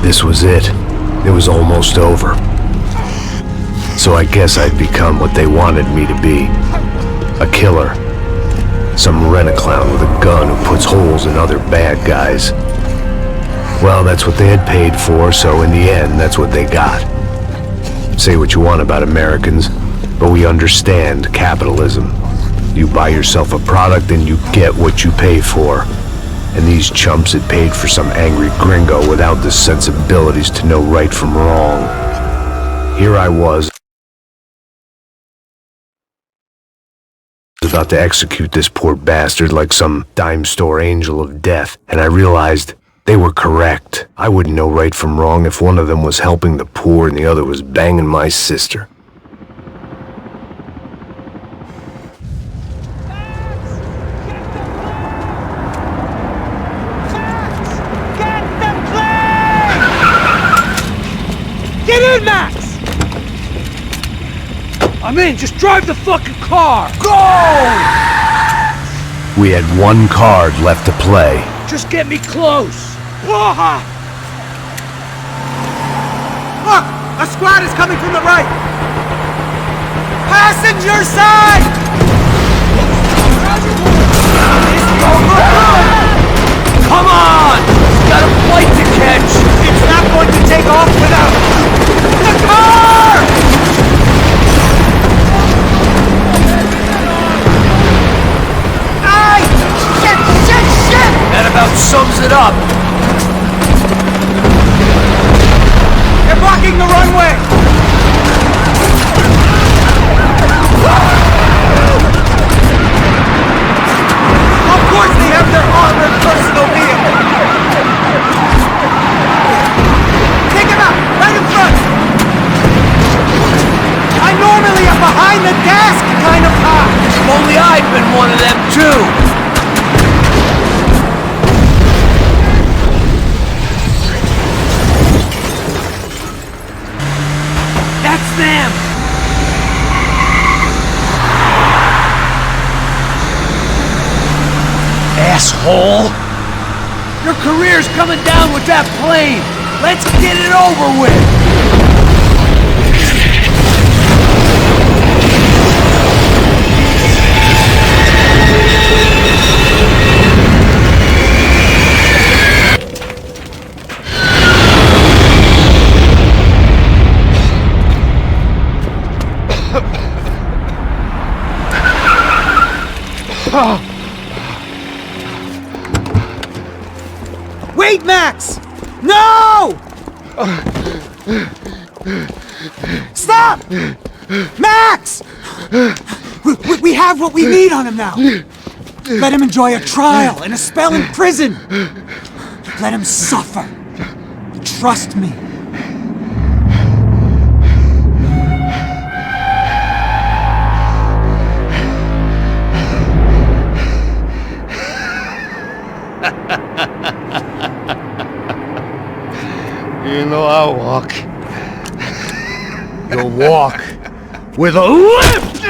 This was it. It was almost over. So I guess I'd become what they wanted me to be. A killer. Some rent-a-clown with a gun who puts holes in other bad guys. Well, that's what they had paid for, so in the end, that's what they got. Say what you want about Americans, but we understand capitalism. You buy yourself a product and you get what you pay for. And these chumps had paid for some angry gringo without the sensibilities to know right from wrong. Here I was, about to execute this poor bastard like some dime store angel of death, and I realized they were correct. I wouldn't know right from wrong if one of them was helping the poor and the other was banging my sister. Get in, Max! I'm in, just drive the fucking car! Go! We had one card left to play. Just get me close! Look! A squad is coming from the right! Passenger side! Come on! Got a flight to catch! It's not going to take off without the car! That about sums it up. They're blocking the runway! Of course they have their armored personal vehicle! Take him out! Right in front! I normally am behind the desk kind of cop! If only I'd been one of them too! That's them! Asshole! Your career's coming down with that plane! Let's get it over with! Wait, Max! No! Stop! Max! We have what we need on him now. Let him enjoy a trial and a spell in prison. Let him suffer. Trust me. You know I'll walk. You'll walk with a lift!